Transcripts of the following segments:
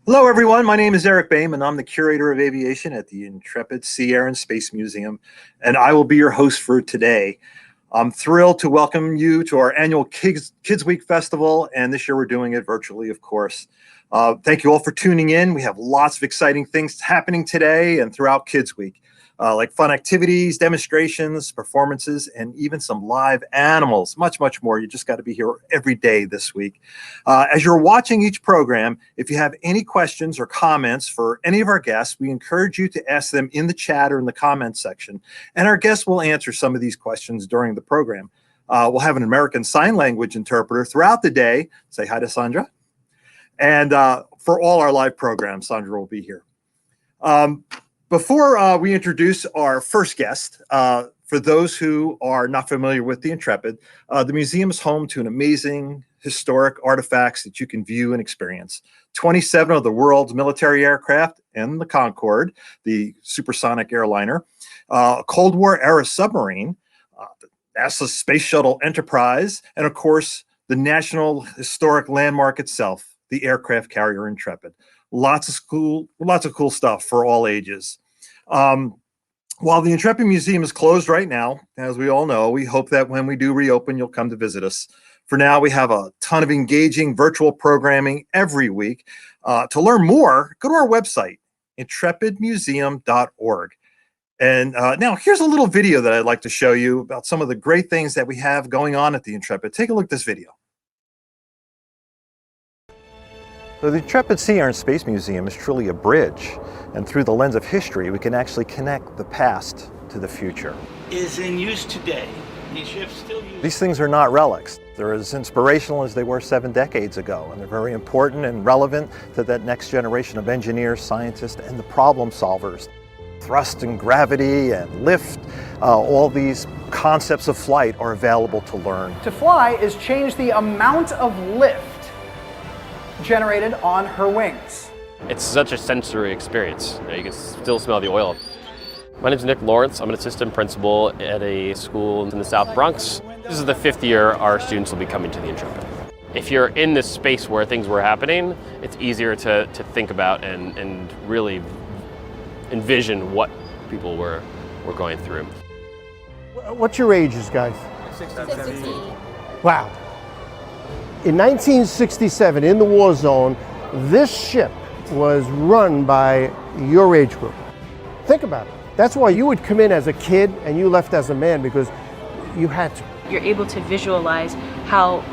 Hello, everyone. My name is Eric Boehm, and I'm the curator of aviation at the Intrepid Sea, Air, and Space Museum, and I will be your host for today. I'm thrilled to welcome you to our annual Kids Week Festival, and this year we're doing it virtually, of course. Thank you all for tuning in. We have lots of exciting things happening today and throughout Kids Week, like fun activities, demonstrations, performances, and even some live animals, much, much more. You just got to be here every day this week. As you're watching each program, if you have any questions or comments for any of our guests, we encourage you to ask them in the chat or in the comments section, and our guests will answer some of these questions during the program. We'll have an American Sign Language interpreter throughout the day. Say hi to Sandra. And for all our live programs, Sandra will be here. Before we introduce our first guest, for those who are not familiar with the Intrepid, the museum is home to an amazing historic artifacts that you can view and experience. 27 of the world's military aircraft and the Concorde, the supersonic airliner, a Cold War era submarine, the NASA Space Shuttle Enterprise, and of course, the National Historic Landmark itself, the aircraft carrier Intrepid. Lots of cool stuff for all ages. While the Intrepid Museum is closed right now, as we all know, we hope that when we do reopen, you'll come to visit us. For now, we have a ton of engaging virtual programming every week. To learn more, go to our website, intrepidmuseum.org. And now here's a little video that I'd like to show you about some of the great things that we have going on at the Intrepid. Take a look at this video. So the Intrepid Sea, Air, and Space Museum is truly a bridge, and through the lens of history, we can actually connect the past to the future. Is in use today. These ships still use. These things are not relics. They're as inspirational as they were 7 decades ago, and they're very important and relevant to that next generation of engineers, scientists, and the problem solvers. Thrust and gravity and lift, all these concepts of flight are available to learn. To fly is change the amount of lift generated on her wings. It's such a sensory experience. You can still smell the oil. My name's Nick Lawrence. I'm an assistant principal at a school in the South Bronx. This is the 5th year our students will be coming to the Intrepid. If you're in this space where things were happening, it's easier to think about and really envision what people were going through. What's your ages, guys? 60. Wow. In 1967, in the war zone, this ship was run by your age group. Think about it. That's why you would come in as a kid and you left as a man, because you had to. You're able to visualize how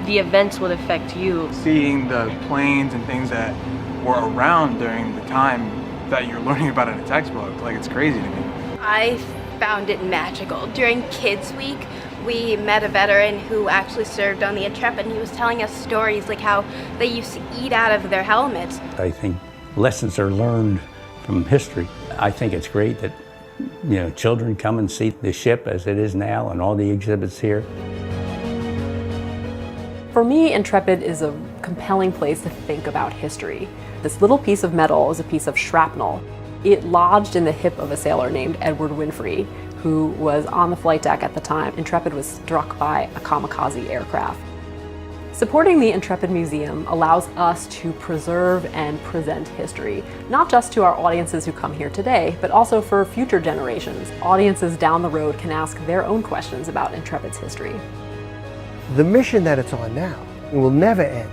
the events would affect you. Seeing the planes and things that were around during the time that you're learning about in a textbook, like, it's crazy to me. I found it magical. During Kids Week, we met a veteran who actually served on the Intrepid, and he was telling us stories like how they used to eat out of their helmets. I think lessons are learned from history. I think it's great that, children come and see the ship as it is now and all the exhibits here. For me, Intrepid is a compelling place to think about history. This little piece of metal is a piece of shrapnel. It lodged in the hip of a sailor named Edward Winfrey, who was on the flight deck at the time Intrepid was struck by a kamikaze aircraft. Supporting the Intrepid Museum allows us to preserve and present history, not just to our audiences who come here today, but also for future generations. Audiences down the road can ask their own questions about Intrepid's history. The mission that it's on now will never end.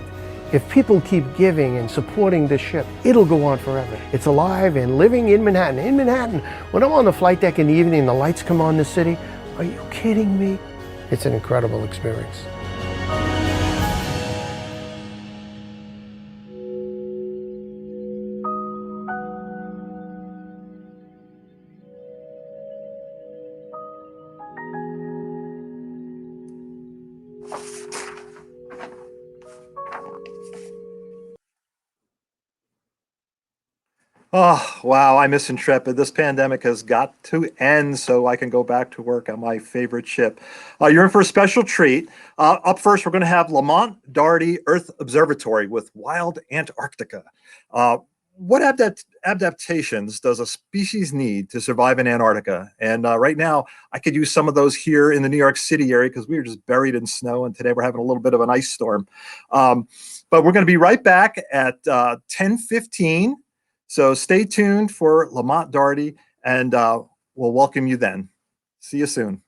If people keep giving and supporting this ship, it'll go on forever. It's alive and living in Manhattan. In Manhattan, when I'm on the flight deck in the evening and the lights come on the city, are you kidding me? It's an incredible experience. Oh, wow, I miss Intrepid. This pandemic has got to end so I can go back to work on my favorite ship. You're in for a special treat. Up first, we're going to have Lamont Doherty Earth Observatory with Wild Antarctica. What adaptations does a species need to survive in Antarctica? And right now, I could use some of those here in the New York City area because we were just buried in snow, and today we're having a little bit of an ice storm. But we're going to be right back at 10:15. So stay tuned for Lamont Doherty, and we'll welcome you then. See you soon.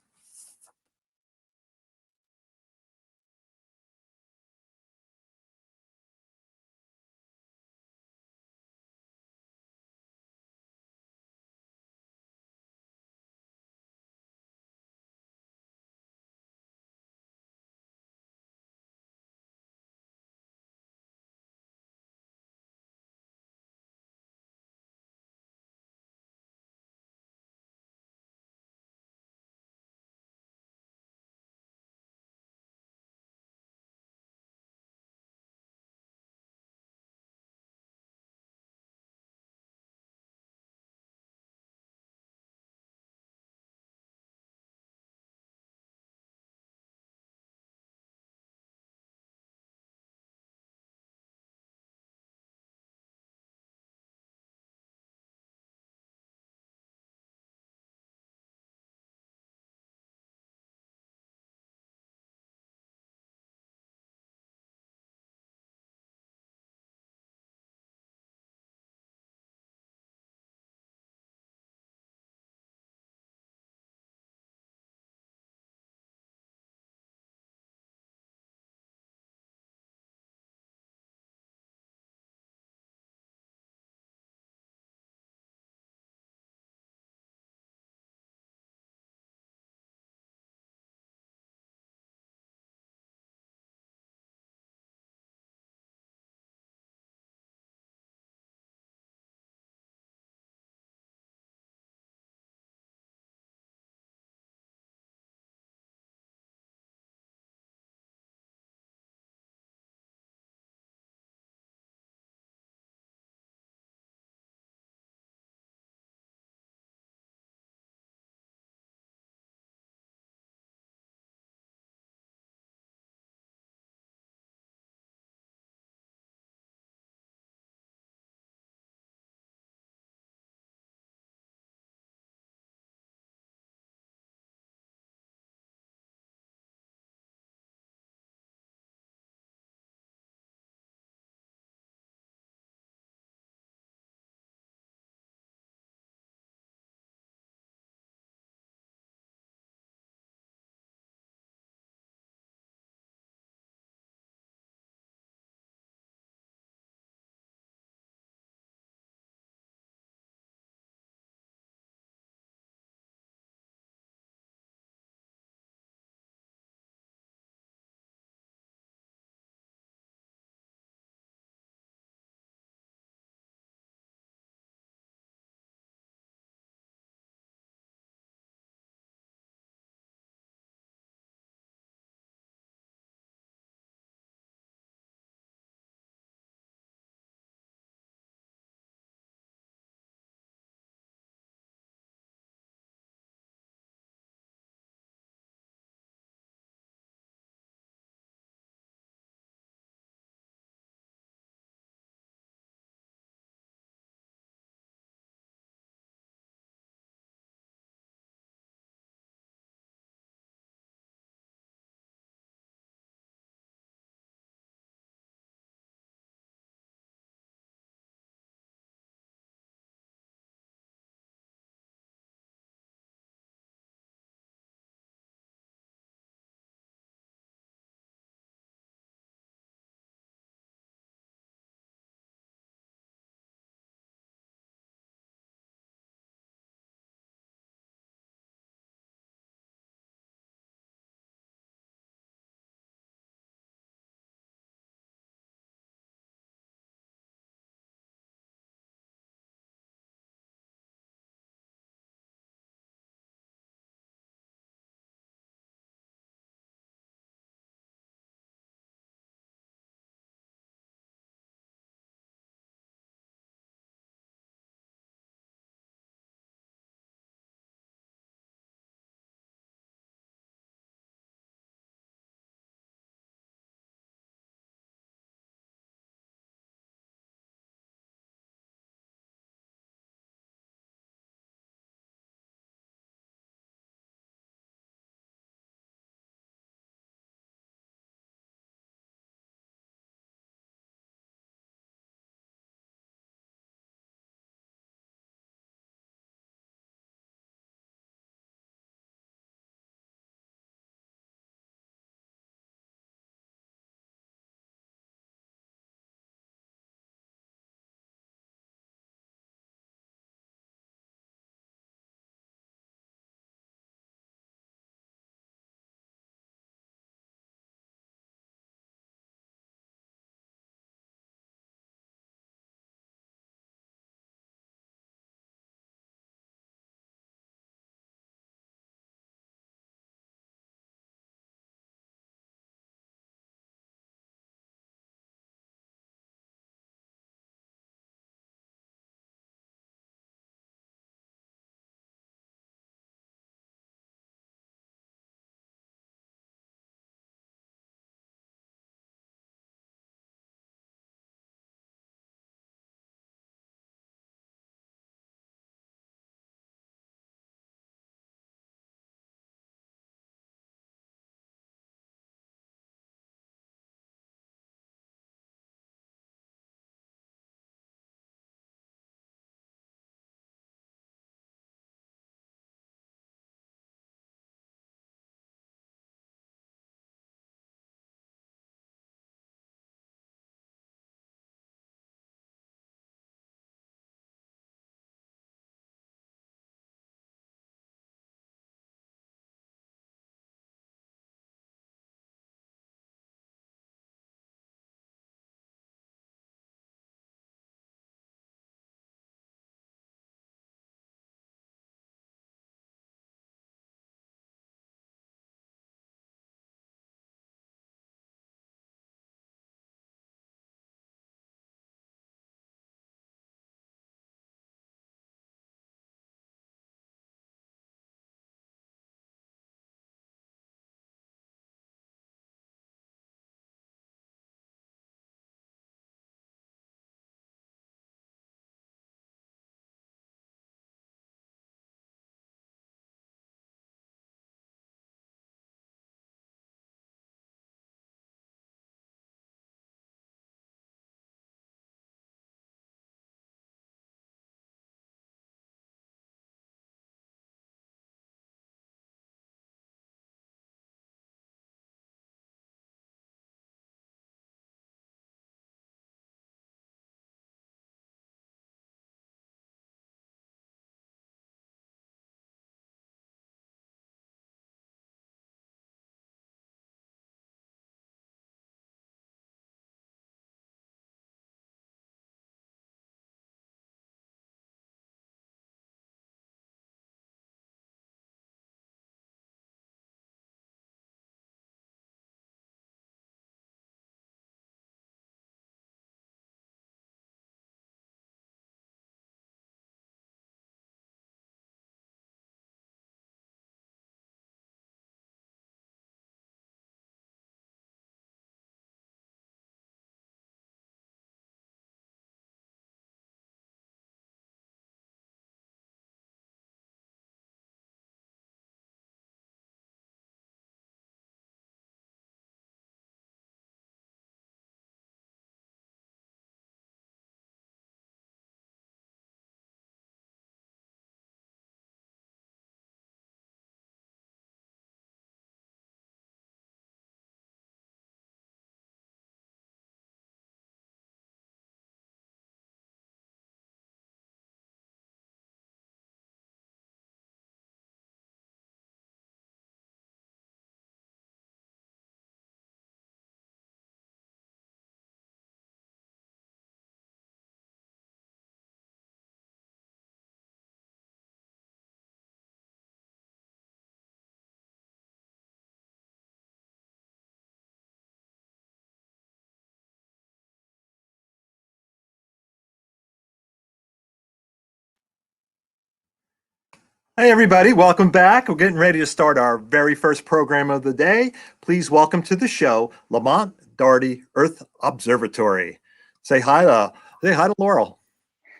Hey, everybody, welcome back. We're getting ready to start our very first program of the day. Please welcome to the show, Lamont Doherty Earth Observatory. Say hi to Laurel.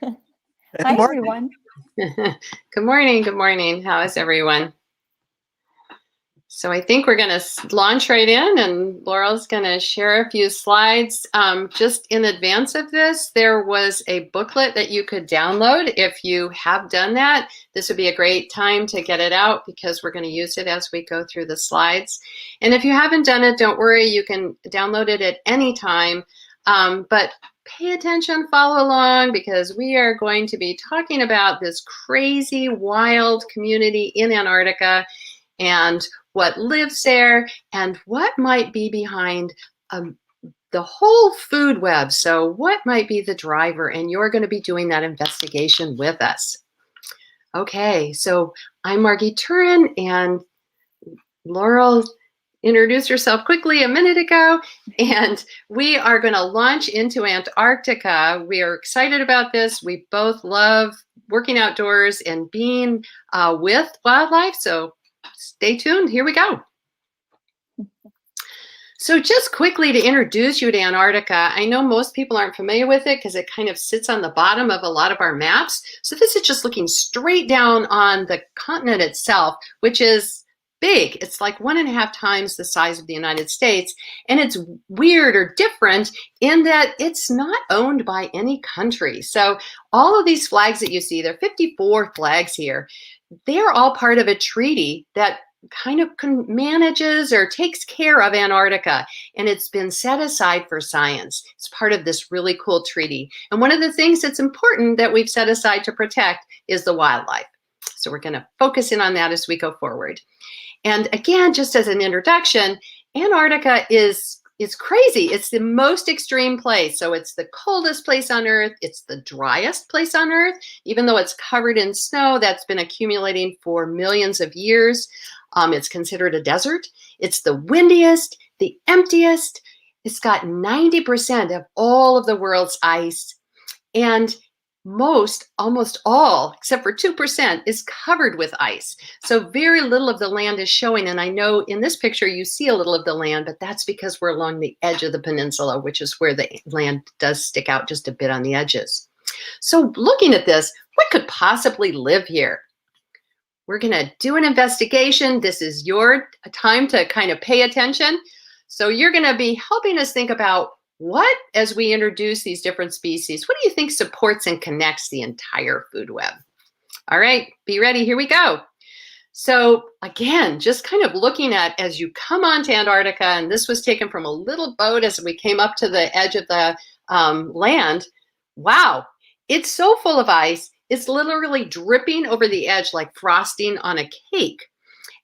And Hi, Marty. everyone. Good morning. Good morning. How is everyone? So I think we're going to launch right in, and Laurel's going to share a few slides. Just in advance of this, there was a booklet that you could download. If you have done that, this would be a great time to get it out because we're going to use it as we go through the slides. And if you haven't done it, don't worry, you can download it at any time. But pay attention, follow along, because we are going to be talking about this crazy, wild community in Antarctica and what lives there and what might be behind the whole food web. So what might be the driver? And you're going to be doing that investigation with us. Okay, so I'm Margie Turin, and Laurel introduced herself quickly a minute ago, and we are going to launch into Antarctica. We are excited about this. We both love working outdoors and being with wildlife, so stay tuned. Here we go. So just quickly to introduce you to Antarctica, I know most people aren't familiar with it because it kind of sits on the bottom of a lot of our maps. So this is just looking straight down on the continent itself, which is big. It's like 1.5 times the size of the United States. And it's weird or different in that it's not owned by any country. So all of these flags that you see, there are 54 flags here. They're all part of a treaty that kind of manages or takes care of Antarctica, and it's been set aside for science. It's part of this really cool treaty. And one of the things that's important that we've set aside to protect is the wildlife. So we're going to focus in on that as we go forward. And again, just as an introduction, Antarctica is crazy. It's the most extreme place. So it's the coldest place on Earth. It's the driest place on Earth. Even though it's covered in snow that's been accumulating for millions of years, it's considered a desert. It's the windiest, the emptiest. It's got 90% of all of the world's ice. And almost all, except for 2%, is covered with ice. So very little of the land is showing. And I know in this picture you see a little of the land, but that's because we're along the edge of the peninsula, which is where the land does stick out just a bit on the edges. So looking at this, what could possibly live here? We're going to do an investigation. This is your time to kind of pay attention. So you're going to be helping us think about what, as we introduce these different species, what do you think supports and connects the entire food web? All right, be ready. Here we go. So again, just kind of looking at as you come onto Antarctica, and this was taken from a little boat as we came up to the edge of the land. Wow, it's so full of ice. It's literally dripping over the edge like frosting on a cake.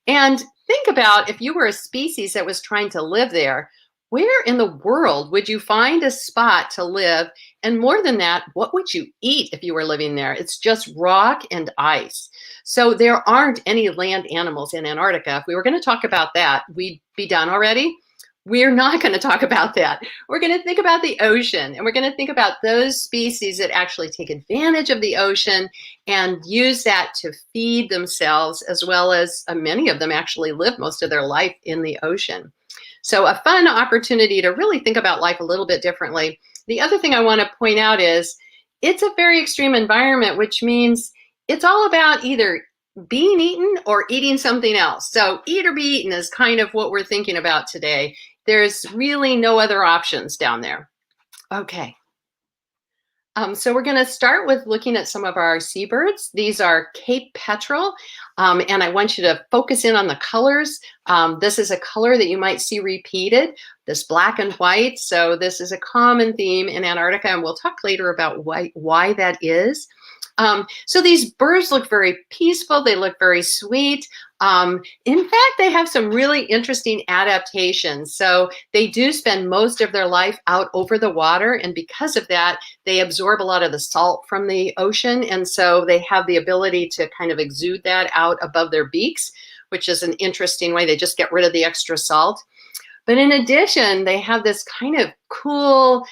And think about if you were a species that was trying to live there, where in the world would you find a spot to live? And more than that, what would you eat if you were living there? It's just rock and ice. So there aren't any land animals in Antarctica. If we were going to talk about that, we'd be done already. We're not going to talk about that. We're going to think about the ocean, and we're going to think about those species that actually take advantage of the ocean and use that to feed themselves, as well as many of them actually live most of their life in the ocean. So a fun opportunity to really think about life a little bit differently. The other thing I want to point out is it's a very extreme environment, which means it's all about either being eaten or eating something else. So eat or be eaten is kind of what we're thinking about today. There's really no other options down there. Okay. So we're going to start with looking at some of our seabirds. These are Cape petrel, and I want you to focus in on the colors. This is a color that you might see repeated, this black and white. So this is a common theme in Antarctica, and we'll talk later about why that is. So these birds look very peaceful. They look very sweet. In fact, they have some really interesting adaptations. So they do spend most of their life out over the water. And because of that, they absorb a lot of the salt from the ocean. And so they have the ability to kind of exude that out above their beaks, which is an interesting way. They just get rid of the extra salt. But in addition, they have this kind of cool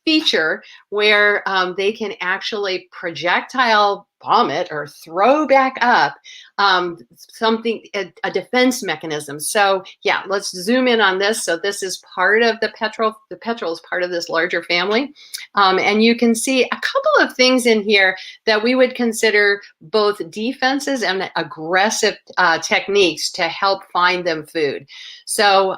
feature where they can actually projectile vomit or throw back up something, a defense mechanism. So yeah, let's zoom in on this. So this is part of the petrel. The petrel is part of this larger family. And you can see a couple of things in here that we would consider both defenses and aggressive techniques to help find them food. So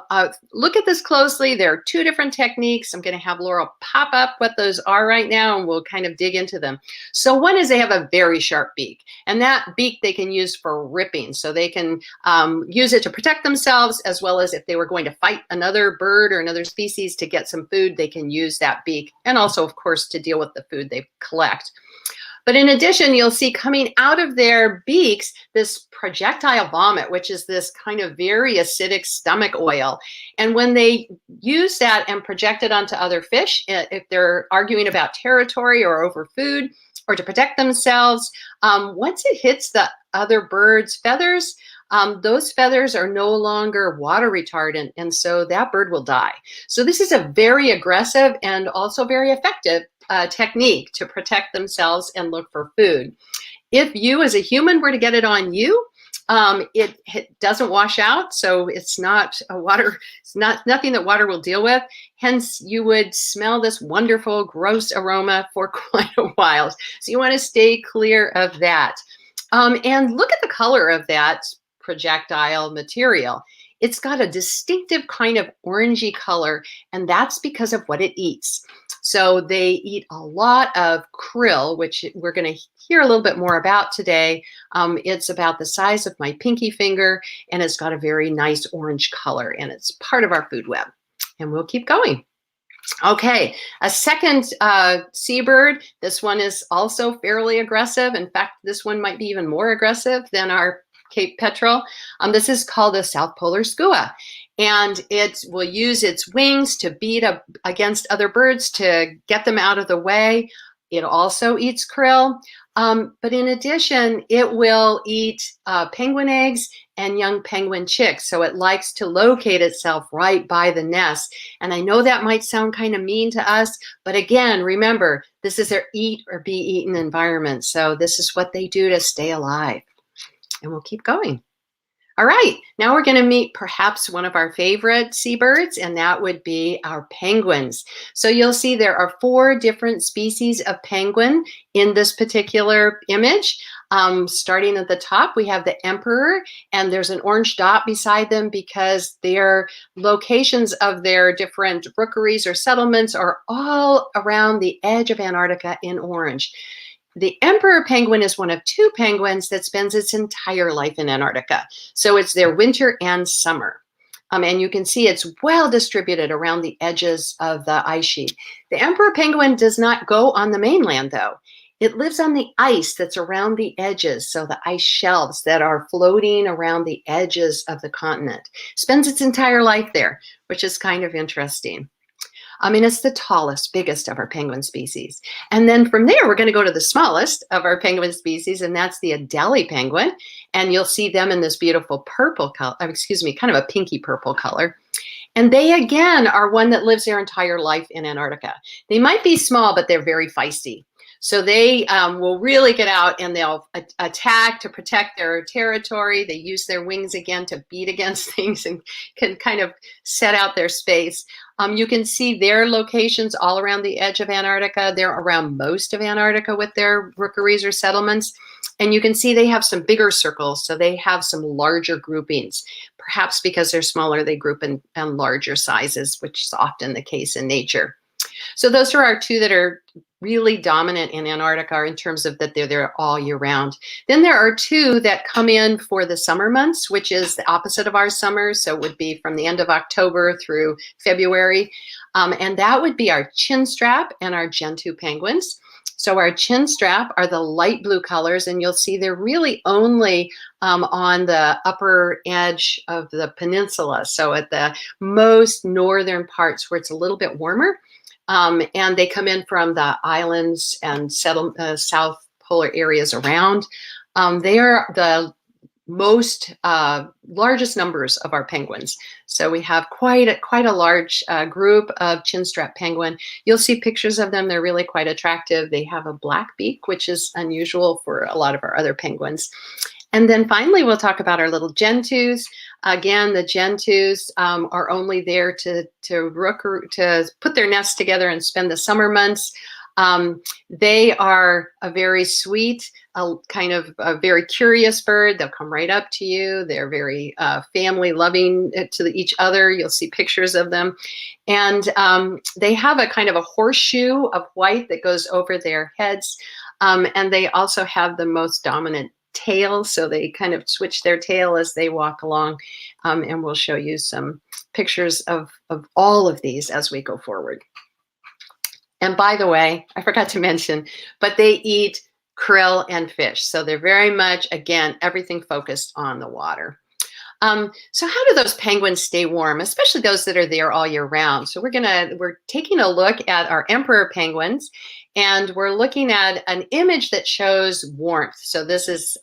look at this closely. There are two different techniques. I'm going to have Laurel pop up what those are right now, and we'll kind of dig into them. So one is they have a very sharp beak, and that beak they can use for ripping. So they can use it to protect themselves, as well as if they were going to fight another bird or another species to get some food, they can use that beak, and also, of course, to deal with the food they collect. But in addition, you'll see coming out of their beaks this projectile vomit, which is this kind of very acidic stomach oil. And when they use that and project it onto other fish, if they're arguing about territory or over food or to protect themselves, once it hits the other bird's feathers, those feathers are no longer water retardant, and so that bird will die. So this is a very aggressive and also very effective technique to protect themselves and look for food. If you as a human were to get it on you, it doesn't wash out, so it's not nothing that water will deal with. Hence, you would smell this wonderful, gross aroma for quite a while. So you want to stay clear of that. And look at the color of that projectile material. It's got a distinctive kind of orangey color, and that's because of what it eats. So they eat a lot of krill, which we're going to hear a little bit more about today. It's about the size of my pinky finger, and it's got a very nice orange color, and it's part of our food web. And we'll keep going. Okay, a second seabird. This one is also fairly aggressive. In fact, this one might be even more aggressive than our Cape petrel. This is called a South Polar skua, and it will use its wings to beat up against other birds to get them out of the way. It also eats krill, but in addition, it will eat penguin eggs and young penguin chicks. So it likes to locate itself right by the nest. And I know that might sound kind of mean to us, but again, remember, this is their eat or be eaten environment. So this is what they do to stay alive. And we'll keep going. All right, now we're going to meet perhaps one of our favorite seabirds, and that would be our penguins. So you'll see there are 4 different species of penguin in this particular image. Starting at the top, we have the emperor, and there's an orange dot beside them because their locations of their different rookeries or settlements are all around the edge of Antarctica in orange. The emperor penguin is one of 2 penguins that spends its entire life in Antarctica. So it's their winter and summer. And you can see it's well distributed around the edges of the ice sheet. The emperor penguin does not go on the mainland, though. It lives on the ice that's around the edges, so the ice shelves that are floating around the edges of the continent. Spends its entire life there, which is kind of interesting. It's the tallest, biggest of our penguin species. And then from there, we're going to go to the smallest of our penguin species, and that's the Adelie penguin. And you'll see them in this beautiful purple color, kind of a pinky purple color. And they, again, are one that lives their entire life in Antarctica. They might be small, but they're very feisty. So they will really get out and they'll attack to protect their territory. They use their wings again to beat against things and can kind of set out their space. You can see their locations all around the edge of Antarctica. They're around most of Antarctica with their rookeries or settlements. And you can see they have some bigger circles, so they have some larger groupings. Perhaps because they're smaller, they group in larger sizes, which is often the case in nature. So those are our 2 that are really dominant in Antarctica in terms of that they're there all year round. Then there are 2 that come in for the summer months, which is the opposite of our summer. So it would be from the end of October through February. And that would be our chinstrap and our gentoo penguins. So our chinstrap are the light blue colors, and you'll see they're really only on the upper edge of the peninsula. So at the most northern parts where it's a little bit warmer. And they come in from the islands and South Polar areas around. They are the most largest numbers of our penguins. So we have quite a large group of chinstrap penguin. You'll see pictures of them. They're really quite attractive. They have a black beak, which is unusual for a lot of our other penguins. And then finally, we'll talk about our little gentoos. Again, the gentoos are only there to put their nests together and spend the summer months. They are a very sweet, kind of a very curious bird. They'll come right up to you. They're very family loving to each other. You'll see pictures of them. And they have a kind of a horseshoe of white that goes over their heads. And they also have the most dominant tail, so they kind of switch their tail as they walk along, and we'll show you some pictures of all of these as we go forward. And by the way, I forgot to mention, but they eat krill and fish, so they're very much, again, everything focused on the water. So how do those penguins stay warm, especially those that are there all year round? So we're taking a look at our emperor penguins, and we're looking at an image that shows warmth. So this is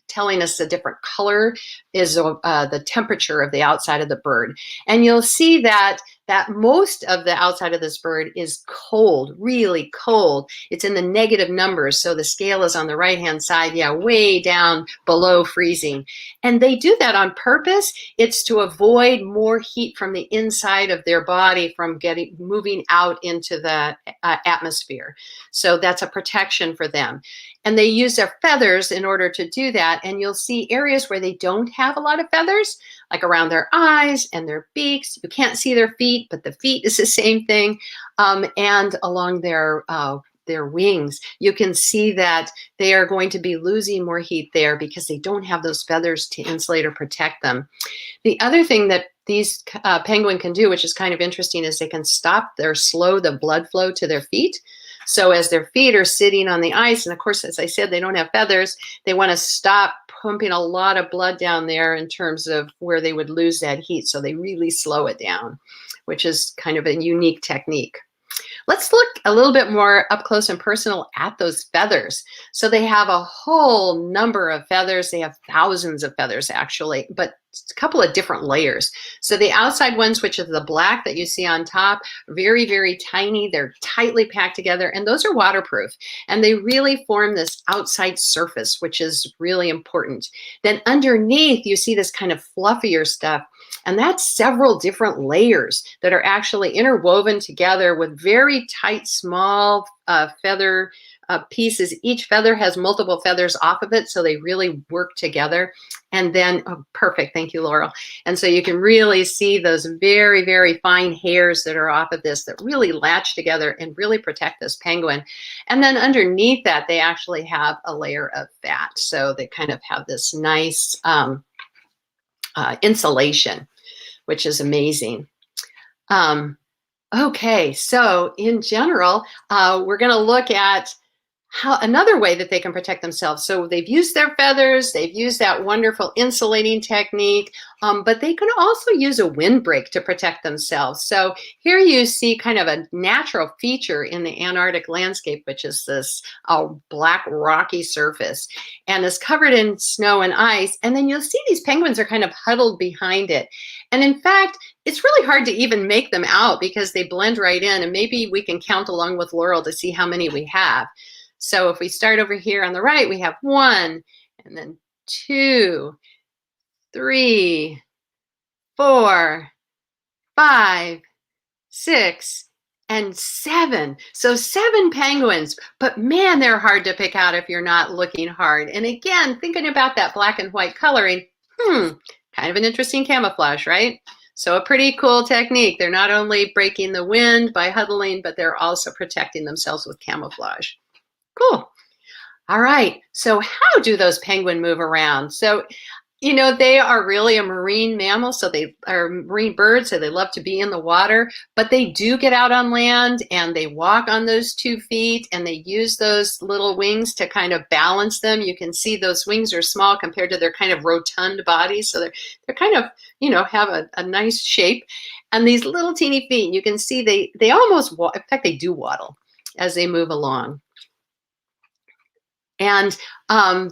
telling us a different color is the temperature of the outside of the bird. And you'll see that most of the outside of this bird is cold, really cold. It's in the negative numbers. So the scale is on the right-hand side, yeah, way down below freezing. And they do that on purpose. It's to avoid more heat from the inside of their body from moving out into the atmosphere. So that's a protection for them. And they use their feathers in order to do that. And you'll see areas where they don't have a lot of feathers, like around their eyes and their beaks. You can't see their feet, but the feet is the same thing. And along their wings, you can see that they are going to be losing more heat there because they don't have those feathers to insulate or protect them. The other thing that these penguin can do, which is kind of interesting, is they can slow the blood flow to their feet. So as their feet are sitting on the ice, and of course, as I said, they don't have feathers, they want to stop pumping a lot of blood down there in terms of where they would lose that heat. So they really slow it down, which is kind of a unique technique. Let's look a little bit more up close and personal at those feathers. So they have a whole number of feathers. They have thousands of feathers actually, but a couple of different layers. So the outside ones, which is the black that you see on top, very, very tiny. They're tightly packed together, and those are waterproof. And they really form this outside surface, which is really important. Then underneath, you see this kind of fluffier stuff. And that's several different layers that are actually interwoven together with very tight, small feather pieces. Each feather has multiple feathers off of it, so they really work together. And then, oh, perfect, thank you, Laurel. And so you can really see those very, very fine hairs that are off of this that really latch together and really protect this penguin. And then underneath that, they actually have a layer of fat. So they kind of have this nice insulation, which is amazing. Okay, so in general, we're going to look at another way that they can protect themselves. So they've used their feathers, they've used that wonderful insulating technique, but they can also use a windbreak to protect themselves. So here you see kind of a natural feature in the Antarctic landscape, which is this black rocky surface, and is covered in snow and ice. And then you'll see these penguins are kind of huddled behind it. And in fact, it's really hard to even make them out because they blend right in, and maybe we can count along with Laurel to see how many we have. So if we start over here on the right, we have 1, and then 2, 3, 4, 5, 6, and 7. So 7 penguins, but man, they're hard to pick out if you're not looking hard. And again, thinking about that black and white coloring, kind of an interesting camouflage, right? So a pretty cool technique. They're not only breaking the wind by huddling, but they're also protecting themselves with camouflage. Cool. All right. So how do those penguins move around? So, you know, they are really a marine mammal. So they are marine birds. So they love to be in the water, but they do get out on land and they walk on those 2 feet, and they use those little wings to kind of balance them. You can see those wings are small compared to their kind of rotund bodies. So they're kind of, you know, have a nice shape. And these little teeny feet, you can see they almost, in fact, they do waddle as they move along. And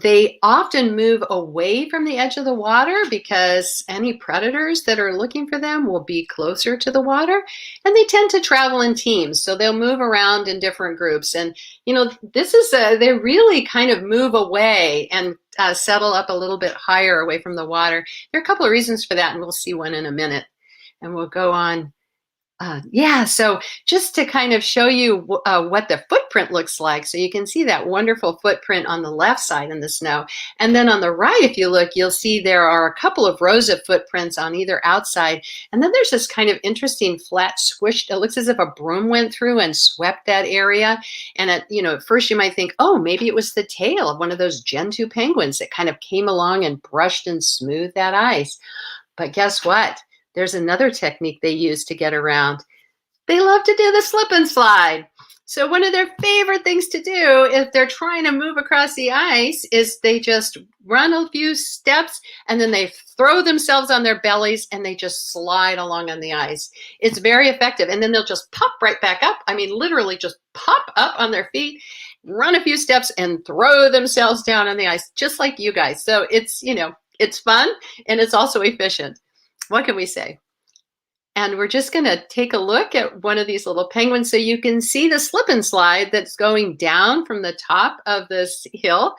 they often move away from the edge of the water because any predators that are looking for them will be closer to the water. And they tend to travel in teams. So they'll move around in different groups. And, you know, this is, they really kind of move away and settle up a little bit higher away from the water. There are a couple of reasons for that, and we'll see one in a minute. And we'll go on. So just to kind of show you what the footprint looks like. So you can see that wonderful footprint on the left side in the snow. And then on the right, if you look, you'll see there are a couple of rows of footprints on either outside. And then there's this kind of interesting flat swish. It looks as if a broom went through and swept that area. And at first you might think, oh, maybe it was the tail of one of those Gentoo penguins that kind of came along and brushed and smoothed that ice. But guess what? There's another technique they use to get around. They love to do the slip and slide. So one of their favorite things to do if they're trying to move across the ice is they just run a few steps and then they throw themselves on their bellies and they just slide along on the ice. It's very effective. And then they'll just pop right back up. I mean, literally just pop up on their feet, run a few steps and throw themselves down on the ice, just like you guys. So it's, it's fun and it's also efficient. What can we say? And we're just going to take a look at one of these little penguins so you can see the slip and slide that's going down from the top of this hill.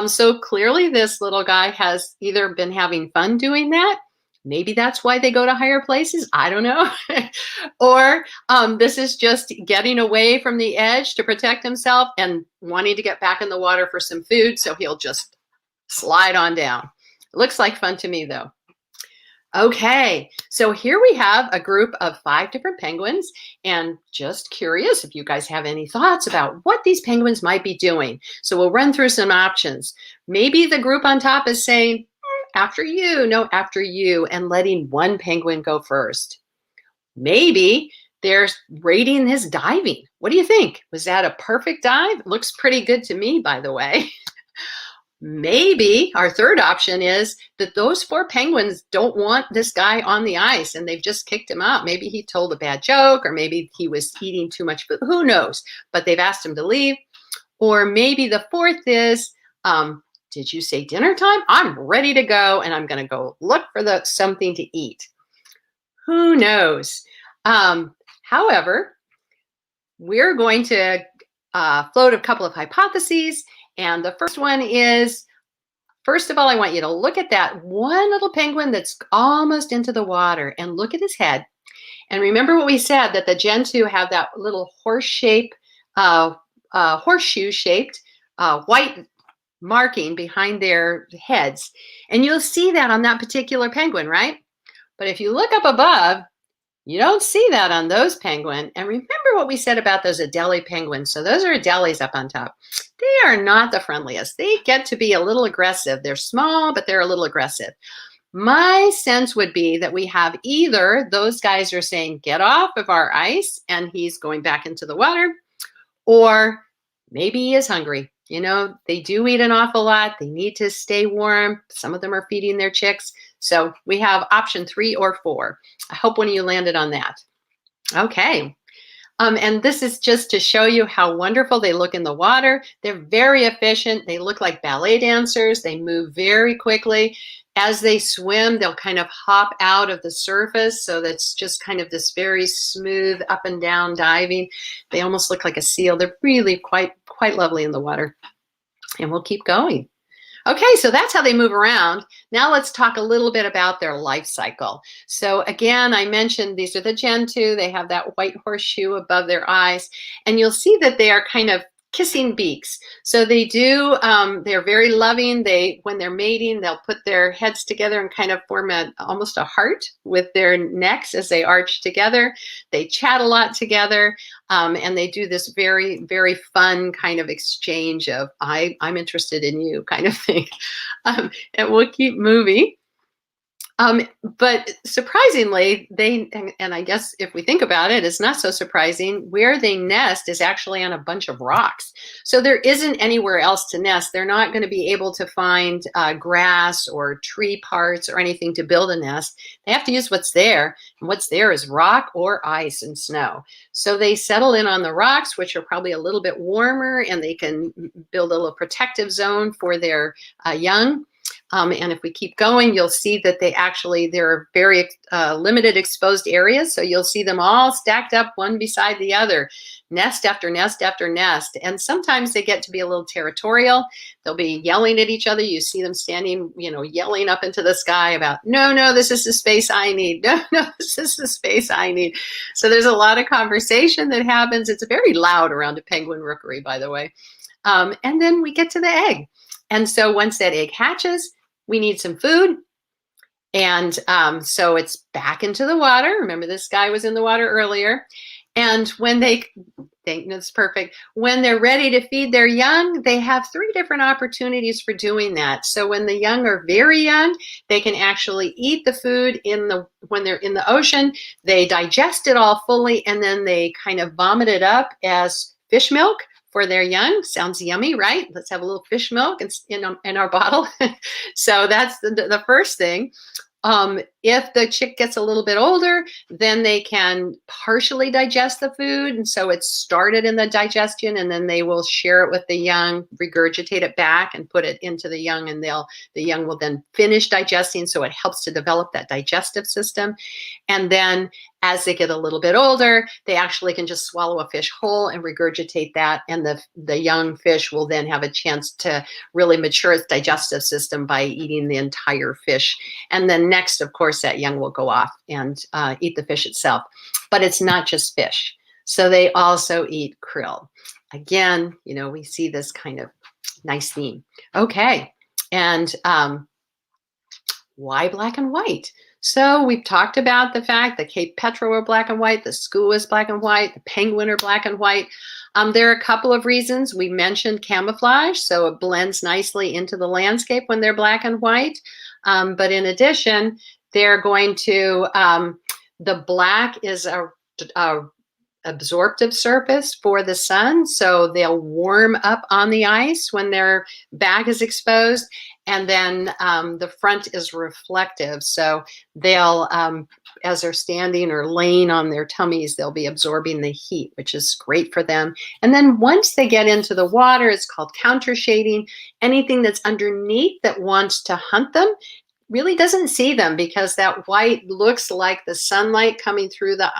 So clearly this little guy has either been having fun doing that. Maybe that's why they go to higher places. I don't know. Or this is just getting away from the edge to protect himself and wanting to get back in the water for some food. So he'll just slide on down. Looks like fun to me though. Okay, so here we have a group of 5 different penguins, and just curious if you guys have any thoughts about what these penguins might be doing. So we'll run through some options. Maybe the group on top is saying, after you, no, after you, and letting one penguin go first. Maybe they're rating his diving. What do you think? Was that a perfect dive? Looks pretty good to me, by the way. Maybe our third option is that those 4 penguins don't want this guy on the ice and they've just kicked him out. Maybe he told a bad joke or maybe he was eating too much food. Who knows? But they've asked him to leave. Or maybe the fourth is, did you say dinner time? I'm ready to go and I'm going to go look for something to eat. Who knows? However, we're going to float a couple of hypotheses. And the first one is, first of all, I want you to look at that one little penguin that's almost into the water and look at his head. And remember what we said, that the Gentoo have that little horseshoe-shaped white marking behind their heads. And you'll see that on that particular penguin, right? But if you look up above, you don't see that on those penguins. And remember what we said about those Adelie penguins. So those are Adelies up on top. They are not the friendliest. They get to be a little aggressive. They're small, but they're a little aggressive. My sense would be that we have either those guys are saying, get off of our ice, and he's going back into the water, or maybe he is hungry. They do eat an awful lot. They need to stay warm. Some of them are feeding their chicks. So we have option 3 or 4. I hope one of you landed on that. Okay. And this is just to show you how wonderful they look in the water. They're very efficient. They look like ballet dancers. They move very quickly. As they swim, they'll kind of hop out of the surface. So that's just kind of this very smooth up and down diving. They almost look like a seal. They're really quite lovely in the water. And we'll keep going. Okay, so that's how they move around. Now let's talk a little bit about their life cycle. So again, I mentioned these are the Gentoo. They have that white horseshoe above their eyes. And you'll see that they are kind of kissing beaks. So they do, they're very loving. When they're mating, they'll put their heads together and kind of form almost a heart with their necks as they arch together. They chat a lot together, and they do this very, very fun kind of exchange of I'm interested in you kind of thing. And we'll keep moving. But surprisingly, and I guess if we think about it, it's not so surprising, where they nest is actually on a bunch of rocks. So there isn't anywhere else to nest. They're not going to be able to find grass or tree parts or anything to build a nest. They have to use what's there. And what's there is rock or ice and snow. So they settle in on the rocks, which are probably a little bit warmer, and they can build a little protective zone for their young. And if we keep going, you'll see that there are very limited exposed areas. So you'll see them all stacked up one beside the other, nest after nest after nest. And sometimes they get to be a little territorial. They'll be yelling at each other. You see them standing, yelling up into the sky about, no, this is the space I need. No, this is the space I need. So there's a lot of conversation that happens. It's very loud around a penguin rookery, by the way. And then we get to the egg. And so once that egg hatches, we need some food. And so it's back into the water. Remember, this guy was in the water earlier. And when that's perfect. When they're ready to feed their young, they have 3 different opportunities for doing that. So when the young are very young, they can actually eat the food when they're in the ocean. They digest it all fully, and then they kind of vomit it up as fish milk for their young. Sounds yummy, right? Let's have a little fish milk in our bottle. So that's the first thing. If the chick gets a little bit older, then they can partially digest the food. And so it's started in the digestion, and then they will share it with the young, regurgitate it back and put it into the young, and the young will then finish digesting. So it helps to develop that digestive system. And then as they get a little bit older, they actually can just swallow a fish whole and regurgitate that. And the young fish will then have a chance to really mature its digestive system by eating the entire fish. And then next, of course, that young will go off and eat the fish itself. But it's not just fish. So they also eat krill. Again, we see this kind of nice theme. Okay. And why black and white? So we've talked about the fact that Cape petrel are black and white, the skua is black and white, the penguin are black and white. There are a couple of reasons. We mentioned camouflage, so it blends nicely into the landscape when they're black and white. But in addition, they're going to, the black is a absorptive surface for the sun, so they'll warm up on the ice when their back is exposed. And then the front is reflective, so they'll, as they're standing or laying on their tummies, they'll be absorbing the heat, which is great for them. And then once they get into the water, it's called counter shading. Anything that's underneath that wants to hunt them really doesn't see them, because that white looks like the sunlight coming through the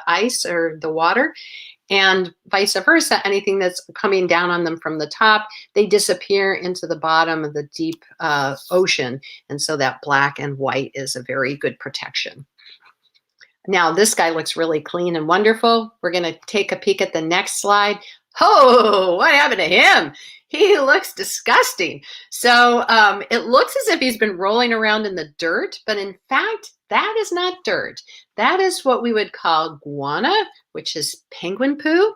ice or the water. And vice versa, anything that's coming down on them from the top, they disappear into the bottom of the deep ocean. And so that black and white is a very good protection. Now, this guy looks really clean and wonderful. We're going to take a peek at the next slide. Oh, what happened to him? He looks disgusting. So it looks as if he's been rolling around in the dirt, but in fact, that is not dirt. That is what we would call guana, which is penguin poo.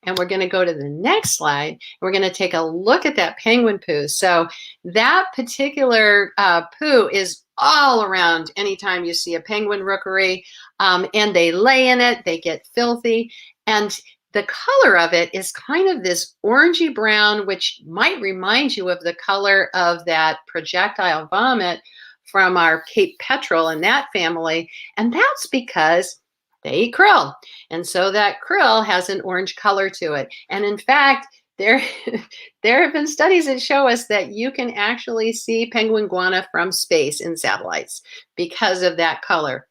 And we're going to go to the next slide. And we're going to take a look at that penguin poo. So that particular poo is all around anytime you see a penguin rookery, and they lay in it, they get filthy. And the color of it is kind of this orangey brown, which might remind you of the color of that projectile vomit from our Cape petrel and that family. And that's because they eat krill. And so that krill has an orange color to it. And in fact, there have been studies that show us that you can actually see penguin guana from space in satellites because of that color.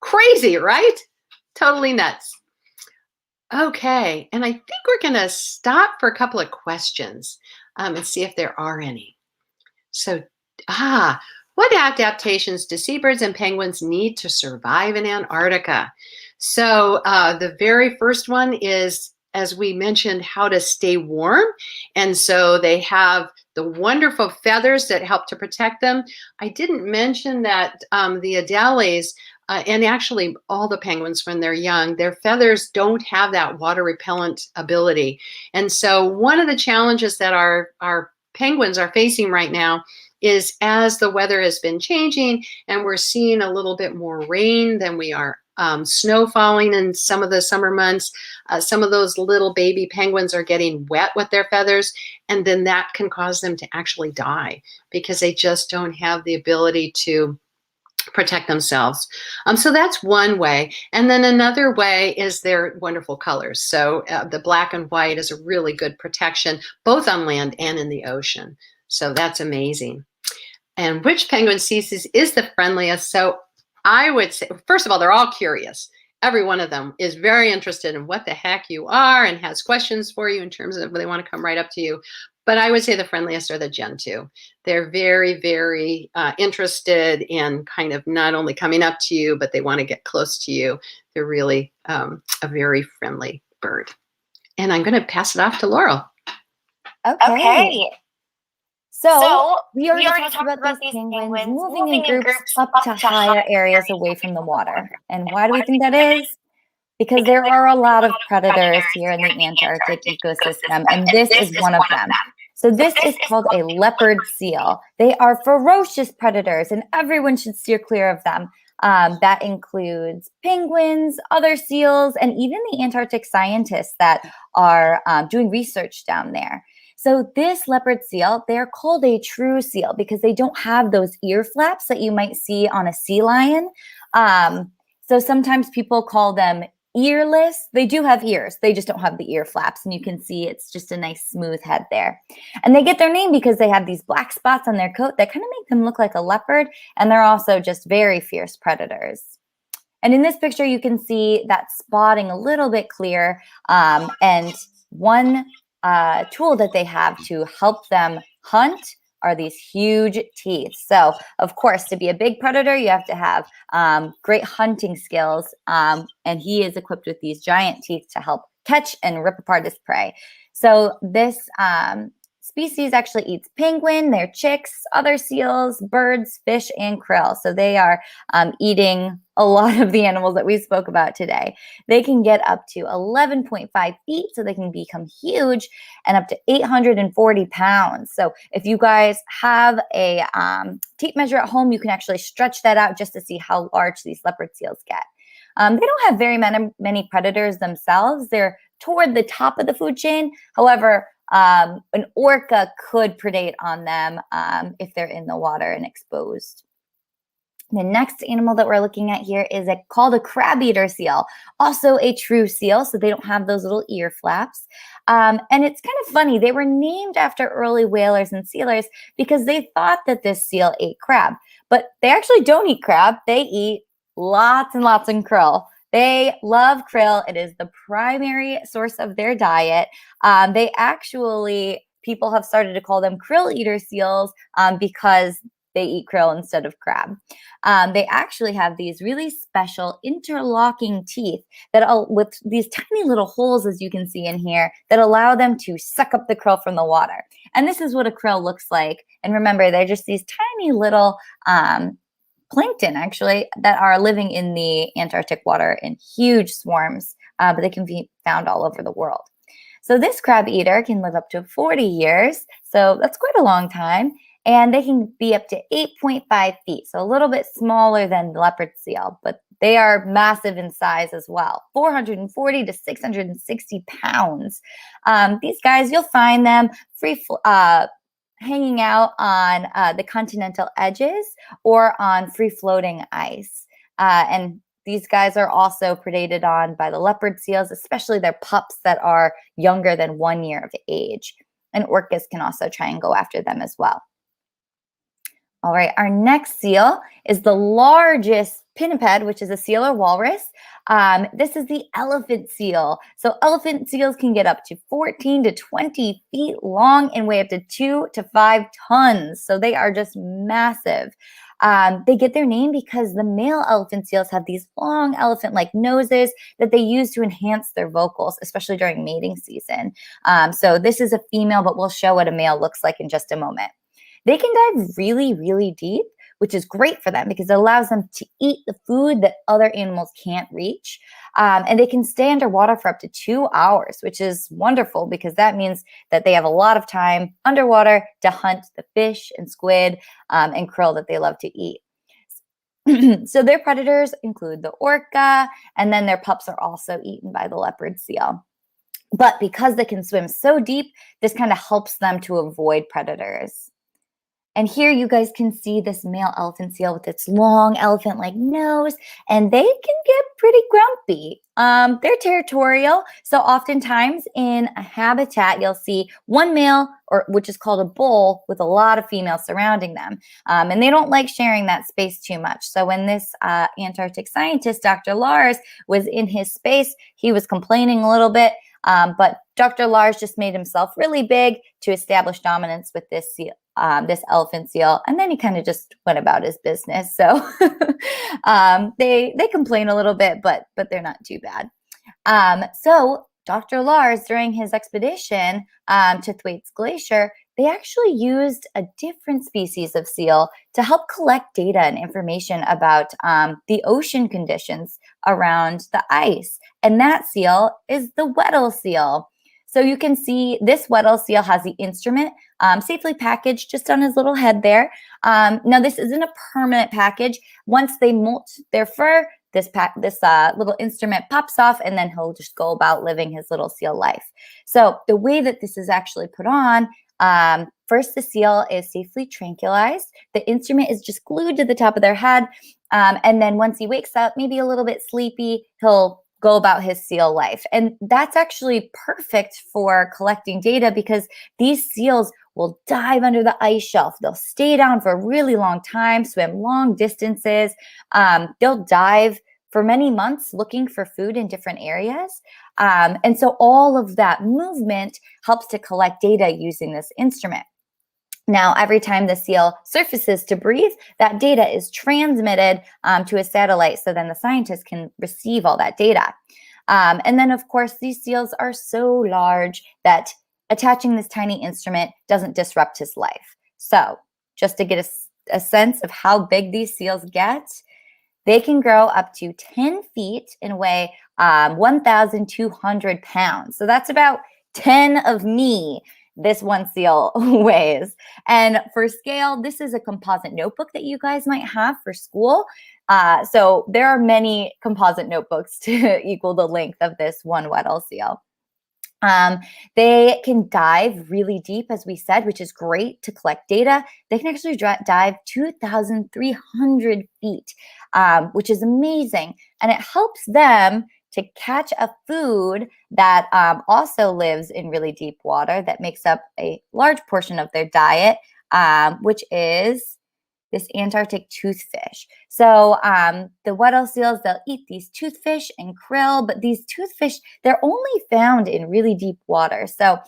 Crazy, right? Totally nuts. Okay, and I think we're going to stop for a couple of questions and see if there are any. So, what adaptations do seabirds and penguins need to survive in Antarctica? So the very first one is, as we mentioned, how to stay warm. And so they have the wonderful feathers that help to protect them. I didn't mention that the Adelies, and actually all the penguins when they're young, their feathers don't have that water repellent ability. And so one of the challenges that our penguins are facing right now is as the weather has been changing and we're seeing a little bit more rain than we are snow falling in some of the summer months. Some of those little baby penguins are getting wet with their feathers, and then that can cause them to actually die because they just don't have the ability to protect themselves. So that's one way. And then another way is their wonderful colors. So the black and white is a really good protection, both on land and in the ocean. So that's amazing. And which penguin species is the friendliest? So I would say, first of all, they're all curious. Every one of them is very interested in what the heck you are and has questions for you in terms of they want to come right up to you. But I would say the friendliest are the Gentoo. They're very, very interested in kind of not only coming up to you, but they want to get close to you. They're really a very friendly bird. And I'm going to pass it off to Laurel. Okay. So we already talked about these penguins moving in groups up to higher areas away from the water. And why do we think that is? Because there are a lot of predators here in the Antarctic ecosystem, and this is one of them. So this is called a leopard seal. They are ferocious predators, and everyone should steer clear of them. That includes penguins, other seals, and even the Antarctic scientists that are doing research down there. So this leopard seal, they're called a true seal because they don't have those ear flaps that you might see on a sea lion. So sometimes people call them earless. They do have ears. They just don't have the ear flaps. And you can see it's just a nice smooth head there. And they get their name because they have these black spots on their coat that kind of make them look like a leopard. And they're also just very fierce predators. And in this picture, you can see that spotting a little bit clear. And one tool that they have to help them hunt are these huge teeth. So, of course, to be a big predator, you have to have great hunting skills. And he is equipped with these giant teeth to help catch and rip apart his prey. So this species actually eats penguin, their chicks, other seals, birds, fish, and krill. So they are eating a lot of the animals that we spoke about today. They can get up to 11.5 feet, so they can become huge, and up to 840 pounds. So if you guys have a tape measure at home, you can actually stretch that out just to see how large these leopard seals get. They don't have very many predators themselves. They're toward the top of the food chain. However, an orca could predate on them if they're in the water and exposed. The next animal that we're looking at here is called a crab-eater seal, also a true seal, so they don't have those little ear flaps. And it's kind of funny. They were named after early whalers and sealers because they thought that this seal ate crab. But they actually don't eat crab. They eat lots and lots of krill. They love krill. It is the primary source of their diet. People have started to call them krill-eater seals because they eat krill instead of crab. They actually have these really special interlocking teeth with these tiny little holes, as you can see in here, that allow them to suck up the krill from the water. And this is what a krill looks like. And remember, they're just these tiny little plankton, actually, that are living in the Antarctic water in huge swarms, but they can be found all over the world. So this crab eater can live up to 40 years, so that's quite a long time, and they can be up to 8.5 feet, so a little bit smaller than the leopard seal, but they are massive in size as well, 440 to 660 pounds. These guys, you'll find them hanging out on the continental edges or on free-floating ice. And these guys are also predated on by the leopard seals, especially their pups that are younger than 1 year of age. And orcas can also try and go after them as well. All right, our next seal is the largest pinniped, which is a seal or walrus. This is the elephant seal. So elephant seals can get up to 14 to 20 feet long and weigh up to 2 to 5 tons. So they are just massive. They get their name because the male elephant seals have these long elephant-like noses that they use to enhance their vocals, especially during mating season. So this is a female, but we'll show what a male looks like in just a moment. They can dive really, really deep, which is great for them because it allows them to eat the food that other animals can't reach. And they can stay underwater for up to 2 hours, which is wonderful because that means that they have a lot of time underwater to hunt the fish and squid and krill that they love to eat. So their predators include the orca, and then their pups are also eaten by the leopard seal. But because they can swim so deep, this kind of helps them to avoid predators. And here you guys can see this male elephant seal with its long elephant-like nose, and they can get pretty grumpy. They're territorial, so oftentimes in a habitat, you'll see one male, which is called a bull, with a lot of females surrounding them. And they don't like sharing that space too much. So when this Antarctic scientist, Dr. Lars, was in his space, he was complaining a little bit, but Dr. Lars just made himself really big to establish dominance with this seal. This elephant seal, and then he kind of just went about his business. So they complain a little bit, but they're not too bad. So Dr. Lars, during his expedition to Thwaites Glacier, they actually used a different species of seal to help collect data and information about the ocean conditions around the ice. And that seal is the Weddell seal. So you can see this Weddell seal has the instrument safely packaged just on his little head there. Now this isn't a permanent package. Once they molt their fur, this little instrument pops off, and then he'll just go about living his little seal life. So the way that this is actually put on, first the seal is safely tranquilized. The instrument is just glued to the top of their head. And then once he wakes up, maybe a little bit sleepy, he'll go about his seal life. And that's actually perfect for collecting data because these seals will dive under the ice shelf. They'll stay down for a really long time, swim long distances. They'll dive for many months looking for food in different areas. And so all of that movement helps to collect data using this instrument. Now, every time the seal surfaces to breathe, that data is transmitted to a satellite, so then the scientists can receive all that data. And then, of course, these seals are so large that attaching this tiny instrument doesn't disrupt his life. So just to get a sense of how big these seals get, they can grow up to 10 feet and weigh 1,200 pounds. So that's about 10 of me. This one seal weighs. And for scale, this is a composite notebook that you guys might have for school. So there are many composite notebooks to equal the length of this one Weddell seal. They can dive really deep, as we said, which is great to collect data. They can actually dive 2,300 feet, which is amazing. And it helps them to catch a food that also lives in really deep water that makes up a large portion of their diet, which is this Antarctic toothfish. So the Weddell seals, they'll eat these toothfish and krill, but these toothfish, they're only found in really deep water. So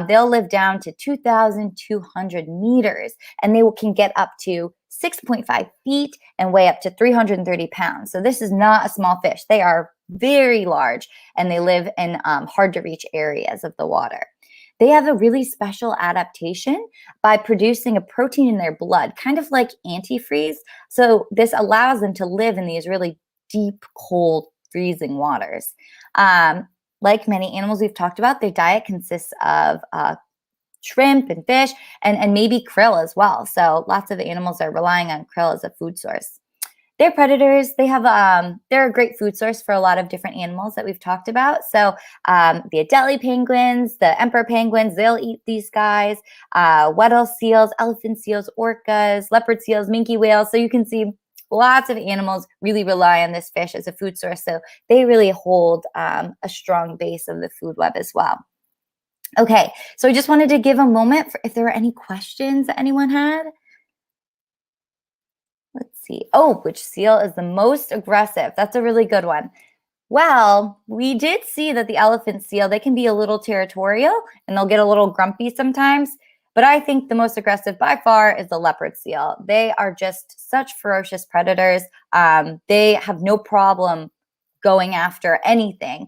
they'll live down to 2,200 meters, and they can get up to 6.5 feet and weigh up to 330 pounds. So this is not a small fish. They are very large, and they live in hard to reach areas of the water. They have a really special adaptation by producing a protein in their blood, kind of like antifreeze. So this allows them to live in these really deep, cold, freezing waters. Like many animals we've talked about, their diet consists of shrimp and fish and maybe krill as well. So lots of animals are relying on krill as a food source. They're predators. They're a great food source for a lot of different animals that we've talked about. So the Adelie penguins, the emperor penguins, they'll eat these guys. Weddell seals, elephant seals, orcas, leopard seals, minke whales. So you can see lots of animals really rely on this fish as a food source. So they really hold a strong base of the food web as well. Okay, so I just wanted to give a moment for if there were any questions that anyone had. Let's see. Oh, which seal is the most aggressive? That's a really good one. Well, we did see that the elephant seal, they can be a little territorial and they'll get a little grumpy sometimes. But I think the most aggressive by far is the leopard seal. They are just such ferocious predators. They have no problem going after anything.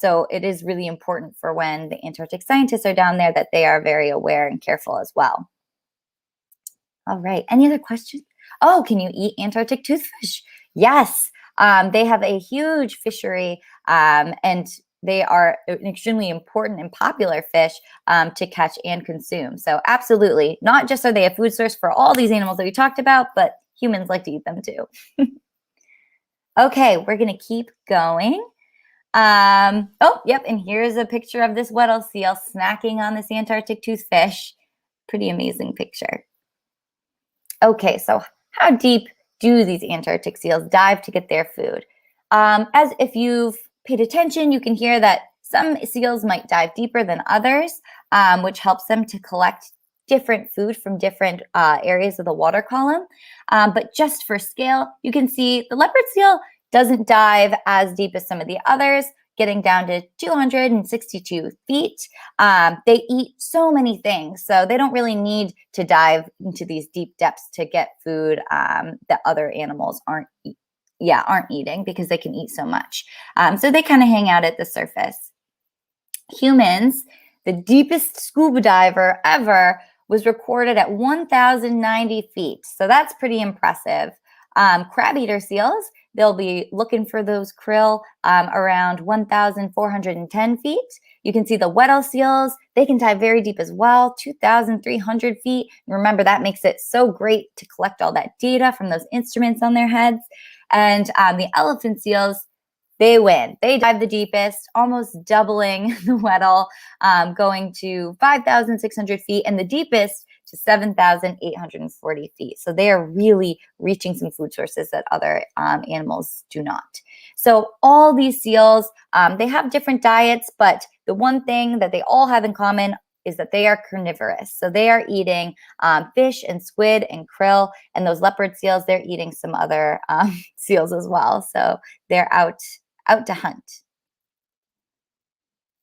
So it is really important for when the Antarctic scientists are down there that they are very aware and careful as well. All right. Any other questions? Oh, can you eat Antarctic toothfish? Yes. They have a huge fishery, and they are an extremely important and popular fish to catch and consume. So absolutely, not just are they a food source for all these animals that we talked about, but humans like to eat them too. Okay, we're going to keep going. Oh, yep, and here's a picture of this Weddell seal snacking on this Antarctic toothfish. Pretty amazing picture. Okay, so how deep do these Antarctic seals dive to get their food? As if you've paid attention, you can hear that some seals might dive deeper than others, which helps them to collect different food from different areas of the water column. But just for scale, you can see the leopard seal doesn't dive as deep as some of the others, getting down to 262 feet. They eat so many things, so they don't really need to dive into these deep depths to get food that other animals aren't eating, because they can eat so much. So they kind of hang out at the surface. Humans, the deepest scuba diver ever was recorded at 1,090 feet. So that's pretty impressive. Crab eater seals, they'll be looking for those krill around 1,410 feet. You can see the Weddell seals, they can dive very deep as well, 2,300 feet. Remember, that makes it so great to collect all that data from those instruments on their heads. And the elephant seals, they win. They dive the deepest, almost doubling the Weddell, going to 5,600 feet, and the deepest to 7,840 feet. So they are really reaching some food sources that other animals do not. So all these seals, they have different diets, but the one thing that they all have in common is that they are carnivorous. So they are eating fish and squid and krill, and those leopard seals, they're eating some other seals as well. So they're out to hunt.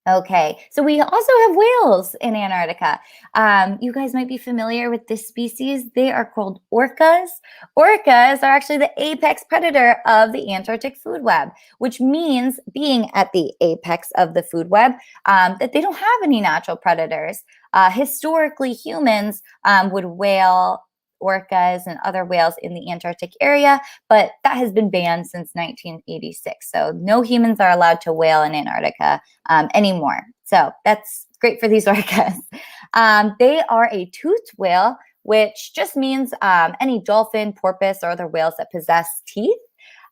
Okay, so we also have whales in Antarctica. You guys might be familiar with this species. They are called orcas. Orcas are actually the apex predator of the Antarctic food web, which means, being at the apex of the food web, that they don't have any natural predators. Historically, humans would whale orcas and other whales in the Antarctic area, but that has been banned since 1986. So no humans are allowed to whale in Antarctica anymore. So that's great for these orcas. They are a toothed whale, which just means any dolphin, porpoise, or other whales that possess teeth.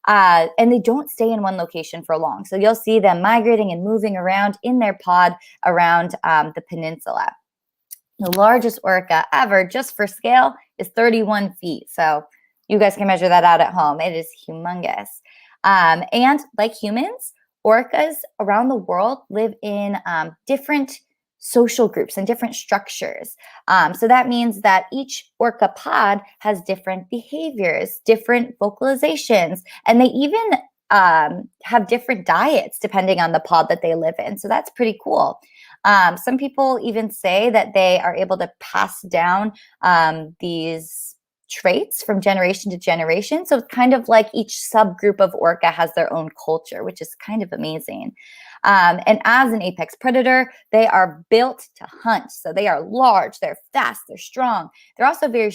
And they don't stay in one location for long. So you'll see them migrating and moving around in their pod around the peninsula. The largest orca ever, just for scale, is 31 feet. So you guys can measure that out at home. It is humongous. And like humans, orcas around the world live in different social groups and different structures. So that means that each orca pod has different behaviors, different vocalizations, and they even have different diets depending on the pod that they live in. So that's pretty cool. Some people even say that they are able to pass down these traits from generation to generation. So it's kind of like each subgroup of orca has their own culture, which is kind of amazing. And as an apex predator, they are built to hunt. So they are large, they're fast, they're strong. They're also very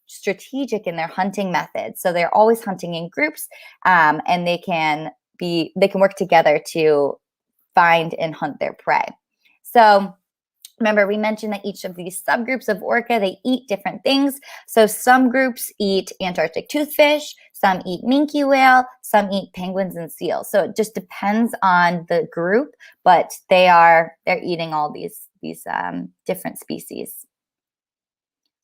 strategic in their hunting methods. So they're always hunting in groups, and they can work together to find and hunt their prey. So remember, we mentioned that each of these subgroups of orca, they eat different things. So some groups eat Antarctic toothfish, some eat minke whale, some eat penguins and seals. So it just depends on the group, but they're eating all these different species.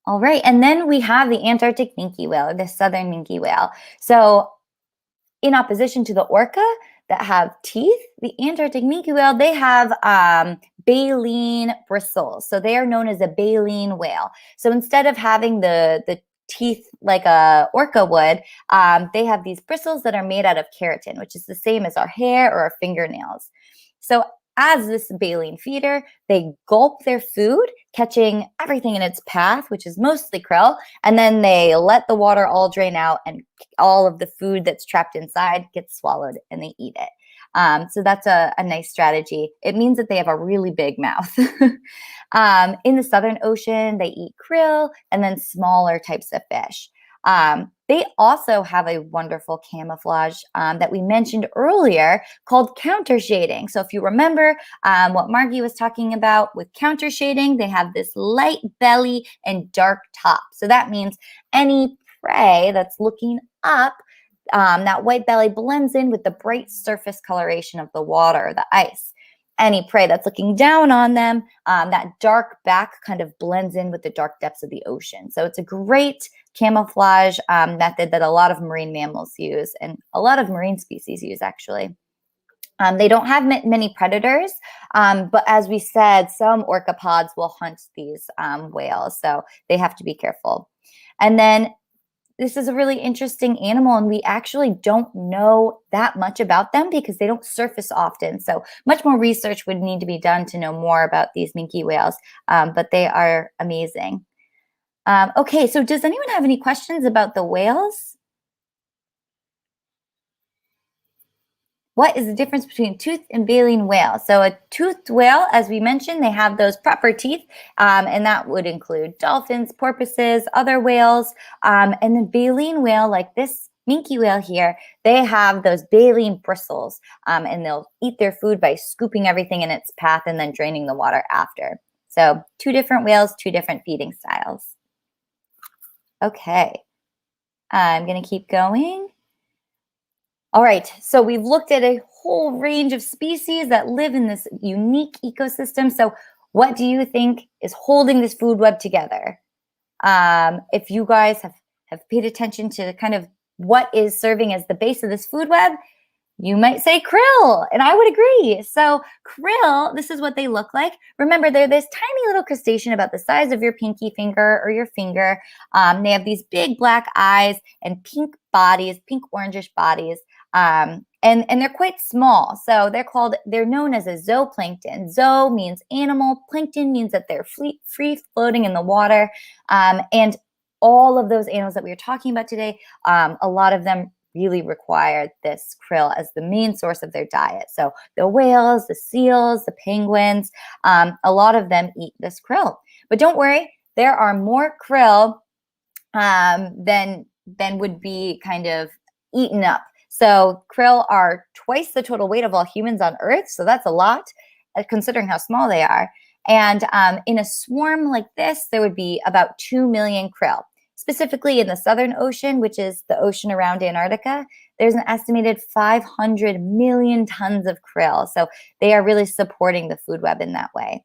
All right, and then we have the Antarctic minke whale, or the southern minke whale. So in opposition to the orca that have teeth, the Antarctic minke whale, they have baleen bristles. So they are known as a baleen whale. So instead of having the teeth like a orca would, they have these bristles that are made out of keratin, which is the same as our hair or our fingernails. So as this baleen feeder, they gulp their food, catching everything in its path, which is mostly krill, and then they let the water all drain out, and all of the food that's trapped inside gets swallowed, and they eat it. So that's a nice strategy. It means that they have a really big mouth. In the Southern Ocean, they eat krill and then smaller types of fish. They also have a wonderful camouflage that we mentioned earlier called counter shading. So if you remember what Margie was talking about with counter shading, they have this light belly and dark top. So that means any prey that's looking up, that white belly blends in with the bright surface coloration of the water, the ice. Any prey that's looking down on them, that dark back kind of blends in with the dark depths of the ocean. So it's a great camouflage method that a lot of marine mammals use and a lot of marine species use, actually. They don't have many predators, but as we said, some orcapods will hunt these whales, so they have to be careful. And then this is a really interesting animal, and we actually don't know that much about them because they don't surface often. So much more research would need to be done to know more about these minke whales, but they are amazing. Okay, so does anyone have any questions about the whales? What is the difference between a toothed and baleen whale? So a toothed whale, as we mentioned, they have those proper teeth, and that would include dolphins, porpoises, other whales. And the baleen whale, like this minke whale here, they have those baleen bristles, and they'll eat their food by scooping everything in its path and then draining the water after. So 2 different whales, 2 different feeding styles. Okay, I'm going to keep going. All right, so we've looked at a whole range of species that live in this unique ecosystem. So what do you think is holding this food web together? If you guys have paid attention to kind of what is serving as the base of this food web, you might say krill, and I would agree. So krill, this is what they look like. Remember, they're this tiny little crustacean about the size of your pinky finger or your finger. They have these big black eyes and pink bodies, pink orangish bodies. And they're quite small. So they're known as a zooplankton. Zoo means animal. Plankton means that they're free floating in the water. And all of those animals that we were talking about today, a lot of them really require this krill as the main source of their diet. So the whales, the seals, the penguins, a lot of them eat this krill. But don't worry, there are more krill than would be kind of eaten up. So krill are twice the total weight of all humans on Earth. So that's a lot, considering how small they are. And in a swarm like this, there would be about 2 million krill. Specifically in the Southern Ocean, which is the ocean around Antarctica, there's an estimated 500 million tons of krill. So they are really supporting the food web in that way.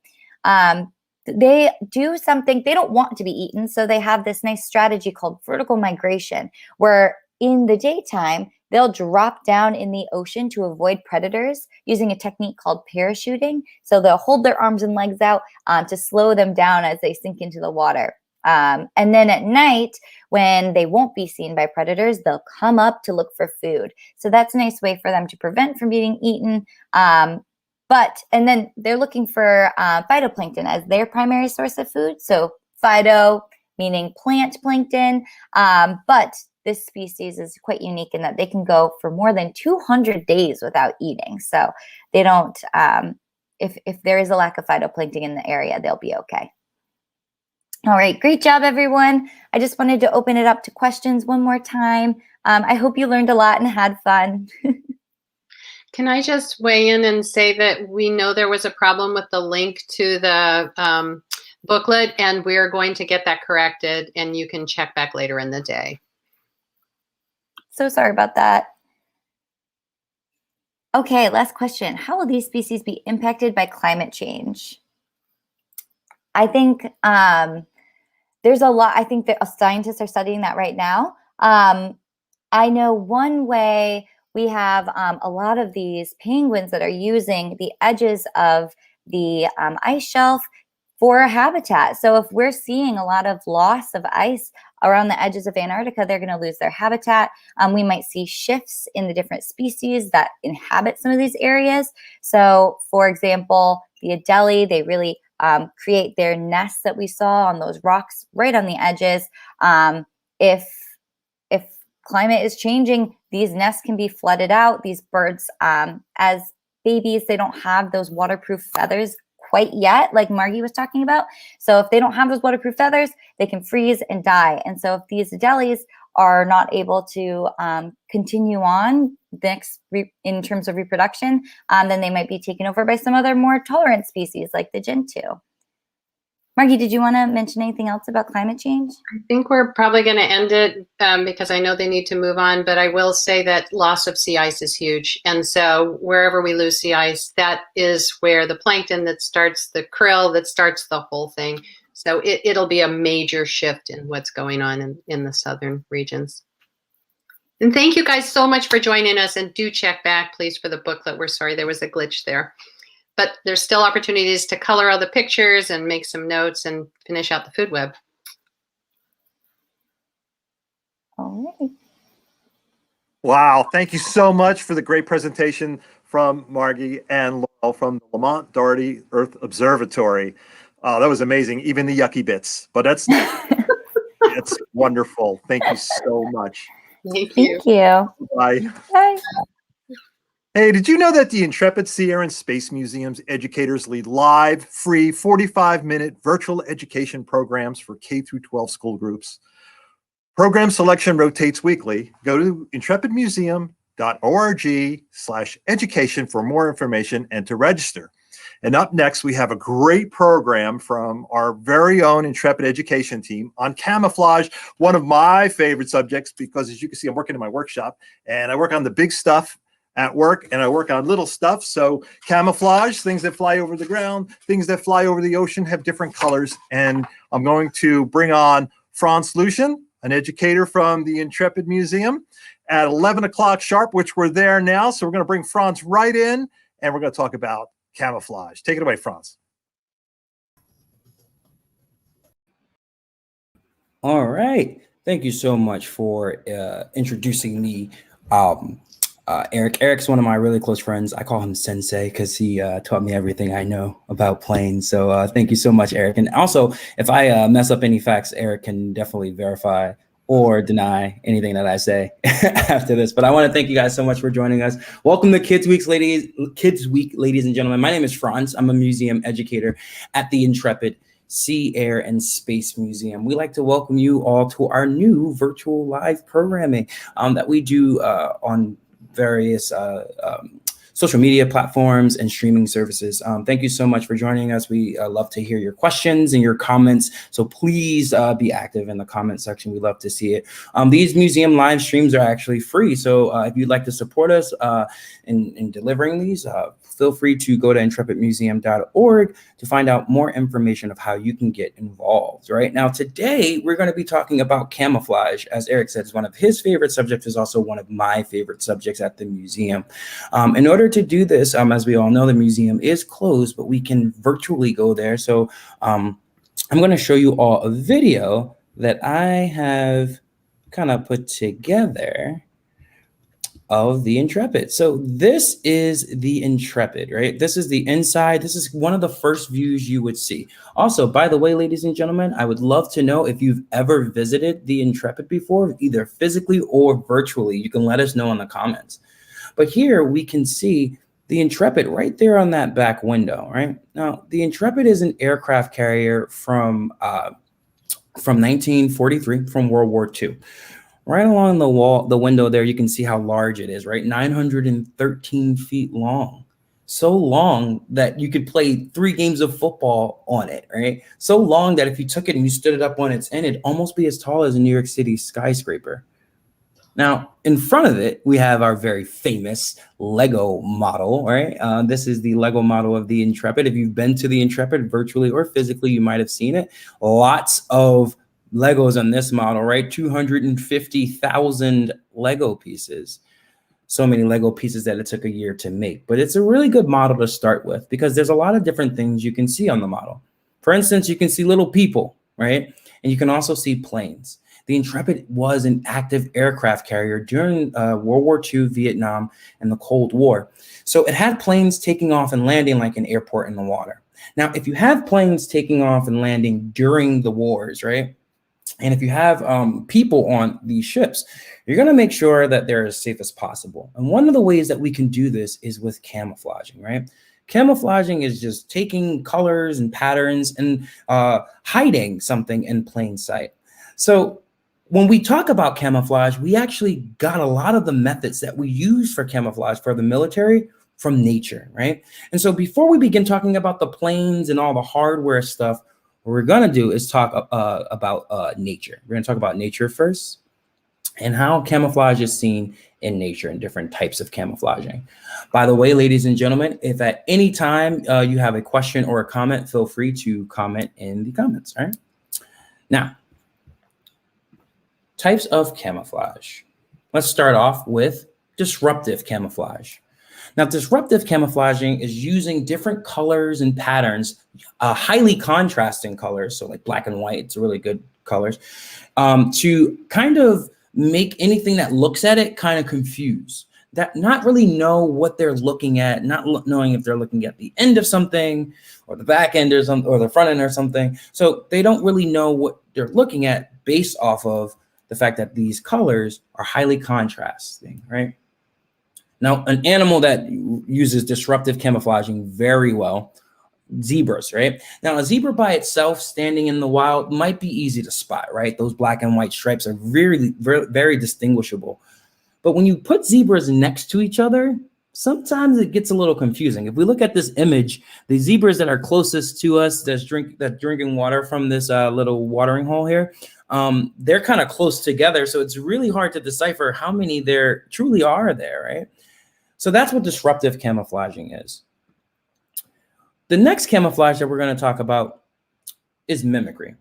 They do something, they don't want to be eaten. So they have this nice strategy called vertical migration, where in the daytime, they'll drop down in the ocean to avoid predators using a technique called parachuting. So they'll hold their arms and legs out to slow them down as they sink into the water. And then at night, when they won't be seen by predators, they'll come up to look for food. So that's a nice way for them to prevent from being eaten. And then they're looking for phytoplankton as their primary source of food. So phyto, meaning plant plankton. But this species is quite unique in that they can go for more than 200 days without eating. So they don't, if there is a lack of phytoplankton in the area, they'll be okay. All right, great job, everyone. I just wanted to open it up to questions one more time. I hope you learned a lot and had fun. Can I just weigh in and say that we know there was a problem with the link to the booklet, and we're going to get that corrected, and you can check back later in the day. So sorry about that. Okay, last question. How will these species be impacted by climate change? I think there's a lot. I think that scientists are studying that right now. I know one way we have a lot of these penguins that are using the edges of the ice shelf for a habitat. So if we're seeing a lot of loss of ice around the edges of Antarctica, they're going to lose their habitat. We might see shifts in the different species that inhabit some of these areas. So for example, the Adelie, they really create their nests that we saw on those rocks right on the edges. If climate is changing, these nests can be flooded out. These birds, as babies, they don't have those waterproof feathers quite yet, like Margie was talking about. So if they don't have those waterproof feathers, they can freeze and die. And so if these Adelies are not able to continue on in terms of reproduction, then they might be taken over by some other more tolerant species like the gentoo. Margie, did you want to mention anything else about climate change? I think we're probably going to end it because I know they need to move on, but I will say that loss of sea ice is huge. And so wherever we lose sea ice, that is where the plankton that starts the krill, that starts the whole thing. So it'll be a major shift in what's going on in the southern regions. And thank you guys so much for joining us, and do check back, please, for the booklet. We're sorry there was a glitch there. But there's still opportunities to color all the pictures and make some notes and finish out the food web. All right. Wow. Thank you so much for the great presentation from Margie and Laurel from the Lamont Doherty Earth Observatory. That was amazing. Even the yucky bits, but that's wonderful. Thank you so much. Thank you. Thank you. Bye. Bye. Hey, did you know that the Intrepid Sea, Air, and Space Museum's educators lead live, free, 45-minute virtual education programs for K-12 school groups? Program selection rotates weekly. Go to intrepidmuseum.org/education for more information and to register. And up next, we have a great program from our very own Intrepid education team on camouflage, one of my favorite subjects, because as you can see, I'm working in my workshop and I work on the big stuff at work and I work on little stuff. So camouflage, things that fly over the ground, things that fly over the ocean have different colors. And I'm going to bring on Franz Lucian, an educator from the Intrepid Museum at 11 o'clock sharp, which we're there now. So we're going to bring Franz right in and we're going to talk about camouflage. Take it away, Franz. All right. Thank you so much for introducing me. Eric. Eric's one of my really close friends. I call him Sensei because he taught me everything I know about planes. So thank you so much, Eric. And also, if I mess up any facts, Eric can definitely verify or deny anything that I say after this. But I want to thank you guys so much for joining us. Welcome to Kids Week, ladies and gentlemen. My name is Franz. I'm a museum educator at the Intrepid Sea, Air, and Space Museum. We like to welcome you all to our new virtual live programming that we do on various social media platforms and streaming services. Thank you so much for joining us. We love to hear your questions and your comments. So please be active in the comment section. We love to see it. These museum live streams are actually free. So if you'd like to support us in delivering these, feel free to go to intrepidmuseum.org to find out more information of how you can get involved. Right now, today, we're going to be talking about camouflage. As Eric said, is one of his favorite subjects, is also one of my favorite subjects at the museum. In order to do this, as we all know, the museum is closed, but we can virtually go there. So I'm going to show you all a video that I have kind of put together of the Intrepid. So this is the Intrepid, right? This is the inside. This is one of the first views you would see. Also, by the way, ladies and gentlemen, I would love to know if you've ever visited the Intrepid before, either physically or virtually. You can let us know in the comments. But here we can see the Intrepid right there on that back window, right? Now, the Intrepid is an aircraft carrier from 1943, from World War II. Right along the wall, the window there, you can see how large it is, right? 913 feet long. So long that you could play 3 games of football on it, right? So long that if you took it and you stood it up on its end, it'd almost be as tall as a New York City skyscraper. Now, in front of it, we have our very famous Lego model, right? This is the Lego model of the Intrepid. If you've been to the Intrepid virtually or physically, you might have seen it. Lots of Legos on this model, right? 250,000 Lego pieces. So many Lego pieces that it took a year to make. But it's a really good model to start with because there's a lot of different things you can see on the model. For instance, you can see little people, right? And you can also see planes. The Intrepid was an active aircraft carrier during World War II, Vietnam, and the Cold War. So it had planes taking off and landing like an airport in the water. Now, if you have planes taking off and landing during the wars, right? And if you have people on these ships, you're going to make sure that they're as safe as possible. And one of the ways that we can do this is with camouflaging, right? Camouflaging is just taking colors and patterns and hiding something in plain sight. So when we talk about camouflage, we actually got a lot of the methods that we use for camouflage for the military from nature, right? And so before we begin talking about the planes and all the hardware stuff, what we're gonna do is talk about nature. We're gonna talk about nature first and how camouflage is seen in nature and different types of camouflaging. By the way, ladies and gentlemen, if at any time you have a question or a comment, feel free to comment in the comments, all right? Now, types of camouflage. Let's start off with disruptive camouflage. Now, disruptive camouflaging is using different colors and patterns, highly contrasting colors, so like black and white, it's really good colors, to kind of make anything that looks at it kind of confused, that not really know what they're looking at, not knowing if they're looking at the end of something or the back end or something or the front end or something. So they don't really know what they're looking at based off of the fact that these colors are highly contrasting, right? Now, an animal that uses disruptive camouflaging very well, zebras, right? Now, a zebra by itself standing in the wild might be easy to spot, right? Those black and white stripes are really, very distinguishable. But when you put zebras next to each other, sometimes it gets a little confusing. If we look at this image, the zebras that are closest to us that's drinking water from this little watering hole here, they're kind of close together. So it's really hard to decipher how many there truly are there, right? So that's what disruptive camouflaging is. The next camouflage that we're going to talk about is mimicry.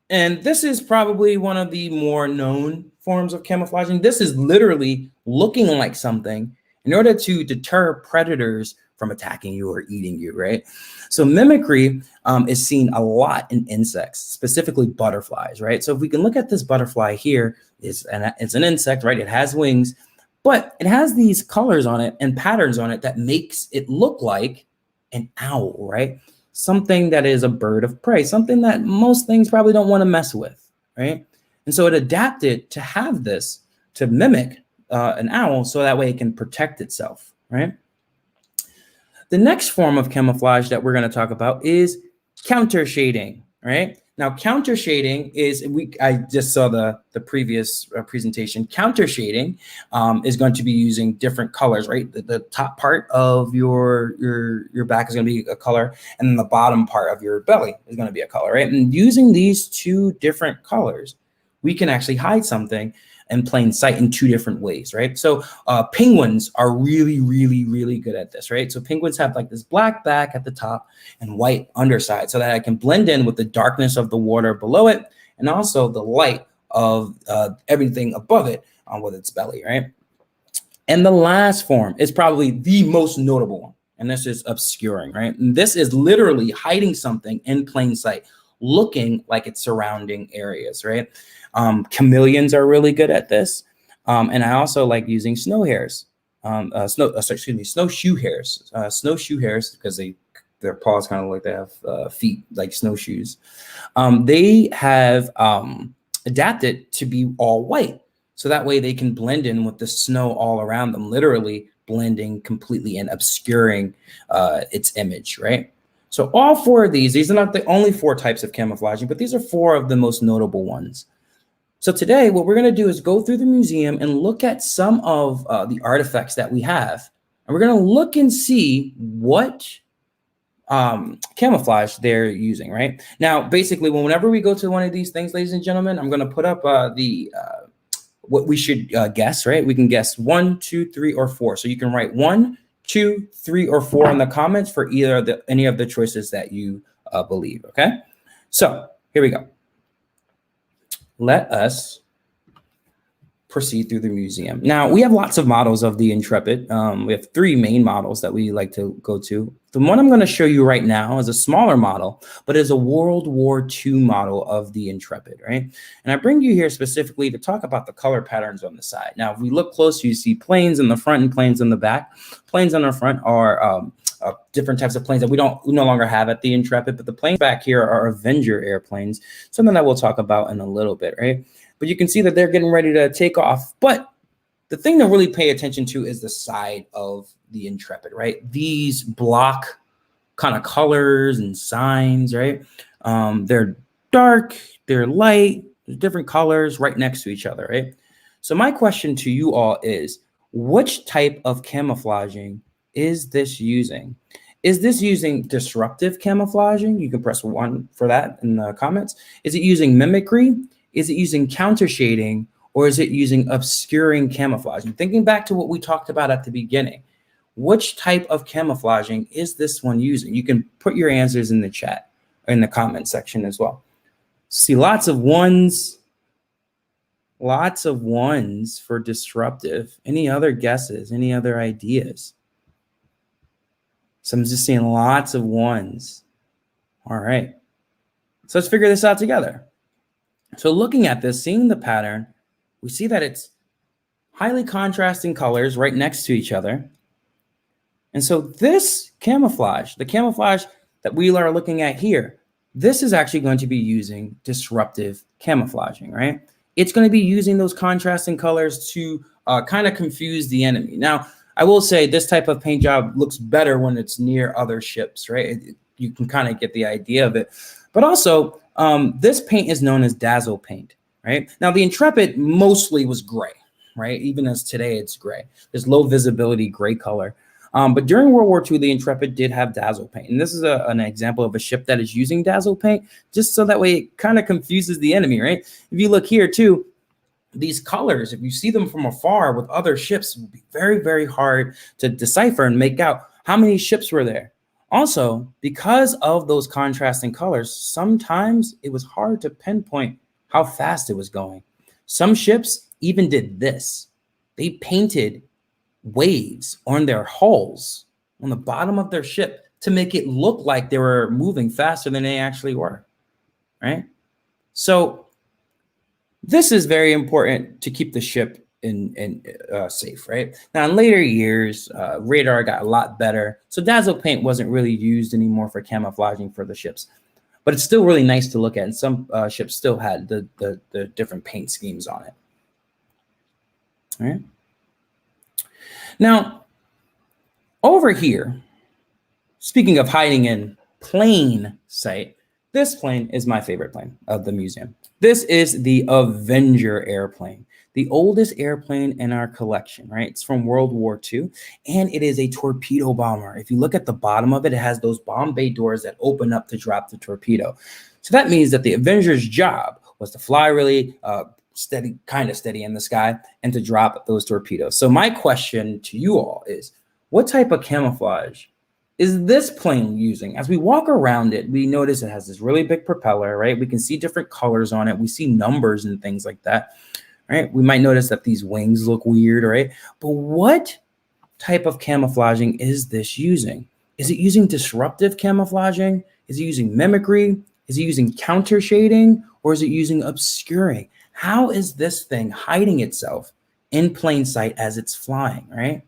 And this is probably one of the more known forms of camouflaging. This is literally looking like something in order to deter predators from attacking you or eating you, right? So mimicry is seen a lot in insects, specifically butterflies, right? So if we can look at this butterfly here, it's an insect, right? It has wings, but it has these colors on it and patterns on it that makes it look like an owl, right? Something that is a bird of prey, something that most things probably don't want to mess with, right? And so it adapted to have this, to mimic an owl, so that way it can protect itself, right? The next form of camouflage that we're going to talk about is counter shading, right? Now, counter shading is, I just saw the previous presentation. Counter shading is going to be using different colors, right? The top part of your back is going to be a color, and then the bottom part of your belly is going to be a color, right? And using these two different colors, we can actually hide something in plain sight in two different ways, right? So penguins are really good at this, right? So penguins have like this black back at the top and white underside so that I can blend in with the darkness of the water below it and also the light of everything above it with its belly, right? And the last form is probably the most notable one, and this is obscuring, right? And this is literally hiding something in plain sight, looking like it's surrounding areas, right? Chameleons are really good at this. And I also like using snowshoe hares, because their paws kind of like they have feet like snowshoes. They have adapted to be all white. So that way they can blend in with the snow all around them, literally blending completely and obscuring its image, right? So all four of these are not the only four types of camouflaging, but these are four of the most notable ones. So today, what we're going to do is go through the museum and look at some of the artifacts that we have. And we're going to look and see what camouflage they're using, right? Now, basically, whenever we go to one of these things, ladies and gentlemen, I'm going to put up what we should guess, right? We can guess 1, 2, 3, or 4. So you can write 1, 2, 3, or 4 in the comments for either any of the choices that you believe, okay? So here we go. Let us proceed through the museum. Now, we have lots of models of the Intrepid. We have 3 main models that we like to go to. The one I'm going to show you right now is a smaller model, but is a World War II model of the Intrepid, right? And I bring you here specifically to talk about the color patterns on the side. Now, if we look close, you see planes in the front and planes in the back. Planes on the front are different types of planes that we no longer have at the Intrepid, but the planes back here are Avenger airplanes, something that we'll talk about in a little bit, right? But you can see that they're getting ready to take off. But the thing to really pay attention to is the side of the Intrepid, right? These block kind of colors and signs, right? They're dark, they're light, There's different colors right next to each other, right? So my question to you all is, which type of camouflaging is this using? Is this using disruptive camouflaging? You can press 1 for that in the comments. Is it using mimicry? Is it using counter shading? Or is it using obscuring camouflaging? Thinking back to what we talked about at the beginning, which type of camouflaging is this one using? You can put your answers in the chat or in the comment section as well. See lots of ones for disruptive. Any other guesses? Any other ideas? So I'm just seeing lots of ones. All right. So let's figure this out together. So looking at this, seeing the pattern, we see that it's highly contrasting colors right next to each other. And so this camouflage, the camouflage that we are looking at here, this is actually going to be using disruptive camouflaging, right? It's going to be using those contrasting colors to kind of confuse the enemy. Now, I will say this type of paint job looks better when it's near other ships, right? You can kind of get the idea of it. But also, this paint is known as dazzle paint, right? Now, the Intrepid mostly was gray, right? Even as today, it's gray. There's low visibility gray color. But during World War II, the Intrepid did have dazzle paint. And this is an example of a ship that is using dazzle paint, just so that way it kind of confuses the enemy, right? If you look here too, these colors, if you see them from afar with other ships, it would be very, very hard to decipher and make out how many ships were there. Also, because of those contrasting colors, sometimes it was hard to pinpoint how fast it was going. Some ships even did this. They painted waves on their hulls, on the bottom of their ship, to make it look like they were moving faster than they actually were, right? So this is very important to keep the ship safe, right? Now, in later years, radar got a lot better, so dazzle paint wasn't really used anymore for camouflaging for the ships, but it's still really nice to look at, and some ships still had the different paint schemes on it. All right. Now, over here, speaking of hiding in plain sight, this plane is my favorite plane of the museum. This is the Avenger airplane, the oldest airplane in our collection, right? It's from World War II, and it is a torpedo bomber. If you look at the bottom of it, it has those bomb bay doors that open up to drop the torpedo. So that means that the Avenger's job was to fly really steady, kind of steady in the sky, and to drop those torpedoes. So my question to you all is, what type of camouflage is this plane using? As we walk around it, we notice it has this really big propeller, right? We can see different colors on it. We see numbers and things like that, right? We might notice that these wings look weird, right? But what type of camouflaging is this using? Is it using disruptive camouflaging? Is it using mimicry? Is it using counter shading? Or is it using obscuring? How is this thing hiding itself in plain sight as it's flying, right?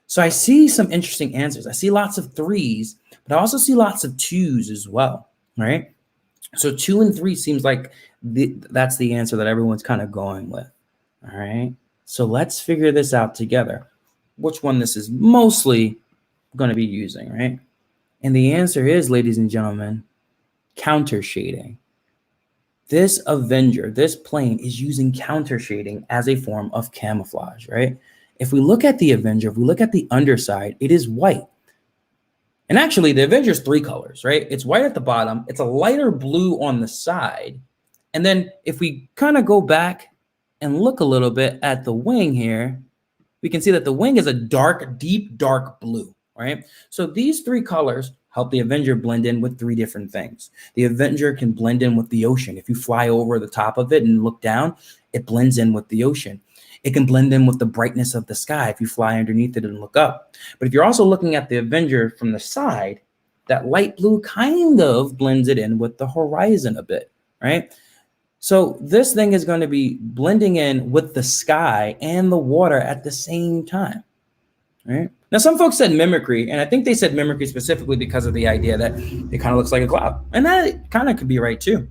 So I see some interesting answers. I see lots of 3s, but I also see lots of 2s as well, right? So 2 and 3 seems like that's the answer that everyone's kind of going with, all right? So let's figure this out together, which one this is mostly going to be using, right? And the answer is, ladies and gentlemen, counter shading. This Avenger, this plane, is using counter shading as a form of camouflage, right? If we look at the Avenger, if we look at the underside, it is white. And actually, the Avenger's 3 colors, right? It's white at the bottom. It's a lighter blue on the side. And then if we kind of go back and look a little bit at the wing here, we can see that the wing is a dark, deep, dark blue, right? So these 3 colors help the Avenger blend in with 3 different things. The Avenger can blend in with the ocean. If you fly over the top of it and look down, it blends in with the ocean. It can blend in with the brightness of the sky if you fly underneath it and look up. But if you're also looking at the Avenger from the side, that light blue kind of blends it in with the horizon a bit, right? So this thing is going to be blending in with the sky and the water at the same time, right? Now, some folks said mimicry, and I think they said mimicry specifically because of the idea that it kind of looks like a cloud. And that kind of could be right too.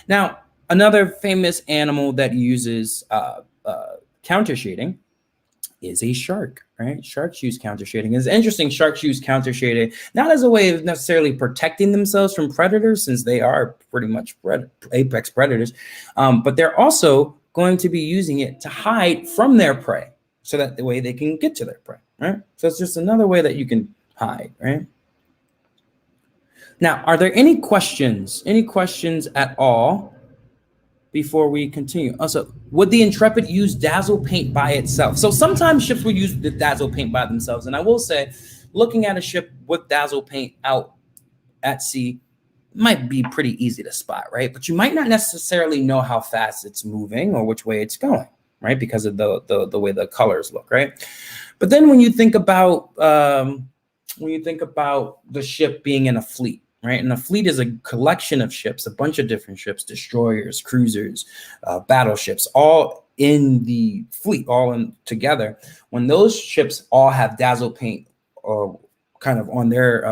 Now, another famous animal that uses counter shading is a shark, right? Sharks use counter shading. It's interesting, sharks use counter shading, not as a way of necessarily protecting themselves from predators, since they are pretty much apex predators, but they're also going to be using it to hide from their prey, so that the way they can get to their prey, right? So it's just another way that you can hide, right? Now, are there any questions at all before we continue? Also, would the Intrepid use dazzle paint by itself? So sometimes ships will use the dazzle paint by themselves. And I will say, looking at a ship with dazzle paint out at sea might be pretty easy to spot, right? But you might not necessarily know how fast it's moving or which way it's going, right? Because of the way the colors look, right? But then when you think about the ship being in a fleet, right? And a fleet is a collection of ships, a bunch of different ships, destroyers, cruisers, battleships, all in the fleet, all in together. When those ships all have dazzle paint kind of on their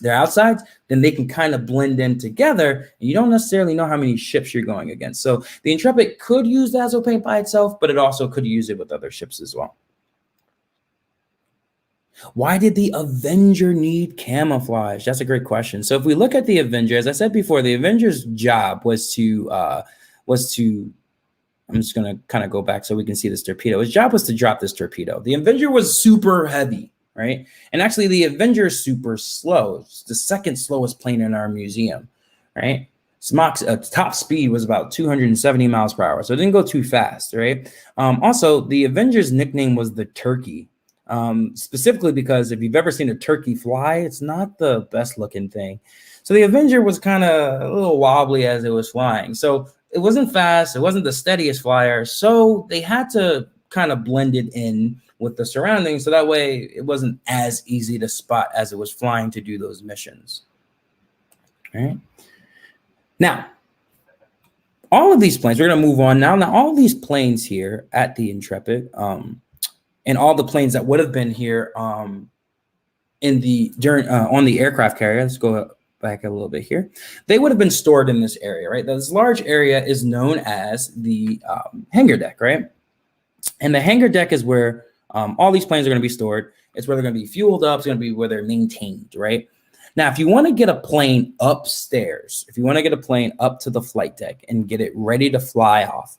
outsides, then they can kind of blend in together. And you don't necessarily know how many ships you're going against. So the Intrepid could use dazzle paint by itself, but it also could use it with other ships as well. Why did the Avenger need camouflage? That's a great question. So if we look at the Avenger, as I said before, the Avenger's job was to, I'm just going to kind of go back so we can see this torpedo. His job was to drop this torpedo. The Avenger was super heavy, right? And actually the Avenger is super slow. It's the second slowest plane in our museum, right? Its top speed was about 270 miles per hour. So it didn't go too fast, right? Also, the Avenger's nickname was the Turkey. Specifically because if you've ever seen a turkey fly, it's not the best looking thing. So the Avenger was kind of a little wobbly as it was flying. So it wasn't fast. It wasn't the steadiest flyer. So they had to kind of blend it in with the surroundings. So that way it wasn't as easy to spot as it was flying to do those missions. All right. Now, all of these planes, we're going to move on now. Now, all of these planes here at the Intrepid, and all the planes that would have been here on the aircraft carrier, let's go back a little bit here. They would have been stored in this area, right? This large area is known as the hangar deck, right? And the hangar deck is where all these planes are going to be stored. It's where they're going to be fueled up. It's going to be where they're maintained, right? Now, if you want to get a plane upstairs, if you want to get a plane up to the flight deck and get it ready to fly off,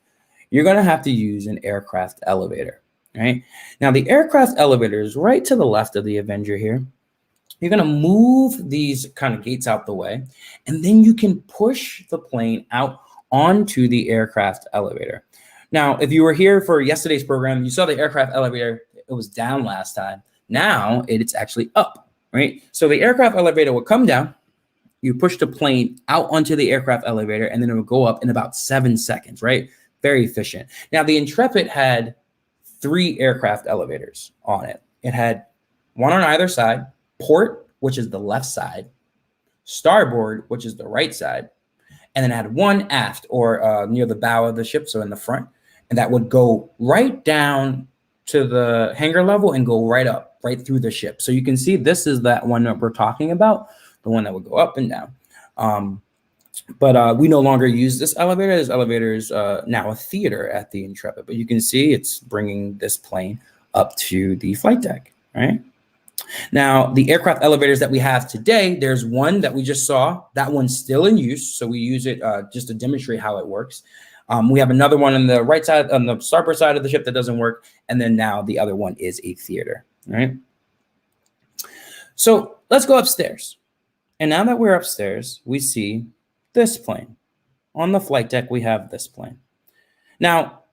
you're going to have to use an aircraft elevator. Right now, the aircraft elevator is right to the left of the Avenger here. You're going to move these kind of gates out the way, and then you can push the plane out onto the aircraft elevator. Now, if you were here for yesterday's program, you saw the aircraft elevator. It was down last time. Now it's actually up, right? So the aircraft elevator will come down. You push the plane out onto the aircraft elevator, and then it will go up in about 7 seconds, right? Very efficient. Now, the Intrepid had 3 aircraft elevators on it. It had one on either side, port, which is the left side, starboard, which is the right side, and then it had one aft or near the bow of the ship, so in the front, and that would go right down to the hangar level and go right up, right through the ship. So you can see this is that one that we're talking about, the one that would go up and down. But we no longer use this elevator. This elevator is now a theater at the Intrepid. But you can see it's bringing this plane up to the flight deck, right? Now, the aircraft elevators that we have today, there's one that we just saw. That one's still in use. So we use it just to demonstrate how it works. We have another one on the right side, on the starboard side of the ship that doesn't work. And then now the other one is a theater, right? So let's go upstairs. And now that we're upstairs, we see this plane. On the flight deck, we have this plane. Now,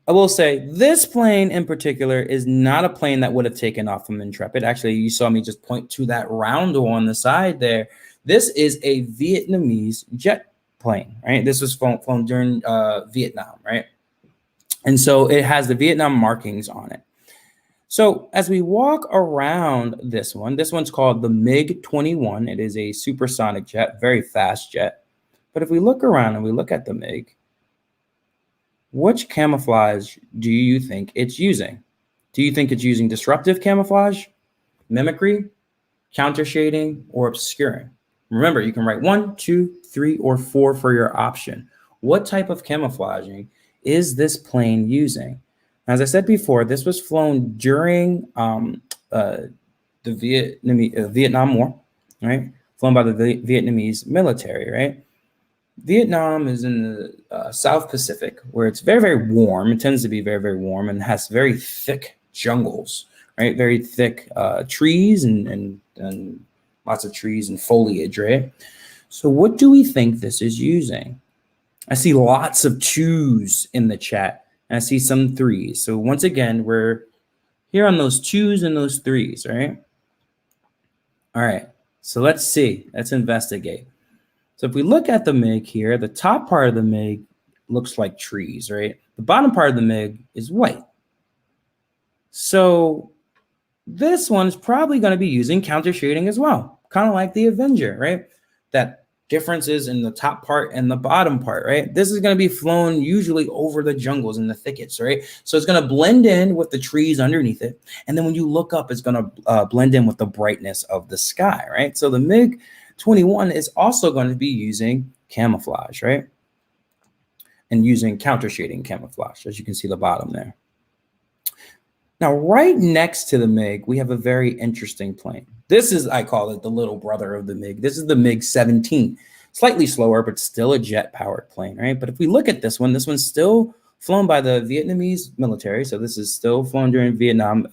I will say this plane in particular is not a plane that would have taken off from Intrepid. Actually, you saw me just point to that roundel on the side there. This is a Vietnamese jet plane, right? This was flown during Vietnam, right? And so it has the Vietnam markings on it. So as we walk around this one's called the MiG-21. It is a supersonic jet, very fast jet. But if we look around and we look at the MiG, which camouflage do you think it's using? Do you think it's using disruptive camouflage, mimicry, counter shading, or obscuring? Remember, you can write 1, 2, 3, or 4 for your option. What type of camouflaging is this plane using? As I said before, this was flown during the Vietnam War, right? Flown by the Vietnamese military, right? Vietnam is in the South Pacific, where it's very, very warm. It tends to be very, very warm and has very thick jungles, right? Very thick trees and lots of trees and foliage, right? So what do we think this is using? I see lots of 2s in the chat, and I see some 3s. So once again, we're here on those 2s and those 3s, right? All right, so let's see. Let's investigate. So if we look at the MiG here, the top part of the MiG looks like trees, right? The bottom part of the MiG is white. So this one's probably going to be using counter shading as well, kind of like the Avenger, right? That differences in the top part and the bottom part, right? This is going to be flown usually over the jungles and the thickets, right? So it's going to blend in with the trees underneath it. And then when you look up, it's going to blend in with the brightness of the sky, right? So the MiG-21 is also going to be using camouflage, right? And using counter shading camouflage, as you can see the bottom there. Now, right next to the MiG, we have a very interesting plane. This is, I call it the little brother of the MiG. This is the MiG-17, slightly slower, but still a jet-powered plane, right? But if we look at this one's still flown by the Vietnamese military. So this is still flown during Vietnam,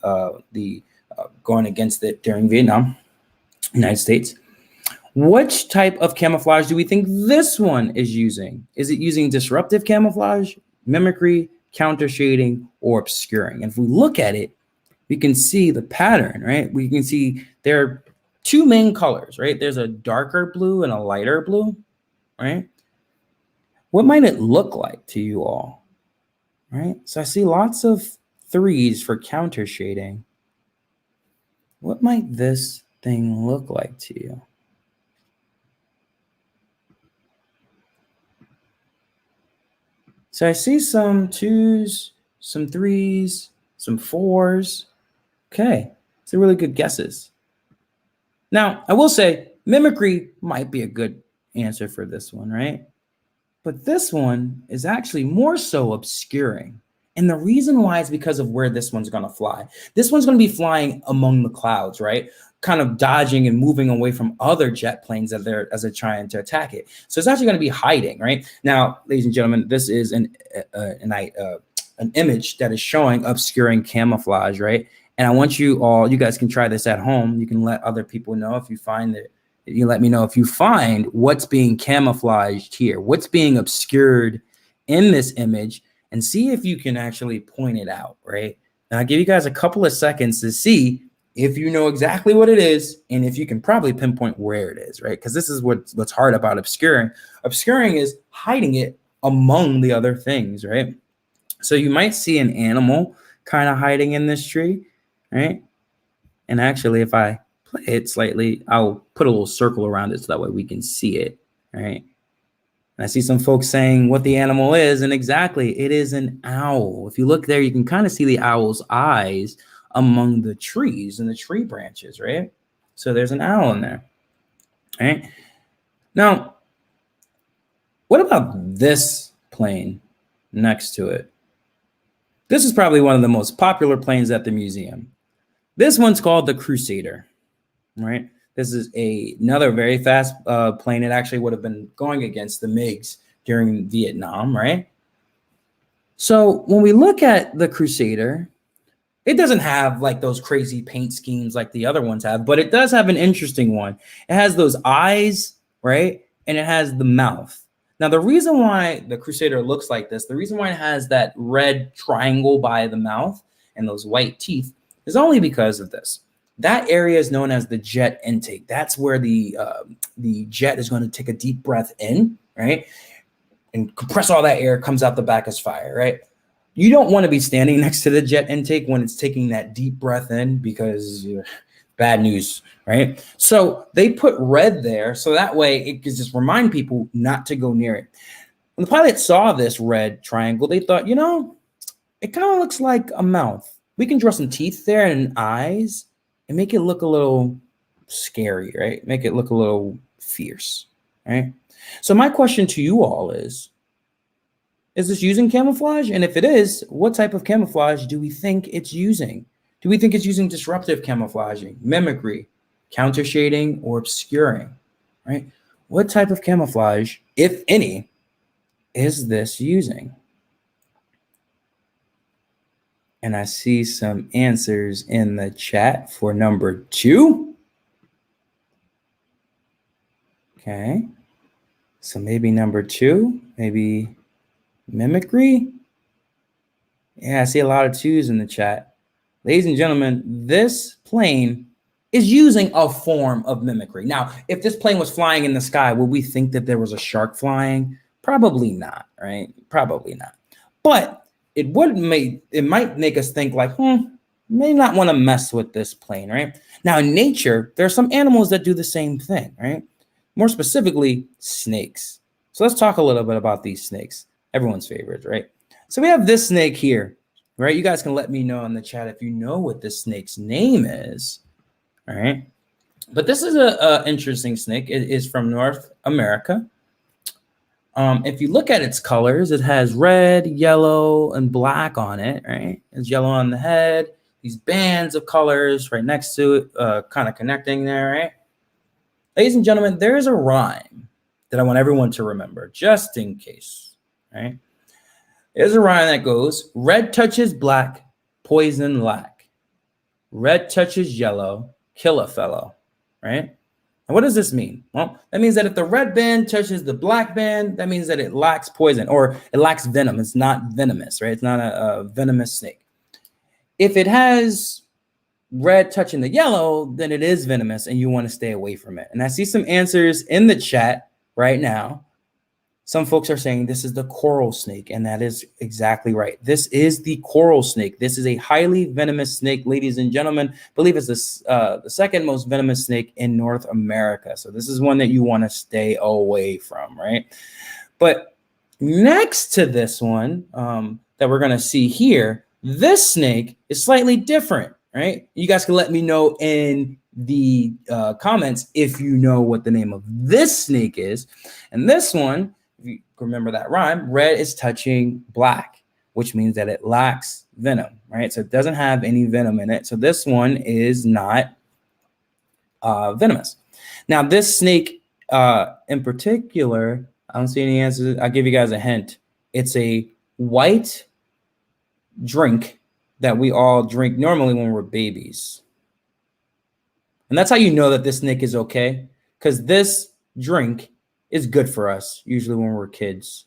going against it during Vietnam, United States. Which type of camouflage do we think this one is using? Is it using disruptive camouflage, mimicry, counter shading, or obscuring? And if we look at it, we can see the pattern, right? We can see there are 2 main colors, right? There's a darker blue and a lighter blue, right? What might it look like to you all, right? So I see lots of 3s for counter shading. What might this thing look like to you? So I see some 2s, some 3s, some 4s. Okay, these are really good guesses. Now, I will say mimicry might be a good answer for this one, right? But this one is actually more so obscuring. And the reason why is because of where this one's going to fly. This one's going to be flying among the clouds, right? Kind of dodging and moving away from other jet planes as they're trying to attack it. So it's actually going to be hiding, right? Now, ladies and gentlemen, this is an image that is showing obscuring camouflage, right? And I want you guys can try this at home. You can let other people know if you find it. You let me know if you find what's being camouflaged here, what's being obscured in this image, and see if you can actually point it out, right? And I'll give you guys a couple of seconds to see if you know exactly what it is and if you can probably pinpoint where it is, right? Because this is what's hard about obscuring. Obscuring is hiding it among the other things, right? So you might see an animal kind of hiding in this tree, right? And actually, if I play it slightly, I'll put a little circle around it so that way we can see it, right? And I see some folks saying what the animal is, and exactly, it is an owl. If you look there, you can kind of see the owl's eyes among the trees and the tree branches, right? So there's an owl in there, right? Now, what about this plane next to it? This is probably one of the most popular planes at the museum. This one's called the Crusader, right? This is another very fast plane. It actually would have been going against the MiGs during Vietnam, right? So when we look at the Crusader, it doesn't have like those crazy paint schemes like the other ones have, but it does have an interesting one. It has those eyes, right? And it has the mouth. Now, the reason why the Crusader looks like this, the reason why it has that red triangle by the mouth and those white teeth is only because of this. That area is known as the jet intake. That's where the jet is going to take a deep breath in, right? And compress all that air, comes out the back as fire, right? You don't want to be standing next to the jet intake when it's taking that deep breath in because bad news, right? So they put red there so that way it can just remind people not to go near it. When the pilot saw this red triangle, they thought, you know, it kind of looks like a mouth. We can draw some teeth there and eyes and make it look a little scary, right? Make it look a little fierce, right? So my question to you all is Is this using camouflage? And if it is, what type of camouflage do we think it's using? Do we think it's using disruptive camouflaging, mimicry, counter shading, or obscuring, right? What type of camouflage, if any, is this using? And I see some answers in the chat for number 2. Okay. So maybe number 2, maybe mimicry. Yeah, I see a lot of 2s in the chat. Ladies and gentlemen, this plane is using a form of mimicry. Now, if this plane was flying in the sky, would we think that there was a shark flying? Probably not, right? Probably not. But it might make us think like, may not want to mess with this plane, right? Now, in nature, there are some animals that do the same thing, right? More specifically, snakes. So let's talk a little bit about these snakes. Everyone's favorites, right? So we have this snake here, right? You guys can let me know in the chat if you know what this snake's name is, all right? But this is a interesting snake. It is from North America. If you look at its colors, it has red, yellow, and black on it, right? It's yellow on the head, these bands of colors right next to it, kind of connecting there, right? Ladies and gentlemen, there's a rhyme that I want everyone to remember, just in case, right? There's a rhyme that goes, red touches black, poison lack. Red touches yellow, kill a fellow, right? And what does this mean? Well, that means that if the red band touches the black band, that means that it lacks poison or it lacks venom. It's not venomous, right? It's not a venomous snake. If it has red touching the yellow, then it is venomous and you want to stay away from it. And I see some answers in the chat right now. Some folks are saying this is the coral snake, and that is exactly right. This is the coral snake. This is a highly venomous snake, ladies and gentlemen. I believe it's the second most venomous snake in North America. So this is one that you want to stay away from, right? But next to this one that we're going to see here, this snake is slightly different, right? You guys can let me know in the comments if you know what the name of this snake is. And this one, if you remember that rhyme, red is touching black, which means that it lacks venom, right? So it doesn't have any venom in it. So this one is not venomous. Now, this snake in particular, I don't see any answers. I'll give you guys a hint. It's a white drink that we all drink normally when we're babies. And that's how you know that this snake is okay, because this drink is good for us, usually when we're kids,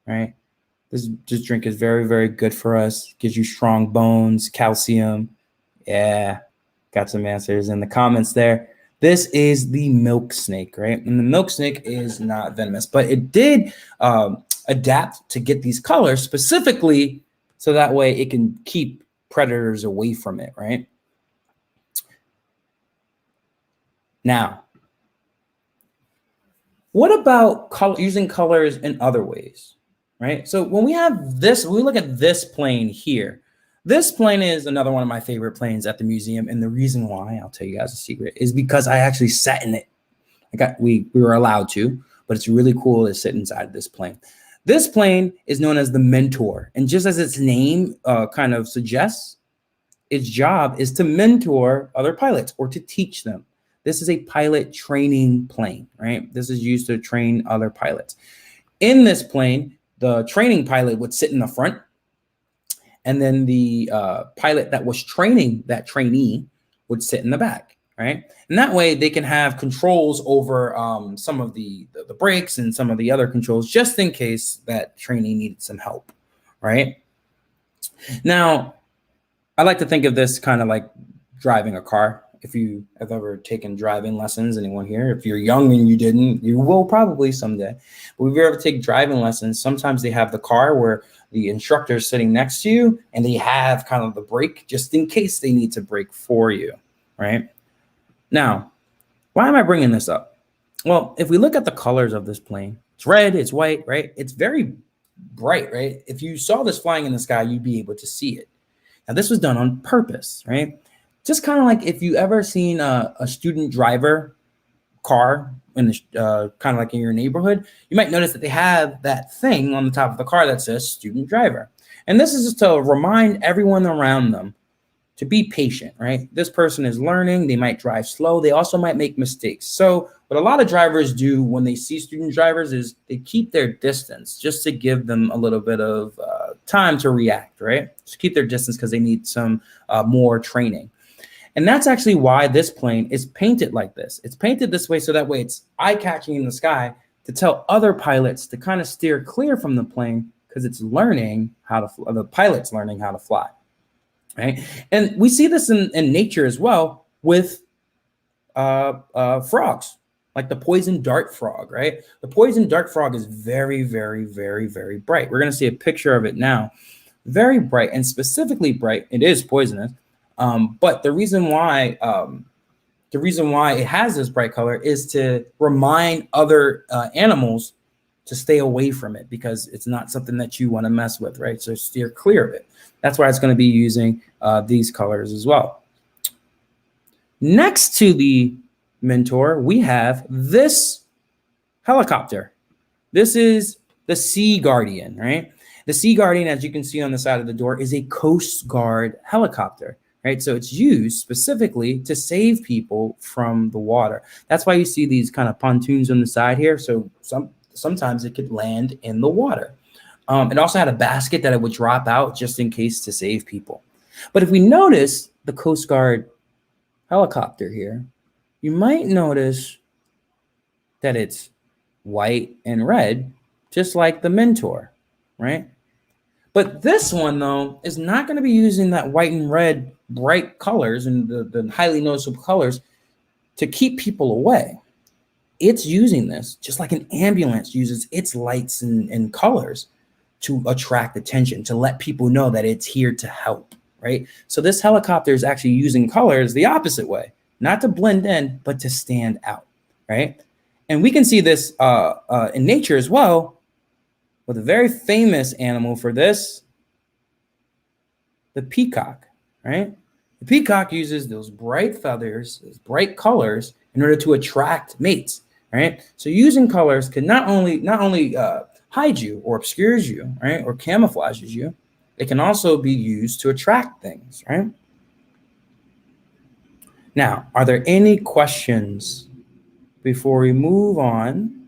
right? This drink is very, very good for us. Gives you strong bones, calcium. Yeah, got some answers in the comments there. This is the milk snake, right? And the milk snake is not venomous, but it did adapt to get these colors specifically so that way it can keep predators away from it, right? Now, what about using colors in other ways, right? So when we have this, when we look at this plane here, this plane is another one of my favorite planes at the museum. And the reason why, I'll tell you guys a secret, is because I actually sat in it. We were allowed to, but it's really cool to sit inside this plane. This plane is known as the Mentor. And just as its name kind of suggests, its job is to mentor other pilots or to teach them. This is a pilot training plane, right? This is used to train other pilots. In this plane, the training pilot would sit in the front, and then the pilot that was training that trainee would sit in the back, right? And that way they can have controls over some of the brakes and some of the other controls, just in case that trainee needed some help, right? Now, I like to think of this kind of like driving a car. If you have ever taken driving lessons, anyone here, if you're young and you didn't, you will probably someday. But if you ever take driving lessons, sometimes they have the car where the instructor is sitting next to you and they have kind of the brake just in case they need to brake for you, right? Now, why am I bringing this up? Well, if we look at the colors of this plane, it's red, it's white, right? It's very bright, right? If you saw this flying in the sky, you'd be able to see it. Now, this was done on purpose, right? Just kind of like if you ever seen a student driver car in the kind of like in your neighborhood, you might notice that they have that thing on the top of the car that says student driver. And this is just to remind everyone around them to be patient, right? This person is learning. They might drive slow. They also might make mistakes. So what a lot of drivers do when they see student drivers is they keep their distance just to give them a little bit of time to react, right? Just keep their distance because they need some more training. And that's actually why this plane is painted like this. It's painted this way so that way it's eye-catching in the sky to tell other pilots to kind of steer clear from the plane because it's learning how to, the pilot's learning how to fly. Right. And we see this in nature as well with frogs, like the poison dart frog. Right. The poison dart frog is very, very, very, very bright. We're going to see a picture of it now. Very bright, and specifically bright. It is poisonous. But the reason why it has this bright color is to remind other animals to stay away from it because it's not something that you want to mess with. Right. So steer clear of it. That's why it's going to be using these colors as well. Next to the Mentor, we have this helicopter. This is the Sea Guardian, right? The Sea Guardian, as you can see on the side of the door, is a Coast Guard helicopter, right? So it's used specifically to save people from the water. That's why you see these kind of pontoons on the side here. So sometimes it could land in the water. It also had a basket that it would drop out just in case to save people. But if we notice the Coast Guard helicopter here, you might notice that it's white and red, just like the Mentor, right? But this one, though, is not going to be using that white and red bright colors and the highly noticeable colors to keep people away. It's using this just like an ambulance uses its lights and colors to attract attention, to let people know that it's here to help, right? So this helicopter is actually using colors the opposite way, not to blend in, but to stand out, right? And we can see this in nature as well with a very famous animal for this, the peacock, right? The peacock uses those bright feathers, those bright colors in order to attract mates, right? So using colors can not only hide you or obscures you, right, or camouflages you, it can also be used to attract things, right? Now, are there any questions before we move on?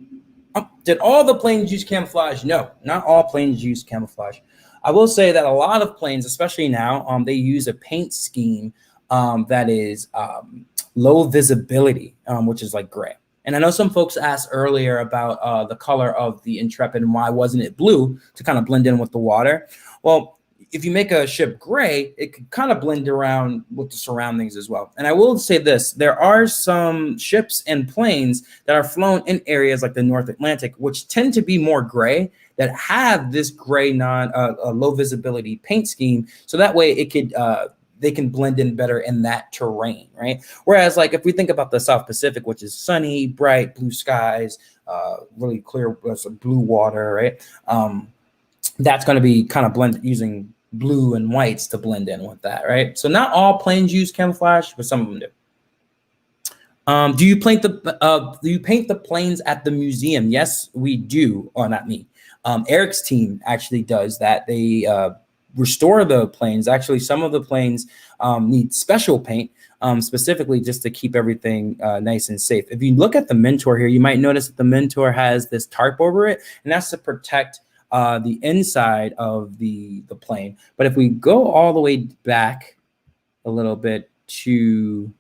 Did all the planes use camouflage? No, not all planes use camouflage. I will say that a lot of planes, especially now, they use a paint scheme that is low visibility, which is like gray. And I know some folks asked earlier about the color of the Intrepid and why wasn't it blue to kind of blend in with the water. Well, if you make a ship gray, it could kind of blend around with the surroundings as well. And I will say this, there are some ships and planes that are flown in areas like the North Atlantic, which tend to be more gray, that have this gray low visibility paint scheme. So that way it could they can blend in better in that terrain, right? Whereas like if we think about the South Pacific, which is sunny, bright, blue skies, really clear blue water, right? That's going to be kind of blended using blue and whites to blend in with that, right? So not all planes use camouflage, but some of them do. Do you paint the planes at the museum? Yes, we do. Or not me. Eric's team actually does that. They restore the planes. Actually, some of the planes need special paint, specifically just to keep everything nice and safe. If you look at the Mentor here, you might notice that the Mentor has this tarp over it, and that's to protect the inside of the plane. But if we go all the way back a little bit to,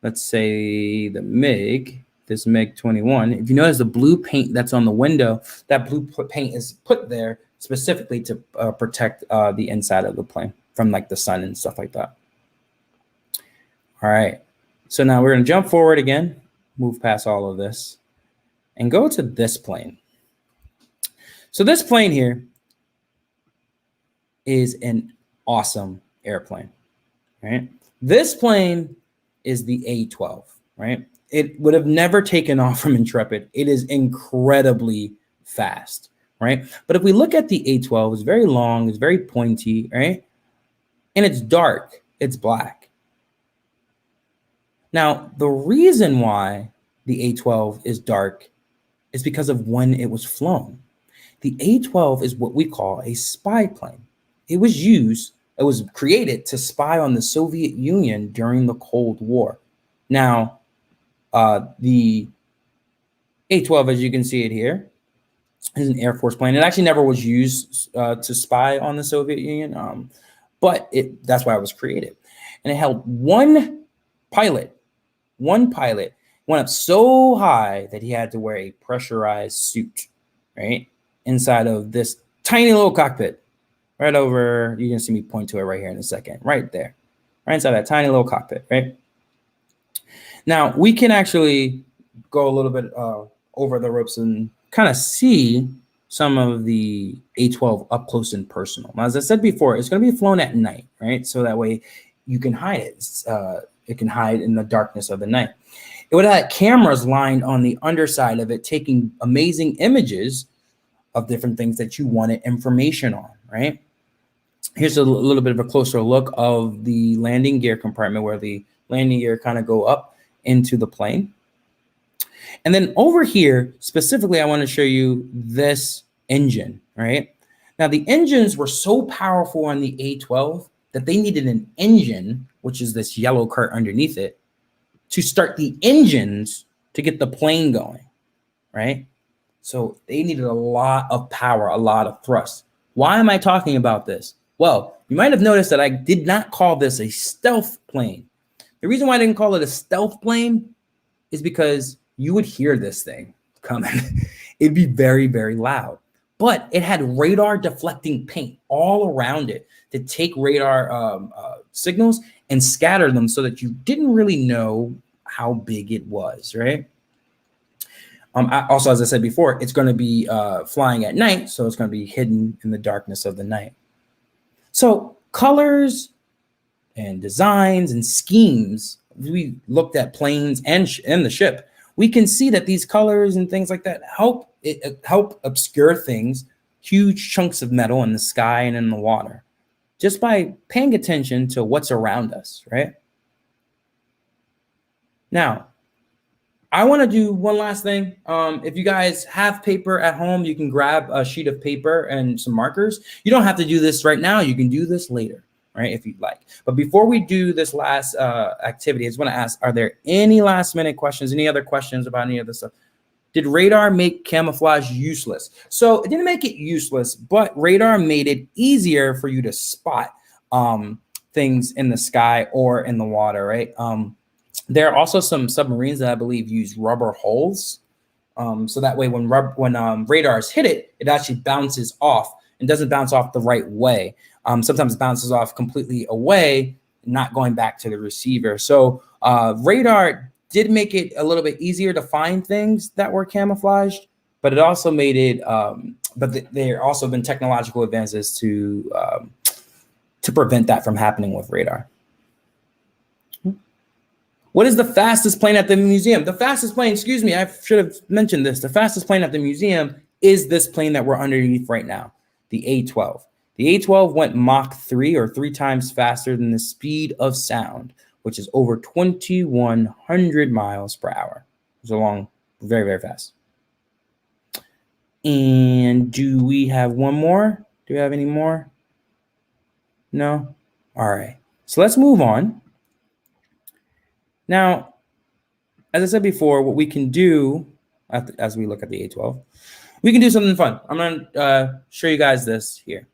let's say, the MiG, this MiG-21, if you notice the blue paint that's on the window, that blue paint is put there specifically to protect the inside of the plane from like the sun and stuff like that. All right, so now we're gonna jump forward again, move past all of this, and go to this plane. So this plane here is an awesome airplane, right? This plane is the A-12, right? It would have never taken off from Intrepid. It is incredibly fast, right? But if we look at the A-12, it's very long, it's very pointy, right? And it's dark, it's black. Now, the reason why the A-12 is dark is because of when it was flown. The A-12 is what we call a spy plane. It was created to spy on the Soviet Union during the Cold War. Now, the A-12, as you can see it here, is an Air Force plane. It actually never was used to spy on the Soviet Union, but that's why it was created. And it held one pilot went up so high that he had to wear a pressurized suit, right? Inside of this tiny little cockpit, right over, you can see me point to it right here in a second, right there, right inside that tiny little cockpit, right? Now, we can actually go a little bit over the ropes and kind of see some of the A-12 up close and personal. Now, as I said before, it's going to be flown at night, right? So that way you can hide it. It can hide in the darkness of the night. It would have cameras lined on the underside of it, taking amazing images of different things that you wanted information on, right? Here's a little bit of a closer look of the landing gear compartment where the landing gear kind of go up into the plane. And then over here, specifically, I want to show you this engine, right? Now, the engines were so powerful on the A-12 that they needed an engine, which is this yellow cart underneath it, to start the engines to get the plane going, right? So they needed a lot of power, a lot of thrust. Why am I talking about this? Well, you might have noticed that I did not call this a stealth plane. The reason why I didn't call it a stealth plane is because you would hear this thing coming. It'd be very, very loud. But it had radar deflecting paint all around it to take radar signals and scatter them so that you didn't really know how big it was, right? Also, as I said before, it's going to be flying at night, so it's going to be hidden in the darkness of the night. So colors and designs and schemes, we looked at planes and the ship. We can see that these colors and things like that help obscure things, huge chunks of metal in the sky and in the water, just by paying attention to what's around us, right? Now, I want to do one last thing. If you guys have paper at home, you can grab a sheet of paper and some markers. You don't have to do this right now. You can do this later, right, if you'd like. But before we do this last activity, I just want to ask, are there any last minute questions, any other questions about any of this stuff? Did radar make camouflage useless? So it didn't make it useless, but radar made it easier for you to spot things in the sky or in the water, right? There are also some submarines that I believe use rubber hulls. So that way when radars hit it, it actually bounces off and doesn't bounce off the right way. Sometimes it bounces off completely away, not going back to the receiver. So radar did make it a little bit easier to find things that were camouflaged, but it also made it, there also been technological advances to prevent that from happening with radar. What is the fastest plane at the museum? The fastest plane, excuse me, I should have mentioned this. The fastest plane at the museum is this plane that we're underneath right now, the A-12. The A-12 went Mach 3 or 3 times faster than the speed of sound, which is over 2,100 miles per hour. It's along very, very fast. And do we have one more? Do we have any more? No? All right. So let's move on. Now, as I said before, what we can do as we look at the A-12, we can do something fun. I'm going to show you guys this here.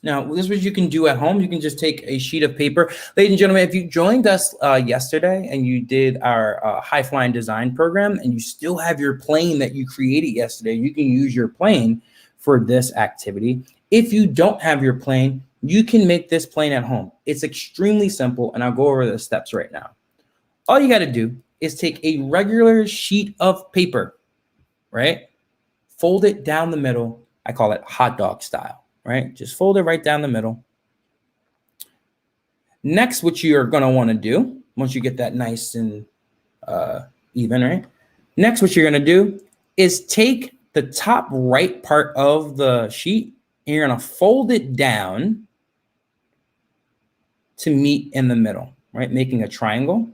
Now, this is what you can do at home. You can just take a sheet of paper. Ladies and gentlemen, if you joined us yesterday and you did our high flying design program and you still have your plane that you created yesterday, you can use your plane for this activity. If you don't have your plane, you can make this plane at home. It's extremely simple, and I'll go over the steps right now. All you got to do is take a regular sheet of paper, right? Fold it down the middle. I call it hot dog style, right? Just fold it right down the middle. Next, what you're going to want to do, once you get that nice and even, right? Next, what you're going to do is take the top right part of the sheet and you're going to fold it down to meet in the middle, right? Making a triangle.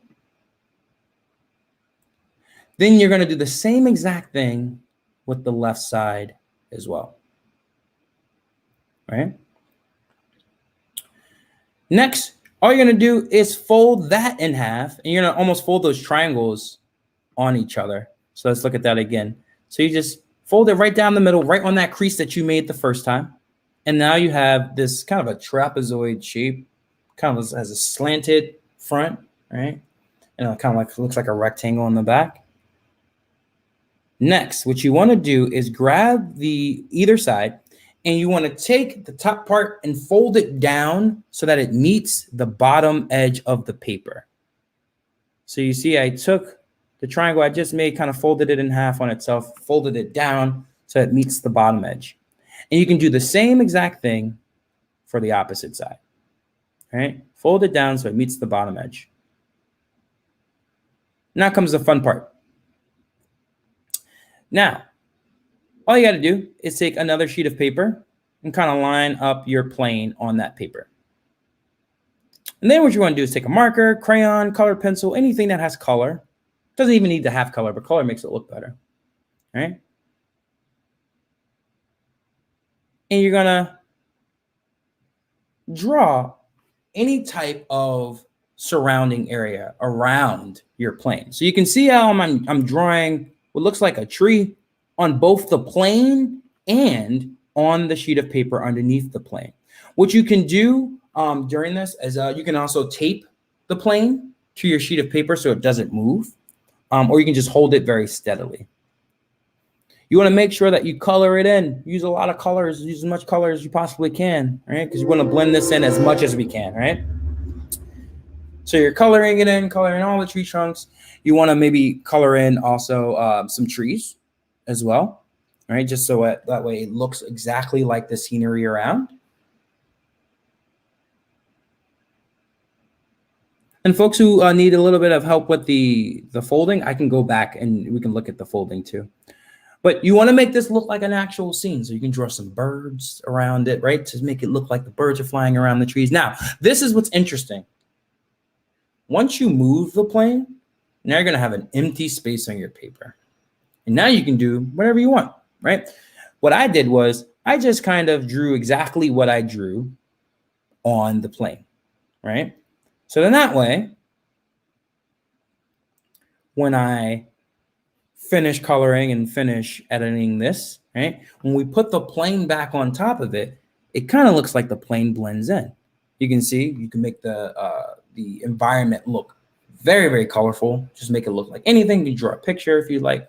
Then you're going to do the same exact thing with the left side as well. Right? Next, all you're going to do is fold that in half, and you're going to almost fold those triangles on each other. So let's look at that again. So you just fold it right down the middle, right on that crease that you made the first time. And now you have this kind of a trapezoid shape, kind of has a slanted front, right? And it kind of like looks like a rectangle on the back. Next, what you want to do is grab the either side, and you want to take the top part and fold it down so that it meets the bottom edge of the paper. So you see I took the triangle I just made, kind of folded it in half on itself, folded it down so it meets the bottom edge. And you can do the same exact thing for the opposite side. All right? Fold it down so it meets the bottom edge. Now comes the fun part. Now, all you got to do is take another sheet of paper and kind of line up your plane on that paper. And then what you want to do is take a marker, crayon, colored pencil, anything that has color. Doesn't even need to have color, but color makes it look better. All right? And you're going to draw any type of surrounding area around your plane. So you can see how I'm drawing what looks like a tree on both the plane and on the sheet of paper underneath the plane. What you can do during this is you can also tape the plane to your sheet of paper so it doesn't move, or you can just hold it very steadily. You want to make sure that you color it in. Use a lot of colors. Use as much color as you possibly can, right? Because you want to blend this in as much as we can, right? So you're coloring it in, coloring all the tree trunks. You want to maybe color in also some trees as well, right? Just so that way it looks exactly like the scenery around. And folks who need a little bit of help with the folding, I can go back and we can look at the folding too. But you want to make this look like an actual scene. So you can draw some birds around it, right? To make it look like the birds are flying around the trees. Now, this is what's interesting. Once you move the plane, now you're going to have an empty space on your paper. And now you can do whatever you want, right? What I did was I just kind of drew exactly what I drew on the plane, right? So then that way, when I finish coloring and finish editing this, right? When we put the plane back on top of it, it kind of looks like the plane blends in. You can see, you can make the environment look very, very colorful. Just make it look like anything. You draw a picture if you like.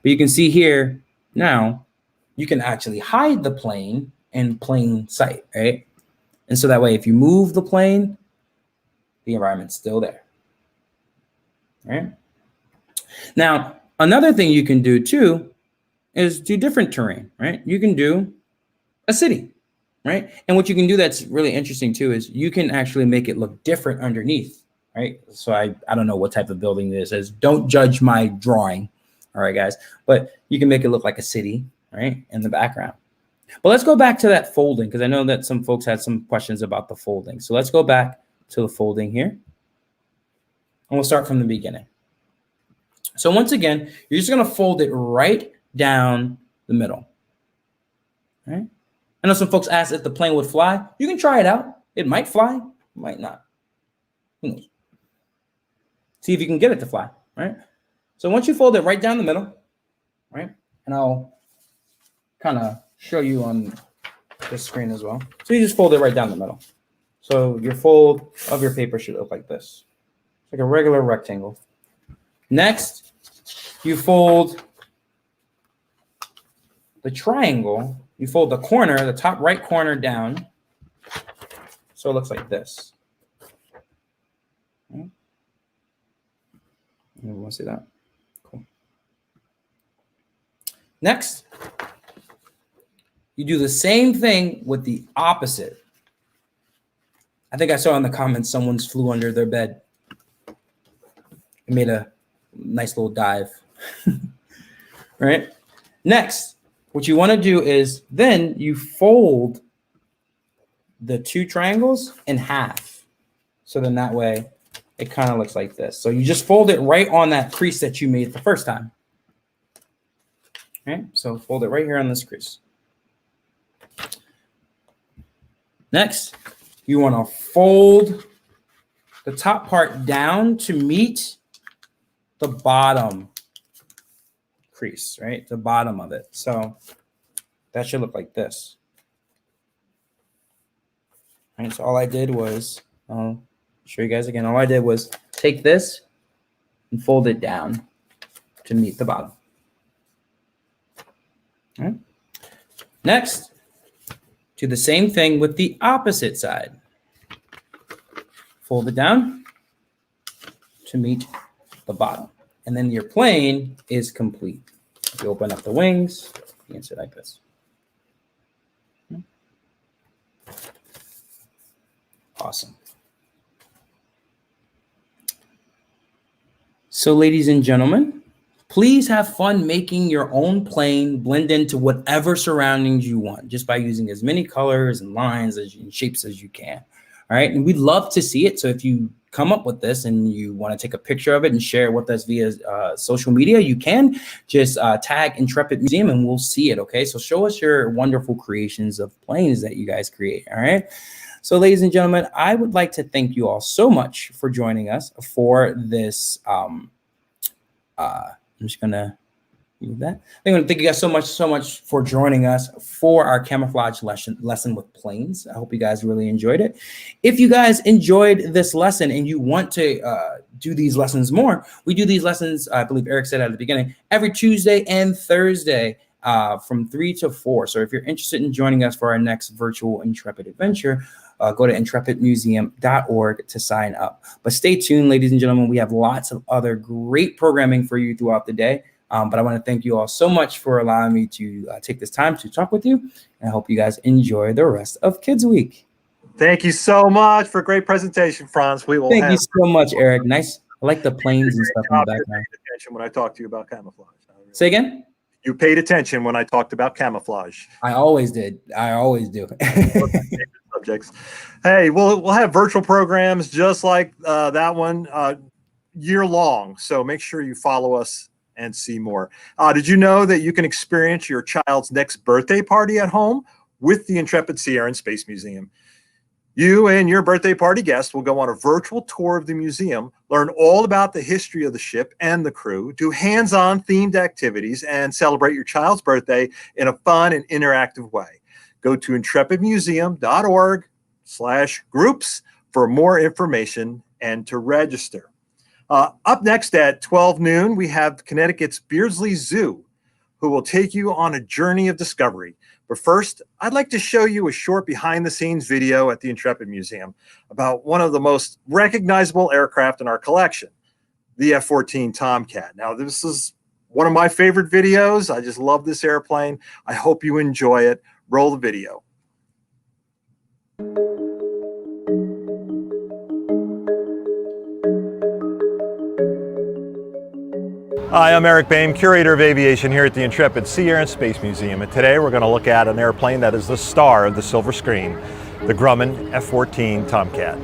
But you can see here now, you can actually hide the plane in plain sight, right? And so that way, if you move the plane, the environment's still there, right? Now, another thing you can do too is do different terrain, right? You can do a city, right? And what you can do that's really interesting too is you can actually make it look different underneath, right? So I don't know what type of building this is. Don't judge my drawing, all right, guys? But you can make it look like a city, right, in the background. But let's go back to that folding because I know that some folks had some questions about the folding. So let's go back to the folding here. And we'll start from the beginning. So once again, you're just going to fold it right down the middle. Right? I know some folks asked if the plane would fly. You can try it out. It might fly, it might not. Who knows? See if you can get it to fly, right? So once you fold it right down the middle, right? And I'll kind of show you on this screen as well. So you just fold it right down the middle. So your fold of your paper should look like this. It's like a regular rectangle. Next, you fold the triangle. You fold the corner, the top right corner down. So it looks like this. Okay. You want to see that? Cool. Next, you do the same thing with the opposite. I think I saw in the comments someone's flew under their bed. It made a nice little dive. Right? Next, what you want to do is then you fold the two triangles in half. So then that way it kind of looks like this. So you just fold it right on that crease that you made the first time. All right, so fold it right here on this crease. Next, you want to fold the top part down to meet the bottom crease, right? The bottom of it. So that should look like this. All right, so all I did was, I'll show you guys again. All I did was take this and fold it down to meet the bottom. All right. Next, do the same thing with the opposite side. Fold it down to meet the bottom. And then your plane is complete. If you open up the wings, you can see like this. Awesome. So, ladies and gentlemen, please have fun making your own plane blend into whatever surroundings you want, just by using as many colors and lines and shapes as you can. All right. And we'd love to see it. So if you come up with this and you want to take a picture of it and share it with us via social media, you can just tag Intrepid Museum and we'll see it. Okay. So show us your wonderful creations of planes that you guys create. All right. So, ladies and gentlemen, I would like to thank you all so much for joining us for this. I'm just going to move that. I'm going to thank you guys so much for joining us for our camouflage lesson with planes. I hope you guys really enjoyed it. If you guys enjoyed this lesson and you want to do these lessons more, we do these lessons, I believe Eric said at the beginning, every Tuesday and Thursday from 3 to 4. So if you're interested in joining us for our next virtual Intrepid adventure, go to intrepidmuseum.org to sign up. But stay tuned, ladies and gentlemen. We have lots of other great programming for you throughout the day. But I want to thank you all so much for allowing me to take this time to talk with you. And I hope you guys enjoy the rest of Kids Week. Thank you so much for a great presentation, Franz. We will Thank you so much, Eric. Nice. I like the planes and stuff in the background. Attention when I talked to you about camouflage. Say again? You paid attention when I talked about camouflage. I always did. I always do. Subjects. Hey, we'll have virtual programs just like that one year long. So make sure you follow us and see more. Did you know that you can experience your child's next birthday party at home with the Intrepid Sea, Air, and Space Museum? You and your birthday party guest will go on a virtual tour of the museum, learn all about the history of the ship and the crew, do hands-on themed activities, and celebrate your child's birthday in a fun and interactive way. Go to intrepidmuseum.org/groups for more information and to register. Up next at 12 noon, we have Connecticut's Beardsley Zoo, who will take you on a journey of discovery. But first, I'd like to show you a short behind-the-scenes video at the Intrepid Museum about one of the most recognizable aircraft in our collection, the F-14 Tomcat. Now, this is one of my favorite videos. I just love this airplane. I hope you enjoy it. Roll the video. Hi, I'm Eric Boehm, Curator of Aviation here at the Intrepid Sea, Air, and Space Museum. And today we're going to look at an airplane that is the star of the silver screen, the Grumman F-14 Tomcat.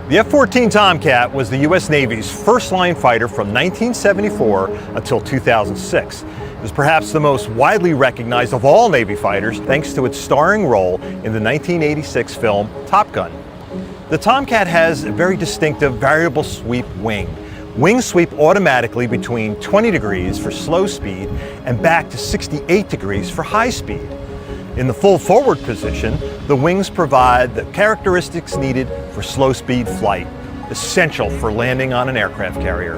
The F-14 Tomcat was the U.S. Navy's first-line fighter from 1974 until 2006. It is perhaps the most widely recognized of all Navy fighters thanks to its starring role in the 1986 film Top Gun. The Tomcat has a very distinctive variable sweep wing. Wings sweep automatically between 20 degrees for slow speed and back to 68 degrees for high speed. In the full forward position, the wings provide the characteristics needed for slow speed flight, essential for landing on an aircraft carrier.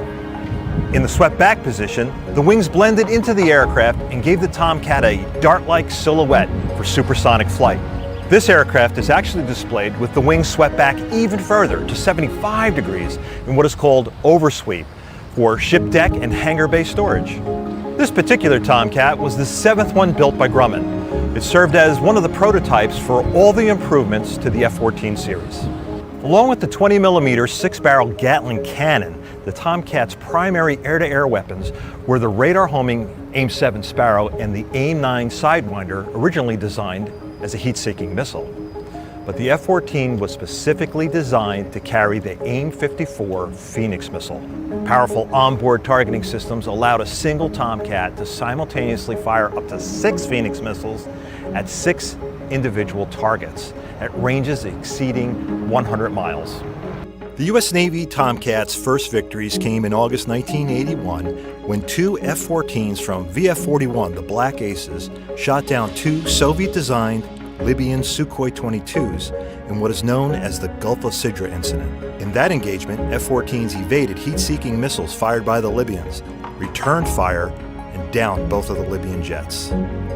In the swept back position, the wings blended into the aircraft and gave the Tomcat a dart-like silhouette for supersonic flight. This aircraft is actually displayed with the wings swept back even further to 75 degrees in what is called oversweep for ship deck and hangar bay storage. This particular Tomcat was the 7th one built by Grumman. It served as one of the prototypes for all the improvements to the F-14 series. Along with the 20mm 6-barrel Gatling cannon, the Tomcat's primary air-to-air weapons were the radar-homing AIM-7 Sparrow and the AIM-9 Sidewinder, originally designed as a heat-seeking missile. but the F-14 was specifically designed to carry the AIM-54 Phoenix missile. Powerful onboard targeting systems allowed a single Tomcat to simultaneously fire up to 6 Phoenix missiles at 6 individual targets at ranges exceeding 100 miles. The U.S. Navy Tomcat's first victories came in August 1981 when 2 F-14s from VF-41, the Black Aces, shot down 2 Soviet-designed Libyan Sukhoi 22s in what is known as the Gulf of Sidra incident. In that engagement, F-14s evaded heat-seeking missiles fired by the Libyans, returned fire, and downed both of the Libyan jets.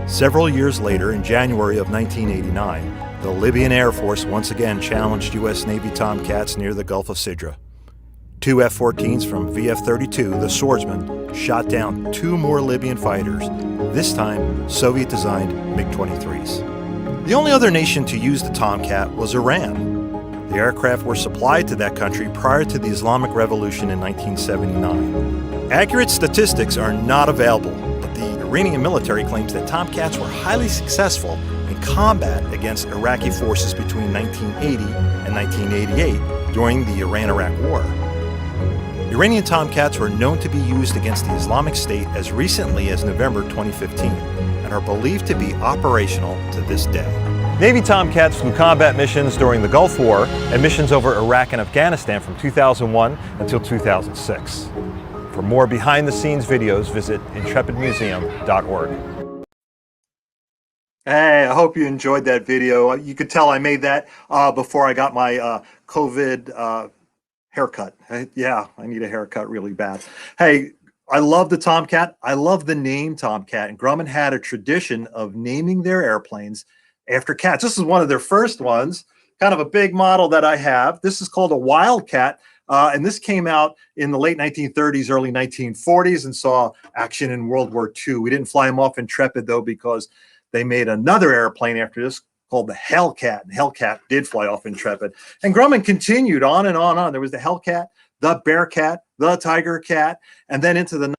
Several years later, in January of 1989, the Libyan Air Force once again challenged U.S. Navy Tomcats near the Gulf of Sidra. 2 F-14s from VF-32, the Swordsman, shot down 2 more Libyan fighters, this time Soviet-designed MiG-23s. The only other nation to use the Tomcat was Iran. The aircraft were supplied to that country prior to the Islamic Revolution in 1979. Accurate statistics are not available, but the Iranian military claims that Tomcats were highly successful in combat against Iraqi forces between 1980 and 1988 during the Iran-Iraq War. Iranian Tomcats were known to be used against the Islamic State as recently as November 2015 and are believed to be operational to this day. Navy Tomcats flew combat missions during the Gulf War and missions over Iraq and Afghanistan from 2001 until 2006. For more behind-the-scenes videos, visit intrepidmuseum.org. Hey, I hope you enjoyed that video. You could tell I made that before I got my COVID haircut. Yeah, I need a haircut really bad. Hey, I love the Tomcat. I love the name Tomcat. And Grumman had a tradition of naming their airplanes after cats. This is one of their first ones, kind of a big model that I have. This is called a Wildcat. And this came out in the late 1930s, early 1940s, and saw action in World War II. We didn't fly them off Intrepid, though, because they made another airplane after this called the Hellcat. And Hellcat did fly off Intrepid. And Grumman continued on and on and on. There was the Hellcat, the Bearcat, the Tiger Cat, and then into the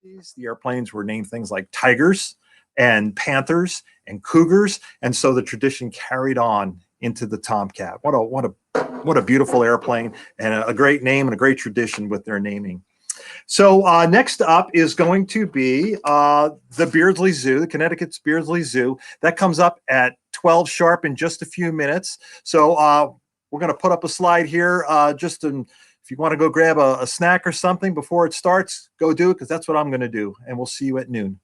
1950s, the airplanes were named things like Tigers and Panthers and Cougars. And so the tradition carried on into the Tomcat. What a beautiful airplane, and a great name and a great tradition with their naming. So next up is going to be the Beardsley Zoo, the Connecticut's Beardsley Zoo. That comes up at 12 sharp in just a few minutes. So we're going to put up a slide here if you want to go grab a snack or something before it starts, go do it, because that's what I'm going to do. And we'll see you at noon.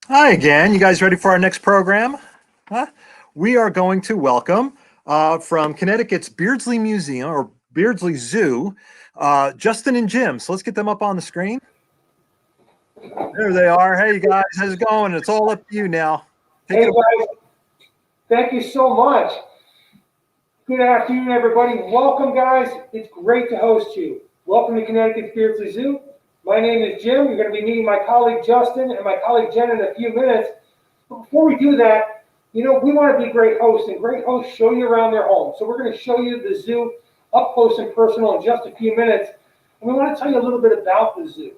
Hi again. You guys ready for our next program? Huh? We are going to welcome from Connecticut's Beardsley Museum or Beardsley Zoo, Justin and Jim. So let's get them up on the screen. There they are. Hey guys, how's it going? It's all up to you now. Take Hey guys, thank you so much. Good afternoon, everybody. Welcome, guys. It's great to host you. Welcome to Connecticut's Beardsley Zoo. My name is Jim. You're going to be meeting my colleague Justin and my colleague Jen in a few minutes. But before we do that, we want to be great hosts, and great hosts show you around their home. So we're going to show you the zoo up close and personal in just a few minutes. And we want to tell you a little bit about the zoo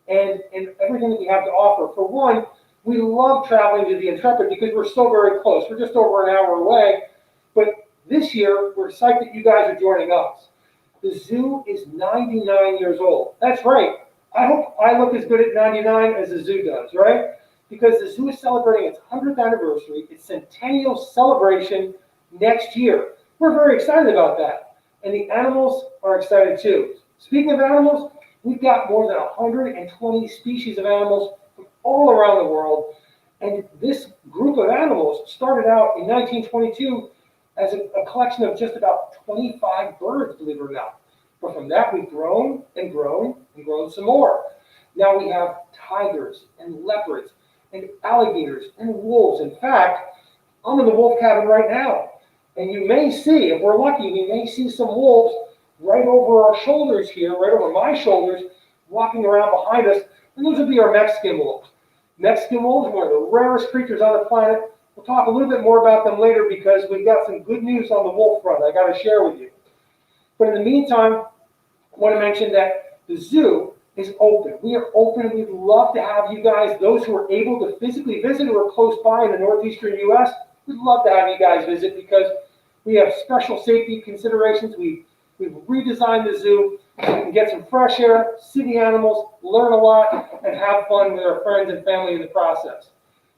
and everything that we have to offer. For one, we love traveling to the Intrepid because we're so very close. We're just over an hour away. But this year, we're psyched that you guys are joining us. The zoo is 99 years old. That's right. I hope I look as good at 99 as the zoo does, right? Because the zoo is celebrating its 100th anniversary, its centennial celebration next year. We're very excited about that. And the animals are excited too. Speaking of animals, we've got more than 120 species of animals from all around the world. And this group of animals started out in 1922 as a collection of just about 25 birds, believe it or not. But from that, we've grown and grown and grown some more. Now we have tigers and leopards and alligators and wolves. In fact, I'm in the wolf cabin right now. And you may see, if we're lucky, we may see some wolves right over our shoulders here, right over my shoulders, walking around behind us. And those would be our Mexican wolves. Mexican wolves are one of the rarest creatures on the planet. We'll talk a little bit more about them later because we've got some good news on the wolf front I got to share with you. But in the meantime, I want to mention that the zoo is open. We are open. We'd love to have you guys, those who are able to physically visit or are close by in the northeastern U.S., we'd love to have you guys visit because we have special safety considerations. We've redesigned the zoo so we can get some fresh air, see the animals, learn a lot, and have fun with our friends and family in the process.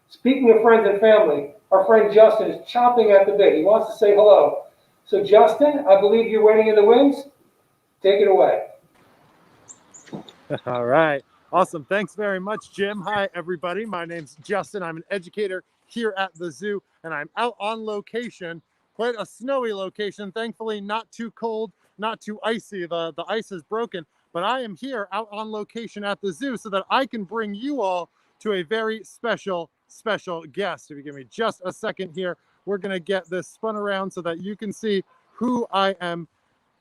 Speaking of friends and family, our friend Justin is chomping at the bit. He wants to say hello. So Justin, I believe you're waiting in the wings. Take it away. All right. Awesome. Thanks very much, Jim. Hi, everybody. My name's Justin. I'm an educator here at the zoo, and I'm out on location, quite a snowy location. Thankfully, not too cold, not too icy. The ice is broken, but I am here out on location at the zoo so that I can bring you all to a very special guest. If you give me just a second here, we're going to get this spun around so that you can see who I am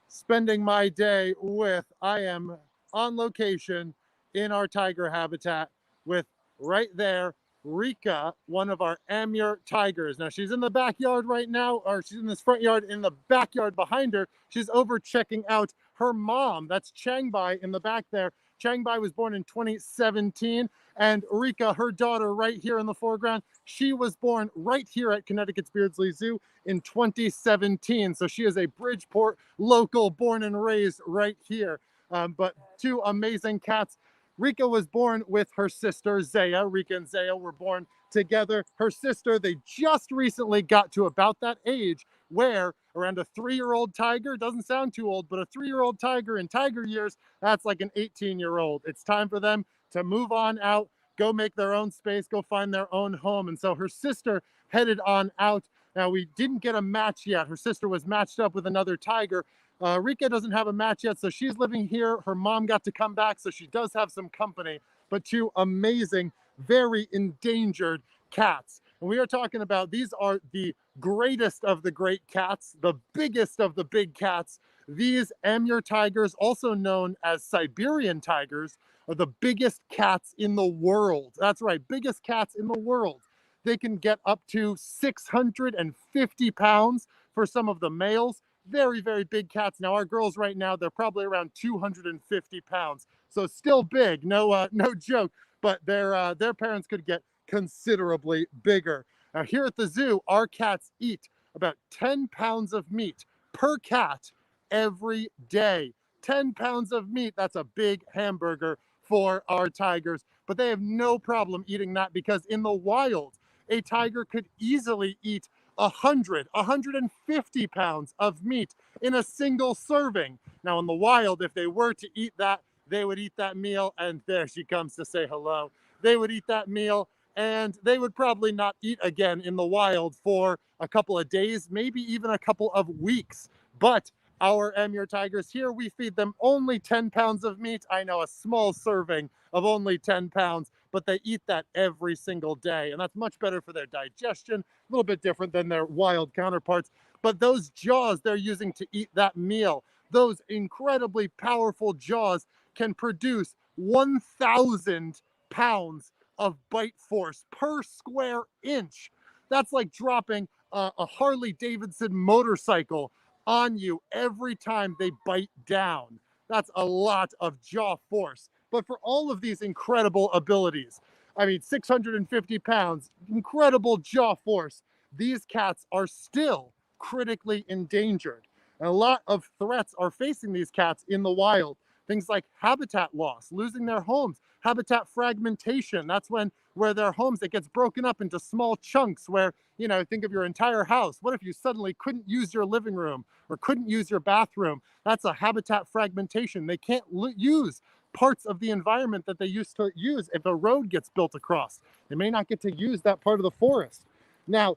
spending my day with. I am on location in our tiger habitat with right there Rika, one of our Amur tigers. Now she's in the backyard right now, or she's in this front yard. In the backyard behind her, she's over checking out her mom. That's Changbai in the back there. Changbai was born in 2017, and Rika, her daughter, right here in the foreground, she was born right here at Connecticut's Beardsley Zoo in 2017. So she is a Bridgeport local, born and raised right here. But two amazing cats. Rika was born with her sister, Zaya. Rika and Zaya were born together. Her sister, they just recently got to about that age where around a 3-year-old tiger, doesn't sound too old, but a 3-year-old tiger in tiger years, that's like an 18-year-old. It's time for them to move on out, go make their own space, go find their own home. And so her sister headed on out. Now, we didn't get a match yet. Her sister was matched up with another tiger. Rika doesn't have a match yet, so she's living here. Her mom got to come back, so she does have some company, but two amazing, very endangered cats. And we are talking about, these are the greatest of the great cats, the biggest of the big cats. These Amur tigers, also known as Siberian tigers, are the biggest cats in the world. That's right, biggest cats in the world. They can get up to 650 pounds for some of the males. Very, very big cats. Now, our girls right now, they're probably around 250 pounds. So still big, no joke, but their parents could get considerably bigger. Now, here at the zoo, our cats eat about 10 pounds of meat per cat every day. 10 pounds of meat, that's a big hamburger for our tigers, but they have no problem eating that because in the wild, a tiger could easily eat 150 pounds of meat in a single serving. Now in the wild, if they were to eat that, they would eat that meal, and there she comes to say hello. They would eat that meal and they would probably not eat again in the wild for a couple of days, maybe even a couple of weeks. But our Amur tigers here, we feed them only 10 pounds of meat. I know, a small serving of only 10 pounds, but they eat that every single day. And that's much better for their digestion, a little bit different than their wild counterparts. But those jaws they're using to eat that meal, those incredibly powerful jaws can produce 1,000 pounds of bite force per square inch. That's like dropping a Harley Davidson motorcycle on you every time they bite down. That's a lot of jaw force. But for all of these incredible abilities, I mean, 650 pounds, incredible jaw force, these cats are still critically endangered. And a lot of threats are facing these cats in the wild. Things like habitat loss, losing their homes, habitat fragmentation. That's where their homes, it gets broken up into small chunks where, you know, think of your entire house. What if you suddenly couldn't use your living room or couldn't use your bathroom? That's a habitat fragmentation. They can't use parts of the environment that they used to use if a road gets built across. They may not get to use that part of the forest. Now,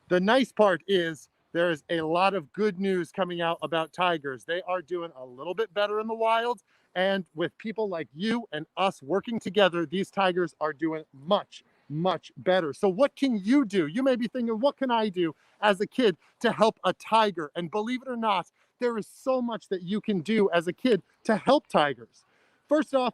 the nice part is there is a lot of good news coming out about tigers. They are doing a little bit better in the wild. And with people like you and us working together, these tigers are doing much, much better. So what can you do? You may be thinking, what can I do as a kid to help a tiger? And believe it or not, there is so much that you can do as a kid to help tigers. First off,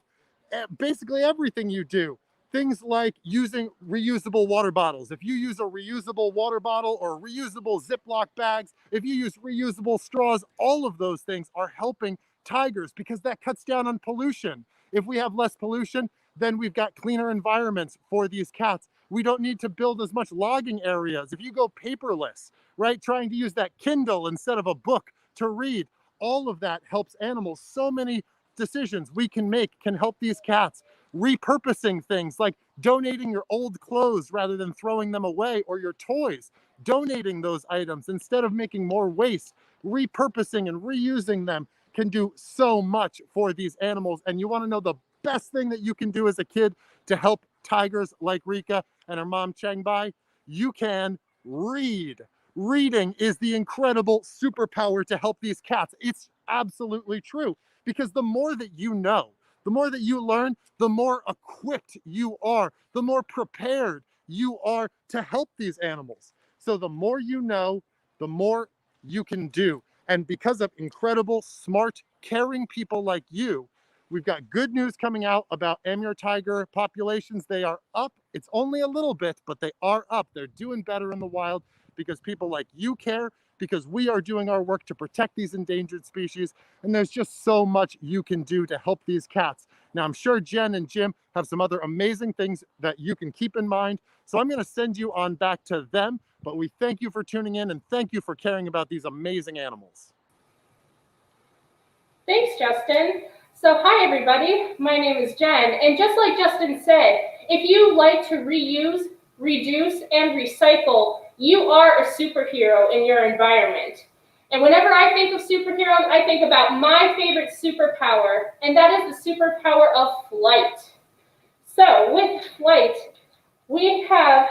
basically everything you do. Things like using reusable water bottles. If you use a reusable water bottle or reusable Ziploc bags, if you use reusable straws, all of those things are helping tigers because that cuts down on pollution. If we have less pollution, then we've got cleaner environments for these cats. We don't need to build as much logging areas. If you go paperless, right, trying to use that Kindle instead of a book to read, all of that helps animals. So many decisions we can make can help these cats. Repurposing things like donating your old clothes rather than throwing them away, or your toys, donating those items instead of making more waste. Repurposing and reusing them can do so much for these animals. And you want to know the best thing that you can do as a kid to help tigers like Rika and her mom Changbai? You can read. Reading is the incredible superpower to help these cats. It's absolutely true, because the more that you know, the more that you learn, the more equipped you are, the more prepared you are to help these animals. So the more you know, the more you can do. And because of incredible, smart, caring people like you, we've got good news coming out about Amur tiger populations. They are up. It's only a little bit, but they are up. They're doing better in the wild because people like you care, because we are doing our work to protect these endangered species. And there's just so much you can do to help these cats. Now, I'm sure Jen and Jim have some other amazing things that you can keep in mind. So I'm going to send you on back to them. But we thank you for tuning in, and thank you for caring about these amazing animals. Thanks, Justin. So hi, everybody. My name is Jen. And just like Justin said, if you like to reuse, reduce, and recycle, you are a superhero in your environment. And whenever I think of superheroes, I think about my favorite superpower, and that is the superpower of flight. So with flight, we have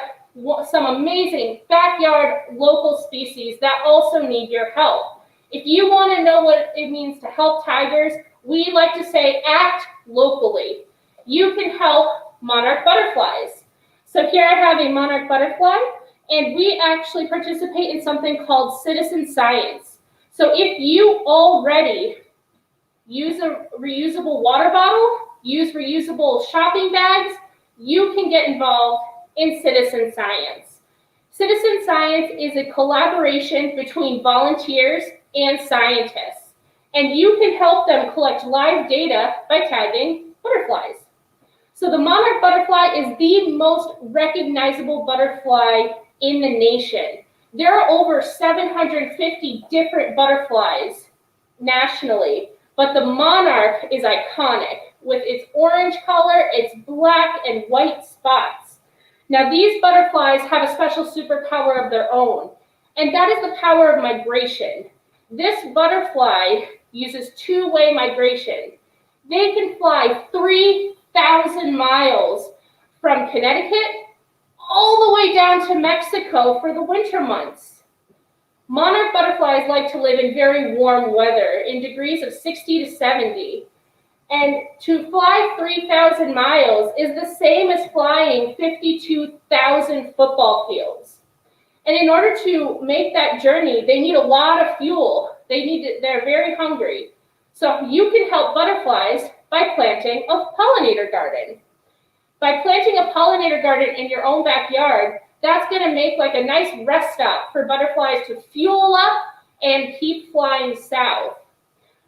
some amazing backyard local species that also need your help. If you want to know what it means to help tigers, we like to say act locally. You can help monarch butterflies. So here I have a monarch butterfly, and we actually participate in something called citizen science. So if you already use a reusable water bottle, use reusable shopping bags, you can get involved in citizen science. Citizen science is a collaboration between volunteers and scientists, and you can help them collect live data by tagging butterflies. So the monarch butterfly is the most recognizable butterfly in the nation. There are over 750 different butterflies nationally, but the monarch is iconic with its orange color, its black and white spots. Now these butterflies have a special superpower of their own, and that is the power of migration. This butterfly uses two-way migration. They can fly 3,000 miles from Connecticut all the way down to Mexico for the winter months. Monarch butterflies like to live in very warm weather in degrees of 60 to 70. And to fly 3,000 miles is the same as flying 52,000 football fields. And in order to make that journey, they need a lot of fuel. They're very hungry. So you can help butterflies by planting a pollinator garden. By planting a pollinator garden in your own backyard, that's going to make like a nice rest stop for butterflies to fuel up and keep flying south.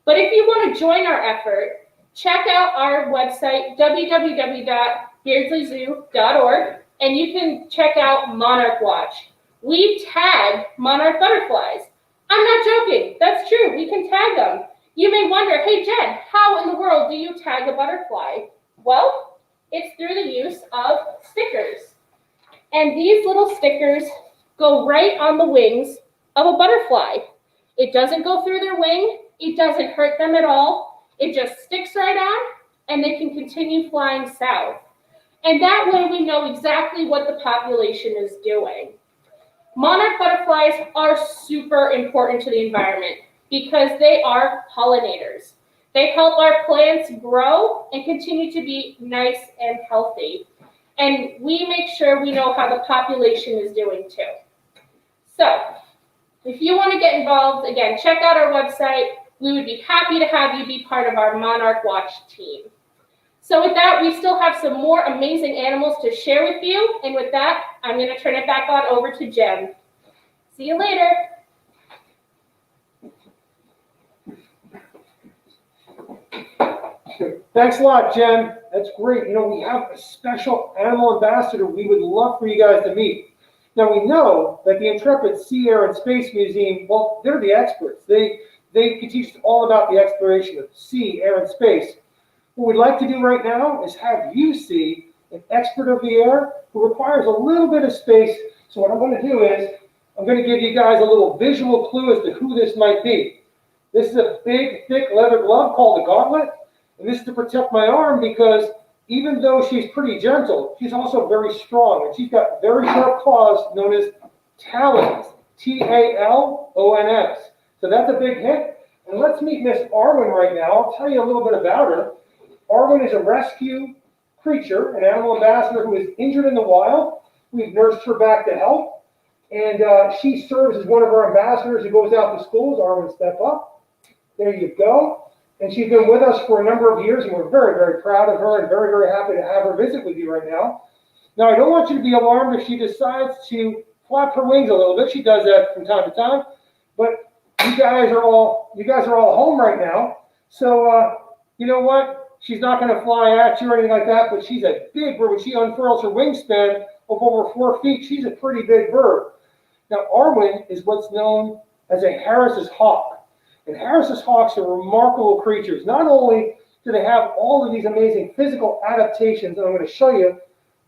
But if you want to join our effort, check out our website, www.beardsleyzoo.org, and you can check out Monarch Watch. We tag monarch butterflies. I'm not joking. That's true. We can tag them. You may wonder, hey, Jen, how in the world do you tag a butterfly? Well, it's through the use of stickers. And these little stickers go right on the wings of a butterfly. It doesn't go through their wing. It doesn't hurt them at all. It just sticks right on, and they can continue flying south. And that way we know exactly what the population is doing. Monarch butterflies are super important to the environment because they are pollinators. They help our plants grow and continue to be nice and healthy. And we make sure we know how the population is doing too. So if you want to get involved, again, check out our website. We would be happy to have you be part of our Monarch Watch team. So with that, we still have some more amazing animals to share with you. And with that, I'm going to turn it back on over to Jen. See you later. Thanks a lot, Jen. That's great. You know, we have a special animal ambassador we would love for you guys to meet. Now, we know that the Intrepid Sea, Air, and Space Museum, well, they're the experts. They can teach us all about the exploration of sea, air, and space. What we'd like to do right now is have you see an expert of the air who requires a little bit of space. So what I'm going to do is I'm going to give you guys a little visual clue as to who this might be. This is a big, thick leather glove called a gauntlet. And this is to protect my arm because even though she's pretty gentle, she's also very strong. And she's got very sharp claws known as talons, Talons. So that's a big hit. And let's meet Miss Arwen right now. I'll tell you a little bit about her. Arwen is a rescue creature, an animal ambassador who is injured in the wild. We've nursed her back to health. And she serves as one of our ambassadors who goes out to schools. Arwen, step up. There you go. And she's been with us for a number of years, and we're very, very proud of her and very, very happy to have her visit with you right now. Now, I don't want you to be alarmed if she decides to flap her wings a little bit. She does that from time to time. But you guys are all home right now. So, you know what? She's not going to fly at you or anything like that, but she's a big bird. When she unfurls her wingspan of over 4 feet, she's a pretty big bird. Now, Arwen is what's known as a Harris's hawk. And Harris's hawks are remarkable creatures. Not only do they have all of these amazing physical adaptations, and I'm going to show you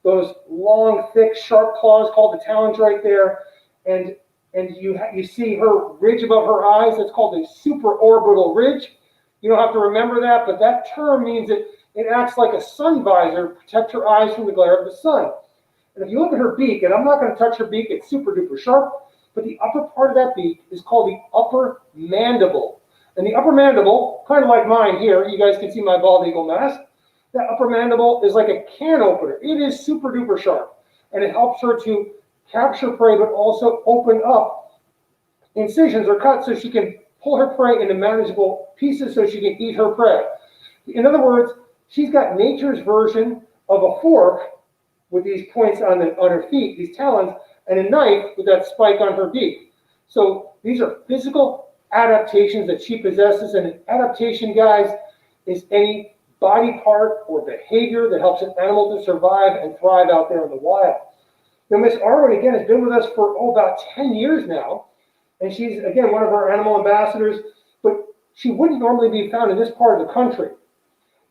those long, thick, sharp claws called the talons right there, and you see her ridge above her eyes. That's called a supraorbital ridge. You don't have to remember that, but that term means that it acts like a sun visor to protect her eyes from the glare of the sun. And if you look at her beak, and I'm not going to touch her beak, it's super duper sharp, but the upper part of that beak is called the upper mandible. And the upper mandible, kind of like mine here, you guys can see my bald eagle mask, that upper mandible is like a can opener. It is super duper sharp, and it helps her to capture prey, but also open up incisions or cuts so she can pull her prey into manageable pieces so she can eat her prey. In other words, she's got nature's version of a fork with these points on her feet, these talons, and a knife with that spike on her beak. So these are physical adaptations that she possesses, and an adaptation, guys, is any body part or behavior that helps an animal to survive and thrive out there in the wild. Now, Miss Arwen, again, has been with us for about 10 years now, and she's, again, one of our animal ambassadors, but she wouldn't normally be found in this part of the country.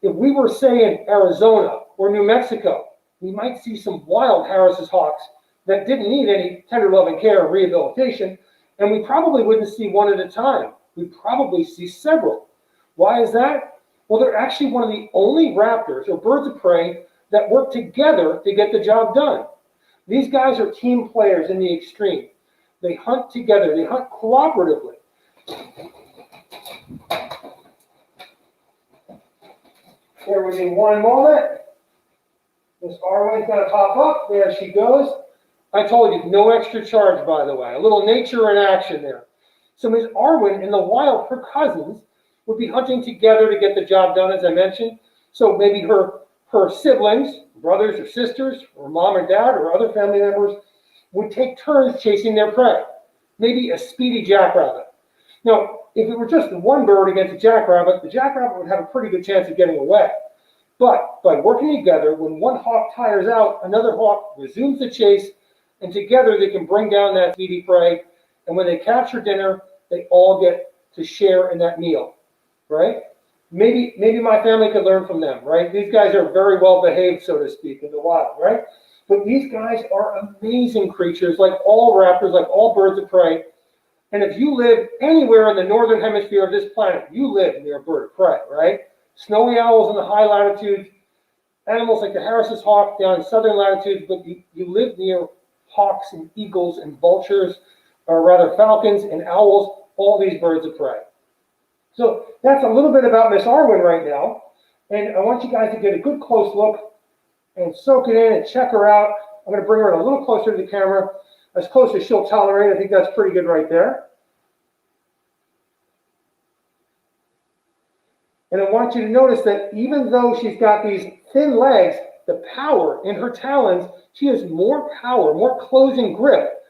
If we were, say, in Arizona or New Mexico, we might see some wild Harris's hawks that didn't need any tender loving care or rehabilitation, and we probably wouldn't see one at a time. We'd probably see several. Why is that? Well, they're actually one of the only raptors or birds of prey that work together to get the job done. These guys are team players in the extreme. They hunt together. They hunt cooperatively. There was in one moment. Miss Arwen's going to pop up. There she goes. I told you, no extra charge, by the way. A little nature in action there. So Miss Arwen, in the wild, her cousins would be hunting together to get the job done, as I mentioned. So maybe her siblings, brothers or sisters, or mom or dad, or other family members would take turns chasing their prey. Maybe a speedy jackrabbit. Now, if it were just one bird against a jackrabbit, the jackrabbit would have a pretty good chance of getting away. But by working together, when one hawk tires out, another hawk resumes the chase, and together they can bring down that speedy prey. And when they capture dinner, they all get to share in that meal, right? Maybe my family could learn from them, right? These guys are very well behaved, so to speak, in the wild, right? But these guys are amazing creatures, like all raptors, like all birds of prey. And if you live anywhere in the northern hemisphere of this planet, you live near a bird of prey, right? Snowy owls in the high latitudes, animals like the Harris's hawk down in southern latitudes, but you live near hawks and eagles and vultures, or rather falcons and owls, all these birds of prey. So that's a little bit about Miss Arwen right now. And I want you guys to get a good close look and soak it in and check her out. I'm going to bring her a little closer to the camera, as close as she'll tolerate. I think that's pretty good right there. And I want you to notice that even though she's got these thin legs, the power in her talons, she has more power, more closing grip,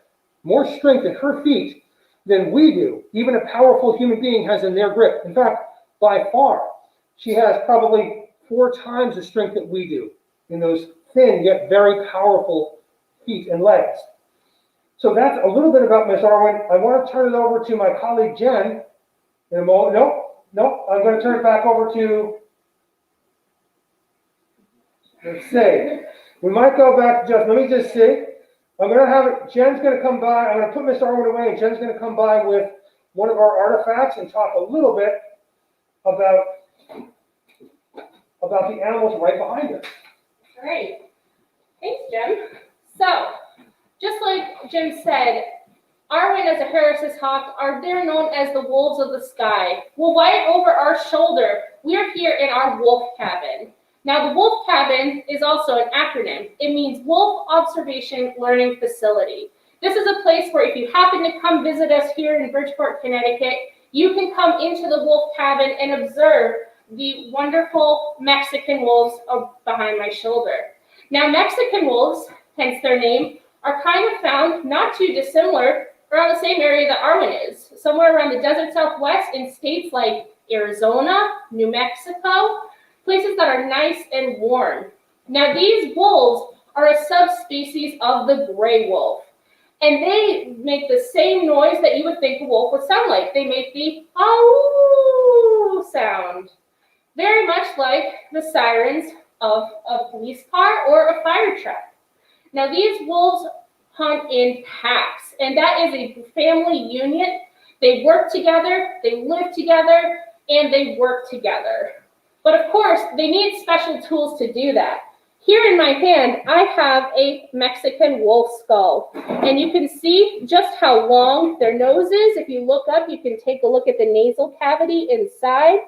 more strength in her feet than we do. Even a powerful human being has in their grip. In fact, by far, she has probably 4 times the strength that we do in those thin yet very powerful feet and legs. So that's a little bit about Miss Arwen. I want to turn it over to my colleague Jen in a moment. Nope. I'm going to turn it back over to, let's see. We might go back to let me just see. I'm going to have it, Jen's going to come by. I'm going to put Miss Arwen away, and Jen's going to come by with one of our artifacts and talk a little bit about the animals right behind her. Great. Thanks, Jim. So, just like Jim said, Arwen as a Harris's hawk they're known as the wolves of the sky. Well, right over our shoulder, we're here in our wolf cabin. Now, the wolf cabin is also an acronym. It means Wolf Observation Learning Facility. This is a place where if you happen to come visit us here in Bridgeport, Connecticut, you can come into the wolf cabin and observe the wonderful Mexican wolves behind my shoulder. Now, Mexican wolves, hence their name, are kind of found not too dissimilar around the same area that Arwen is, somewhere around the desert Southwest in states like Arizona, New Mexico, places that are nice and warm. Now, these wolves are a subspecies of the gray wolf, and they make the same noise that you would think a wolf would sound like. They make the "ow" sound, very much like the sirens of a police car or a fire truck. Now, these wolves hunt in packs, and that is a family union. They work together, they live together, and they work together. But of course, they need special tools to do that. Here in my hand, I have a Mexican wolf skull, and you can see just how long their nose is. If you look up, you can take a look at the nasal cavity inside,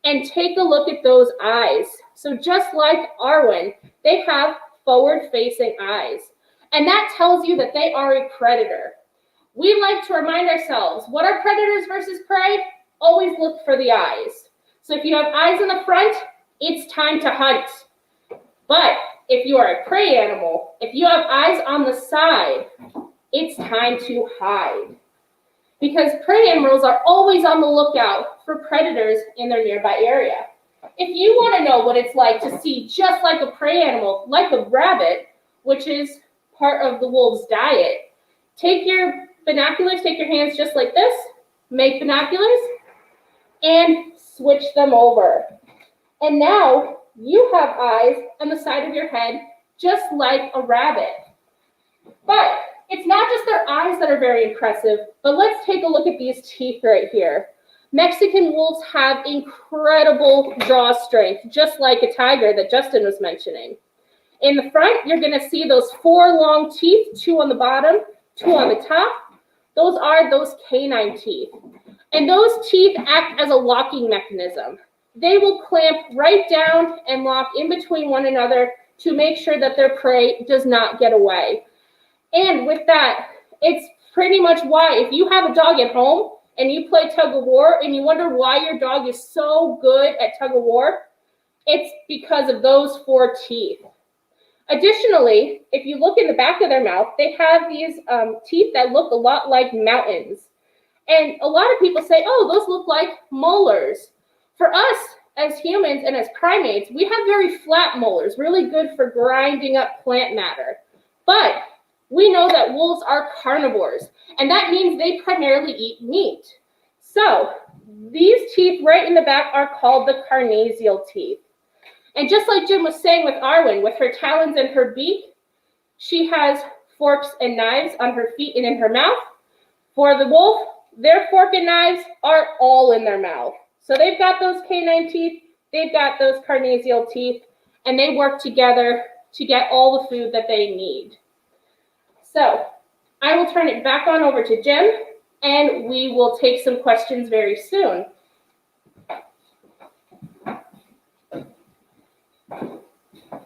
and take a look at those eyes. So just like Arwen, they have forward-facing eyes. And that tells you that they are a predator. We like to remind ourselves, what are predators versus prey? Always look for the eyes. So if you have eyes in the front, it's time to hunt. But if you are a prey animal, if you have eyes on the side, it's time to hide. Because prey animals are always on the lookout for predators in their nearby area. If you want to know what it's like to see just like a prey animal, like a rabbit, which is part of the wolf's diet, take your binoculars, take your hands just like this, make binoculars, and switch them over. And now you have eyes on the side of your head, just like a rabbit. But it's not just their eyes that are very impressive, but let's take a look at these teeth right here. Mexican wolves have incredible jaw strength, just like a tiger that Justin was mentioning. In the front, you're going to see those 4 long teeth, 2 on the bottom, 2 on the top. Those are those canine teeth. And those teeth act as a locking mechanism. They will clamp right down and lock in between one another to make sure that their prey does not get away. And with that, it's pretty much why if you have a dog at home and you play tug of war and you wonder why your dog is so good at tug of war, it's because of those 4 teeth. Additionally, if you look in the back of their mouth, they have these teeth that look a lot like mountains. And a lot of people say, oh, those look like molars. For us, as humans and as primates, we have very flat molars, really good for grinding up plant matter. But we know that wolves are carnivores, and that means they primarily eat meat. So these teeth right in the back are called the carnassial teeth. And just like Jim was saying with Arwen, with her talons and her beak, she has forks and knives on her feet and in her mouth. For the wolf, their fork and knives are all in their mouth. So they've got those canine teeth, they've got those carnassial teeth, and they work together to get all the food that they need. So I will turn it back on over to Jim, and we will take some questions very soon.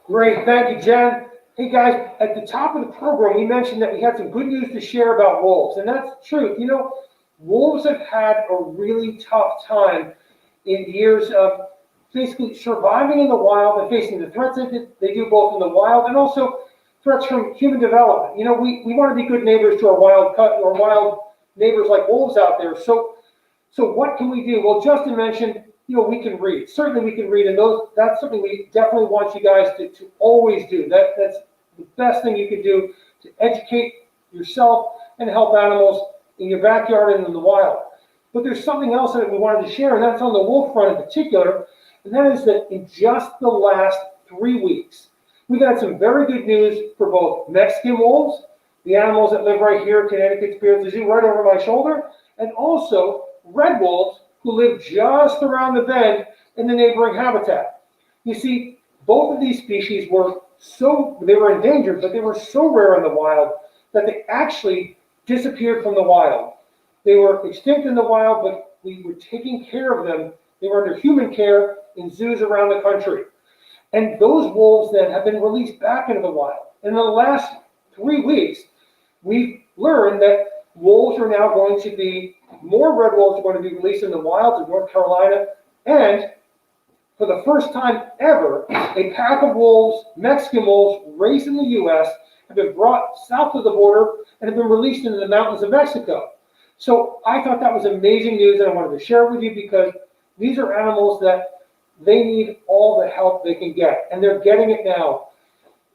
Great, thank you, Jen. Hey guys, at the top of the program, we mentioned that we had some good news to share about wolves, and that's the truth. You know, wolves have had a really tough time in years of basically surviving in the wild and facing the threats that they do both in the wild and also threats from human development. You know, we want to be good neighbors to our wild neighbors like wolves out there. So what can we do? Well, Justin mentioned, you know, we can read. Certainly we can read, and that's something we definitely want you guys to always do. That's the best thing you can do to educate yourself and help animals in your backyard and in the wild. But there's something else that we wanted to share, and that's on the wolf front in particular, and that is that in just the last 3 weeks, we've had some very good news for both Mexican wolves, the animals that live right here at Connecticut Spirits Zoo, right over my shoulder, and also red wolves who live just around the bend in the neighboring habitat. You see, both of these species they were endangered, but they were so rare in the wild that they actually disappeared from the wild. They were extinct in the wild, but we were taking care of them. They were under human care in zoos around the country. And those wolves then have been released back into the wild. In the last 3 weeks, we've learned that wolves are now going to be, more red wolves are going to be released in the wilds of North Carolina. And for the first time ever, a pack of wolves, Mexican wolves, raised in the U.S., have been brought south of the border and have been released into the mountains of Mexico. So I thought that was amazing news, and I wanted to share it with you because these are animals that they need all the help they can get, and they're getting it now.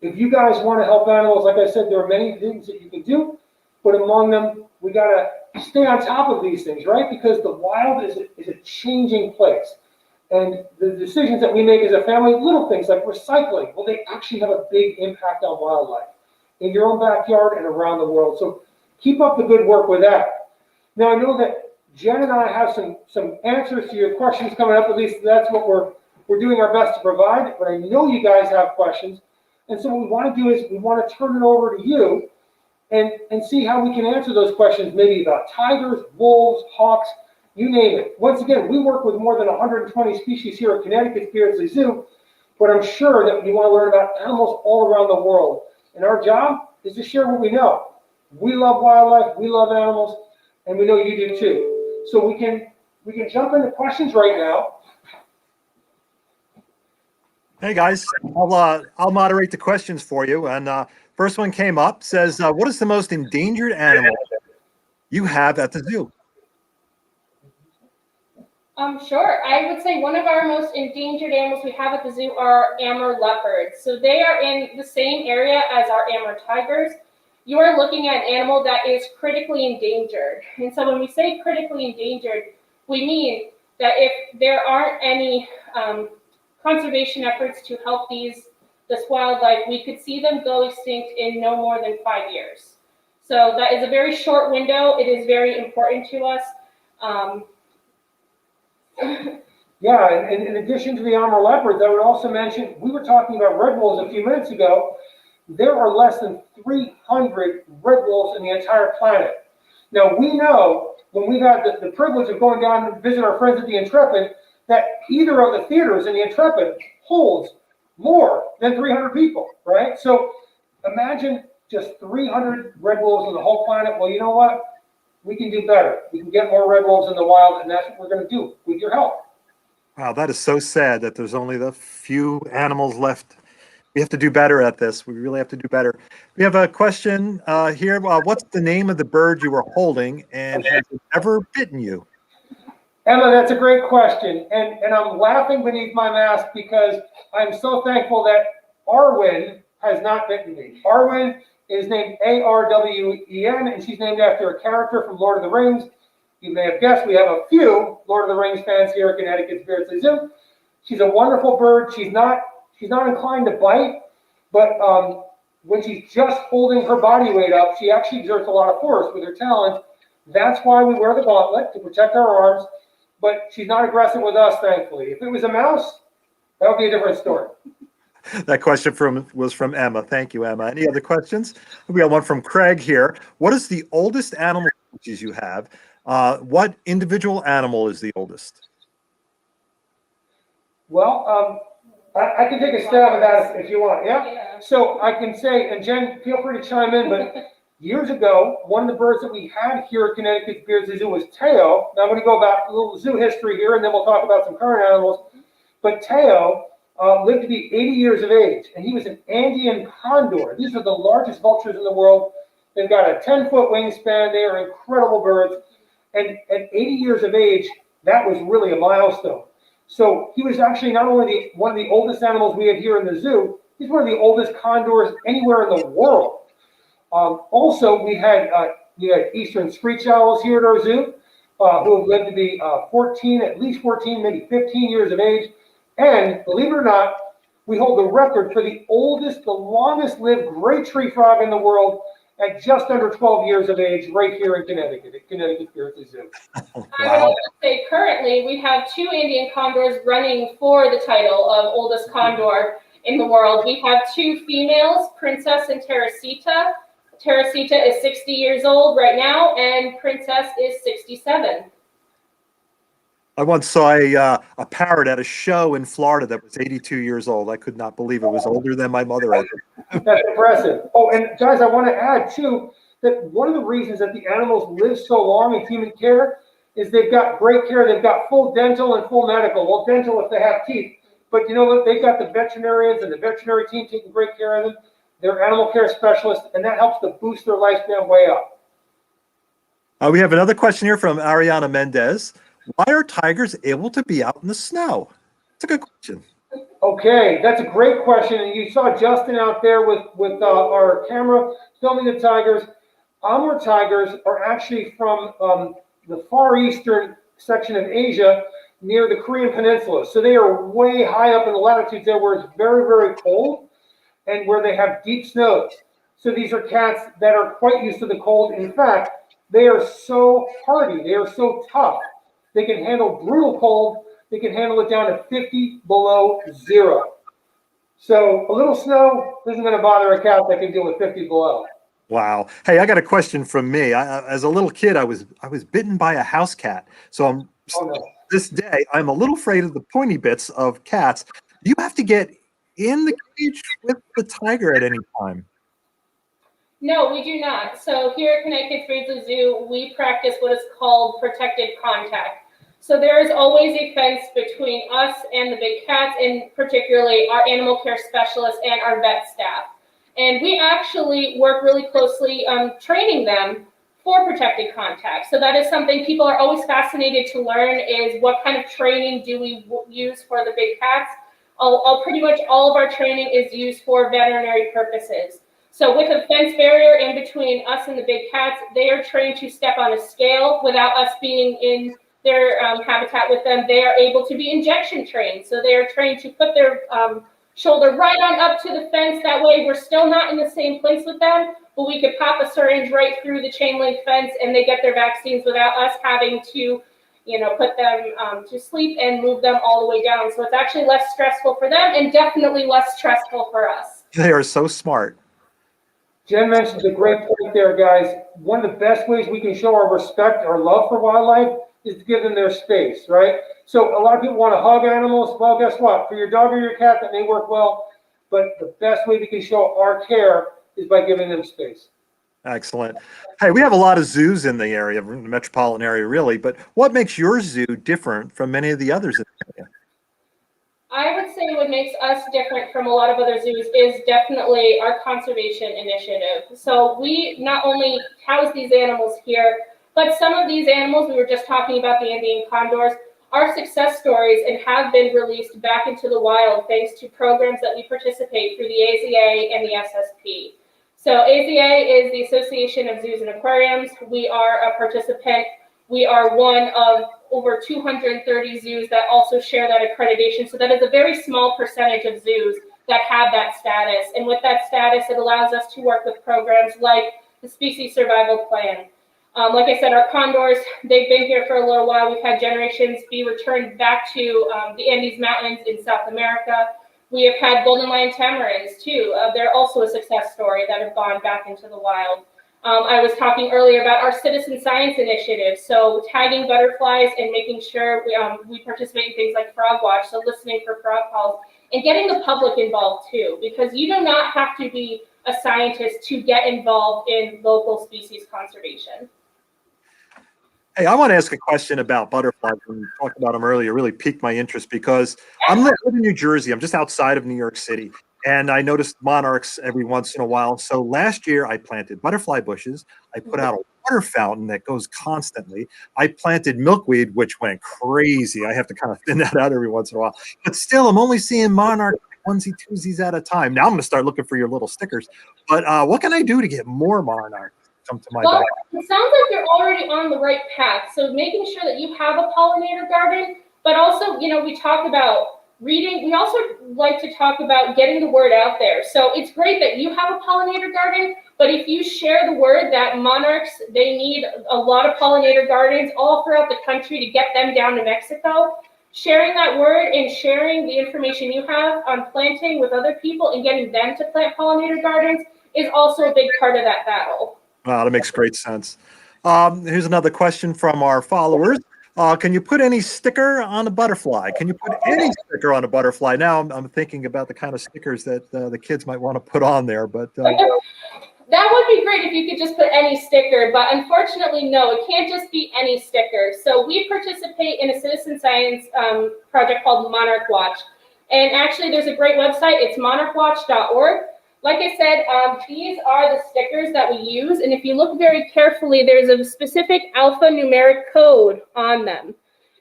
If you guys want to help animals, like I said, there are many things that you can do, but among them, we got to stay on top of these things, right? Because the wild is a changing place. And the decisions that we make as a family, little things like recycling, well, they actually have a big impact on wildlife in your own backyard and around the world. So keep up the good work with that. Now, I know that Jen and I have some answers to your questions coming up. At least that's what we're doing our best to provide. But I know you guys have questions. And so what we want to do is we want to turn it over to you and see how we can answer those questions, maybe about tigers, wolves, hawks, you name it. Once again, we work with more than 120 species here at Connecticut Spirits Zoo, but I'm sure that you want to learn about animals all around the world. And our job is to share what we know. We love wildlife, we love animals, and we know you do too. So we can jump into questions right now. Hey guys, I'll moderate the questions for you. And first one came up, says, what is the most endangered animal you have at the zoo? Sure. I would say one of our most endangered animals we have at the zoo are Amur leopards. So they are in the same area as our Amur tigers. You are looking at an animal that is critically endangered. And so when we say critically endangered, we mean that if there aren't any conservation efforts to help this wildlife, we could see them go extinct in no more than 5 years. So that is a very short window. It is very important to us. Yeah, and in addition to the Amur leopards, I would also mention, we were talking about red wolves a few minutes ago. There are less than 300 red wolves in the entire planet. Now, we know when we've had the privilege of going down to visit our friends at the Intrepid, that either of the theaters in the Intrepid holds more than 300 people, right? So imagine just 300 red wolves on the whole planet. Well, you know what? We can do better. We can get more red wolves in the wild, and that's what we're going to do with your help. Wow, that is so sad that there's only the few animals left. We have to do better at this. We really have to do better. We have a question here. What's the name of the bird you were holding, and has it ever bitten you? Emma, that's a great question. And I'm laughing beneath my mask because I'm so thankful that Arwen has not bitten me. Arwen is named Arwen, and she's named after a character from Lord of the Rings. You may have guessed we have a few Lord of the Rings fans here at Connecticut Spiritually Zoo. She's a wonderful bird. She's not inclined to bite, but when she's just holding her body weight up, she actually exerts a lot of force with her talons. That's why we wear the gauntlet, to protect our arms, but she's not aggressive with us, thankfully. If it was a mouse, that would be a different story. That question was from Emma. Thank you, Emma. Any other questions? We got one from Craig here. What is the oldest animal species you have? What individual animal is the oldest? Well, I can take a stab at that if you want, yeah? So I can say, and Jen, feel free to chime in, but years ago, one of the birds that we had here at Connecticut Spiritually Zoo was Teo. Now I'm going to go back a little zoo history here, and then we'll talk about some current animals. But Teo lived to be 80 years of age, and he was an Andean condor. These are the largest vultures in the world. They've got a 10-foot wingspan. They are incredible birds. And at 80 years of age, that was really a milestone. So he was actually not only one of the oldest animals we had here in the zoo, he's one of the oldest condors anywhere in the world. Also, we had eastern screech owls here at our zoo who have lived to be 14, at least 14, maybe 15 years of age. And believe it or not, we hold the record for the oldest, the longest lived great tree frog in the world at just under 12 years of age right here in Connecticut, at Connecticut Spiritually Zoo. I would also say currently we have 2 Andean condors running for the title of oldest condor in the world. We have 2 females, Princess and Teresita. Teresita is 60 years old right now, and Princess is 67. I once saw a parrot at a show in Florida that was 82 years old. I could not believe it was older than my mother. That's impressive. Oh, and guys, I want to add too that one of the reasons that the animals live so long in human care is they've got great care. They've got full dental and full medical. Well, dental if they have teeth, but you know what? They've got the veterinarians and the veterinary team taking great care of them. They're animal care specialists, and that helps to boost their lifespan way up. We have another question here from Ariana Mendez. Why are tigers able to be out in the snow? It's a good question. Okay, that's a great question. And you saw Justin out there with our camera filming the tigers. Amur tigers are actually from the far eastern section of Asia near the Korean Peninsula. So they are way high up in the latitudes there where it's very, very cold and where they have deep snows. So these are cats that are quite used to the cold. In fact, they are so hardy. They are so tough. They can handle brutal cold. They can handle it down to 50 below zero. So a little snow isn't going to bother a cat that can deal with 50 below. Wow. Hey, I got a question from me. As a little kid, I was bitten by a house cat. So this day, I'm a little afraid of the pointy bits of cats. Do you have to get in the cage with the tiger at any time? No, we do not. So here at Connecticut Spiritually Zoo, we practice what is called protected contact. So there is always a fence between us and the big cats, and particularly our animal care specialists and our vet staff. And we actually work really closely training them for protected contact. So that is something people are always fascinated to learn, is what kind of training do we use for the big cats? Pretty much all of our training is used for veterinary purposes. So with a fence barrier in between us and the big cats, they are trained to step on a scale without us being in their habitat with them. They are able to be injection trained. So they are trained to put their shoulder right on up to the fence. That way we're still not in the same place with them, but we could pop a syringe right through the chain link fence and they get their vaccines without us having to, put them to sleep and move them all the way down. So it's actually less stressful for them and definitely less stressful for us. They are so smart. Jen mentioned a great point there, guys. One of the best ways we can show our respect, our love for wildlife is to give them their space, right? So a lot of people want to hug animals. Well, guess what? For your dog or your cat, that may work well, but the best way we can show our care is by giving them space. Excellent. Hey, we have a lot of zoos in the area, the metropolitan area, really, but what makes your zoo different from many of the others in the area? I would say what makes us different from a lot of other zoos is definitely our conservation initiative. So we not only house these animals here, but some of these animals, we were just talking about the Andean condors, are success stories and have been released back into the wild thanks to programs that we participate through the AZA and the SSP. So AZA is the Association of Zoos and Aquariums. We are a participant. We are one of over 230 zoos that also share that accreditation. So that is a very small percentage of zoos that have that status. And with that status, it allows us to work with programs like the Species Survival Plan. Like I said, our condors, they've been here for a little while. We've had generations be returned back to the Andes Mountains in South America. We have had golden lion tamarins too. They're also a success story that have gone back into the wild. I was talking earlier about our citizen science initiative. So tagging butterflies and making sure we participate in things like frog watch, so listening for frog calls, and getting the public involved too, because you do not have to be a scientist to get involved in local species conservation. Hey, I want to ask a question about butterflies. When you talked about them earlier, really piqued my interest because I'm living in New Jersey. I'm just outside of New York City, and I noticed monarchs every once in a while. So last year, I planted butterfly bushes. I put out a water fountain that goes constantly. I planted milkweed, which went crazy. I have to kind of thin that out every once in a while. But still, I'm only seeing monarchs onesie twosies at a time. Now I'm going to start looking for your little stickers. But what can I do to get more monarchs? Come to my well, back? It sounds like you're already on the right path. So making sure that you have a pollinator garden, but also, we talk about reading. We also like to talk about getting the word out there. So it's great that you have a pollinator garden, but if you share the word that monarchs, they need a lot of pollinator gardens all throughout the country to get them down to Mexico, sharing that word and sharing the information you have on planting with other people and getting them to plant pollinator gardens is also a big part of that battle. Wow, that makes great sense. Here's another question from our followers. Can you put any sticker on a butterfly? Can you put any sticker on a butterfly? Now I'm thinking about the kind of stickers that the kids might want to put on there, but that would be great if you could just put any sticker, but unfortunately, no, it can't just be any sticker. So we participate in a citizen science project called Monarch Watch. And actually, there's a great website. It's monarchwatch.org. Like I said, these are the stickers that we use. And if you look very carefully, there's a specific alphanumeric code on them.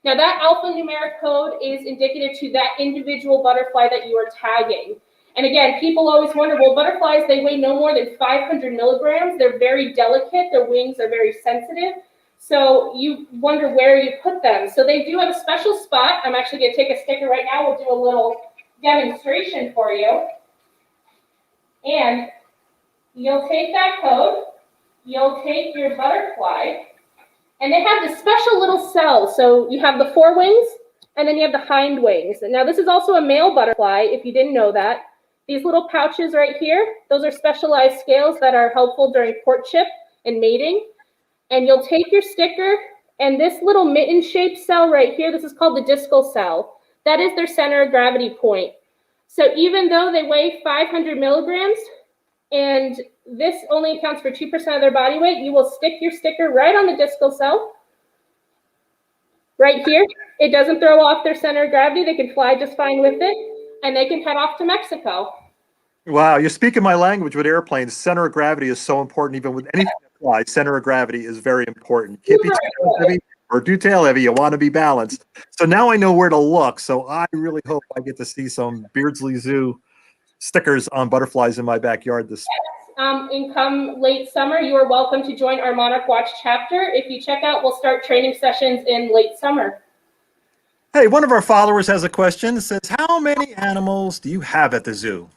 Now, that alphanumeric code is indicative to that individual butterfly that you are tagging. And again, people always wonder, well, butterflies, they weigh no more than 500 milligrams. They're very delicate. Their wings are very sensitive. So you wonder where you put them. So they do have a special spot. I'm actually going to take a sticker right now. We'll do a little demonstration for you. And you'll take that code, you'll take your butterfly, and they have this special little cell. So you have the forewings, and then you have the hind wings. And now this is also a male butterfly, if you didn't know that. These little pouches right here, those are specialized scales that are helpful during courtship and mating. And you'll take your sticker, and this little mitten-shaped cell right here, this is called the discal cell. That is their center of gravity point. So even though they weigh 500 milligrams, and this only accounts for 2% of their body weight, you will stick your sticker right on the discal cell, right here. It doesn't throw off their center of gravity. They can fly just fine with it, and they can head off to Mexico. Wow, you're speaking my language with airplanes. Center of gravity is so important, even with anything that flies. Center of gravity is very important. Can't be too heavy or too tail heavy. You want to be balanced. So now I know where to look. So I really hope I get to see some Beardsley Zoo stickers on butterflies in my backyard this In come late summer, you are welcome to join our Monarch Watch chapter. If you check out, we'll start training sessions in late summer. Hey, one of our followers has a question. It says, how many animals do you have at the zoo?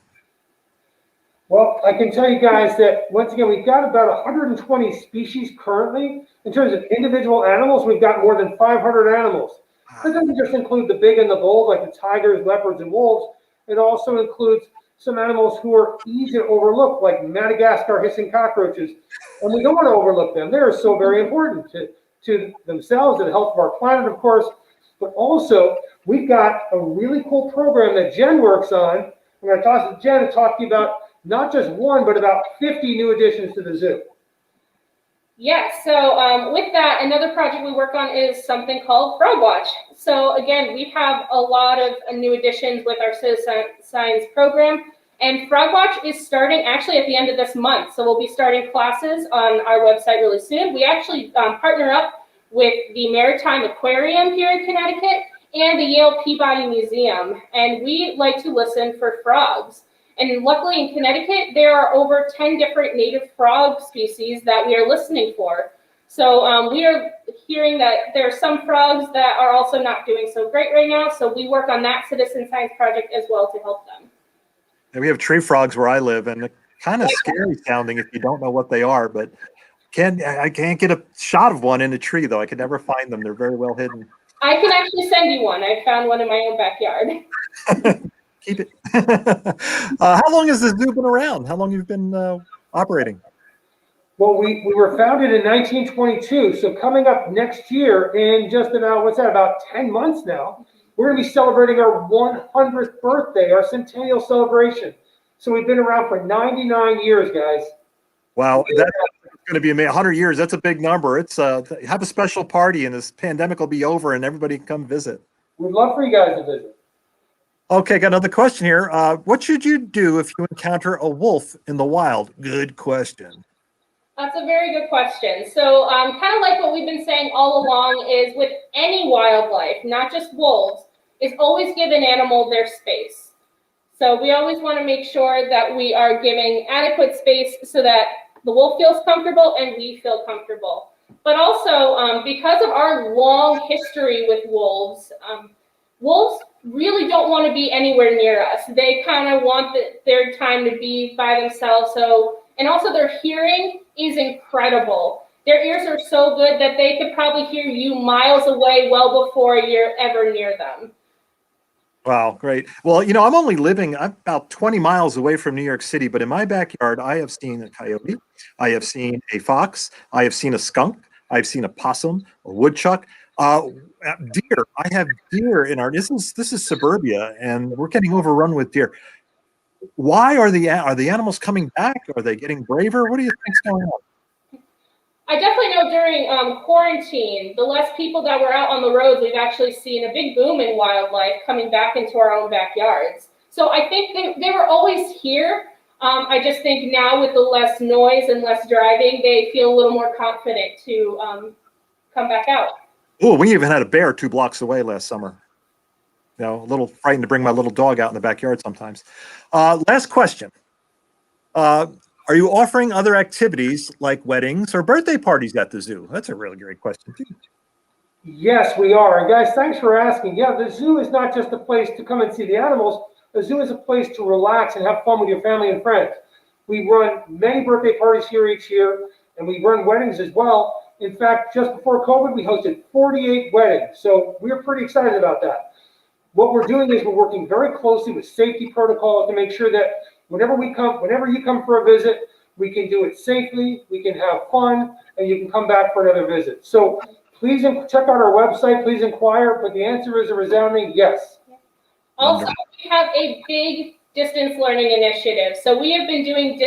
Well, I can tell you guys that, once again, we've got about 120 species currently. In terms of individual animals, we've got more than 500 animals. That doesn't just include the big and the bold, like the tigers, leopards, and wolves. It also includes some animals who are easy to overlook, like Madagascar hissing cockroaches. And we don't want to overlook them. They're so very important to themselves and the health of our planet, of course. But also, we've got a really cool program that Jen works on. I'm going to toss it to Jen and talk to you about not just one, but about 50 new additions to the zoo. Yes, so with that, another project we work on is something called Frog Watch. So again, we have a lot of new additions with our citizen science program, and Frog Watch is starting actually at the end of this month. So we'll be starting classes on our website really soon. We actually partner up with the Maritime Aquarium here in Connecticut and the Yale Peabody Museum, and we like to listen for frogs. And luckily in Connecticut, there are over 10 different native frog species that we are listening for. So we are hearing that there are some frogs that are also not doing so great right now. So we work on that citizen science project as well to help them. And we have tree frogs where I live, and they're kind of scary sounding if you don't know what they are. But I can't get a shot of one in a tree, though. I could never find them. They're very well hidden. I can actually send you one. I found one in my own backyard. Keep it. How long has the zoo been around? How long have you been operating? Well, we were founded in 1922. So coming up next year in just about 10 months now, we're going to be celebrating our 100th birthday, our centennial celebration. So we've been around for 99 years, guys. Wow, that's going to be amazing. 100 years, that's a big number. It's have a special party, and this pandemic will be over, and everybody can come visit. We'd love for you guys to visit. Okay, got another question here. What should you do if you encounter a wolf in the wild? Good question. That's a very good question. So kind of like what we've been saying all along is with any wildlife, not just wolves, is always give an animal their space. So we always want to make sure that we are giving adequate space so that the wolf feels comfortable and we feel comfortable. But also because of our long history with wolves, wolves really don't want to be anywhere near us. They kind of want their time to be by themselves. And also their hearing is incredible. Their ears are so good that they could probably hear you miles away well before you're ever near them. Wow, great. Well, I'm about 20 miles away from New York City, but in my backyard, I have seen a coyote, I have seen a fox, I have seen a skunk, I've seen a possum, a woodchuck. Deer. I have deer in our. This is suburbia, and we're getting overrun with deer. Why are the animals coming back? Are they getting braver? What do you think's going on? I definitely know during quarantine, the less people that were out on the roads, we've actually seen a big boom in wildlife coming back into our own backyards. So I think they were always here. I just think now with the less noise and less driving, they feel a little more confident to come back out. Oh, we even had a bear 2 blocks away last summer. A little frightened to bring my little dog out in the backyard sometimes. Last question. Are you offering other activities like weddings or birthday parties at the zoo? That's a really great question, too. Yes, we are. And guys, thanks for asking. Yeah, the zoo is not just a place to come and see the animals. The zoo is a place to relax and have fun with your family and friends. We run many birthday parties here each year, and we run weddings as well. In fact, just before COVID, we hosted 48 weddings. So we're pretty excited about that. What we're doing is we're working very closely with safety protocols to make sure that whenever you come for a visit, we can do it safely, we can have fun, and you can come back for another visit. So please check out our website, please inquire, but the answer is a resounding yes. Also, we have a big distance learning initiative. So we have been doing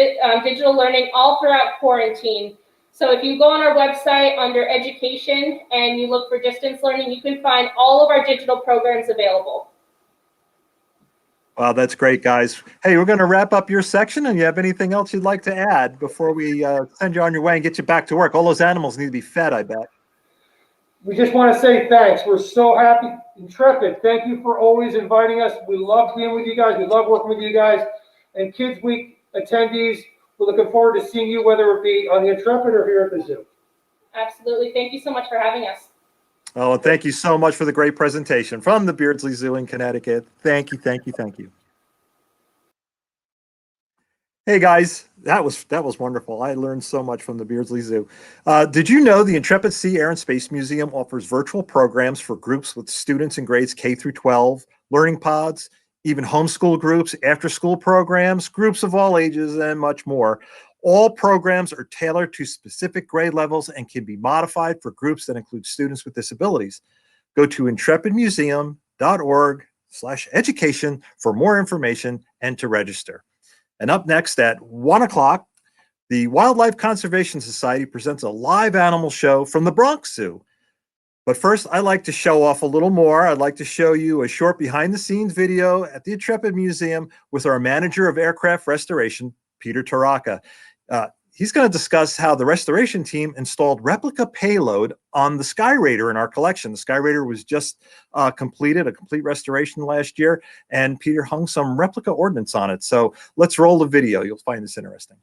digital learning all throughout quarantine. So if you go on our website under education and you look for distance learning, you can find all of our digital programs available. Wow, that's great, guys. Hey, we're going to wrap up your section, and you have anything else you'd like to add before we send you on your way and get you back to work? All those animals need to be fed, I bet. We just want to say thanks. We're so happy. Intrepid, thank you for always inviting us. We love being with you guys. We love working with you guys. And Kids Week attendees, we're looking forward to seeing you, whether it be on the Intrepid or here at the zoo. Absolutely. Thank you so much for having us. Oh, and thank you so much for the great presentation from the Beardsley Zoo in Connecticut. Thank you, thank you, thank you. Hey guys, that was wonderful. I learned so much from the Beardsley Zoo. Did you know the Intrepid Sea, Air, and Space Museum offers virtual programs for groups with students in grades K through 12, learning pods, even homeschool groups, after-school programs, groups of all ages, and much more. All programs are tailored to specific grade levels and can be modified for groups that include students with disabilities. Go to intrepidmuseum.org/education for more information and to register. And up next at 1 o'clock, the Wildlife Conservation Society presents a live animal show from the Bronx Zoo. But first, I'd like to show off a little more. I'd like to show you a short behind-the-scenes video at the Intrepid Museum with our manager of aircraft restoration, Peter Taraka. He's going to discuss how the restoration team installed replica payload on the Sky Raider in our collection. The Sky Raider was just completed, a complete restoration last year, and Peter hung some replica ordnance on it. So let's roll the video. You'll find this interesting.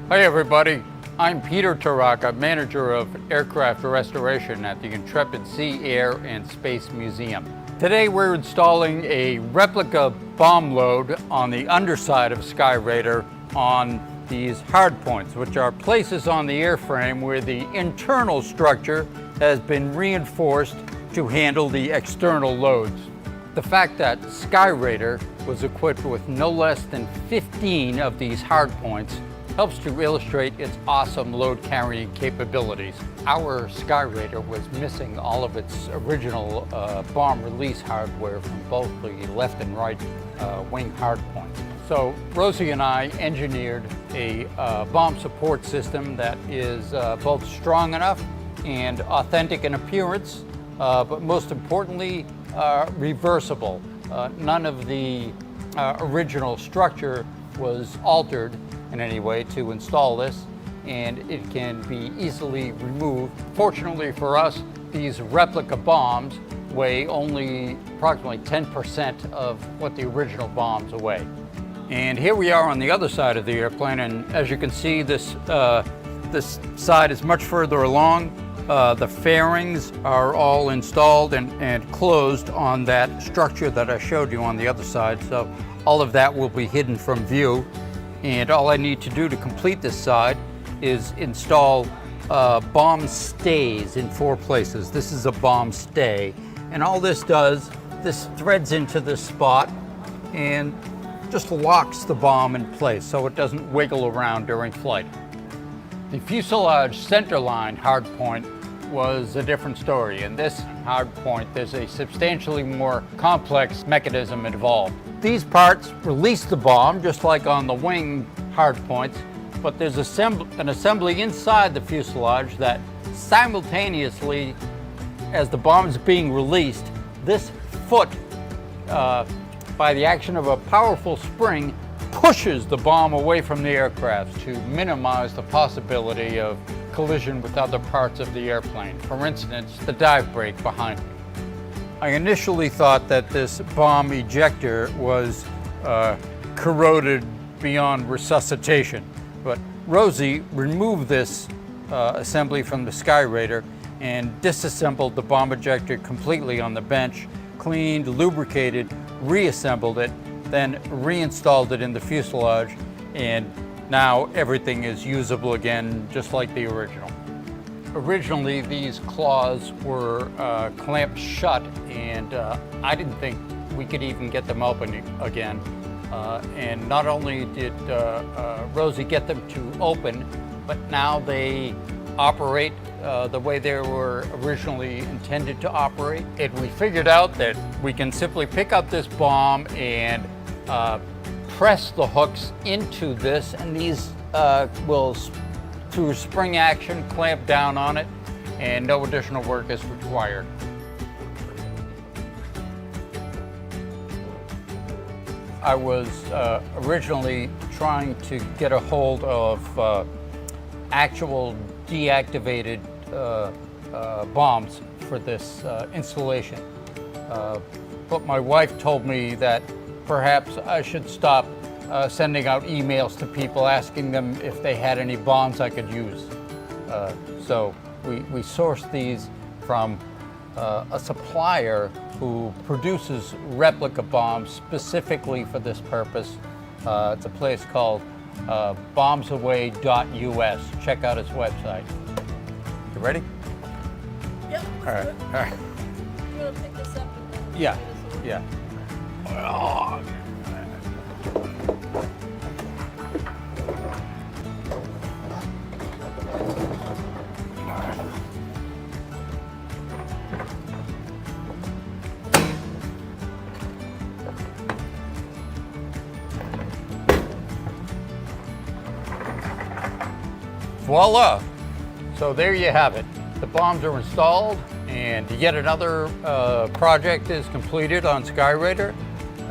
Hi everybody, I'm Peter Taraka, manager of aircraft restoration at the Intrepid Sea, Air, and Space Museum. Today we're installing a replica bomb load on the underside of Sky Raider on these hard points, which are places on the airframe where the internal structure has been reinforced to handle the external loads. The fact that Sky Raider was equipped with no less than 15 of these hard points helps to illustrate its awesome load carrying capabilities. Our Sky Raider was missing all of its original bomb release hardware from both the left and right wing hard points. So Rosie and I engineered a bomb support system that is both strong enough and authentic in appearance, but most importantly, reversible. None of the original structure was altered in any way to install this, and it can be easily removed. Fortunately for us, these replica bombs weigh only approximately 10% of what the original bombs weigh. And here we are on the other side of the airplane, and as you can see, this side is much further along. The fairings are all installed and closed on that structure that I showed you on the other side, so all of that will be hidden from view. And all I need to do to complete this side is install bomb stays in 4 places. This is a bomb stay. And all this does, this threads into this spot and just locks the bomb in place so it doesn't wiggle around during flight. The fuselage centerline hardpoint was a different story. In this hardpoint, there's a substantially more complex mechanism involved. These parts release the bomb, just like on the wing hardpoints, but there's an assembly inside the fuselage that simultaneously, as the bomb is being released, this foot, by the action of a powerful spring, pushes the bomb away from the aircraft to minimize the possibility of collision with other parts of the airplane. For instance, the dive brake behind me. I initially thought that this bomb ejector was corroded beyond resuscitation, but Rosie removed this assembly from the Sky Raider and disassembled the bomb ejector completely on the bench, cleaned, lubricated, reassembled it, then reinstalled it in the fuselage, and now everything is usable again, just like the original. Originally, these claws were clamped shut, and I didn't think we could even get them open again. And not only did Rosie get them to open, but now they operate the way they were originally intended to operate. And we figured out that we can simply pick up this bomb and press the hooks into this, and these will, through spring action, clamp down on it, and no additional work is required. I was originally trying to get a hold of actual deactivated bombs for this installation. But my wife told me that perhaps I should stop sending out emails to people asking them if they had any bombs I could use. So we sourced these from a supplier who produces replica bombs specifically for this purpose. It's a place called bombsaway.us. Check out his website. You ready? Yep. All right. All right. You want to pick this up and then Yeah. get us away? Yeah. Voila! So there you have it. The bombs are installed and yet another project is completed on Skyraider.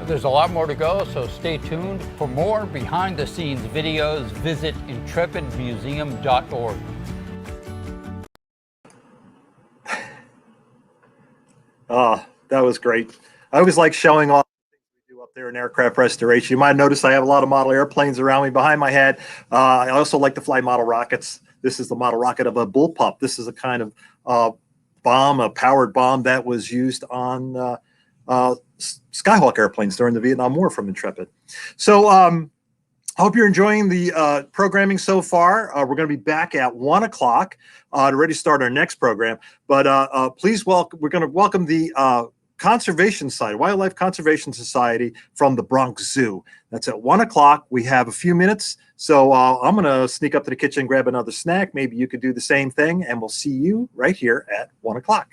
There's a lot more to go, so stay tuned. For more behind the scenes videos, visit intrepidmuseum.org. That was great. I always like showing off we do up there in aircraft restoration. You might notice I have a lot of model airplanes around me behind my head. I also like to fly model rockets. This is the model rocket of a bullpup. This is a kind of bomb, a powered bomb that was used on Skyhawk airplanes during the Vietnam War from Intrepid. So I hope you're enjoying the programming so far. We're going to be back at 1 o'clock to ready to start our next program. But please welcome, we're going to welcome the Conservation Society, Wildlife Conservation Society from the Bronx Zoo. That's at 1 o'clock. We have a few minutes. So I'm going to sneak up to the kitchen, grab another snack. Maybe you could do the same thing, and we'll see you right here at 1 o'clock.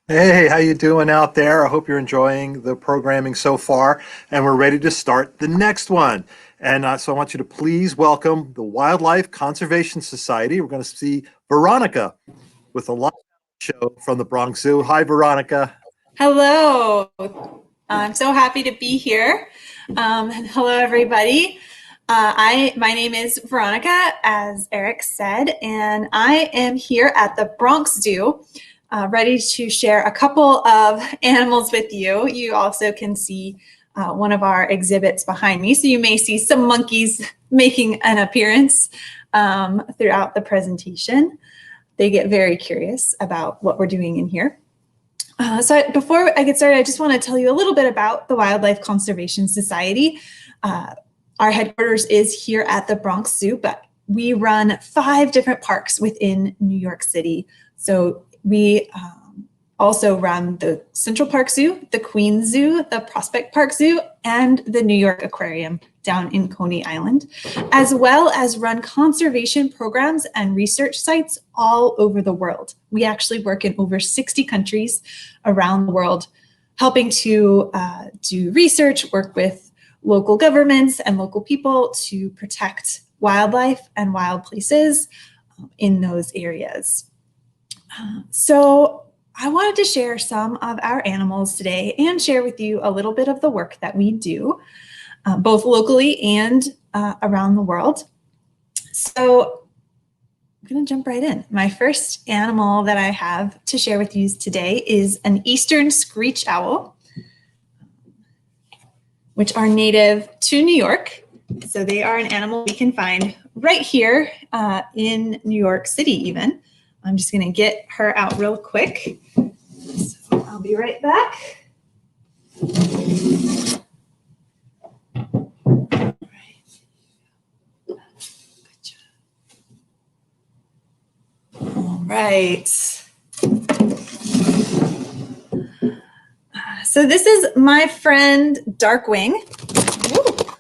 Hey, how you doing out there? I hope you're enjoying the programming so far, and we're ready to start the next one. And so I want you to please welcome the Wildlife Conservation Society. We're going to see Veronica with a live show from the Bronx Zoo. Hi, Veronica. Hello. I'm so happy to be here. Hello, everybody. My name is Veronica, as Eric said, and I am here at the Bronx Zoo, ready to share a couple of animals with you. You also can see one of our exhibits behind me, so you may see some monkeys making an appearance throughout the presentation. They get very curious about what we're doing in here. So before I get started, I just want to tell you a little bit about the Wildlife Conservation Society. Our headquarters is here at the Bronx Zoo, but we run 5 different parks within New York City. So we also run the Central Park Zoo, the Queens Zoo, the Prospect Park Zoo, and the New York Aquarium down in Coney Island, as well as run conservation programs and research sites all over the world. We actually work in over 60 countries around the world, helping to do research, work with local governments and local people to protect wildlife and wild places in those areas. So I wanted to share some of our animals today and share with you a little bit of the work that we do, both locally and around the world. So I'm going to jump right in. My first animal that I have to share with you today is an eastern screech owl, which are native to New York. So they are an animal we can find right here in New York City even. I'm just going to get her out real quick. So I'll be right back. All right. So this is my friend Darkwing. Woo.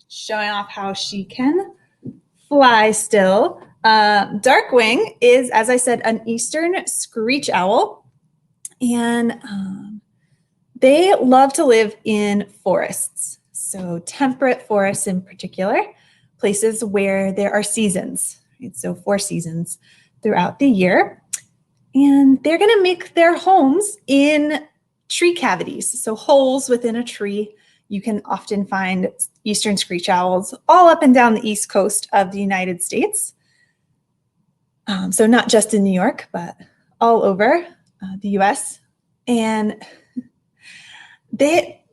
Showing off how she can fly still. Darkwing is, as I said, an eastern screech owl, and they love to live in forests, so temperate forests in particular, places where there are seasons, right? So 4 seasons throughout the year, and they're going to make their homes in tree cavities, so holes within a tree. You can often find eastern screech owls all up and down the east coast of the United States. So not just in New York, but all over the US. And they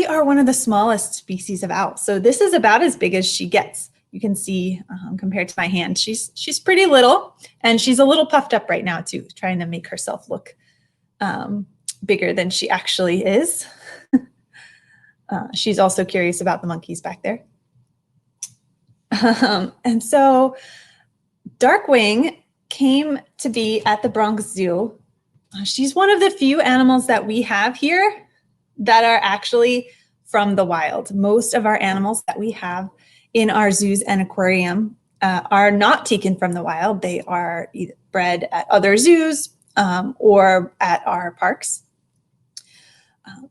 are one of the smallest species of owls. So this is about as big as she gets. You can see compared to my hand, she's pretty little, and she's a little puffed up right now too, trying to make herself look bigger than she actually is. She's also curious about the monkeys back there. And so Darkwing came to be at the Bronx Zoo. She's one of the few animals that we have here that are actually from the wild. Most of our animals that we have in our zoos and aquarium are not taken from the wild. They are either bred at other zoos or at our parks.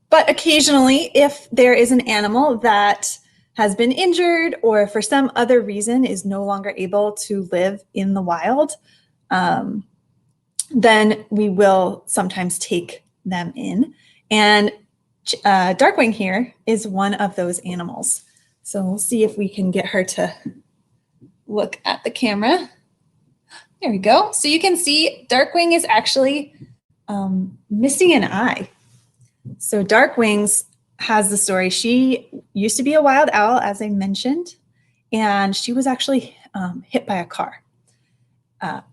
But occasionally, if there is an animal that has been injured or for some other reason is no longer able to live in the wild, then we will sometimes take them in. And Darkwing here is one of those animals. So we'll see if we can get her to look at the camera. There we go. So you can see Darkwing is actually missing an eye. So Darkwing has the story. She used to be a wild owl, as I mentioned, and she was actually hit by a car.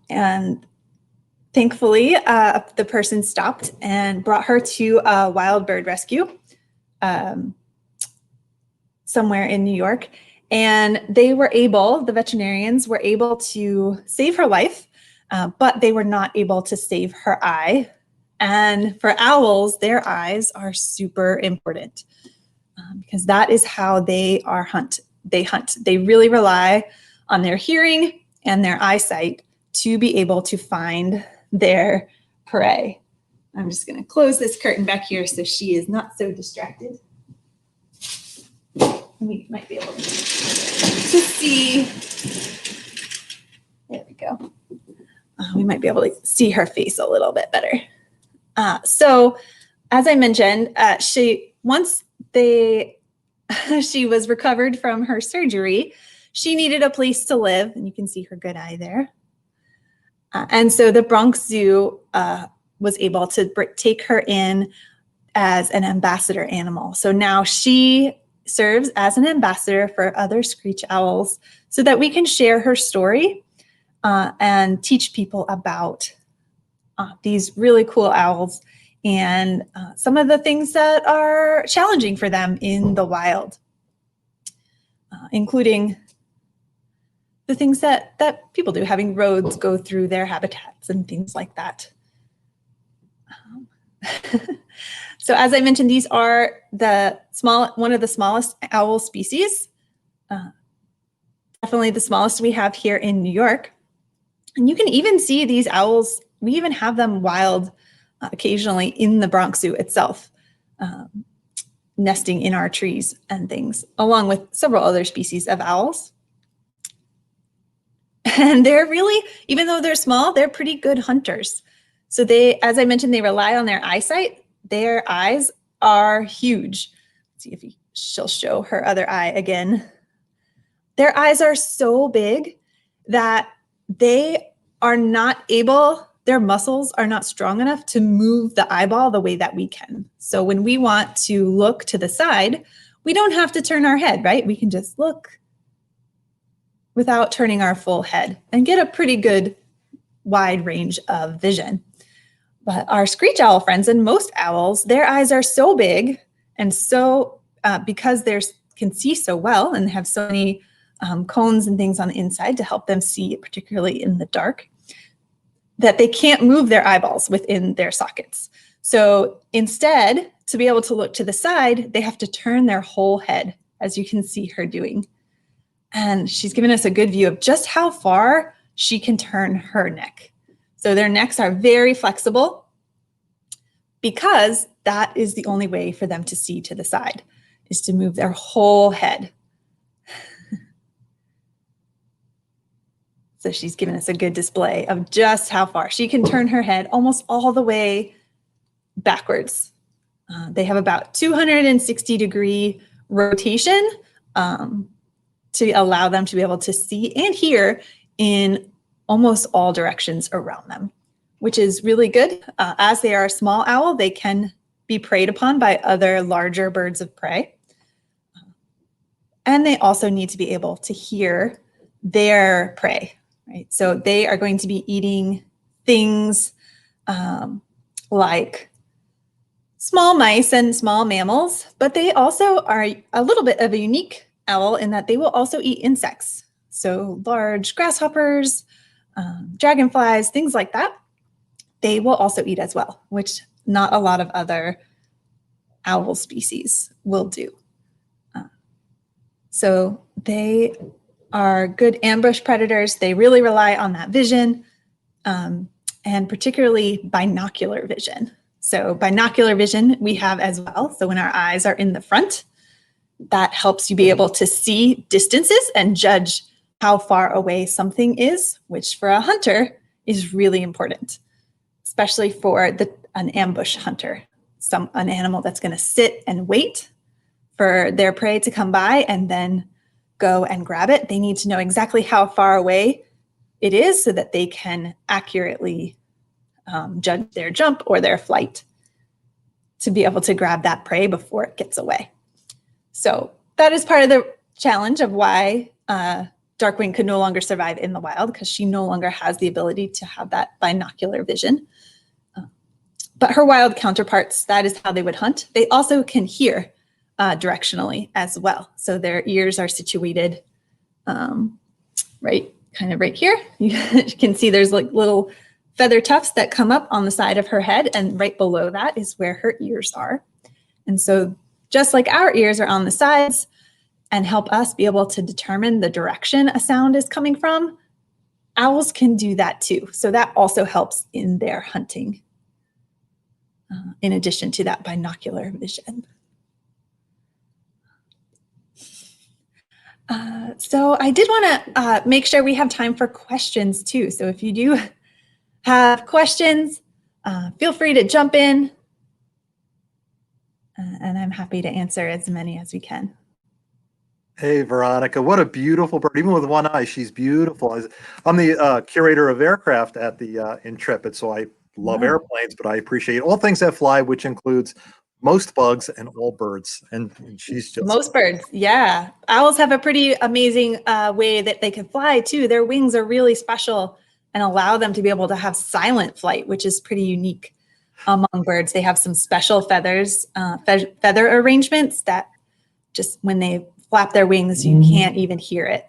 And thankfully, the person stopped and brought her to a wild bird rescue somewhere in New York. And the veterinarians were able to save her life, but they were not able to save her eye. And for owls, their eyes are super important because that is how they hunt. They really rely on their hearing and their eyesight to be able to find their prey. I'm just going to close this curtain back here so she is not so distracted. We might be able to see. There we go. We might be able to see her face a little bit better. So, as I mentioned, she was recovered from her surgery. She needed a place to live, and you can see her good eye there. And so the Bronx Zoo was able to take her in as an ambassador animal. So now she serves as an ambassador for other screech owls so that we can share her story and teach people about these really cool owls and some of the things that are challenging for them in the wild, including the things that people do, having roads go through their habitats and things like that. So as I mentioned, these are one of the smallest owl species, definitely the smallest we have here in New York. And you can even see these owls, we even have them wild occasionally in the Bronx Zoo itself, nesting in our trees and things, along with several other species of owls. And they're really, even though they're small, they're pretty good hunters. So they, as I mentioned, they rely on their eyesight. Their eyes are huge. Let's see if she'll show her other eye again. Their eyes are so big that they are not able, their muscles are not strong enough to move the eyeball the way that we can. So when we want to look to the side, we don't have to turn our head, right? We can just look without turning our full head and get a pretty good wide range of vision. But our screech owl friends and most owls, their eyes are so big and so, because they can see so well and have so many cones and things on the inside to help them see, particularly in the dark, that they can't move their eyeballs within their sockets. So instead, to be able to look to the side, they have to turn their whole head, as you can see her doing. And she's given us a good view of just how far she can turn her neck. So their necks are very flexible because that is the only way for them to see to the side, is to move their whole head. So she's given us a good display of just how far she can turn her head almost all the way backwards. They have about 260-degree rotation to allow them to be able to see and hear in almost all directions around them, which is really good. As they are a small owl, they can be preyed upon by other larger birds of prey. And they also need to be able to hear their prey, right? So they are going to be eating things like small mice and small mammals, but they also are a little bit of a unique owl in that they will also eat insects. So large grasshoppers, dragonflies, things like that, they will also eat as well, which not a lot of other owl species will do. So they are good ambush predators. They really rely on that vision, and particularly binocular vision. So binocular vision we have as well. So when our eyes are in the front, that helps you be able to see distances and judge how far away something is, which for a hunter is really important, especially for an ambush hunter, an animal that's going to sit and wait for their prey to come by and then go and grab it. They need to know exactly how far away it is so that they can accurately judge their jump or their flight to be able to grab that prey before it gets away. So that is part of the challenge of why Darkwing could no longer survive in the wild, because she no longer has the ability to have that binocular vision. But her wild counterparts, that is how they would hunt. They also can hear directionally as well. So their ears are situated right here. You can see there's like little feather tufts that come up on the side of her head, and right below that is where her ears are. And so just like our ears are on the sides and help us be able to determine the direction a sound is coming from, owls can do that too. So that also helps in their hunting in addition to that binocular vision. So I did want to make sure we have time for questions too. So if you do have questions, feel free to jump in, and I'm happy to answer as many as we can. Hey, Veronica, what a beautiful bird. Even with one eye, she's beautiful. I'm the curator of aircraft at the Intrepid, so I love airplanes, but I appreciate all things that fly, which includes most bugs and all birds. And she's just... Most birds, yeah. Owls have a pretty amazing way that they can fly too. Their wings are really special and allow them to be able to have silent flight, which is pretty unique among birds. They have some special feathers, feather arrangements that just when they flap their wings, you can't even hear it.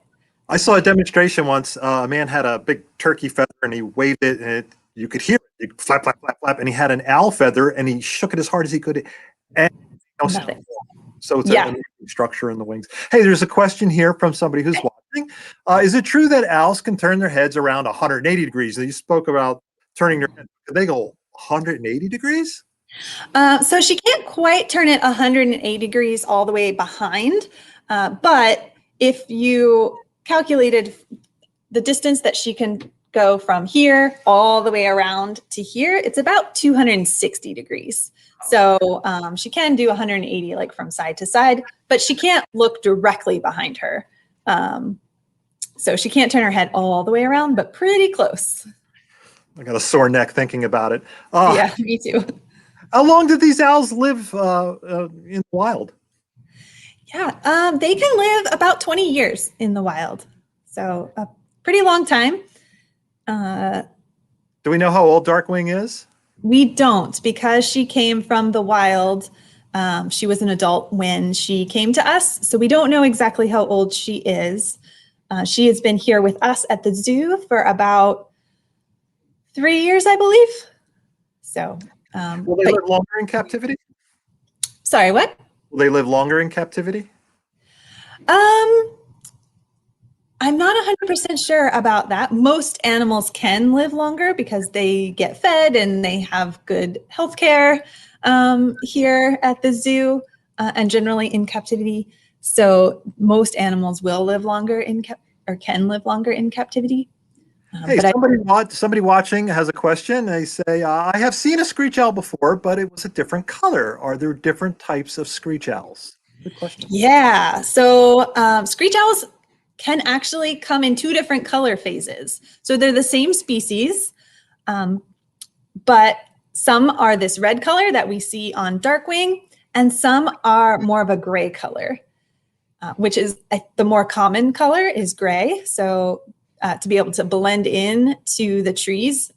I saw a demonstration once. A man had a big turkey feather and he waved it, and you could hear it. You could flap, flap, flap, flap. And he had an owl feather and he shook it as hard as he could. And no sound. So it's a structure in the wings. Hey, there's a question here from somebody who's watching. Is it true that owls can turn their heads around 180 degrees? You spoke about turning their head. Can they go 180 degrees? So she can't quite turn it 180 degrees all the way behind. But if you calculated the distance that she can go from here all the way around to here, it's about 260 degrees. So she can do 180 like from side to side, but she can't look directly behind her. So she can't turn her head all the way around, but pretty close. I got a sore neck thinking about it. Yeah, me too. How long did these owls live in the wild? Yeah, they can live about 20 years in the wild. So a pretty long time. Do we know how old Darkwing is? We don't, because she came from the wild. She was an adult when she came to us. So we don't know exactly how old she is. She has been here with us at the zoo for about 3 years, I believe. So will they live longer in captivity? Sorry, what? Will they live longer in captivity? I'm not 100% sure about that. Most animals can live longer because they get fed and they have good health care here at the zoo and generally in captivity. So most animals will live longer or can live longer in captivity. Hey, somebody watching has a question. They say, I have seen a screech owl before, but it was a different color. Are there different types of screech owls? Good question. Yeah, so screech owls can actually come in two different color phases. So they're the same species, but some are this red color that we see on Darkwing, and some are more of a gray color, which is the more common color is gray. So to be able to blend in to the trees,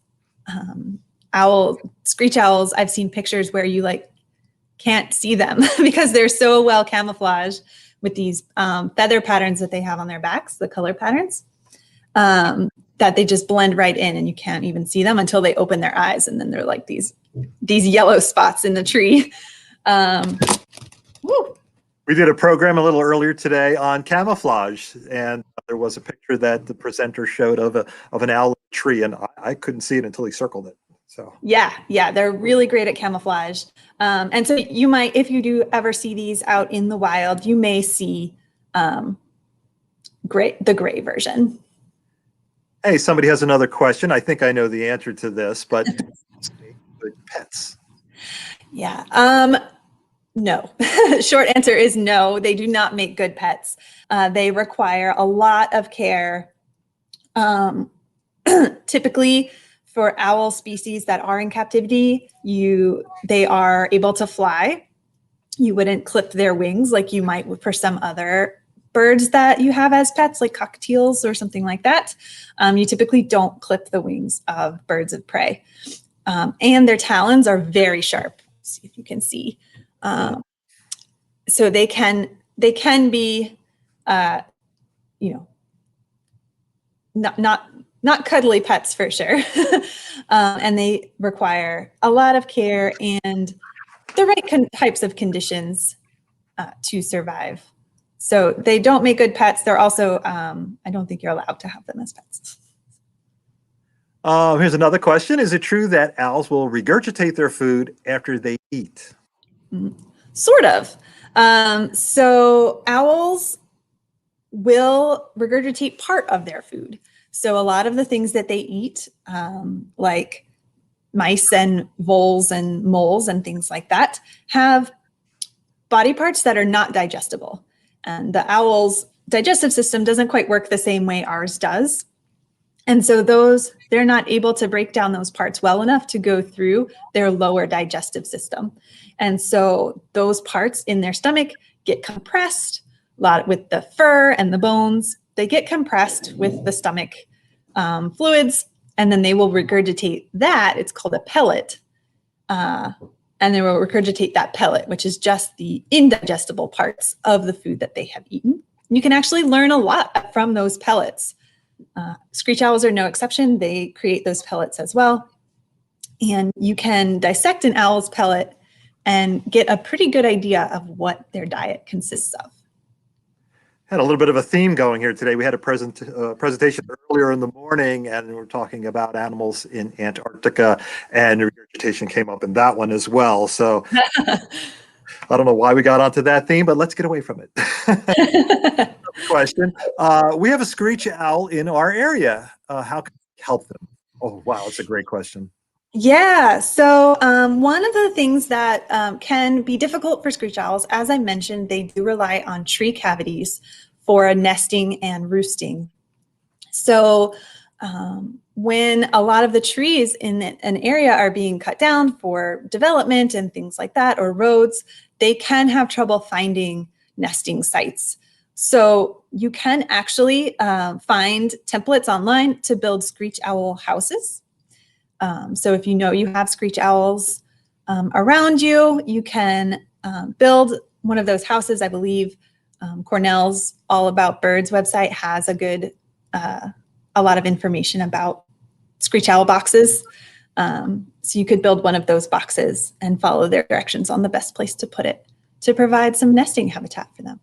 screech owls, I've seen pictures where you can't see them because they're so well camouflaged with these feather patterns that they have on their backs, the color patterns, that they just blend right in and you can't even see them until they open their eyes, and then they're like these yellow spots in the tree. We did a program a little earlier today on camouflage, and there was a picture that the presenter showed of an owl tree, and I couldn't see it until he circled it. So yeah, they're really great at camouflage. And so you might, if you do ever see these out in the wild, you may see the gray version. Hey, somebody has another question. I think I know the answer to this, but pets. Yeah. No. Short answer is no. They do not make good pets. They require a lot of care. Typically, for owl species that are in captivity, they are able to fly. You wouldn't clip their wings like you might for some other birds that you have as pets, like cockatiels or something like that. You typically don't clip the wings of birds of prey. And their talons are very sharp. Let's see if you can see. So they can be, not cuddly pets for sure. And they require a lot of care and the right types of conditions to survive. So they don't make good pets. They're also, I don't think you're allowed to have them as pets. Here's another question. Is it true that owls will regurgitate their food after they eat? Sort of. So owls will regurgitate part of their food. So a lot of the things that they eat, like mice and voles and moles and things like that, have body parts that are not digestible. And the owl's digestive system doesn't quite work the same way ours does. And so they're not able to break down those parts well enough to go through their lower digestive system. And so those parts in their stomach get compressed, a lot with the fur and the bones. They get compressed with the stomach fluids, and then they will regurgitate that. It's called a pellet. And they will regurgitate that pellet, which is just the indigestible parts of the food that they have eaten. You can actually learn a lot from those pellets. Screech owls are no exception. They create those pellets as well. And you can dissect an owl's pellet and get a pretty good idea of what their diet consists of. Had a little bit of a theme going here today. We had a presentation earlier in the morning, and we were talking about animals in Antarctica, and regurgitation came up in that one as well. So I don't know why we got onto that theme, but let's get away from it. Question. We have a screech owl in our area. How can we help them? Oh, wow. That's a great question. Yeah. So one of the things that can be difficult for screech owls, as I mentioned, they do rely on tree cavities for nesting and roosting. So when a lot of the trees in an area are being cut down for development and things like that, or roads, they can have trouble finding nesting sites. So you can actually find templates online to build screech owl houses. So if you know you have screech owls around you, you can build one of those houses. I believe Cornell's All About Birds website has a lot of information about screech owl boxes. So you could build one of those boxes and follow their directions on the best place to put it to provide some nesting habitat for them.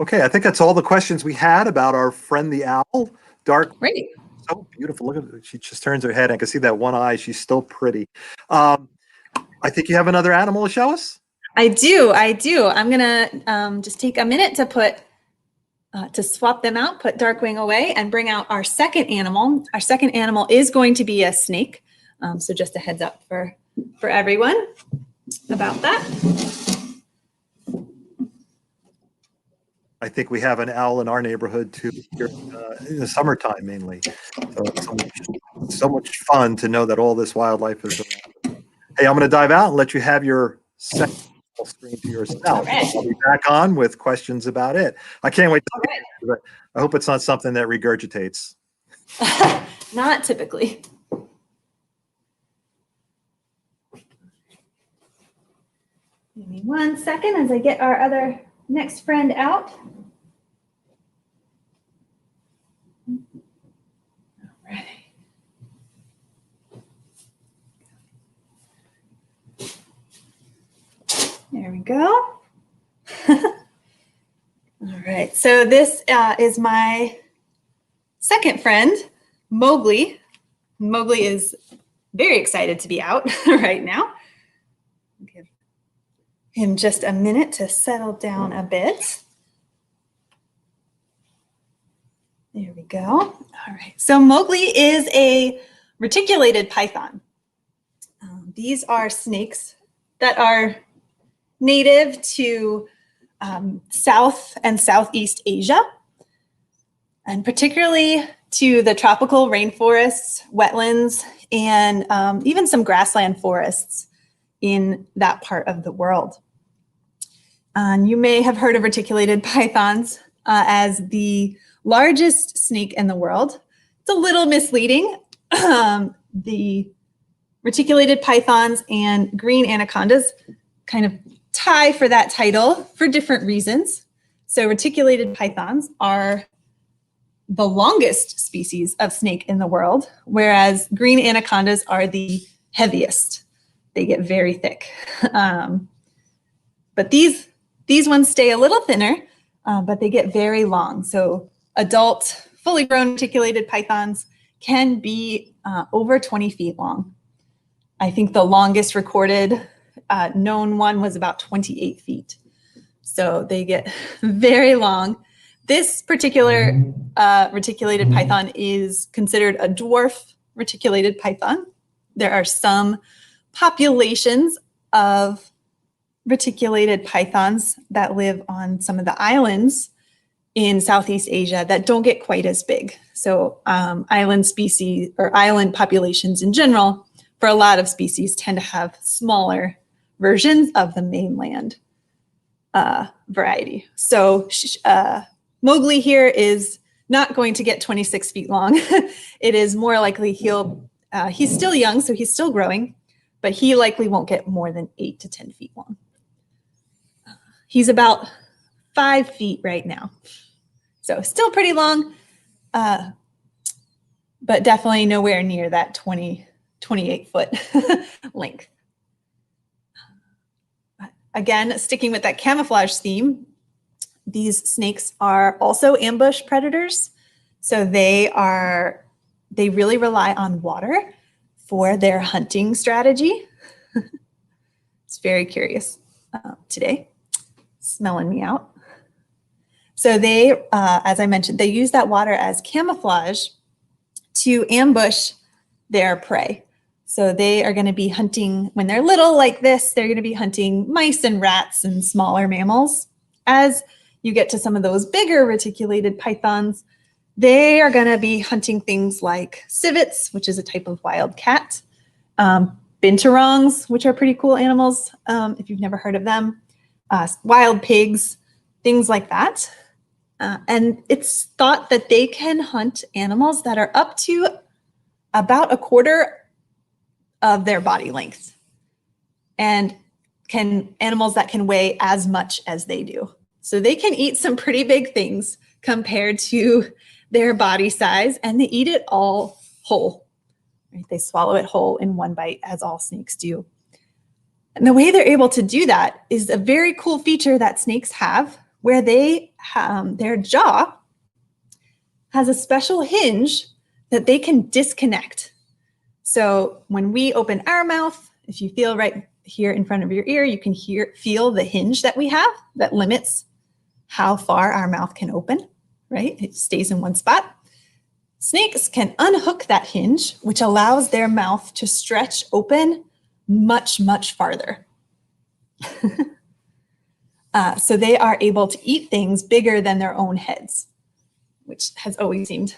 Okay, I think that's all the questions we had about our friend the owl. Dark. Great. So beautiful. Look at her. She just turns her head. I can see that one eye. She's still pretty. I think you have another animal to show us? I do. I'm going to just take a minute to swap them out, put Darkwing away, and bring out our second animal. Our second animal is going to be a snake. So just a heads up for everyone about that. I think we have an owl in our neighborhood too, here in the summertime mainly. So it's so much fun to know that all this wildlife is around. Hey, I'm going to dive out and let you have your second screen to yourself. Right. I'll be back on with questions about it. I can't wait to see it. I hope it's not something that regurgitates. Not typically. Give me 1 second as I get our other next friend out. All right. There we go. All right, so this is my second friend, Mowgli. Mowgli is very excited to be out right now. Give him just a minute to settle down a bit. There we go. All right, so Mowgli is a reticulated python. These are snakes that are native to South and Southeast Asia, and particularly to the tropical rainforests, wetlands, and even some grassland forests in that part of the world. You may have heard of reticulated pythons as the largest snake in the world. It's a little misleading. The reticulated pythons and green anacondas kind of tie for that title for different reasons. So reticulated pythons are the longest species of snake in the world, whereas green anacondas are the heaviest. They get very thick. But these ones stay a little thinner, but they get very long. So adult, fully grown reticulated pythons can be over 20 feet long. I think the longest recorded known one was about 28 feet. So they get very long. This particular reticulated python is considered a dwarf reticulated python. There are some populations of reticulated pythons that live on some of the islands in Southeast Asia that don't get quite as big. So island species or island populations in general, for a lot of species, tend to have smaller versions of the mainland variety. So Mowgli here is not going to get 26 feet long. It is more likely he's still young, so he's still growing, but he likely won't get more than 8 to 10 feet long. He's about 5 feet right now. So still pretty long, but definitely nowhere near that 28-foot length. Again, sticking with that camouflage theme, these snakes are also ambush predators. So they really rely on water for their hunting strategy. It's very curious today, smelling me out. So they, as I mentioned, they use that water as camouflage to ambush their prey. So they are going to be hunting, when they're little like this, they're going to be hunting mice and rats and smaller mammals. As you get to some of those bigger reticulated pythons, they are going to be hunting things like civets, which is a type of wild cat, binturongs, which are pretty cool animals if you've never heard of them, wild pigs, things like that. And it's thought that they can hunt animals that are up to about a quarter of their body length, and animals that can weigh as much as they do. So they can eat some pretty big things compared to their body size, and they eat it all whole. Right? They swallow it whole in one bite, as all snakes do. And the way they're able to do that is a very cool feature that snakes have, where their jaw has a special hinge that they can disconnect. So when we open our mouth, if you feel right here in front of your ear, you can feel the hinge that we have that limits how far our mouth can open, right? It stays in one spot. Snakes can unhook that hinge, which allows their mouth to stretch open much, much farther. So they are able to eat things bigger than their own heads, which has always seemed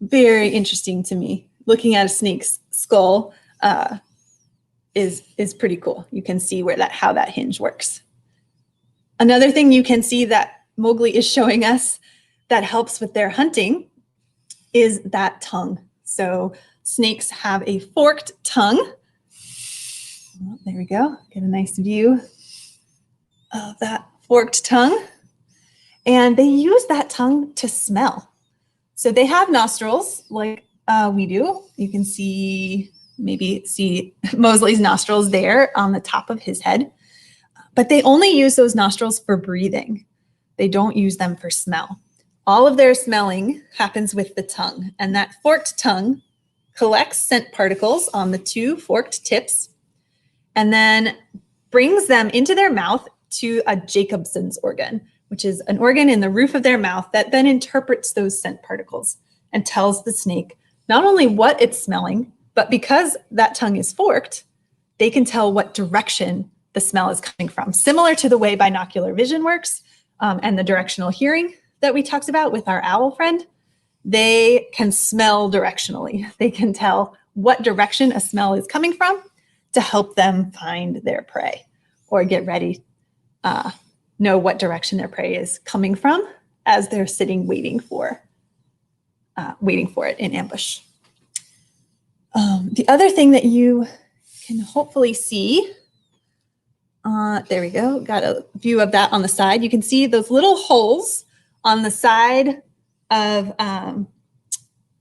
very interesting to me. Looking at a snake's skull is pretty cool. You can see how that hinge works. Another thing you can see that Mowgli is showing us that helps with their hunting is that tongue. So snakes have a forked tongue. Oh, there we go. Get a nice view of that forked tongue. And they use that tongue to smell. So they have nostrils like we do. You can maybe see Mowgli's nostrils there on the top of his head. But they only use those nostrils for breathing. They don't use them for smell. All of their smelling happens with the tongue, and that forked tongue collects scent particles on the two forked tips and then brings them into their mouth to a Jacobson's organ, which is an organ in the roof of their mouth that then interprets those scent particles and tells the snake not only what it's smelling, but because that tongue is forked, they can tell what direction the smell is coming from. Similar to the way binocular vision works and the directional hearing that we talked about with our owl friend, they can smell directionally. They can tell what direction a smell is coming from to help them find their prey or get ready, know what direction their prey is coming from as they're sitting waiting for it in ambush. The other thing that you can hopefully see, there we go, got a view of that on the side. You can see those little holes on the side of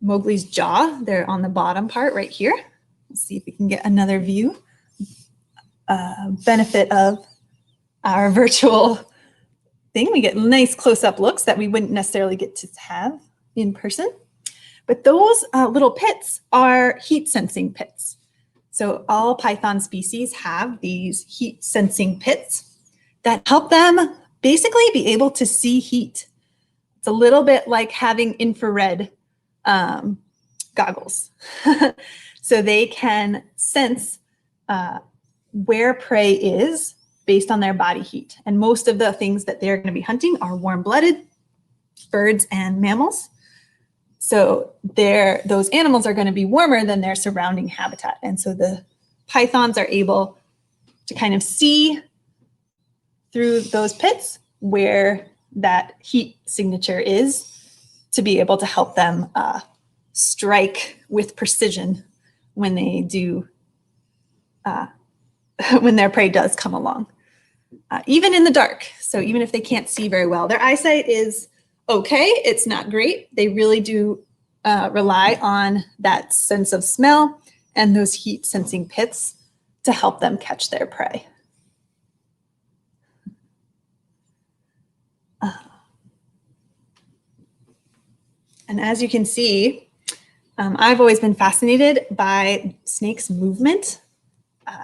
Mowgli's jaw. They're on the bottom part right here. Let's see if we can get another view. Benefit of our virtual thing. We get nice close-up looks that we wouldn't necessarily get to have in person. But those little pits are heat sensing pits. So all python species have these heat sensing pits that help them basically be able to see heat. It's a little bit like having infrared goggles. So they can sense where prey is based on their body heat. And most of the things that they're going to be hunting are warm-blooded birds and mammals. So those animals are going to be warmer than their surrounding habitat. And so the pythons are able to kind of see through those pits where that heat signature is to be able to help them strike with precision when they do, when their prey does come along. Even in the dark, so even if they can't see very well, their eyesight is okay, it's not great. They really do rely on that sense of smell and those heat sensing pits to help them catch their prey. And as you can see, I've always been fascinated by snakes' movement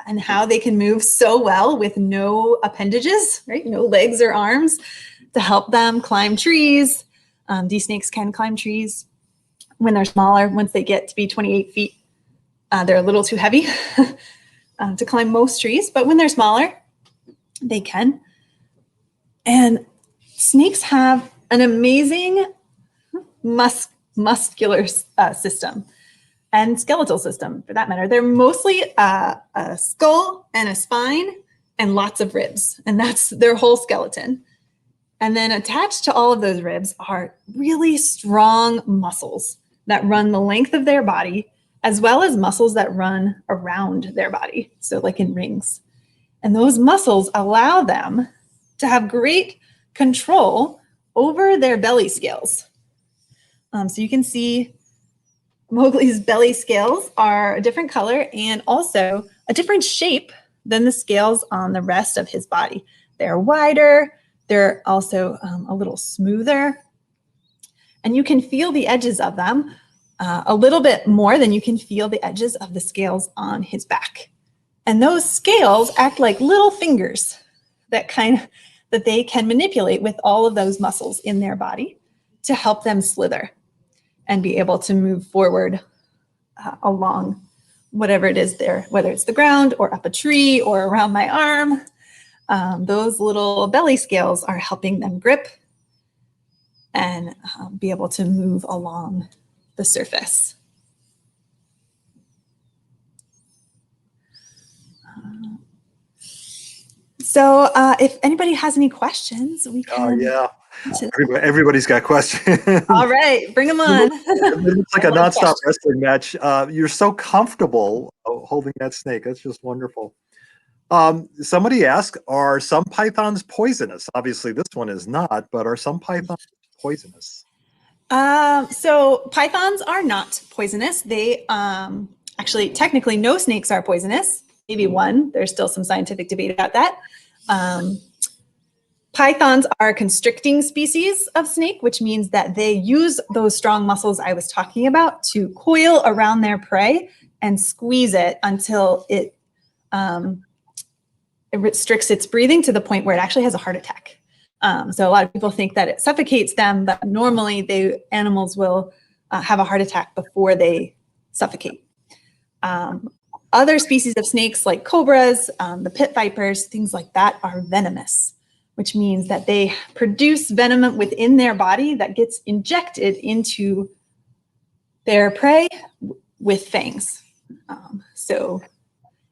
and how they can move so well with no appendages, right? No legs or arms to help them climb trees. These snakes can climb trees when they're smaller. Once they get to be 28 feet, they're a little too heavy to climb most trees, but when they're smaller, they can. And snakes have an amazing muscular system and skeletal system, for that matter. They're mostly a skull and a spine and lots of ribs, and that's their whole skeleton. And then attached to all of those ribs are really strong muscles that run the length of their body, as well as muscles that run around their body, so like in rings. And those muscles allow them to have great control over their belly scales. So you can see Mowgli's belly scales are a different color and also a different shape than the scales on the rest of his body. They're wider, they're also a little smoother, and you can feel the edges of them a little bit more than you can feel the edges of the scales on his back. And those scales act like little fingers that they can manipulate with all of those muscles in their body to help them slither and be able to move forward along whatever it is there, whether it's the ground or up a tree or around my arm. Those little belly scales are helping them grip and be able to move along the surface. So if anybody has any questions, we can. Yeah. Everybody's got questions. All right, bring them on. It looks like a nonstop wrestling match. You're so comfortable holding that snake. That's just wonderful. Somebody asked, are some pythons poisonous? Obviously, this one is not, but are some pythons poisonous? So pythons are not poisonous. They actually, technically, no snakes are poisonous. Maybe one. There's still some scientific debate about that. Pythons are a constricting species of snake, which means that they use those strong muscles I was talking about to coil around their prey and squeeze it until it restricts its breathing to the point where it actually has a heart attack. So a lot of people think that it suffocates them, but normally animals will have a heart attack before they suffocate. Other species of snakes like cobras, the pit vipers, things like that are venomous, which means that they produce venom within their body that gets injected into their prey with fangs. So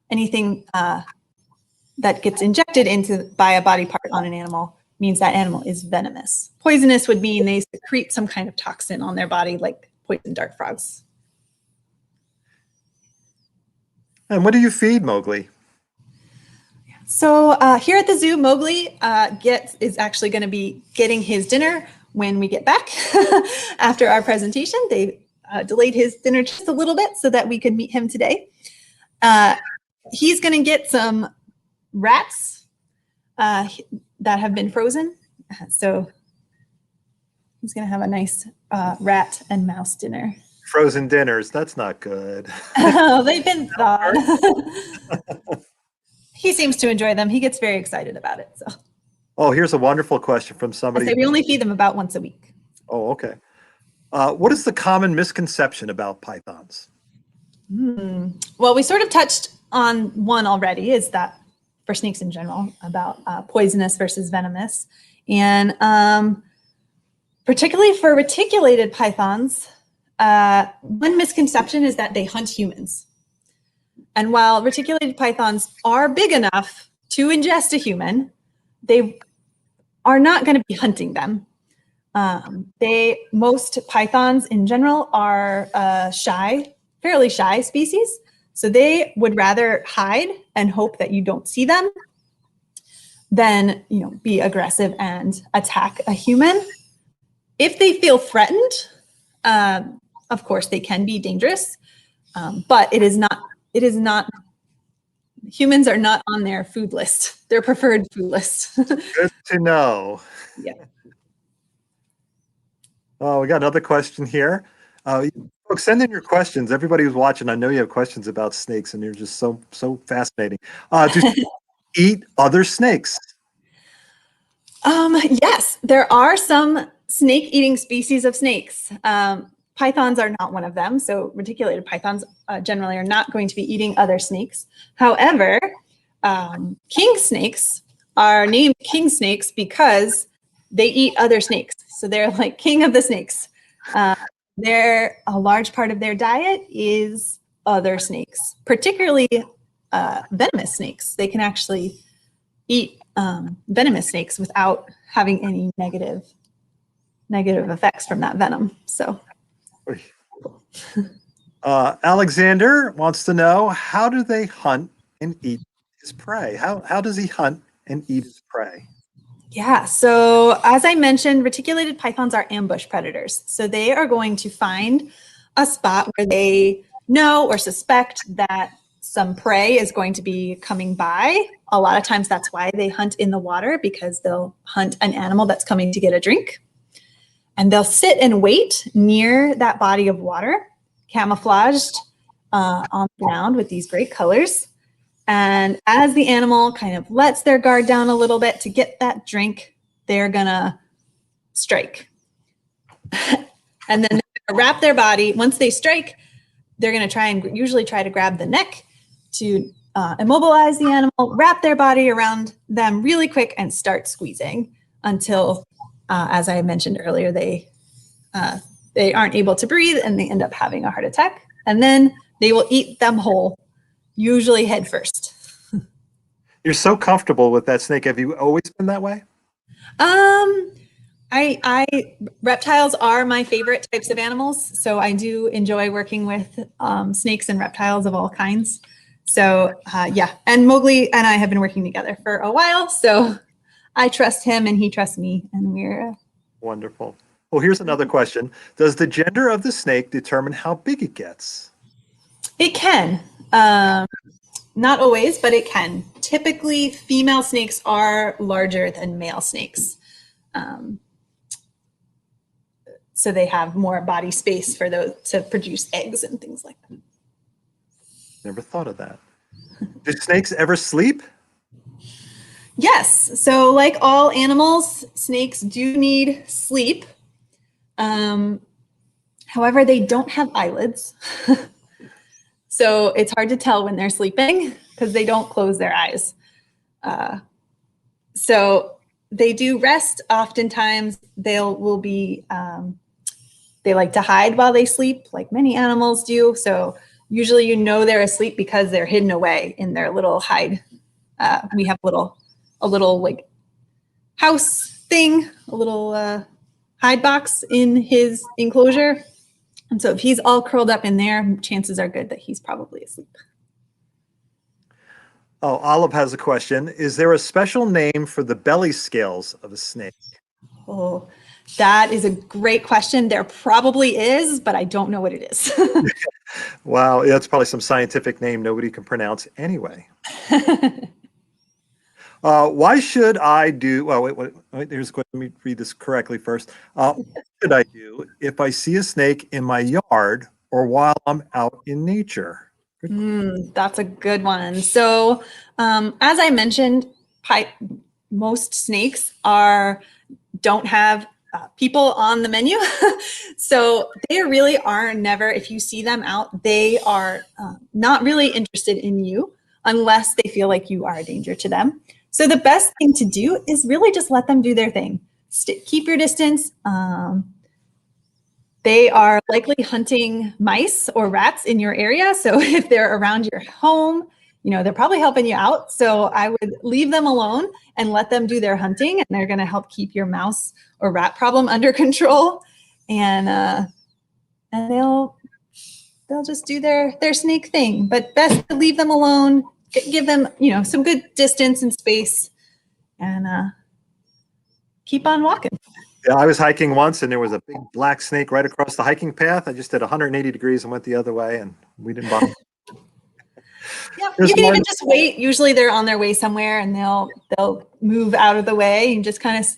anything that gets injected into by a body part on an animal means that animal is venomous. Poisonous would mean they secrete some kind of toxin on their body, like poison dart frogs. And what do you feed Mowgli? So here at the zoo, Mowgli is actually going to be getting his dinner when we get back after our presentation. They delayed his dinner just a little bit so that we could meet him today. He's going to get some rats that have been frozen. So he's going to have a nice rat and mouse dinner. frozen dinners. That's not good. Oh, they've been thawed. He seems to enjoy them. He gets very excited about it. So Oh, here's a wonderful question from I somebody. say we only feed them about once a week. Oh, okay. What is the common misconception about pythons? Well, we sort of touched on one already, is that for snakes in general, about poisonous versus venomous. And particularly for reticulated pythons, one misconception is that they hunt humans. And while reticulated pythons are big enough to ingest a human, they are not going to be hunting them. Most pythons in general are fairly shy species. So they would rather hide and hope that you don't see them than, be aggressive and attack a human. If they feel threatened, of course they can be dangerous, but it is not. Humans are not on their food list, their preferred food list. Good to know. Yeah. Oh, we got another question here. Folks, send in your questions. Everybody who's watching, I know you have questions about snakes, and they're just so fascinating. Do snakes eat other snakes? Yes, there are some snake-eating species of snakes. Pythons are not one of them, so reticulated pythons generally are not going to be eating other snakes. However, king snakes are named king snakes because they eat other snakes. So they're like king of the snakes. A large part of their diet is other snakes, particularly venomous snakes. They can actually eat venomous snakes without having any negative effects from that venom. So. Alexander wants to know, how do they hunt and eat his prey? How does he hunt and eat his prey? Yeah, so as I mentioned, reticulated pythons are ambush predators. So they are going to find a spot where they know or suspect that some prey is going to be coming by. A lot of times that's why they hunt in the water, because they'll hunt an animal that's coming to get a drink. And they'll sit and wait near that body of water, camouflaged on the ground with these great colors. And as the animal kind of lets their guard down a little bit to get that drink, they're gonna strike. And then they're gonna wrap their body. Once they strike, they're gonna usually try to grab the neck to immobilize the animal, wrap their body around them really quick, and start squeezing until, as I mentioned earlier, they aren't able to breathe and they end up having a heart attack. And then they will eat them whole, usually head first. You're so comfortable with that snake. Have you always been that way? Reptiles are my favorite types of animals. So I do enjoy working with snakes and reptiles of all kinds. So yeah, and Mowgli and I have been working together for a while. So I trust him and he trusts me, and we're wonderful. Well, here's another question. Does the gender of the snake determine how big it gets? It can. Not always, but it can. Typically, female snakes are larger than male snakes. So they have more body space for those to produce eggs and things like that. Never thought of that. Do snakes ever sleep? Yes. So like all animals, snakes do need sleep. However, they don't have eyelids. So it's hard to tell when they're sleeping because they don't close their eyes. So they do rest. Oftentimes they like to hide while they sleep, like many animals do. So usually they're asleep because they're hidden away in their little hide. We have a little like house thing, a little hide box in his enclosure. And so if he's all curled up in there, chances are good that he's probably asleep. Oh, Olive has a question. Is there a special name for the belly scales of a snake? Oh, that is a great question. There probably is, but I don't know what it is. Wow, that's probably some scientific name nobody can pronounce anyway. Why should I do, well, wait, here's a question. Let me read this correctly first. What should I do if I see a snake in my yard or while I'm out in nature? That's a good one. So, as I mentioned, most snakes don't have people on the menu. So they really are never, if you see them out, they are not really interested in you unless they feel like you are a danger to them. So the best thing to do is really just let them do their thing. Keep your distance. They are likely hunting mice or rats in your area. So if they're around your home, they're probably helping you out. So I would leave them alone and let them do their hunting, and they're going to help keep your mouse or rat problem under control. And they'll just do their snake thing. But best to leave them alone, give them, some good distance and space, and keep on walking. Yeah, I was hiking once and there was a big black snake right across the hiking path. I just did 180 degrees and went the other way, and we didn't bother. Yeah, you can even just wait. Usually they're on their way somewhere, and they'll move out of the way, and just kind of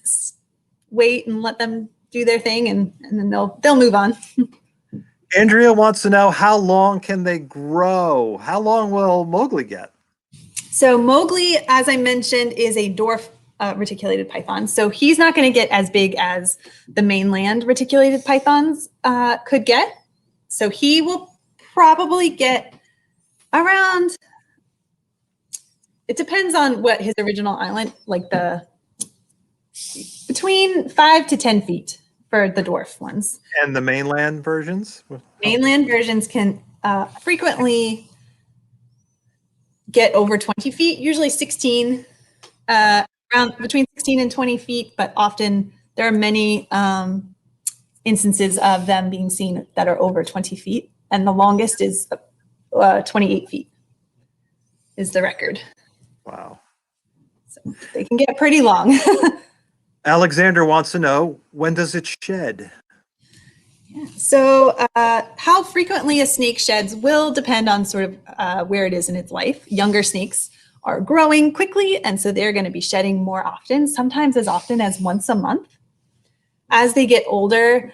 wait and let them do their thing, and then they'll move on. Andrea wants to know, how long can they grow? How long will Mowgli get? So Mowgli, as I mentioned, is a dwarf reticulated python. So he's not going to get as big as the mainland reticulated pythons could get. So he will probably get around, it depends on what his original island, between 5 to 10 feet for the dwarf ones. And the mainland versions? Mainland versions can frequently get over 20 feet, usually 16, around between 16 and 20 feet, but often there are many instances of them being seen that are over 20 feet. And the longest is 28 feet is the record. Wow. So they can get pretty long. Alexander wants to know, when does it shed? So how frequently a snake sheds will depend on sort of where it is in its life. Younger snakes are growing quickly, and so they're going to be shedding more often, sometimes as often as once a month. As they get older,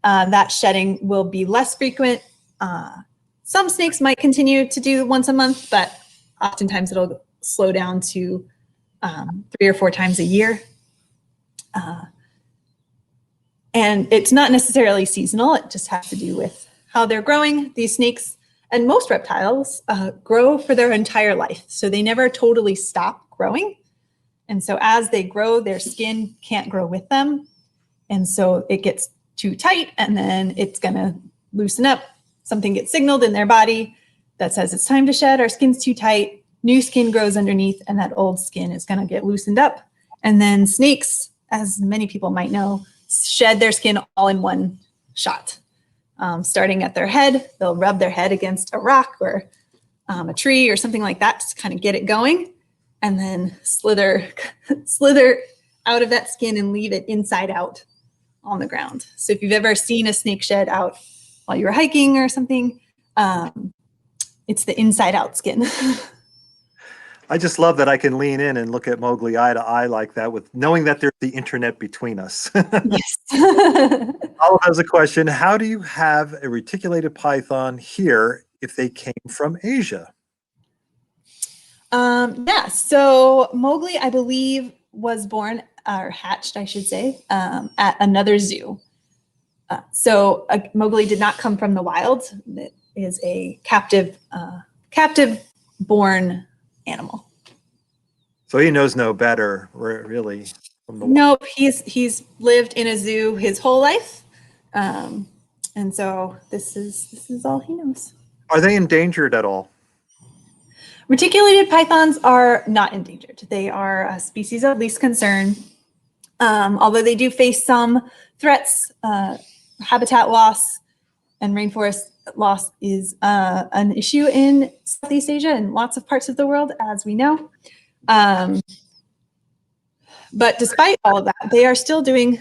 that shedding will be less frequent. Some snakes might continue to do once a month, but oftentimes it'll slow down to 3 or 4 times a year. And it's not necessarily seasonal. It just has to do with how they're growing. These snakes and most reptiles grow for their entire life. So they never totally stop growing. And so as they grow, their skin can't grow with them. And so it gets too tight, and then it's going to loosen up. Something gets signaled in their body that says it's time to shed. Our skin's too tight. New skin grows underneath, and that old skin is going to get loosened up. And then snakes, as many people might know, shed their skin all in one shot. Starting at their head, they'll rub their head against a rock or a tree or something like that to kind of get it going, and then slither out of that skin and leave it inside out on the ground. So if you've ever seen a snake shed out while you were hiking or something, it's the inside out skin. I just love that I can lean in and look at Mowgli eye to eye like that, with knowing that there's the internet between us. Yes. Olive has a question. How do you have a reticulated python here if they came from Asia? Yeah, so Mowgli, I believe, was born, or hatched, I should say, at another zoo. So Mowgli did not come from the wild. It is a captive born animal. So he knows no better, really. From the Nope, he's lived in a zoo his whole life, and so this is all he knows. Are they endangered at all? Reticulated pythons are not endangered. They are a species of least concern, although they do face some threats. Habitat loss and rainforest loss is an issue in Southeast Asia and lots of parts of the world, as we know. But despite all of that, they are still doing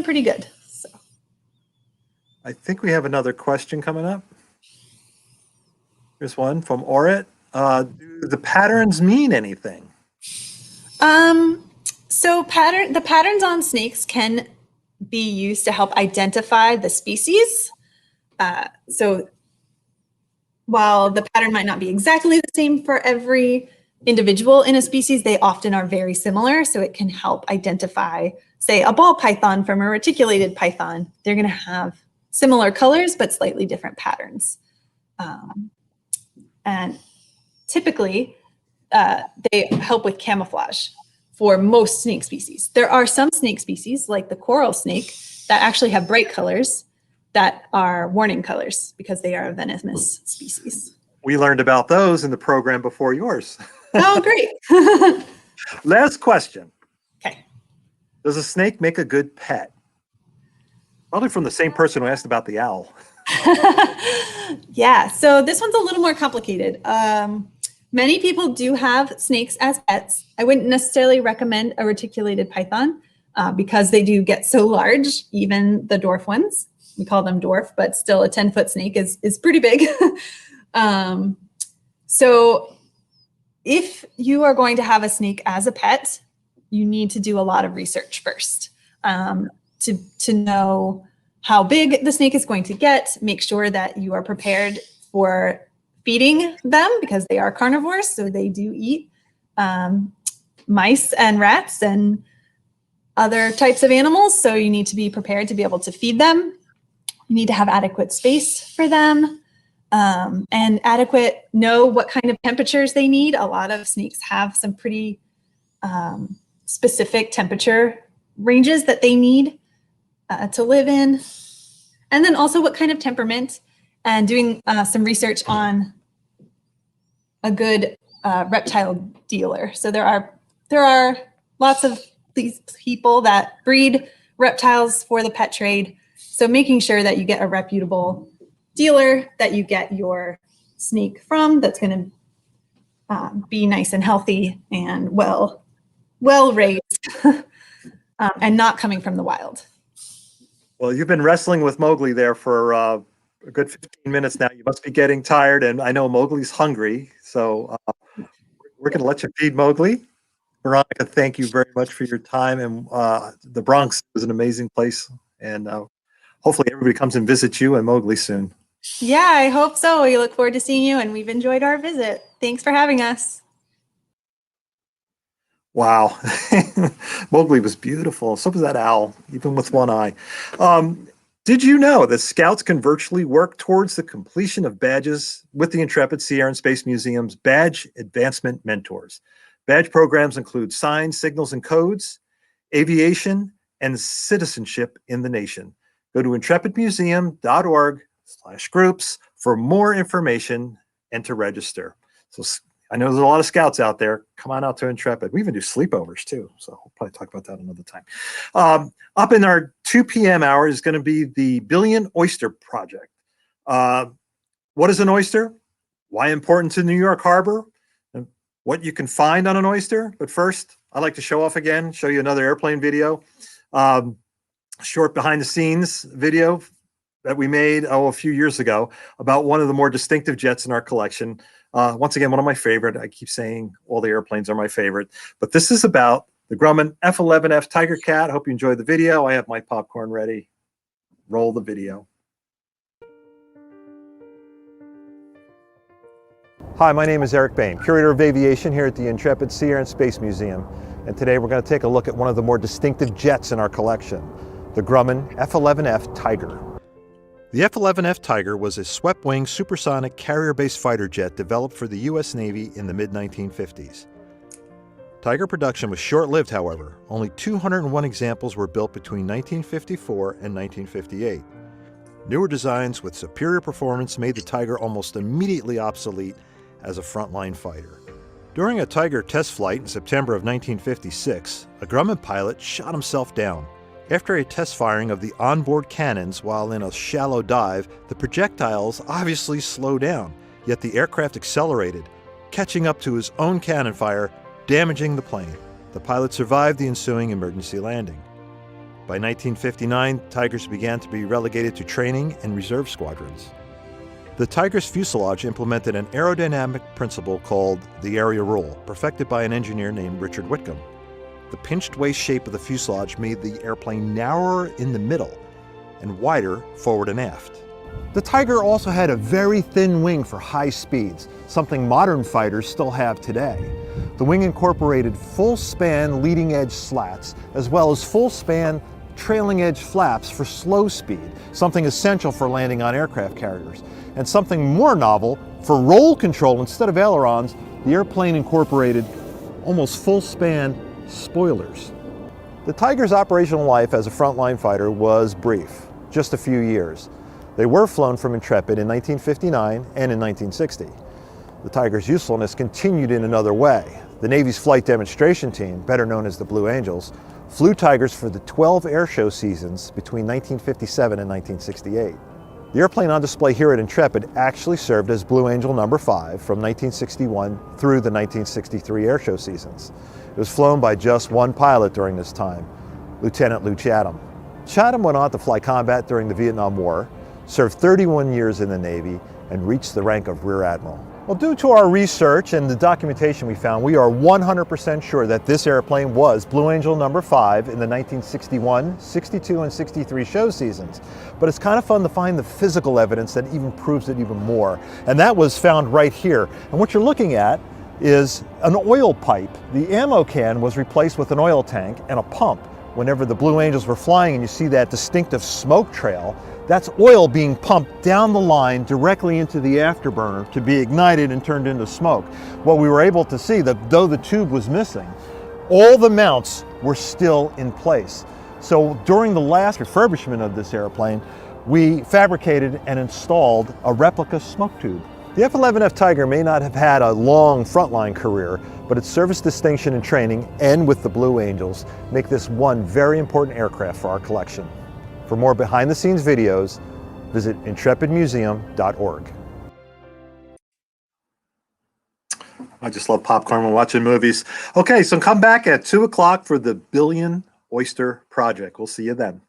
pretty good. So. I think we have another question coming up. Here's one from Orit. Do the patterns mean anything? So the patterns on snakes can be used to help identify the species. So while the pattern might not be exactly the same for every individual in a species, they often are very similar. So it can help identify, say, a ball python from a reticulated python. They're going to have similar colors, but slightly different patterns. And typically, they help with camouflage for most snake species. There are some snake species, like the coral snake, that actually have bright colors that are warning colors because they are a venomous species. We learned about those in the program before yours. Oh, great. Last question. Okay. Does a snake make a good pet? Probably from the same person who asked about the owl. Yeah, so this one's a little more complicated. Many people do have snakes as pets. I wouldn't necessarily recommend a reticulated python because they do get so large, even the dwarf ones. We call them dwarf, but still a 10-foot snake is pretty big. So if you are going to have a snake as a pet, you need to do a lot of research first to know how big the snake is going to get, make sure that you are prepared for feeding them because they are carnivores, so they do eat mice and rats and other types of animals, so you need to be prepared to be able to feed them. You need to have adequate space for them and know what kind of temperatures they need. A lot of snakes have some pretty specific temperature ranges that they need to live in. And then also what kind of temperament, and doing some research on a good reptile dealer. So there are lots of these people that breed reptiles for the pet trade. So making sure that you get a reputable dealer that you get your snake from that's going to be nice and healthy and well raised and not coming from the wild. Well, you've been wrestling with Mowgli there for a good 15 minutes now. You must be getting tired, and I know Mowgli's hungry, so we're going to let you feed Mowgli. Veronica, thank you very much for your time, and the Bronx was an amazing place, and hopefully everybody comes and visits you and Mowgli soon. Yeah, I hope so. We look forward to seeing you, and we've enjoyed our visit. Thanks for having us. Wow. Mowgli was beautiful. So was that owl, even with one eye. Did you know that Scouts can virtually work towards the completion of badges with the Intrepid Sea, Air, and Space Museum's Badge Advancement Mentors? Badge programs include signs, signals, and codes, aviation, and citizenship in the nation. Go to intrepidmuseum.org/groups for more information and to register. So I know there's a lot of Scouts out there. Come on out to Intrepid. We even do sleepovers too, so we'll probably talk about that another time. Up in our 2 p.m. hour is going to be the Billion Oyster Project. What is an oyster? Why important to New York Harbor? And what you can find on an oyster? But first, I'd like to show off again, show you another airplane video. Short behind-the-scenes video that we made a few years ago about one of the more distinctive jets in our collection. Once again, one of my favorite. I keep saying all the airplanes are my favorite, but this is about the Grumman F-11F Tiger Cat. I hope you enjoyed the video. I have my popcorn ready. Roll the video. Hi, my name is Eric Bain, Curator of Aviation here at the Intrepid Sea, Air, and Space Museum. And today we're going to take a look at one of the more distinctive jets in our collection, the Grumman F-11F Tiger. The F-11F Tiger was a swept-wing supersonic carrier-based fighter jet developed for the U.S. Navy in the mid-1950s. Tiger production was short-lived, however. Only 201 examples were built between 1954 and 1958. Newer designs with superior performance made the Tiger almost immediately obsolete as a frontline fighter. During a Tiger test flight in September of 1956, a Grumman pilot shot himself down. After a test firing of the onboard cannons while in a shallow dive, the projectiles obviously slowed down, yet the aircraft accelerated, catching up to his own cannon fire, damaging the plane. The pilot survived the ensuing emergency landing. By 1959, Tigers began to be relegated to training and reserve squadrons. The Tiger's fuselage implemented an aerodynamic principle called the area rule, perfected by an engineer named Richard Whitcomb. The pinched waist shape of the fuselage made the airplane narrower in the middle and wider forward and aft. The Tiger also had a very thin wing for high speeds, something modern fighters still have today. The wing incorporated full-span leading-edge slats, as well as full-span trailing-edge flaps for slow speed, something essential for landing on aircraft carriers. And something more novel, for roll control instead of ailerons, the airplane incorporated almost full-span spoilers. The Tiger's operational life as a frontline fighter was brief, just a few years. They were flown from Intrepid in 1959 and in 1960. The Tiger's usefulness continued in another way. The Navy's Flight Demonstration Team, better known as the Blue Angels, flew Tigers for the 12 air show seasons between 1957 and 1968. The airplane on display here at Intrepid actually served as Blue Angel number 5 from 1961 through the 1963 air show seasons. It was flown by just one pilot during this time, Lieutenant Lou Chatham. Chatham went on to fly combat during the Vietnam War, served 31 years in the Navy, and reached the rank of Rear Admiral. Well, due to our research and the documentation we found, we are 100% sure that this airplane was Blue Angel number 5 in the 1961, 62, and 63 show seasons. But it's kind of fun to find the physical evidence that even proves it even more. And that was found right here. And what you're looking at is an oil pipe. The ammo can was replaced with an oil tank and a pump. Whenever the Blue Angels were flying and you see that distinctive smoke trail, that's oil being pumped down the line directly into the afterburner to be ignited and turned into smoke. What we were able to see, that though the tube was missing, all the mounts were still in place. So during the last refurbishment of this airplane, we fabricated and installed a replica smoke tube. The F-11F Tiger may not have had a long frontline career, but its service distinction and training, and with the Blue Angels, make this one very important aircraft for our collection. For more behind-the-scenes videos, visit intrepidmuseum.org. I just love popcorn when watching movies. Okay, so come back at 2 o'clock for the Billion Oyster Project. We'll see you then.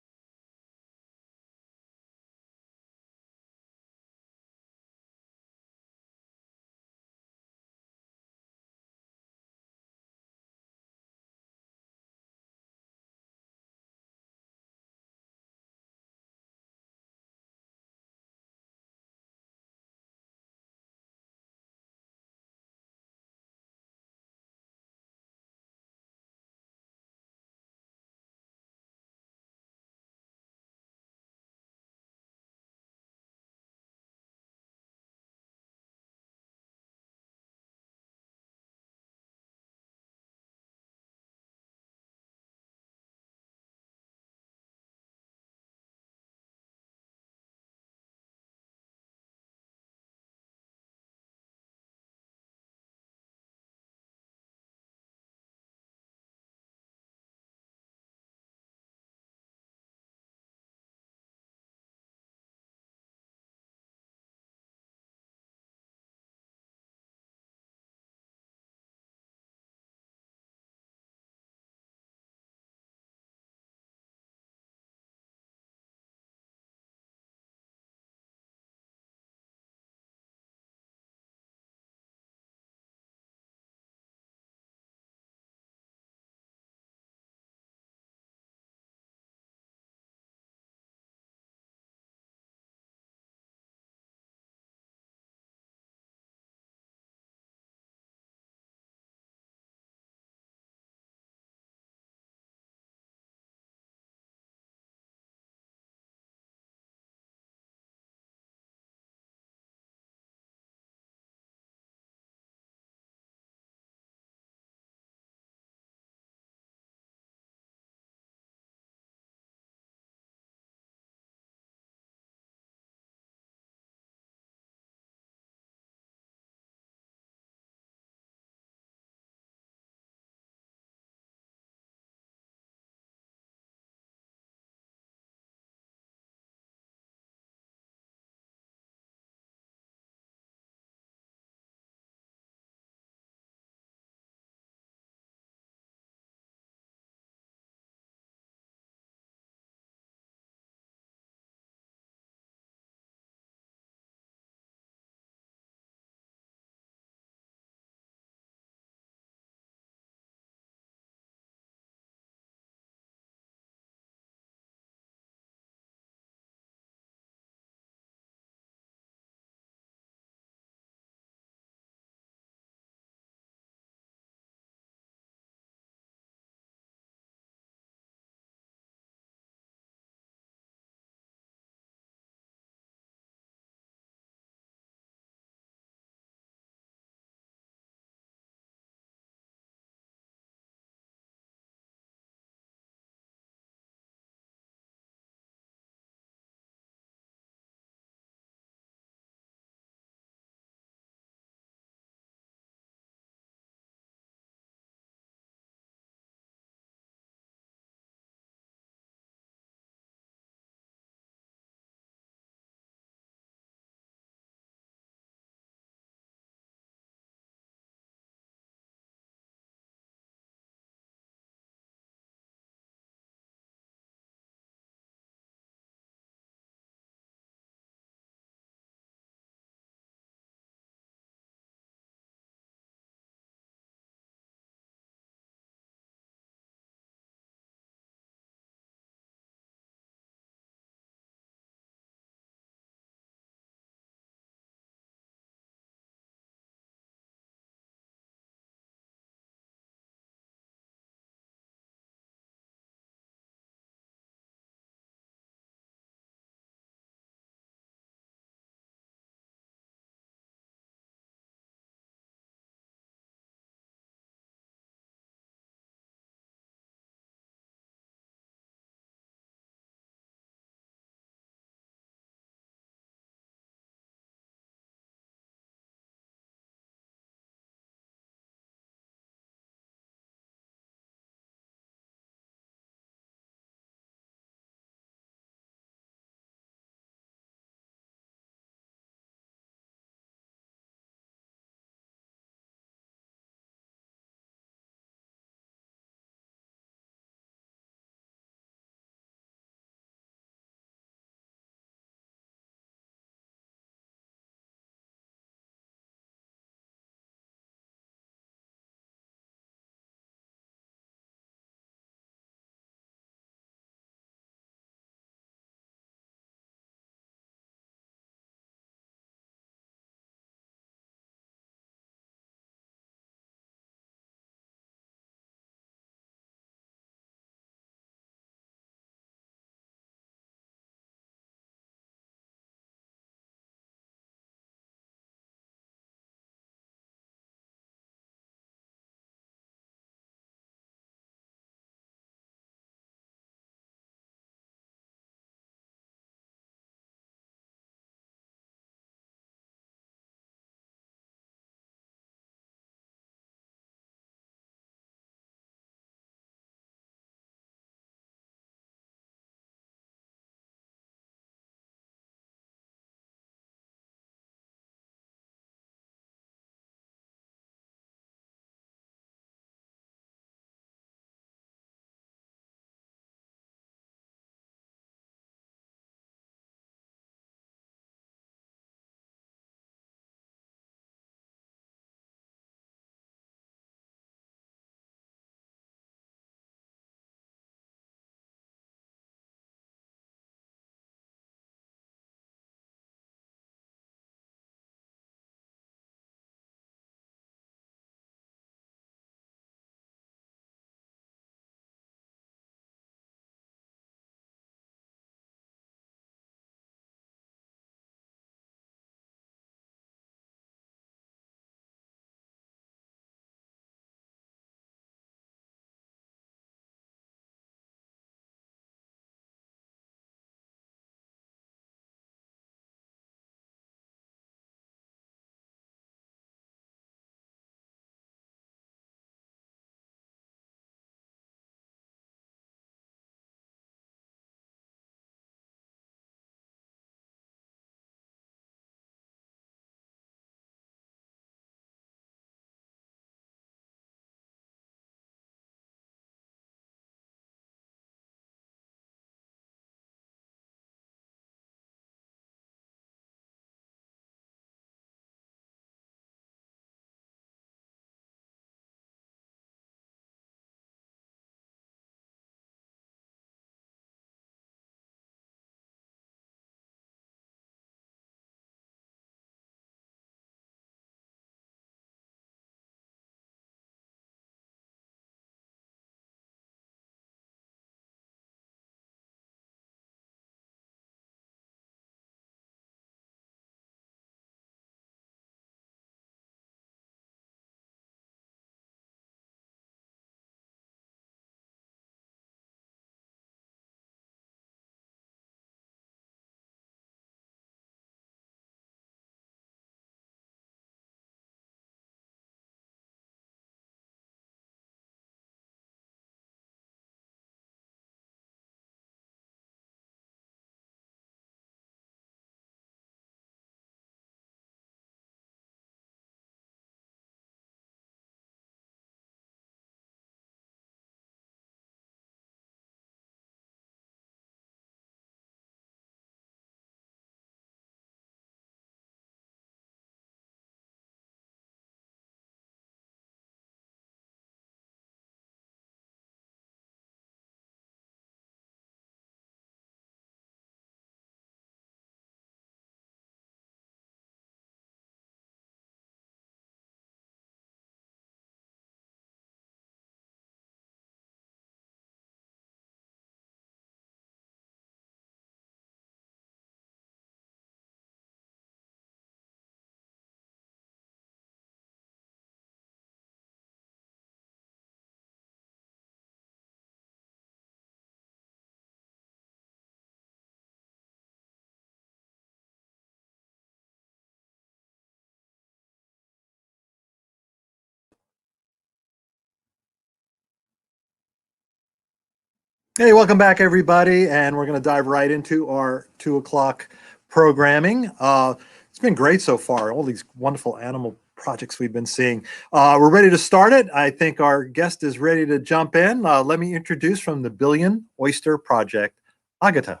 Hey, welcome back, everybody. And we're going to dive right into our 2 o'clock programming. It's been great so far, all these wonderful animal projects we've been seeing. We're ready to start it. I think our guest is ready to jump in. Let me introduce from the Billion Oyster Project, Agata.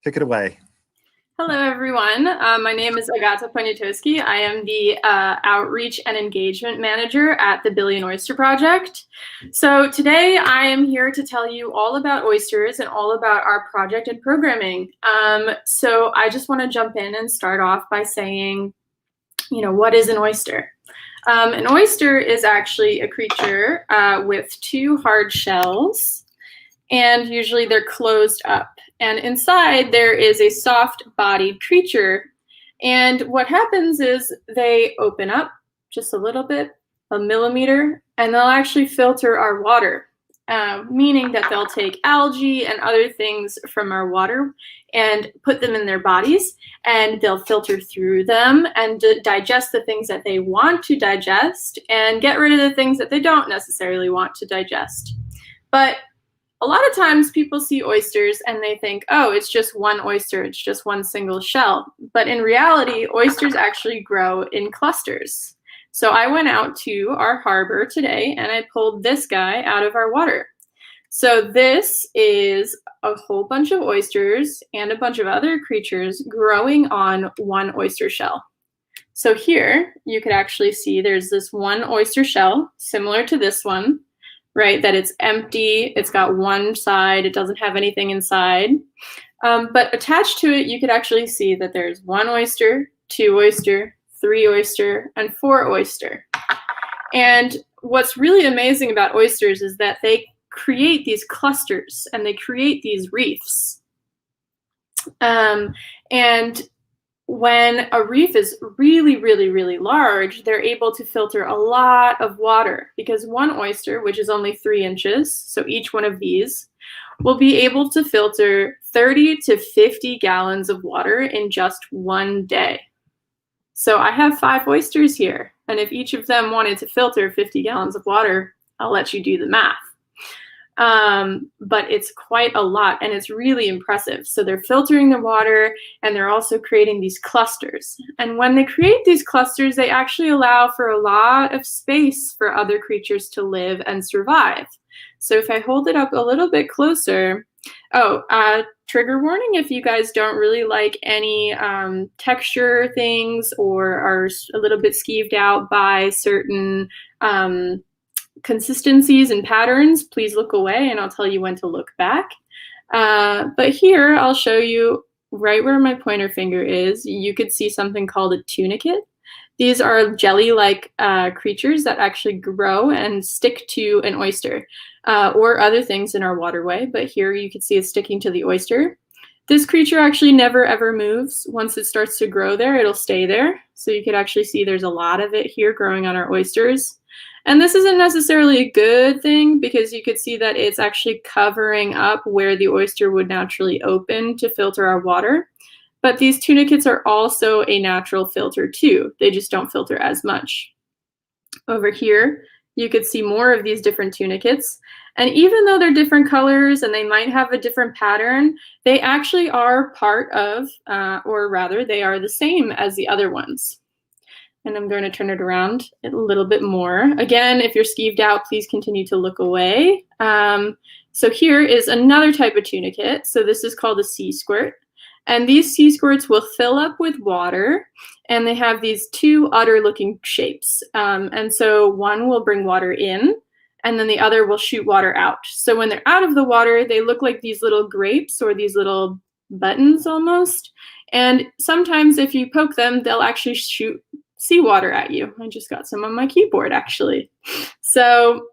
Take it away. Hello, everyone. My name is Agata Poniatowski. I am the Outreach and Engagement Manager at the Billion Oyster Project. So today I am here to tell you all about oysters and all about our project and programming. So I just want to jump in and start off by saying, what is an oyster? An oyster is actually a creature with 2 hard shells, and usually they're closed up. And inside there is a soft-bodied creature. And what happens is they open up just a little bit, a millimeter, and they'll actually filter our water, meaning that they'll take algae and other things from our water and put them in their bodies, and they'll filter through them and digest the things that they want to digest and get rid of the things that they don't necessarily want to digest. But a lot of times people see oysters and they think, oh, it's just one oyster, it's just one single shell. But in reality, oysters actually grow in clusters. So I went out to our harbor today and I pulled this guy out of our water. So this is a whole bunch of oysters and a bunch of other creatures growing on one oyster shell. So here you could actually see there's this one oyster shell similar to this one, right? That it's empty, it's got one side, it doesn't have anything inside. But attached to it, you could actually see that there's 1 oyster, 2 oyster, 3 oyster, and 4 oyster. And what's really amazing about oysters is that they create these clusters and they create these reefs. And when a reef is really, really, really large, they're able to filter a lot of water because 1 oyster, which is only 3 inches, so each one of these, will be able to filter 30 to 50 gallons of water in just 1 day. So I have 5 oysters here, and if each of them wanted to filter 50 gallons of water, I'll let you do the math. But it's quite a lot and it's really impressive. So they're filtering the water and they're also creating these clusters. And when they create these clusters, they actually allow for a lot of space for other creatures to live and survive. So if I hold it up a little bit closer, trigger warning if you guys don't really like any texture things or are a little bit skeeved out by certain consistencies and patterns, please look away and I'll tell you when to look back. But here I'll show you right where my pointer finger is. You could see something called a tunicate. These are jelly-like creatures that actually grow and stick to an oyster or other things in our waterway. But here you can see it's sticking to the oyster. This creature actually never ever moves. Once it starts to grow there, it'll stay there. So you could actually see there's a lot of it here growing on our oysters. And this isn't necessarily a good thing because you could see that it's actually covering up where the oyster would naturally open to filter our water. But these tunicates are also a natural filter too. They just don't filter as much. Over here, you could see more of these different tunicates. And even though they're different colors and they might have a different pattern, they actually are part of, or rather, they are the same as the other ones. And I'm going to turn it around a little bit more. Again, if you're skeeved out, please continue to look away. So here is another type of tunicate. So this is called a sea squirt. And these sea squirts will fill up with water, and they have these 2 udder-looking shapes. And so one will bring water in, and then the other will shoot water out. So when they're out of the water, they look like these little grapes or these little buttons almost. And sometimes if you poke them, they'll actually shoot seawater at you. I just got some on my keyboard actually. So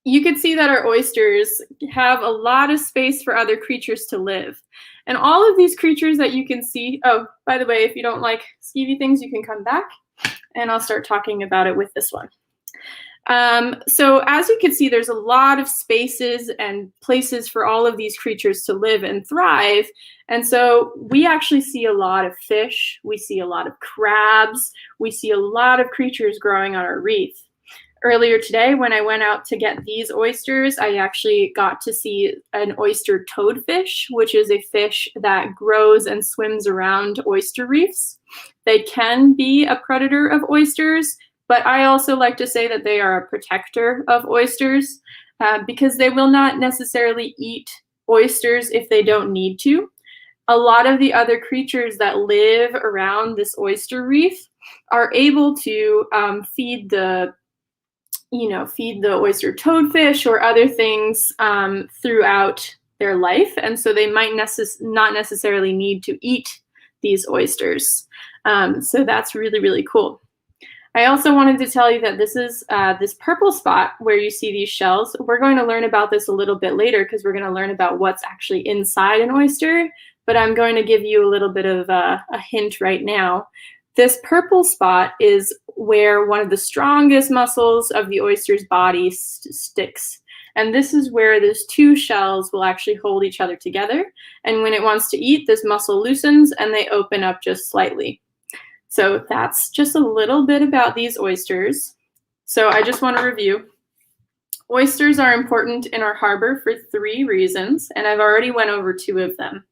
you could see that our oysters have a lot of space for other creatures to live. And all of these creatures that you can see, oh, by the way, if you don't like skeevy things, you can come back and I'll start talking about it with this one. So as you can see, there's a lot of spaces and places for all of these creatures to live and thrive. And so we actually see a lot of fish, we see a lot of crabs, we see a lot of creatures growing on our reef. Earlier today, when I went out to get these oysters, I actually got to see an oyster toadfish, which is a fish that grows and swims around oyster reefs. They can be a predator of oysters, but I also like to say that they are a protector of oysters because they will not necessarily eat oysters if they don't need to. A lot of the other creatures that live around this oyster reef are able to feed the oyster toadfish or other things throughout their life. And so they might not necessarily need to eat these oysters. So that's really, really cool. I also wanted to tell you that this is this purple spot where you see these shells. We're going to learn about this a little bit later because we're going to learn about what's actually inside an oyster, but I'm going to give you a little bit of a hint right now. This purple spot is where one of the strongest muscles of the oyster's body sticks. And this is where those two shells will actually hold each other together. And when it wants to eat, this muscle loosens and they open up just slightly. So that's just a little bit about these oysters. So I just want to review. Oysters are important in our harbor for 3 reasons, and I've already went over 2 of them.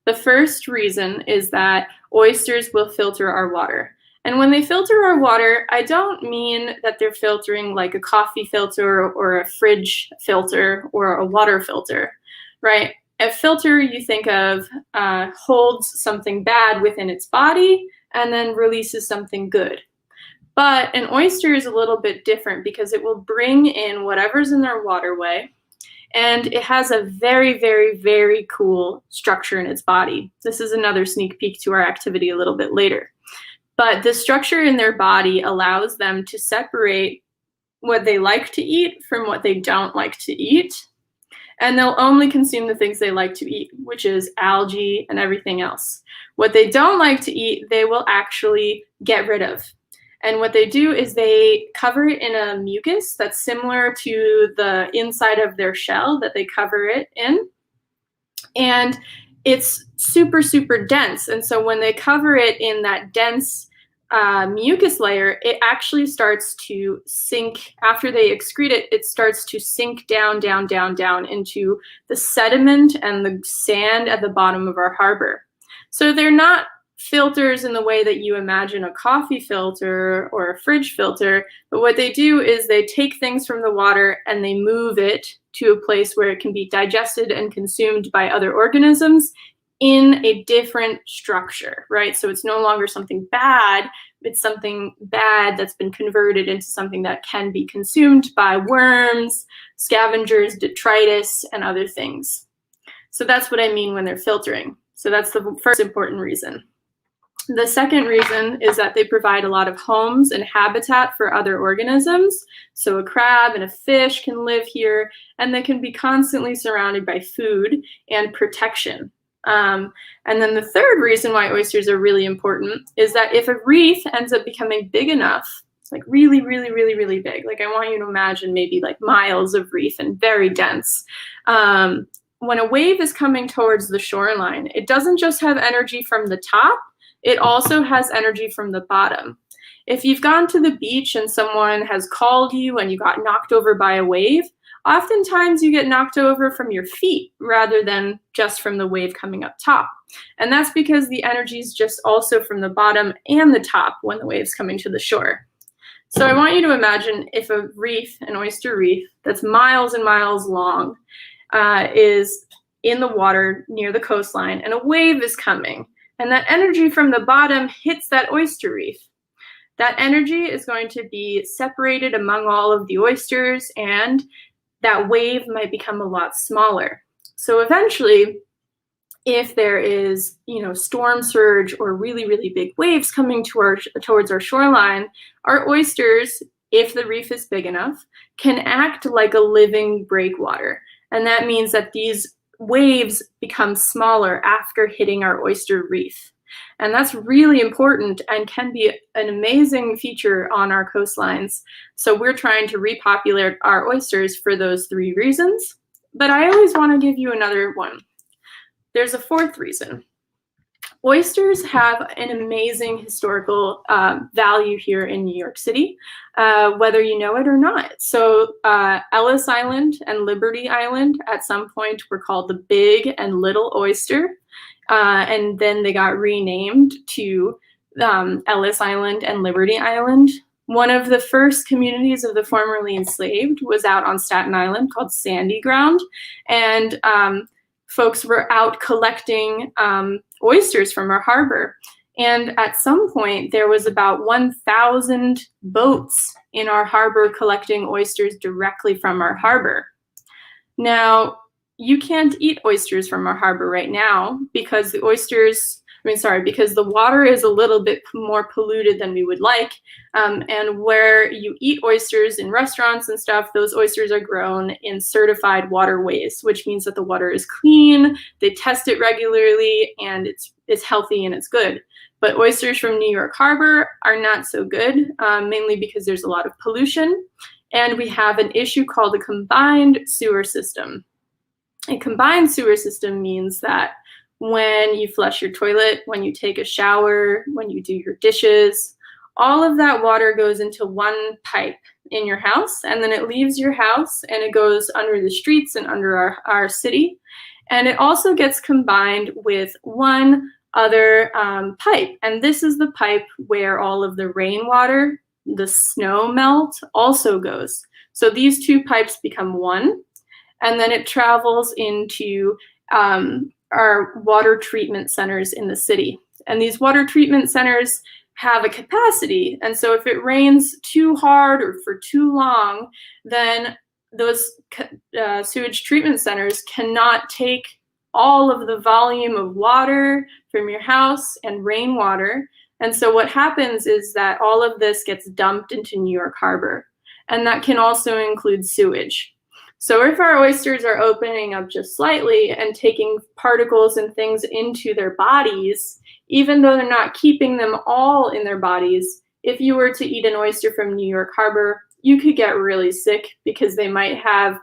The first reason is that oysters will filter our water. And when they filter our water, I don't mean that they're filtering like a coffee filter or a fridge filter or a water filter, right? A filter you think of holds something bad within its body and then releases something good. But an oyster is a little bit different because it will bring in whatever's in their waterway, and it has a very, very, very cool structure in its body. This is another sneak peek to our activity a little bit later. But the structure in their body allows them to separate what they like to eat from what they don't like to eat. And they'll only consume the things they like to eat, which is algae and everything else. What they don't like to eat, they will actually get rid of. And what they do is they cover it in a mucus that's similar to the inside of their shell that they cover it in. And it's super, super dense. And so when they cover it in that dense mucus layer, it actually starts to sink. After they excrete it, it starts to sink down, down, down, down into the sediment and the sand at the bottom of our harbor. So they're not filters in the way that you imagine a coffee filter or a fridge filter, but what they do is they take things from the water and they move it to a place where it can be digested and consumed by other organisms in a different structure, right? So it's no longer something bad, it's something bad that's been converted into something that can be consumed by worms, scavengers, detritus, and other things. So that's what I mean when they're filtering. So that's the first important reason. The second reason is that they provide a lot of homes and habitat for other organisms. So a crab and a fish can live here, and they can be constantly surrounded by food and protection. And then the third reason why oysters are really important is that if a reef ends up becoming big enough, like really, really, really, really big, like I want you to imagine maybe like miles of reef and very dense, when a wave is coming towards the shoreline, it doesn't just have energy from the top, it also has energy from the bottom. If you've gone to the beach and someone has called you and you got knocked over by a wave, oftentimes you get knocked over from your feet rather than just from the wave coming up top. And that's because the energy is just also from the bottom and the top when the wave's coming to the shore. So I want you to imagine if a reef, an oyster reef, that's miles and miles long, is in the water near the coastline and a wave is coming. And that energy from the bottom hits that oyster reef. That energy is going to be separated among all of the oysters, and that wave might become a lot smaller. So eventually, if there is, storm surge or really, really big waves coming towards our shoreline, our oysters, if the reef is big enough, can act like a living breakwater. And that means that these waves become smaller after hitting our oyster reef. And that's really important and can be an amazing feature on our coastlines. So we're trying to repopulate our oysters for those 3 reasons. But I always want to give you another one. There's a 4th reason. Oysters have an amazing historical value here in New York City, whether you know it or not. So Ellis Island and Liberty Island at some point were called the Big and Little Oyster, and then they got renamed to Ellis Island and Liberty Island. One of the first communities of the formerly enslaved was out on Staten Island called Sandy Ground, and folks were out collecting oysters from our harbor. And at some point, there was about 1,000 boats in our harbor collecting oysters directly from our harbor. Now, you can't eat oysters from our harbor right now because the because the water is a little bit more polluted than we would like. And where you eat oysters in restaurants and stuff, those oysters are grown in certified waterways, which means that the water is clean, they test it regularly, and it's healthy and it's good. But oysters from New York Harbor are not so good, mainly because there's a lot of pollution. And we have an issue called a combined sewer system. A combined sewer system means that when you flush your toilet, when you take a shower, when you do your dishes, all of that water goes into one pipe in your house, and then it leaves your house and it goes under the streets and under our city. And it also gets combined with one other pipe. And this is the pipe where all of the rainwater, the snow melt also goes. So these two pipes become one, and then it travels into our water treatment centers in the city. And these water treatment centers have a capacity. And so if it rains too hard or for too long, then those sewage treatment centers cannot take all of the volume of water from your house and rainwater. And so what happens is that all of this gets dumped into New York Harbor. And that can also include sewage. So if our oysters are opening up just slightly and taking particles and things into their bodies, even though they're not keeping them all in their bodies, if you were to eat an oyster from New York Harbor, you could get really sick because they might have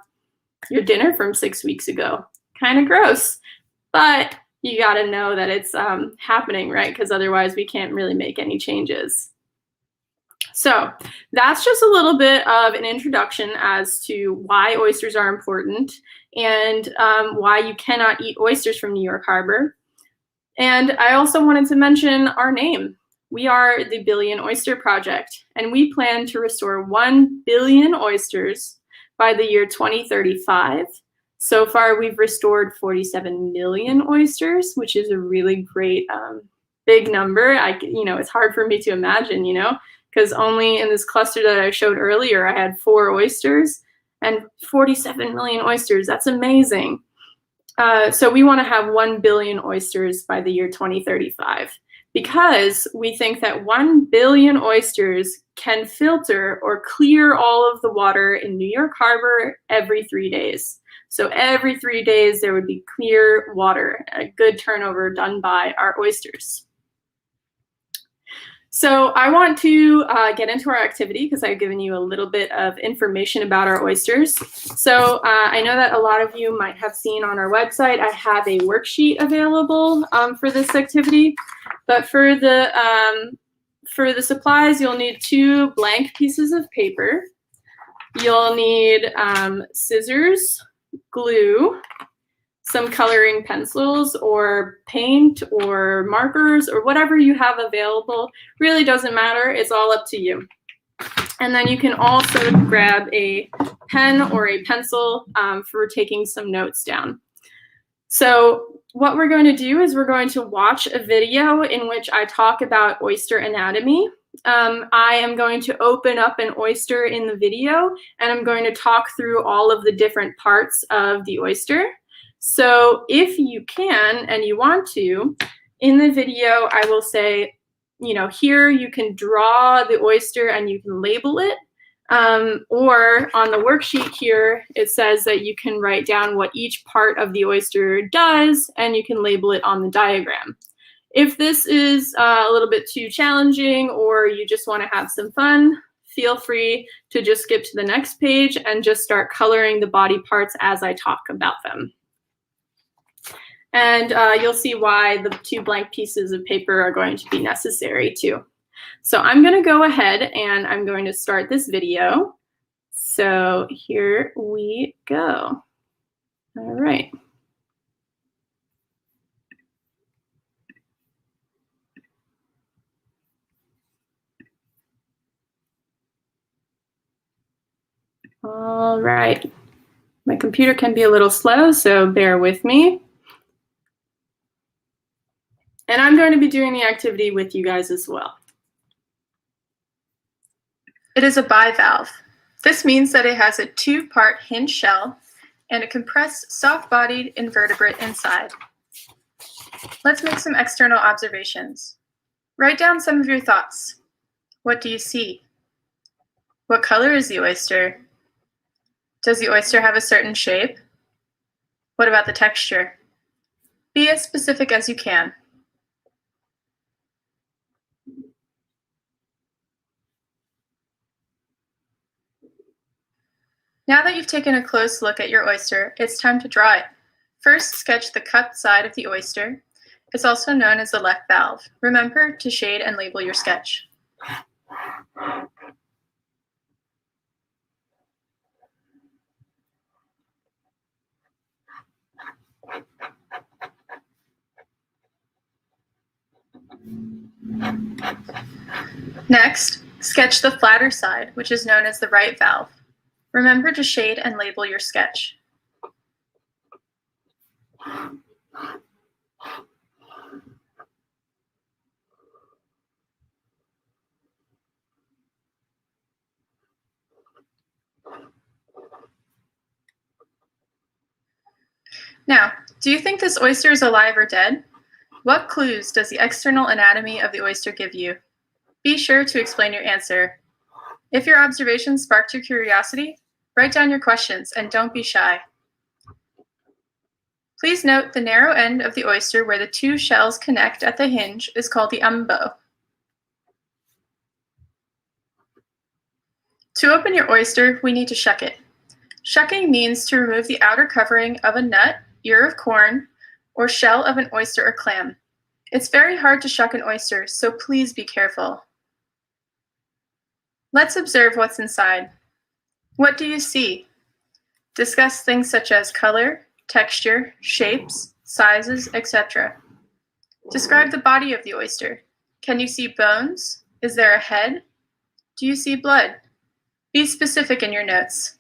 your dinner from 6 weeks ago. Kind of gross, but you got to know that it's happening, right? Because otherwise we can't really make any changes. So that's just a little bit of an introduction as to why oysters are important and why you cannot eat oysters from New York Harbor. And I also wanted to mention our name. We are the Billion Oyster Project, and we plan to restore 1 billion oysters by the year 2035. So far, we've restored 47 million oysters, which is a really great big number. It's hard for me to imagine, because only in this cluster that I showed earlier, I had 4 oysters and 47 million oysters. That's amazing. So we want to have 1 billion oysters by the year 2035 because we think that 1 billion oysters can filter or clear all of the water in New York Harbor every 3 days. So every 3 days there would be clear water, a good turnover done by our oysters. So I want to get into our activity because I've given you a little bit of information about our oysters. So I know that a lot of you might have seen on our website, I have a worksheet available for this activity. But for the supplies, you'll need 2 blank pieces of paper. You'll need scissors, glue, some coloring pencils or paint or markers or whatever you have available. Really doesn't matter. It's all up to you. And then you can also grab a pen or a pencil for taking some notes down. So what we're going to do is we're going to watch a video in which I talk about oyster anatomy. I am going to open up an oyster in the video, and I'm going to talk through all of the different parts of the oyster. So if you can and you want to, in the video, I will say, here you can draw the oyster and you can label it. Or on the worksheet here, it says that you can write down what each part of the oyster does and you can label it on the diagram. If this is a little bit too challenging or you just want to have some fun, feel free to just skip to the next page and just start coloring the body parts as I talk about them. And you'll see why the 2 blank pieces of paper are going to be necessary too. So I'm going to go ahead and I'm going to start this video. So here we go. All right. All right. My computer can be a little slow, so bear with me. And I'm going to be doing the activity with you guys as well. It is a bivalve. This means that it has a 2-part hinge shell and a compressed, soft-bodied invertebrate inside. Let's make some external observations. Write down some of your thoughts. What do you see? What color is the oyster? Does the oyster have a certain shape? What about the texture? Be as specific as you can. Now that you've taken a close look at your oyster, it's time to draw it. First, sketch the cupped side of the oyster. It's also known as the left valve. Remember to shade and label your sketch. Next, sketch the flatter side, which is known as the right valve. Remember to shade and label your sketch. Now, do you think this oyster is alive or dead? What clues does the external anatomy of the oyster give you? Be sure to explain your answer. If your observation sparked your curiosity, write down your questions and don't be shy. Please note the narrow end of the oyster where the 2 shells connect at the hinge is called the umbo. To open your oyster, we need to shuck it. Shucking means to remove the outer covering of a nut, ear of corn, or shell of an oyster or clam. It's very hard to shuck an oyster, so please be careful. Let's observe what's inside. What do you see? Discuss things such as color, texture, shapes, sizes, etc. Describe the body of the oyster. Can you see bones? Is there a head? Do you see blood? Be specific in your notes.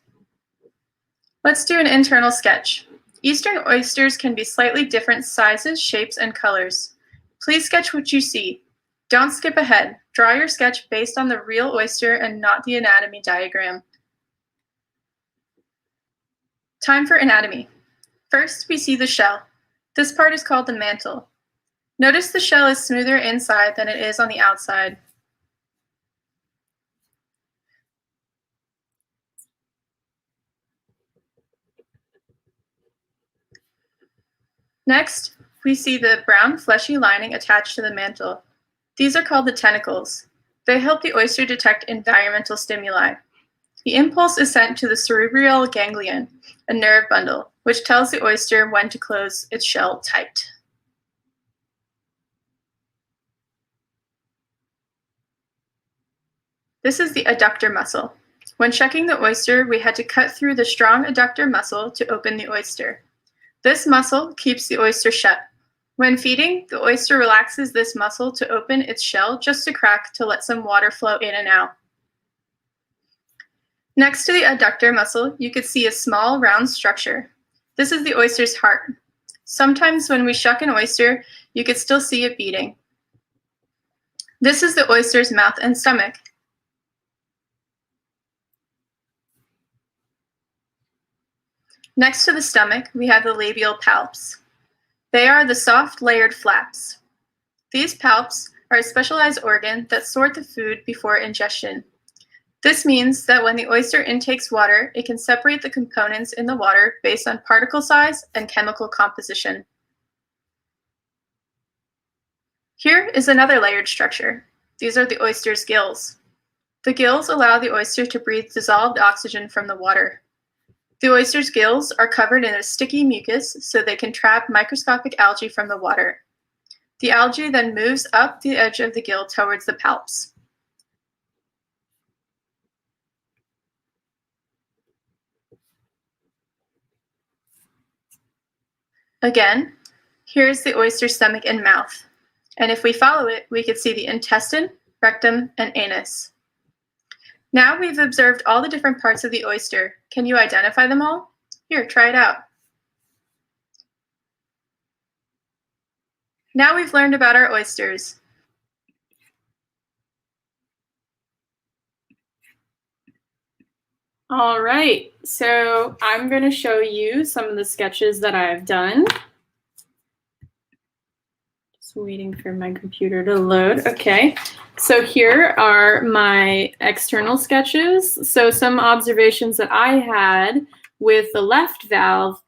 Let's do an internal sketch. Eastern oysters can be slightly different sizes, shapes, and colors. Please sketch what you see. Don't skip ahead. Draw your sketch based on the real oyster and not the anatomy diagram. Time for anatomy. First, we see the shell. This part is called the mantle. Notice the shell is smoother inside than it is on the outside. Next, we see the brown fleshy lining attached to the mantle. These are called the tentacles. They help the oyster detect environmental stimuli. The impulse is sent to the cerebral ganglion, a nerve bundle, which tells the oyster when to close its shell tight. This is the adductor muscle. When shucking the oyster, we had to cut through the strong adductor muscle to open the oyster. This muscle keeps the oyster shut. When feeding, the oyster relaxes this muscle to open its shell just a crack to let some water flow in and out. Next to the adductor muscle, you could see a small round structure. This is the oyster's heart. Sometimes when we shuck an oyster, you could still see it beating. This is the oyster's mouth and stomach. Next to the stomach, we have the labial palps. They are the soft layered flaps. These palps are a specialized organ that sort the food before ingestion. This means that when the oyster intakes water, it can separate the components in the water based on particle size and chemical composition. Here is another layered structure. These are the oyster's gills. The gills allow the oyster to breathe dissolved oxygen from the water. The oyster's gills are covered in a sticky mucus so they can trap microscopic algae from the water. The algae then moves up the edge of the gill towards the palps. Again, here's the oyster's stomach and mouth. And if we follow it, we could see the intestine, rectum, and anus. Now we've observed all the different parts of the oyster. Can you identify them all? Here, try it out. Now we've learned about our oysters. All right, so I'm going to show you some of the sketches that I've done. Just waiting for my computer to load. Okay, so here are my external sketches. So some observations that I had with the left valve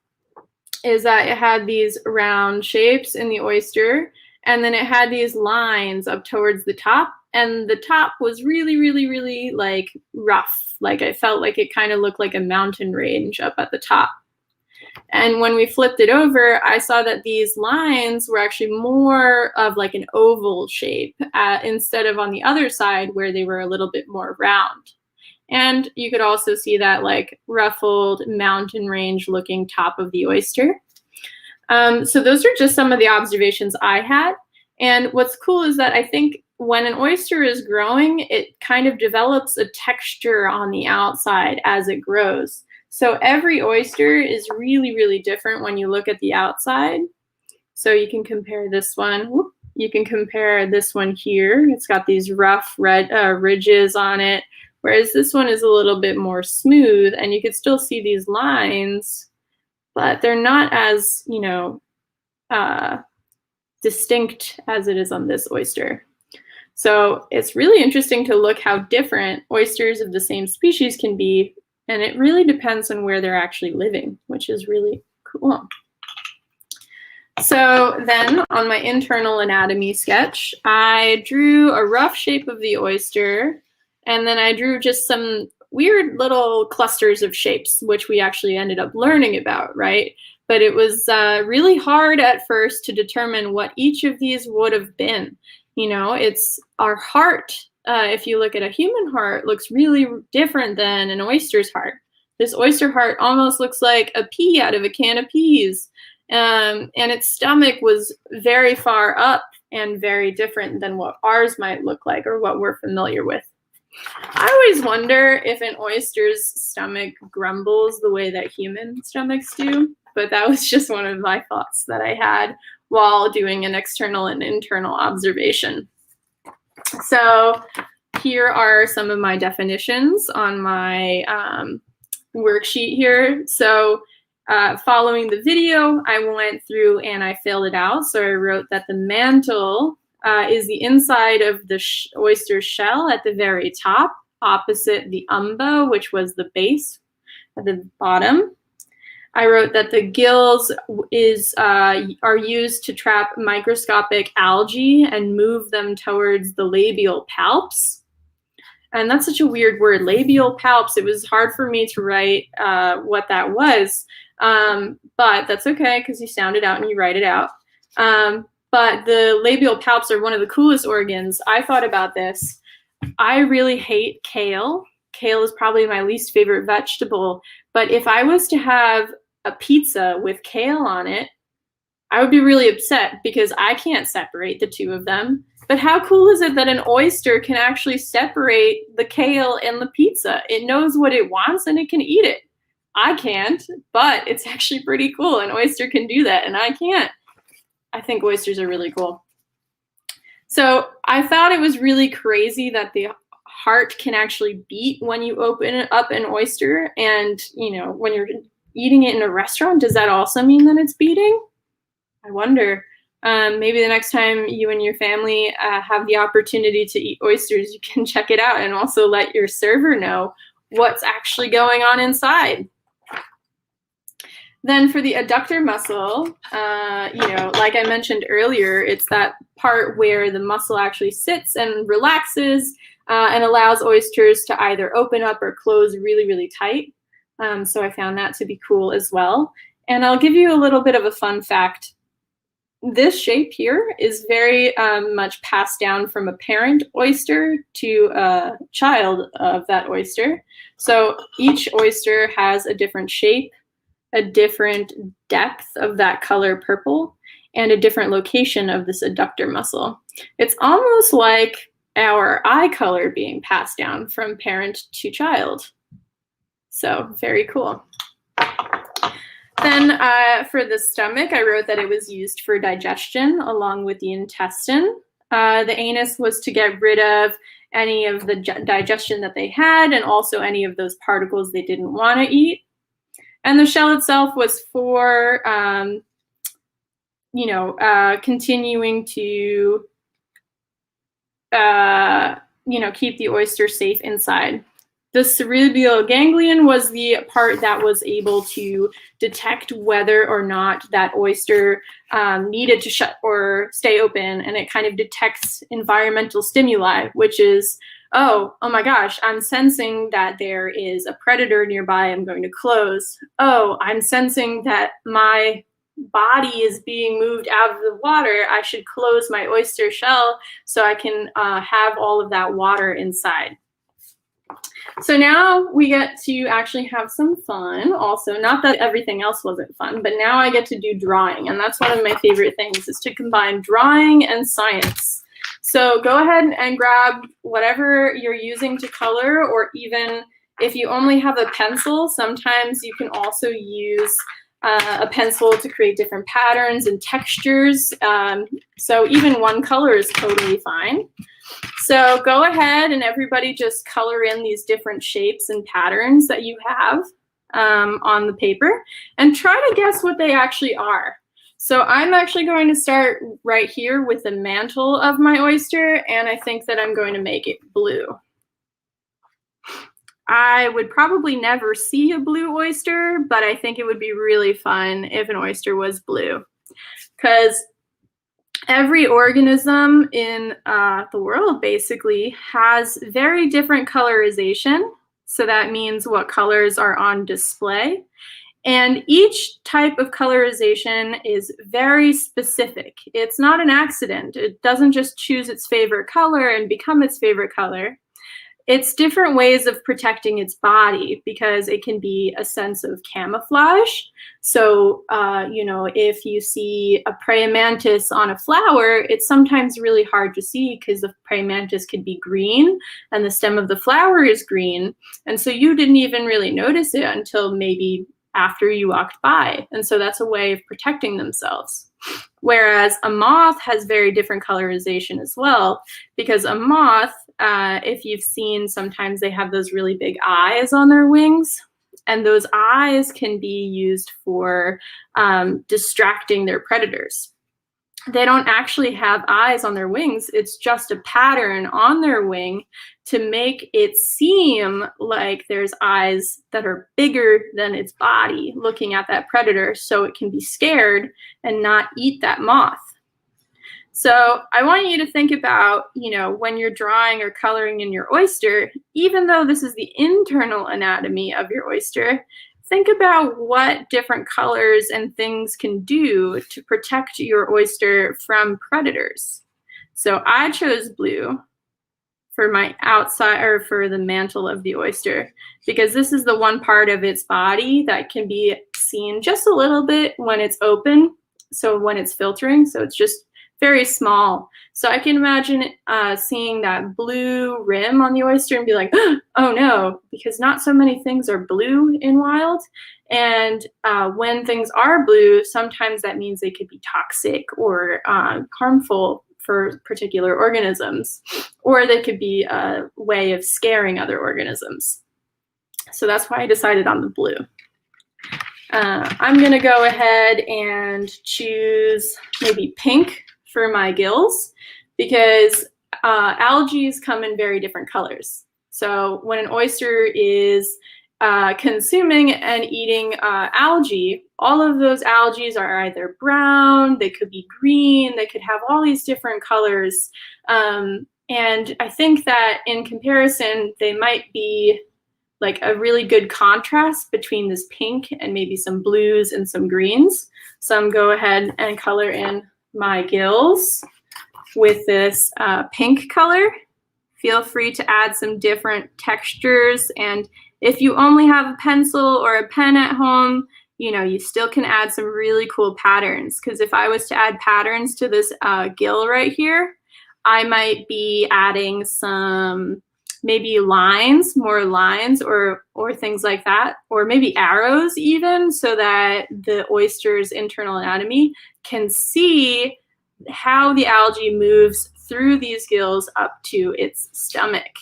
is that it had these round shapes in the oyster, and then it had these lines up towards the top, and the top was really like rough. Like I felt like it kind of looked like a mountain range up at the top. And when we flipped it over, I saw that these lines were actually more of like an oval shape instead of on the other side where they were a little bit more round. And you could also see that like ruffled mountain range looking top of the oyster. So those are just some of the observations I had. And what's cool is that I think when an oyster is growing, it kind of develops a texture on the outside as it grows. So every oyster is really different when you look at the outside. So you can compare this one. You can compare this one here. It's got these rough red ridges on it, whereas this one is a little bit more smooth, and you can still see these lines, but they're not as, you know, distinct as it is on this oyster. So it's really interesting to look how different oysters of the same species can be, and it really depends on where they're actually living, which is really cool. So then on my internal anatomy sketch, I drew a rough shape of the oyster, and then I drew just some weird little clusters of shapes, which we actually ended up learning about, right? But it was really hard at first to determine what each of these would have been. You know, it's our heart. If you look at a human heart, looks really different than an oyster's heart. This oyster heart almost looks like a pea out of a can of peas. And its stomach was very far up and very different than what ours might look like or what we're familiar with. I always wonder if an oyster's stomach grumbles the way that human stomachs do, but that was just one of my thoughts that I had while doing an external and internal observation. So here are some of my definitions on my worksheet here. So following the video, I went through and I filled it out. So I wrote that the mantle is the inside of the oyster shell at the very top, opposite the umbo, which was the base at the bottom. I wrote that the gills are used to trap microscopic algae and move them towards the labial palps. And that's such a weird word, labial palps. It was hard for me to write what that was, but that's okay because you sound it out and you write it out. But the labial palps are one of the coolest organs. I thought about this. I really hate kale. Kale is probably my least favorite vegetable. But if I was to have a pizza with kale on it, I would be really upset because I can't separate the two of them. But how cool is it that an oyster can actually separate the kale and the pizza? It knows what it wants and it can eat it. I can't, but it's actually pretty cool. An oyster can do that and I can't. I think oysters are really cool. So I thought it was really crazy that the heart can actually beat when you open up an oyster, and you know, when you're eating it in a restaurant, does that also mean that it's beating? I wonder. Maybe the next time you and your family have the opportunity to eat oysters, you can check it out and also let your server know what's actually going on inside. Then for the adductor muscle, you know, like I mentioned earlier, it's that part where the muscle actually sits and relaxes and allows oysters to either open up or close really tight. So I found that to be cool as well. And I'll give you a little bit of a fun fact. This shape here is very much passed down from a parent oyster to a child of that oyster. So each oyster has a different shape, a different depth of that color purple, and a different location of this adductor muscle. It's almost like our eye color being passed down from parent to child. So very cool. Then for the stomach, I wrote that it was used for digestion along with the intestine. The anus was to get rid of any of the digestion that they had and also any of those particles they didn't want to eat. And the shell itself was for, continuing to, keep the oyster safe inside. The cerebral ganglion was the part that was able to detect whether or not that oyster needed to shut or stay open, and it kind of detects environmental stimuli, which is, oh my gosh, I'm sensing that there is a predator nearby, I'm going to close. Oh, I'm sensing that my body is being moved out of the water, I should close my oyster shell so I can have all of that water inside. So now we get to actually have some fun also. Not that everything else wasn't fun, but now I get to do drawing. And that's one of my favorite things, is to combine drawing and science. So go ahead and grab whatever you're using to color, or even if you only have a pencil, sometimes you can also use a pencil to create different patterns and textures. So even one color is totally fine. So go ahead and everybody just color in these different shapes and patterns that you have on the paper and try to guess what they actually are. So I'm actually going to start right here with the mantle of my oyster, and I think that I'm going to make it blue. I would probably never see a blue oyster, but I think it would be really fun if an oyster was blue, because every organism in the world basically has very different colorization. So that means what colors are on display. And each type of colorization is very specific. It's not an accident. It doesn't just choose its favorite color and become its favorite color. It's different ways of protecting its body, because it can be a sense of camouflage. So, if you see a praying mantis on a flower, it's sometimes really hard to see because the praying mantis could be green and the stem of the flower is green. And so you didn't even really notice it until maybe after you walked by. And so that's a way of protecting themselves. Whereas a moth has very different colorization as well, because a moth, if you've seen, sometimes they have those really big eyes on their wings, and those eyes can be used for distracting their predators. They don't actually have eyes on their wings. It's just a pattern on their wing to make it seem like there's eyes that are bigger than its body looking at that predator, so it can be scared and not eat that moth. So I want you to think about, when you're drawing or coloring in your oyster, even though this is the internal anatomy of your oyster, think about what different colors and things can do to protect your oyster from predators. So I chose blue for my outside, or for the mantle of the oyster, because this is the one part of its body that can be seen just a little bit when it's open. So when it's filtering, so it's just very small. So I can imagine seeing that blue rim on the oyster and be like, oh no, because not so many things are blue in wild. And when things are blue, sometimes that means they could be toxic or harmful for particular organisms, or they could be a way of scaring other organisms. So that's why I decided on the blue. I'm gonna go ahead and choose maybe pink for my gills, because algae come in very different colors. So when an oyster is consuming and eating algae, all of those algae are either brown, they could be green, they could have all these different colors. And I think that in comparison, they might be like a really good contrast between this pink and maybe some blues and some greens. So I'm go ahead and color in my gills with this pink color. Feel free to add some different textures, and if you only have a pencil or a pen at home, you know, you still can add some really cool patterns, because if I was to add patterns to this gill right here, I might be adding some maybe lines, more lines or things like that, or maybe arrows even, so that the oyster's internal anatomy can see how the algae moves through these gills up to its stomach.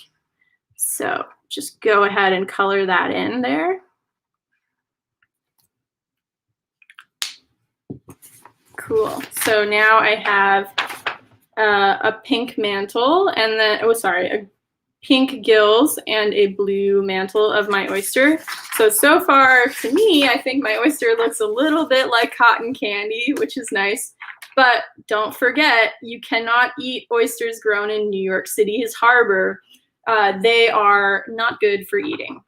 So just go ahead and color that in there. Cool. So now I have a pink mantle and then, a pink gills and a blue mantle of my oyster. So far to me, I think my oyster looks a little bit like cotton candy, which is nice. But don't forget, you cannot eat oysters grown in New York City's harbor. They are not good for eating.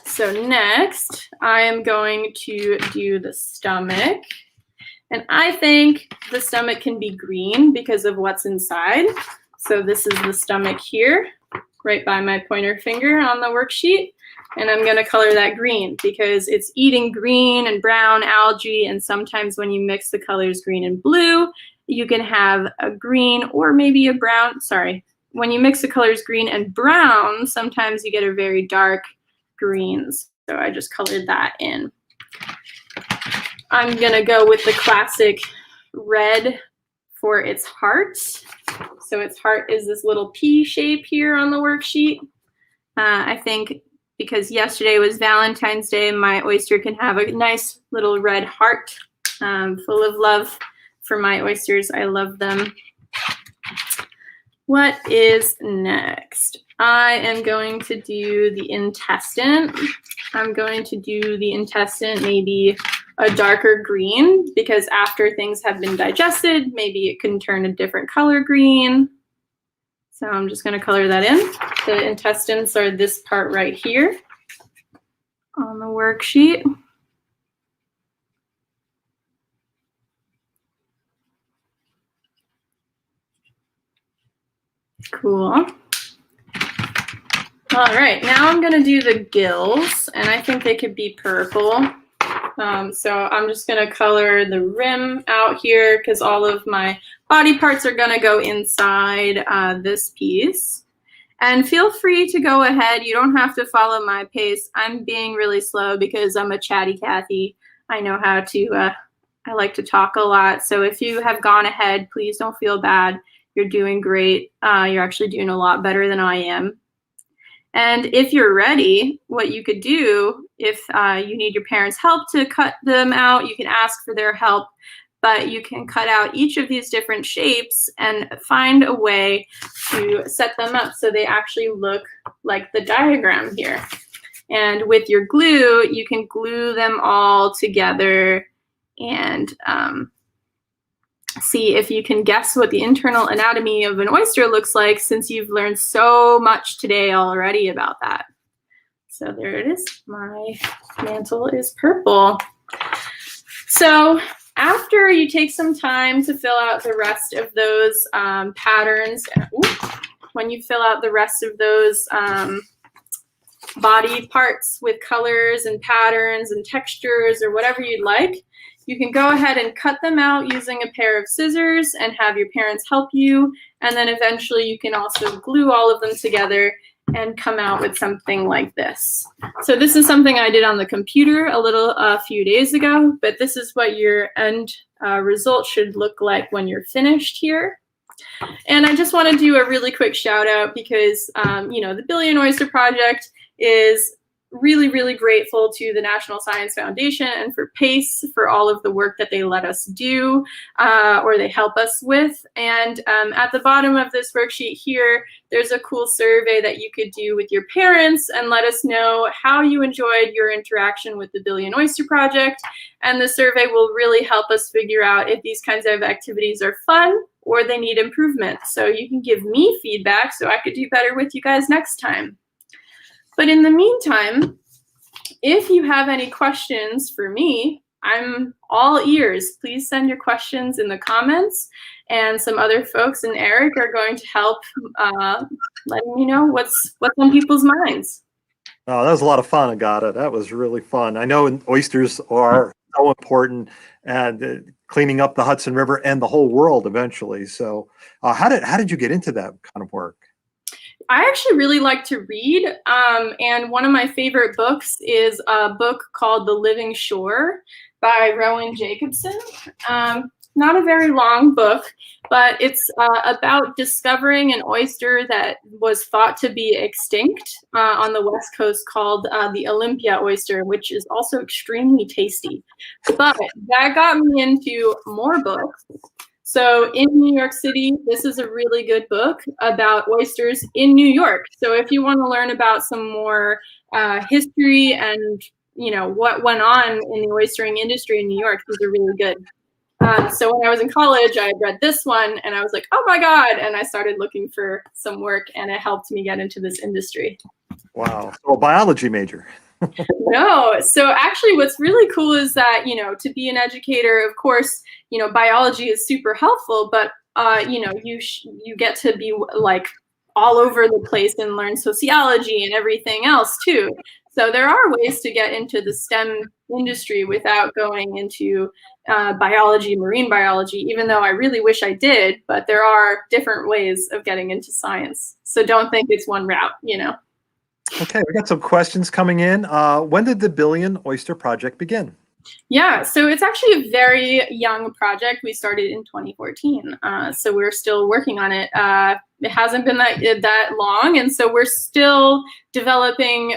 So next, I am going to do the stomach. And I think the stomach can be green because of what's inside. So this is the stomach here, right by my pointer finger on the worksheet. And I'm gonna color that green because it's eating green and brown algae, and sometimes when you mix the colors green and blue, you can have a green or maybe a brown, when you mix the colors green and brown, sometimes you get a very dark greens. So I just colored that in. I'm gonna go with the classic red for its heart. So its heart is this little P shape here on the worksheet. I think because yesterday was Valentine's Day, my oyster can have a nice little red heart, full of love for my oysters. I love them. What is next? I am going to do the intestine. I'm going to do the intestine maybe a darker green, because after things have been digested, maybe it can turn a different color green. So I'm just going to color that in. The intestines are this part right here on the worksheet. Cool. All right, now I'm going to do the gills, and I think they could be purple. So I'm just going to color the rim out here because all of my body parts are going to go inside this piece. And feel free to go ahead. You don't have to follow my pace. I'm being really slow because I'm a chatty Cathy. I know how to, I like to talk a lot. So if you have gone ahead, please don't feel bad. You're doing great. You're actually doing a lot better than I am. And if you're ready, what you could do, if you need your parents' help to cut them out, you can ask for their help, but you can cut out each of these different shapes and find a way to set them up so they actually look like the diagram here. And with your glue, you can glue them all together and see if you can guess what the internal anatomy of an oyster looks like, since you've learned so much today already about that. So there it is. My mantle is purple. So after you take some time to fill out the rest of those patterns, when you fill out the rest of those body parts with colors and patterns and textures or whatever you'd like, you can go ahead and cut them out using a pair of scissors and have your parents help you. And then eventually you can also glue all of them together and come out with something like this. So this is something I did on the computer a few days ago, but this is what your end result should look like when you're finished here. And I just want to do a really quick shout out because, you know, the Billion Oyster Project is really, really grateful to the National Science Foundation and for PACE for all of the work that they let us do or they help us with. And at the bottom of this worksheet here, there's a cool survey that you could do with your parents and let us know how you enjoyed your interaction with the Billion Oyster Project. And the survey will really help us figure out if these kinds of activities are fun or they need improvement. So you can give me feedback so I could do better with you guys next time. But in the meantime, if you have any questions for me, I'm all ears. Please send your questions in the comments, and some other folks and Eric are going to help letting me know what's on people's minds. Oh, that was a lot of fun, Agata. That was really fun. I know oysters are so important, and cleaning up the Hudson River and the whole world eventually. So how did you get into that kind of work? I actually really like to read, and one of my favorite books is a book called The Living Shore by Rowan Jacobson. Not a very long book, but it's about discovering an oyster that was thought to be extinct on the West Coast called the Olympia oyster, which is also extremely tasty. But that got me into more books. So in New York City, this is a really good book about oysters in New York. So if you want to learn about some more history and what went on in the oystering industry in New York, these are really good. So when I was in college, I read this one and I was like, oh my God. And I started looking for some work, and it helped me get into this industry. Wow. So a biology major. No. So actually what's really cool is that, to be an educator, of course, biology is super helpful, but, you get to be like all over the place and learn sociology and everything else too. So there are ways to get into the STEM industry without going into biology, marine biology, even though I really wish I did, but there are different ways of getting into science. So don't think it's one route, Okay, we got some questions coming in. When did the Billion Oyster Project begin? Yeah, so it's actually a very young project. We started in 2014, so we're still working on it. It hasn't been that long, and so we're still developing,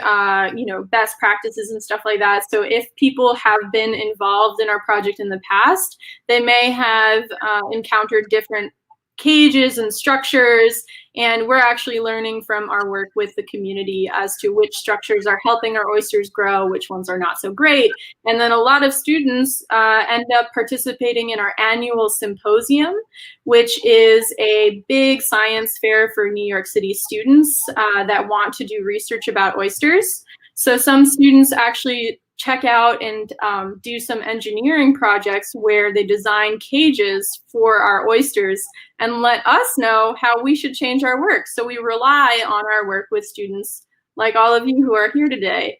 best practices and stuff like that. So if people have been involved in our project in the past, they may have encountered different cages and structures, and we're actually learning from our work with the community as to which structures are helping our oysters grow, which ones are not so great. And then a lot of students end up participating in our annual symposium, which is a big science fair for New York City students that want to do research about oysters. So some students actually check out and do some engineering projects where they design cages for our oysters and let us know how we should change our work. So we rely on our work with students like all of you who are here today.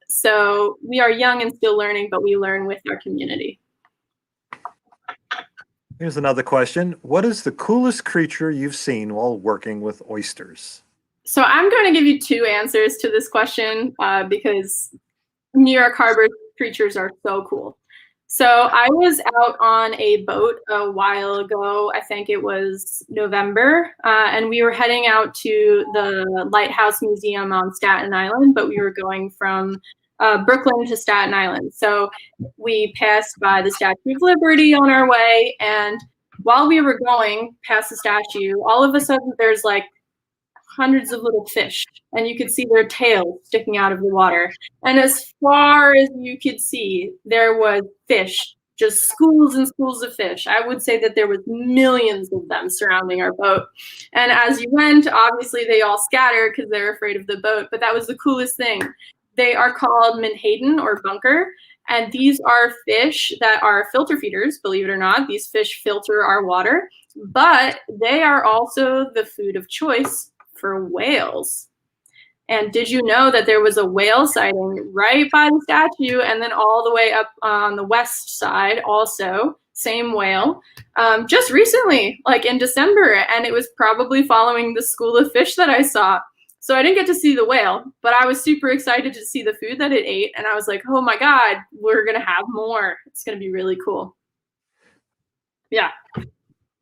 So we are young and still learning, but we learn with our community. Here's another question. What is the coolest creature you've seen while working with oysters? So I'm going to give you two answers to this question because New York Harbor creatures are so cool. So I was out on a boat a while ago, I think it was November, and we were heading out to the Lighthouse Museum on Staten Island, but we were going from Brooklyn to Staten Island. So we passed by the Statue of Liberty on our way, and while we were going past the statue, all of a sudden there's like hundreds of little fish, and you could see their tails sticking out of the water. And as far as you could see, there was fish, just schools and schools of fish. I would say that there was millions of them surrounding our boat. And as you went, obviously they all scattered because they're afraid of the boat, but that was the coolest thing. They are called menhaden or bunker, and these are fish that are filter feeders, believe it or not. These fish filter our water, but they are also the food of choice for whales. And did you know that there was a whale sighting right by the statue, and then all the way up on the west side also, same whale, just recently, like in December, and it was probably following the school of fish that I saw. So I didn't get to see the whale, but I was super excited to see the food that it ate, and I was like, oh my God, we're gonna have more. It's gonna be really cool. Yeah.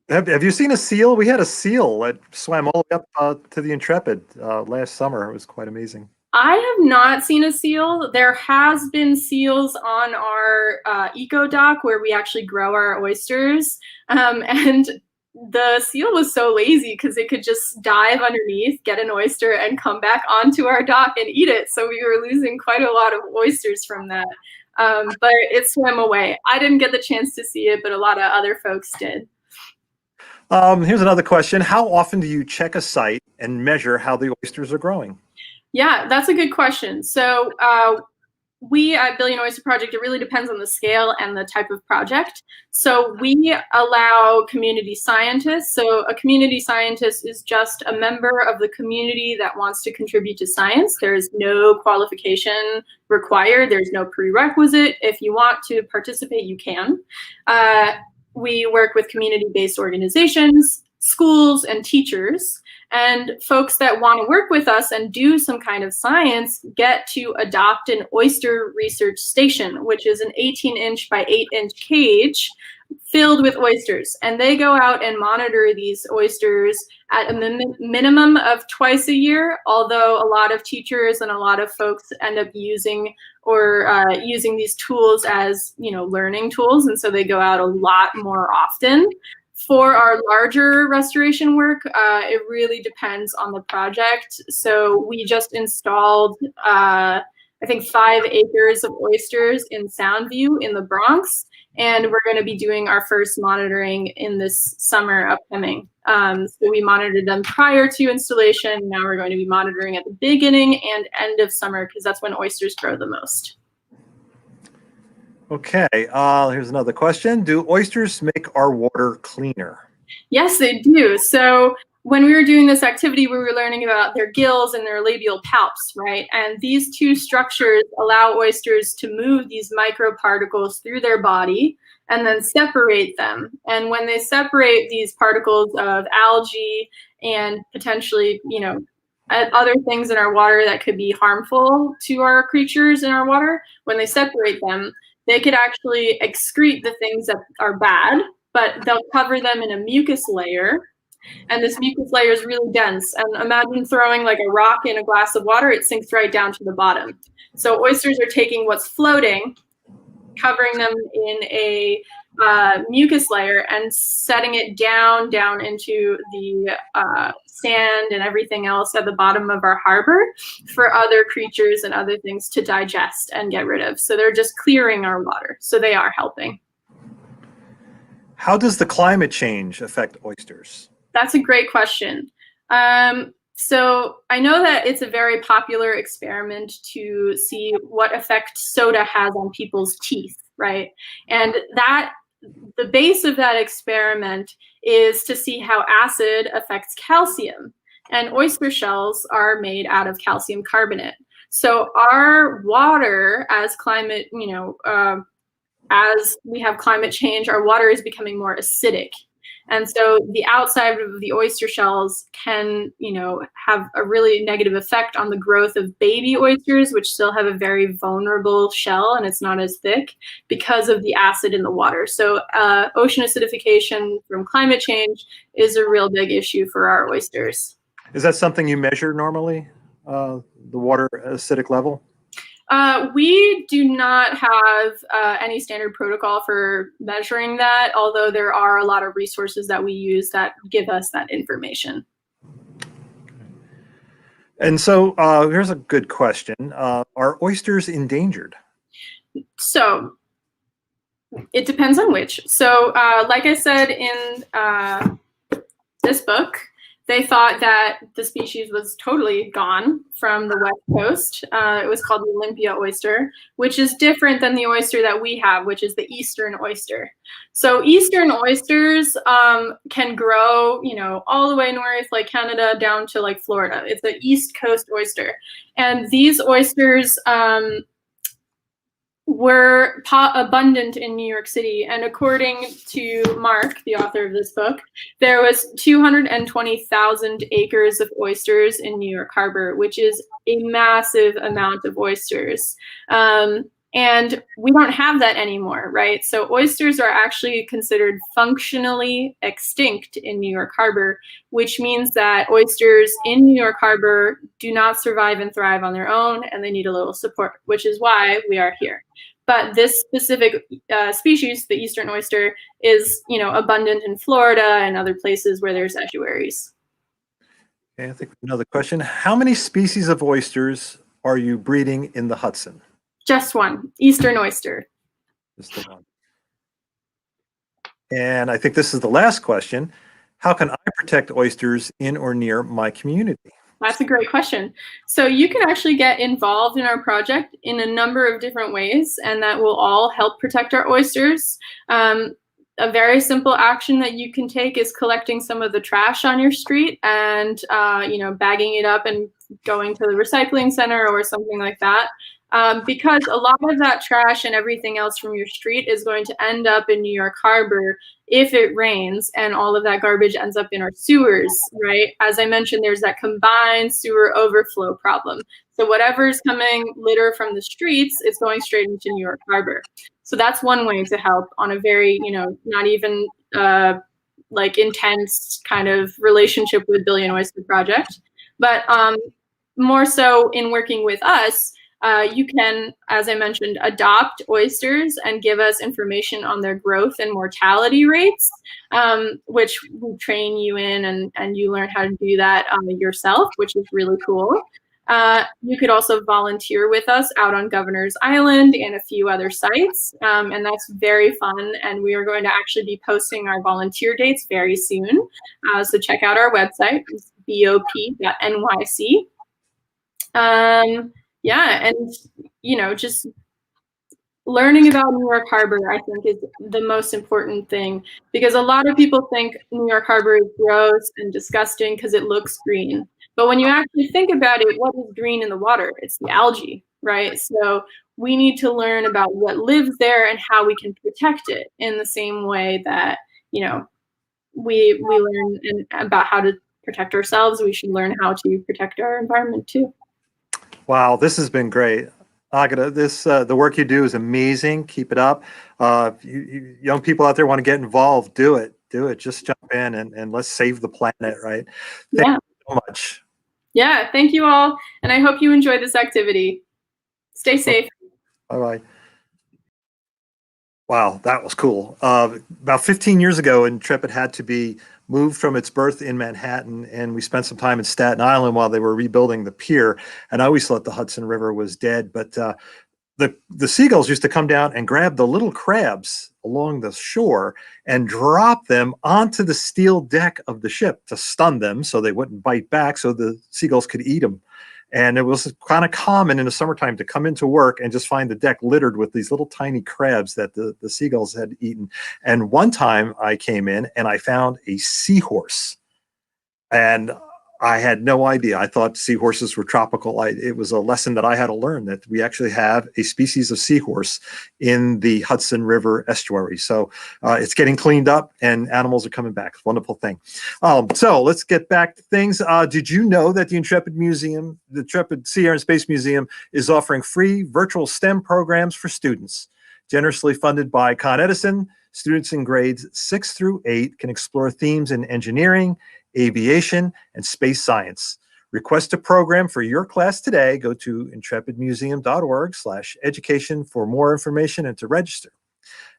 Have you seen a seal? We had a seal that swam all the way up to the Intrepid last summer. It was quite amazing. I have not seen a seal. There has been seals on our eco dock where we actually grow our oysters. And the seal was so lazy because it could just dive underneath, get an oyster, and come back onto our dock and eat it. So we were losing quite a lot of oysters from that. But it swam away. I didn't get the chance to see it, but a lot of other folks did. Here's another question. How often do you check a site and measure how the oysters are growing? Yeah, that's a good question. So we at Billion Oyster Project, it really depends on the scale and the type of project. So we allow community scientists. So a community scientist is just a member of the community that wants to contribute to science. There's no qualification required. There's no prerequisite. If you want to participate, you can. We work with community-based organizations, schools, and teachers. And folks that want to work with us and do some kind of science get to adopt an oyster research station, which is an 18-inch by 8-inch cage filled with oysters. And they go out and monitor these oysters at a minimum of twice a year, although a lot of teachers and a lot of folks end up using these tools as, learning tools. And so they go out a lot more often. For our larger restoration work, it really depends on the project. So we just installed, I think, 5 acres of oysters in Soundview in the Bronx, and we're going to be doing our first monitoring in this summer upcoming. So we monitored them prior to installation. Now we're going to be monitoring at the beginning and end of summer because that's when oysters grow the most. Okay, here's another question. Do oysters make our water cleaner? Yes, they do. So when we were doing this activity, we were learning about their gills and their labial palps, right? And these two structures allow oysters to move these microparticles through their body and then separate them. And when they separate these particles of algae and potentially, other things in our water that could be harmful to our creatures in our water, when they separate them, they could actually excrete the things that are bad, but they'll cover them in a mucus layer. And this mucus layer is really dense. And imagine throwing like a rock in a glass of water, it sinks right down to the bottom. So oysters are taking what's floating, covering them in a mucus layer and setting it down into the sand and everything else at the bottom of our harbor for other creatures and other things to digest and get rid of. So they're just clearing our water. So they are helping. How does the climate change affect oysters? That's a great question. So I know that it's a very popular experiment to see what effect soda has on people's teeth, right? And the base of that experiment is to see how acid affects calcium. And oyster shells are made out of calcium carbonate. So our water, as climate, as we have climate change, our water is becoming more acidic. And so the outside of the oyster shells can, have a really negative effect on the growth of baby oysters, which still have a very vulnerable shell and it's not as thick because of the acid in the water. So ocean acidification from climate change is a real big issue for our oysters. Is that something you measure normally, the water acidic level? We do not have any standard protocol for measuring that, although there are a lot of resources that we use that give us that information. And so here's a good question. Are oysters endangered? So it depends on which. So like I said in this book, they thought that the species was totally gone from the West Coast. It was called the Olympia oyster, which is different than the oyster that we have, which is the eastern oyster. So eastern oysters can grow, all the way north, like Canada, down to like Florida. It's the East Coast oyster. And these oysters were abundant in New York City. And according to Mark, the author of this book, there was 220,000 acres of oysters in New York Harbor, which is a massive amount of oysters. And we don't have that anymore, right? So oysters are actually considered functionally extinct in New York Harbor, which means that oysters in New York Harbor do not survive and thrive on their own, and they need a little support, which is why we are here. But this specific species, the eastern oyster, is, abundant in Florida and other places where there's estuaries. Okay, I think another question. How many species of oysters are you breeding in the Hudson? Just one, eastern oyster. Just the one. And I think this is the last question. How can I protect oysters in or near my community? That's a great question. So you can actually get involved in our project in a number of different ways, and that will all help protect our oysters. A very simple action that you can take is collecting some of the trash on your street and bagging it up and going to the recycling center or something like that. Because a lot of that trash and everything else from your street is going to end up in New York Harbor if it rains, and all of that garbage ends up in our sewers, right? As I mentioned, there's that combined sewer overflow problem. So whatever's coming litter from the streets is going straight into New York Harbor. So that's one way to help on a very, not even like intense kind of relationship with Billion Oyster Project. But more so in working with us, you can, as I mentioned, adopt oysters and give us information on their growth and mortality rates, which we train you in, and you learn how to do that yourself, which is really cool. You could also volunteer with us out on Governor's Island and a few other sites, and that's very fun. And we are going to actually be posting our volunteer dates very soon. So check out our website, it's bop.nyc. Yeah, and just learning about New York Harbor, I think, is the most important thing, because a lot of people think New York Harbor is gross and disgusting because it looks green. But when you actually think about it, what is green in the water? It's the algae, right? So we need to learn about what lives there and how we can protect it in the same way that, we learn about how to protect ourselves. We should learn how to protect our environment too. Wow, this has been great. Agata, the work you do is amazing. Keep it up. You young people out there want to get involved, do it. Just jump in and let's save the planet, right? Thank you so much. Yeah, thank you all. And I hope you enjoy this activity. Stay safe. Bye-bye. Wow, that was cool. About 15 years ago, Intrepid had to be moved from its berth in Manhattan, and we spent some time in Staten Island while they were rebuilding the pier. And I always thought the Hudson River was dead, but the seagulls used to come down and grab the little crabs along the shore and drop them onto the steel deck of the ship to stun them so they wouldn't bite back, so the seagulls could eat them. And it was kind of common in the summertime to come into work and just find the deck littered with these little tiny crabs that the seagulls had eaten. And one time I came in and I found a seahorse. And I had no idea. I thought seahorses were tropical. It was a lesson that I had to learn, that we actually have a species of seahorse in the Hudson River estuary. So it's getting cleaned up and animals are coming back. Wonderful thing. So let's get back to things. Did you know that the Intrepid Museum, the Intrepid Sea, Air, and Space Museum, is offering free virtual STEM programs for students? Generously funded by Con Edison, students in grades 6 through 8 can explore themes in engineering, aviation, and space science. Request a program for your class today. Go to intrepidmuseum.org/education for more information and to register.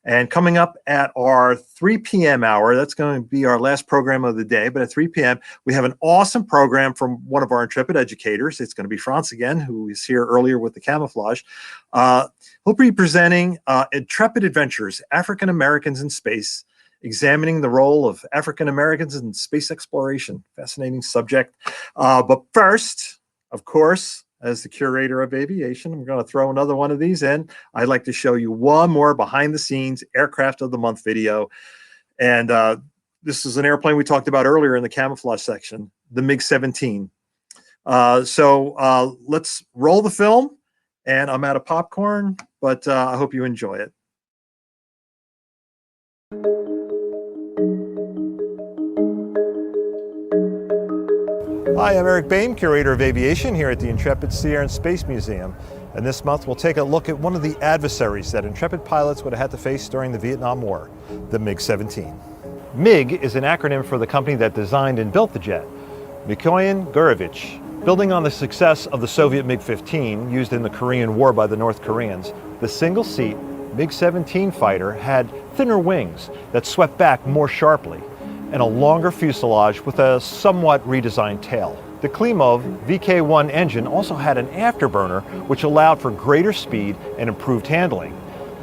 And coming up at our 3 p.m. hour, that's going to be our last program of the day, but at 3 p.m., we have an awesome program from one of our Intrepid educators. It's going to be France again, who is here earlier with the camouflage. He'll be presenting Intrepid Adventures, African Americans in Space, examining the role of African Americans in space exploration. Fascinating subject. But first, of course, as the curator of aviation, I'm going to throw another one of these in. I'd like to show you one more behind the scenes Aircraft of the Month video. And this is an airplane we talked about earlier in the camouflage section, the MiG-17. So let's roll the film. And I'm out of popcorn, but I hope you enjoy it. Hi, I'm Eric Boehm, Curator of Aviation here at the Intrepid Sea, Air, and Space Museum. And this month we'll take a look at one of the adversaries that Intrepid pilots would have had to face during the Vietnam War, the MiG-17. MiG is an acronym for the company that designed and built the jet, Mikoyan Gurevich. Building on the success of the Soviet MiG-15 used in the Korean War by the North Koreans, the single-seat MiG-17 fighter had thinner wings that swept back more sharply, and a longer fuselage with a somewhat redesigned tail. The Klimov VK-1 engine also had an afterburner which allowed for greater speed and improved handling.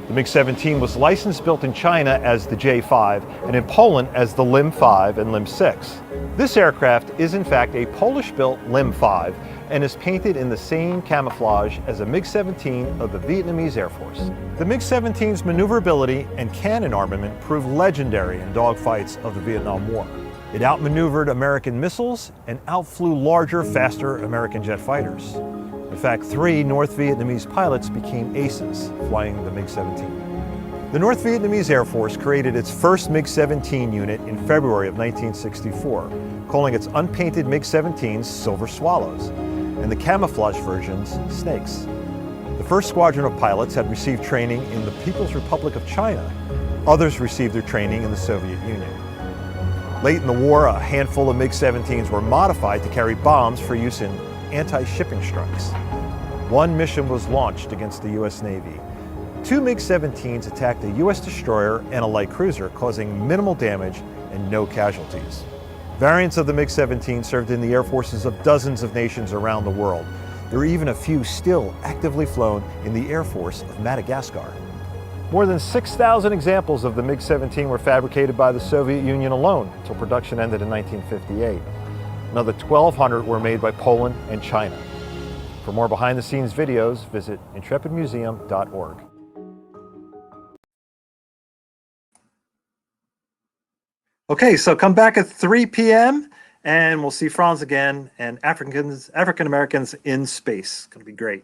The MiG-17 was licensed built in China as the J-5 and in Poland as the Lim-5 and Lim-6. This aircraft is in fact a Polish-built Lim-5 and is painted in the same camouflage as a MiG-17 of the Vietnamese Air Force. The MiG-17's maneuverability and cannon armament proved legendary in dogfights of the Vietnam War. It outmaneuvered American missiles and outflew larger, faster American jet fighters. In fact, 3 North Vietnamese pilots became aces flying the MiG-17. The North Vietnamese Air Force created its first MiG-17 unit in February of 1964, calling its unpainted MiG-17s Silver Swallows, and the camouflage versions Snakes. The first squadron of pilots had received training in the People's Republic of China. Others received their training in the Soviet Union. Late in the war, a handful of MiG-17s were modified to carry bombs for use in anti-shipping strikes. One mission was launched against the U.S. Navy. 2 MiG-17s attacked a U.S. destroyer and a light cruiser, causing minimal damage and no casualties. Variants of the MiG-17 served in the air forces of dozens of nations around the world. There are even a few still actively flown in the Air Force of Madagascar. More than 6,000 examples of the MiG-17 were fabricated by the Soviet Union alone until production ended in 1958. Another 1,200 were made by Poland and China. For more behind-the-scenes videos, visit intrepidmuseum.org. Okay, so come back at 3 p.m. and we'll see Franz again and African Americans in space. It's going to be great.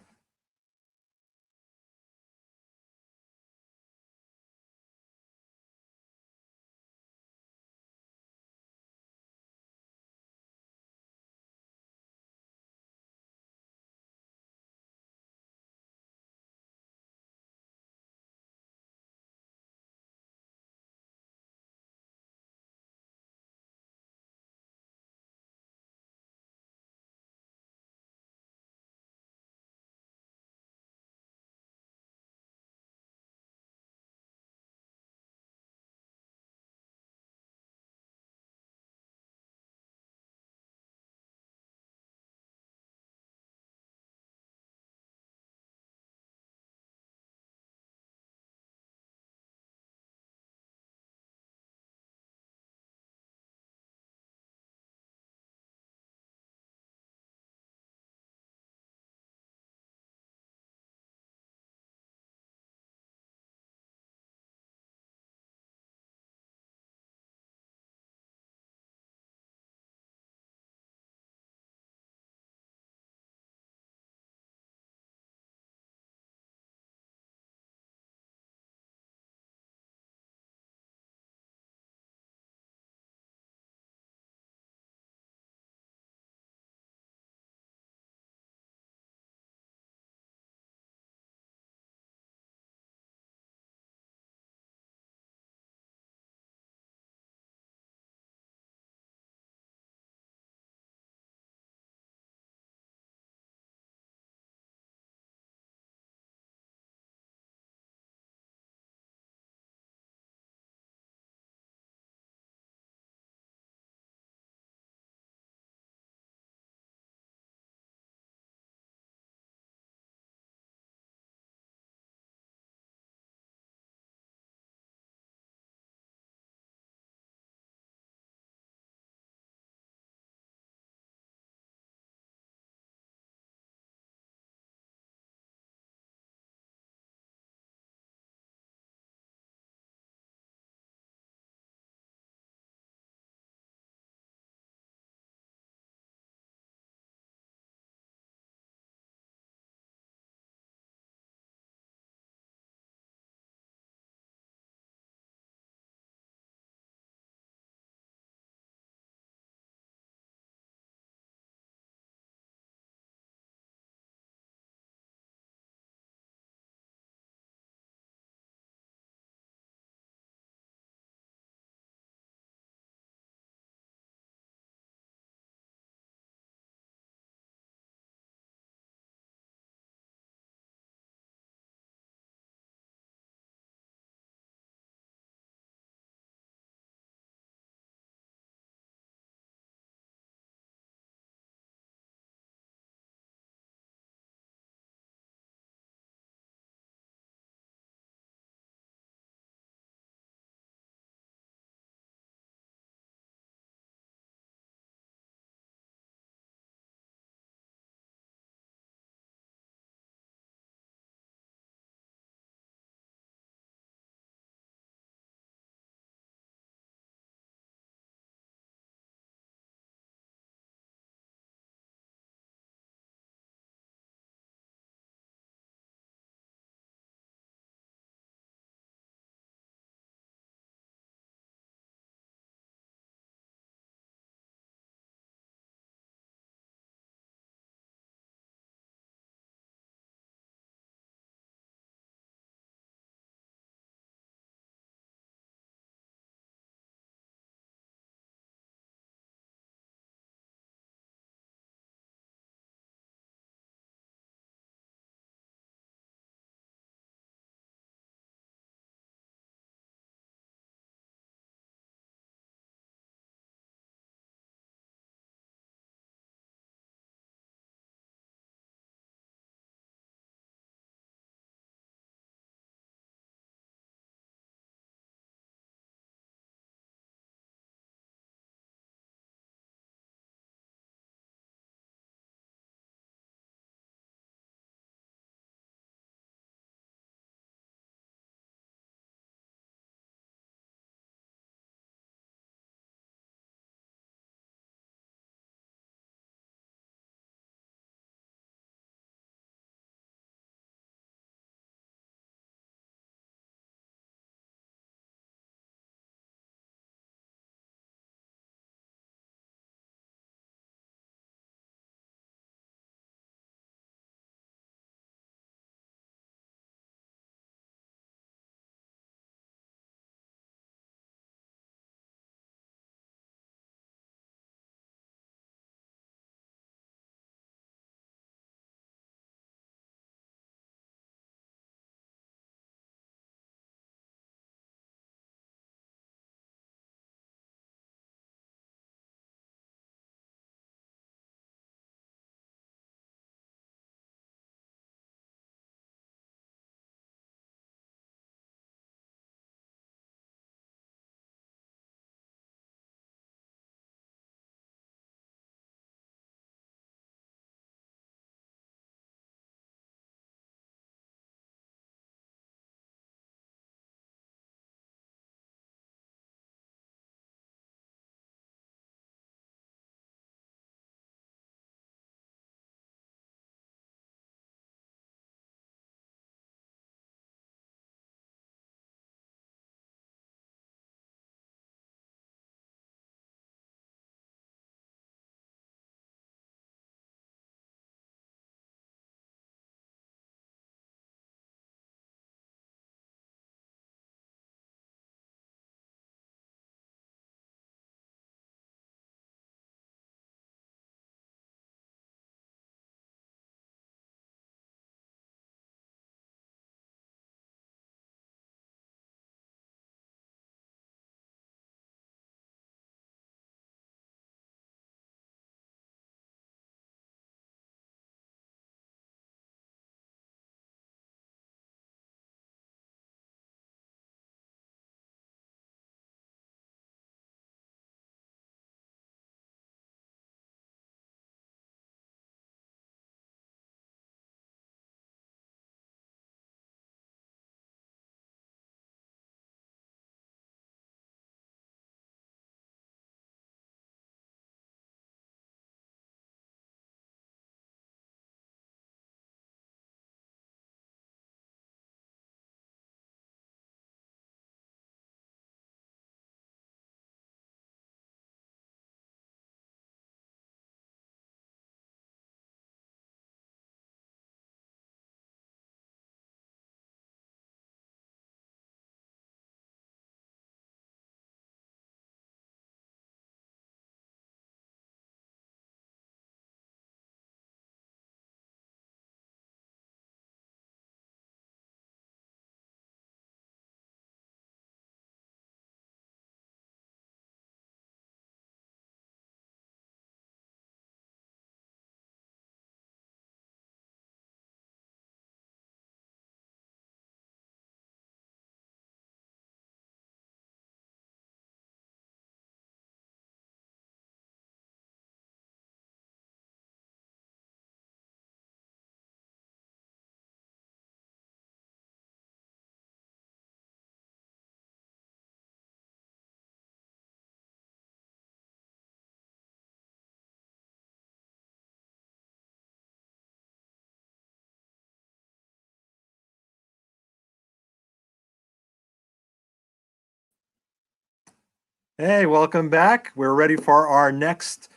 Hey, welcome back. We're ready for our next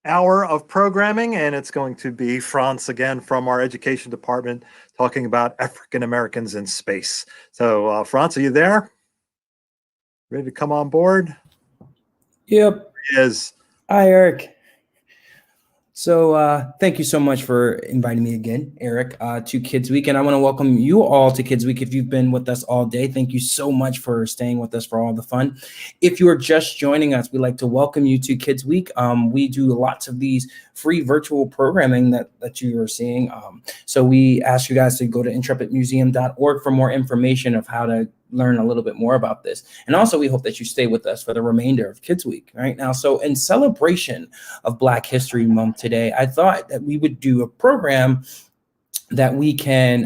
hour of programming, and it's going to be Franz again from our education department talking about African Americans in space. So, Franz, are you there? Ready to come on board? Yep. He is. Hi, Eric. So thank you so much for inviting me again, Eric, to Kids Week. And I want to welcome you all to Kids Week. If you've been with us all day, thank you so much for staying with us for all the fun. If you are just joining us, we'd like to welcome you to Kids Week. We do lots of these free virtual programming that you are seeing. So we ask you guys to go to intrepidmuseum.org for more information of how to learn a little bit more about this. And also, we hope that you stay with us for the remainder of Kids Week right now. So in celebration of Black History Month today, I thought that we would do a program that we can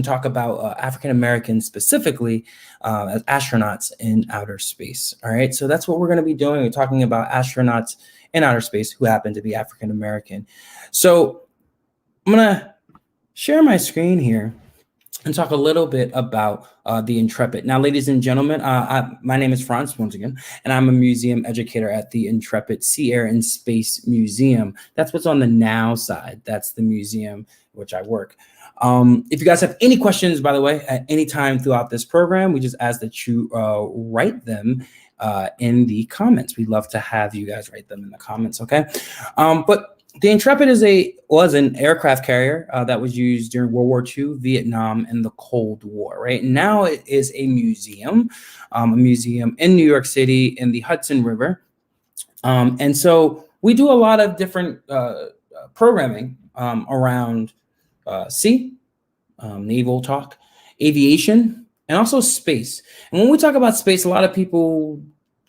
talk about African Americans specifically as astronauts in outer space. All right, so that's what we're going to be doing. We're talking about astronauts in outer space who happen to be African American. So I'm going to share my screen here and talk a little bit about the Intrepid. Now, ladies and gentlemen, my name is Franz once again, and I'm a museum educator at the Intrepid Sea, Air, and Space Museum. That's what's on the now side. That's the museum which I work. If you guys have any questions, by the way, at any time throughout this program, we just ask that you write them in the comments. We'd love to have you guys write them in the comments, okay? But the Intrepid was an aircraft carrier that was used during World War II, Vietnam, and the Cold War, right? Now it is a museum in New York City in the Hudson River. And so we do a lot of different programming around sea, naval talk, aviation, and also space. And when we talk about space, a lot of people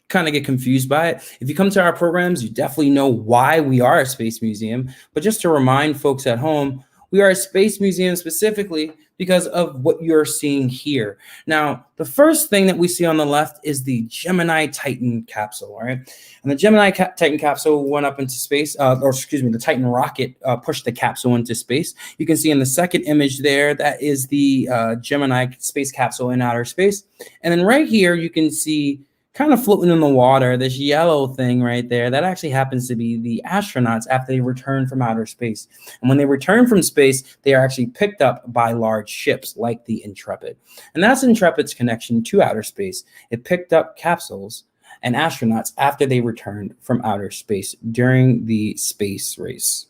kind of get confused by it. If you come to our programs, you definitely know why we are a space museum. But just to remind folks at home, we are a space museum specifically because of what you're seeing here. Now, the first thing that we see on the left is the Gemini Titan capsule, all right? And the Gemini Titan capsule went up into space, the Titan rocket pushed the capsule into space. You can see in the second image there, that is the Gemini space capsule in outer space. And then right here, you can see kind of floating in the water, this yellow thing right there, that actually happens to be the astronauts after they return from outer space. And when they return from space, they are actually picked up by large ships like the Intrepid. And that's Intrepid's connection to outer space. It picked up capsules and astronauts after they returned from outer space during the space race.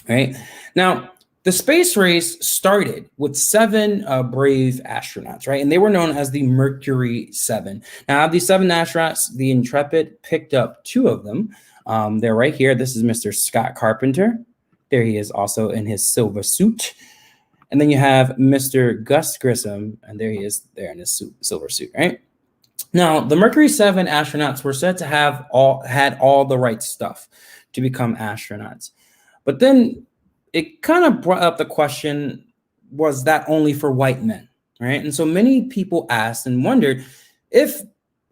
Right? Now, the space race started with 7 brave astronauts, right? And they were known as the Mercury 7. Now, of these 7 astronauts, the Intrepid picked up 2 of them. They're right here. This is Mr. Scott Carpenter. There he is also in his silver suit. And then you have Mr. Gus Grissom, and there he is there in his silver suit, right? Now, the Mercury 7 astronauts were said to have had all the right stuff to become astronauts. But then it kind of brought up the question, was that only for white men, right? And so many people asked and wondered if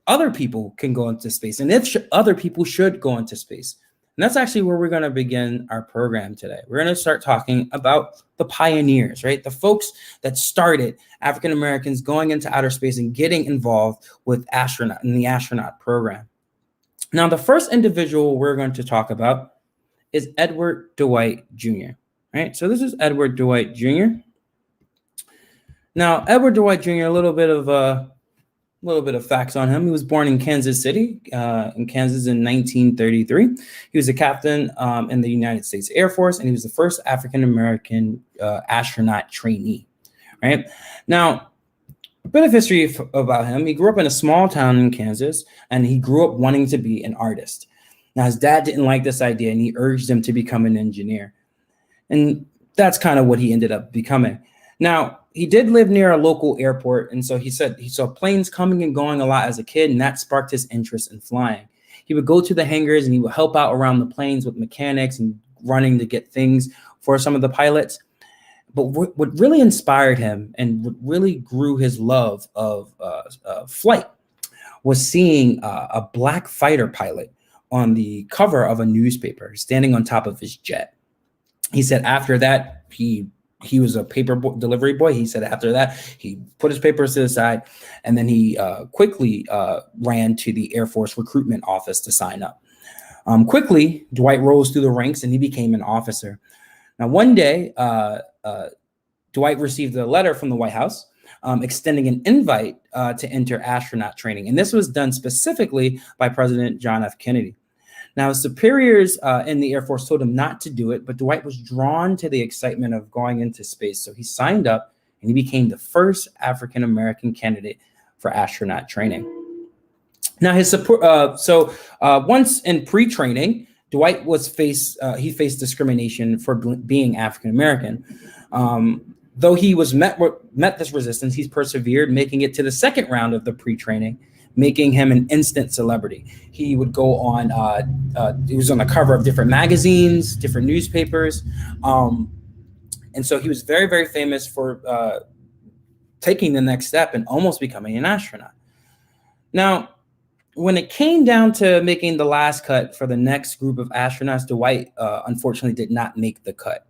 other people can go into space and if other people should go into space. And that's actually where we're going to begin our program today. We're going to start talking about the pioneers, right? The folks that started African Americans going into outer space and getting involved with the astronaut program. Now, the first individual we're going to talk about is Edward Dwight Jr. Right, so this is Edward Dwight Jr. Now, Edward Dwight Jr. A little bit of facts on him. He was born in Kansas City, in Kansas, in 1933. He was a captain in the United States Air Force, and he was the first African American astronaut trainee. Right now, a bit of history about him. He grew up in a small town in Kansas, and he grew up wanting to be an artist. Now, his dad didn't like this idea, and he urged him to become an engineer. And that's kind of what he ended up becoming. Now, he did live near a local airport. And so he said he saw planes coming and going a lot as a kid, and that sparked his interest in flying. He would go to the hangars and he would help out around the planes with mechanics and running to get things for some of the pilots. But what really inspired him and what really grew his love of flight was seeing a black fighter pilot on the cover of a newspaper standing on top of his jet. He said after that, he he was a delivery boy. He said after that, he put his papers to the side, and then he quickly ran to the Air Force recruitment office to sign up. Quickly, Dwight rose through the ranks and he became an officer. Now, one day, Dwight received a letter from the White House extending an invite to enter astronaut training. And this was done specifically by President John F. Kennedy. Now, his superiors in the Air Force told him not to do it, but Dwight was drawn to the excitement of going into space. So he signed up and he became the first African-American candidate for astronaut training. Now, his support. Once in pre-training, Dwight faced discrimination for being African-American. Though he was met this resistance, he's persevered, making it to the second round of the pre-training, making him an instant celebrity. He would go on, he was on the cover of different magazines, different newspapers. And so he was very, very famous for taking the next step and almost becoming an astronaut. Now, when it came down to making the last cut for the next group of astronauts, Dwight unfortunately did not make the cut.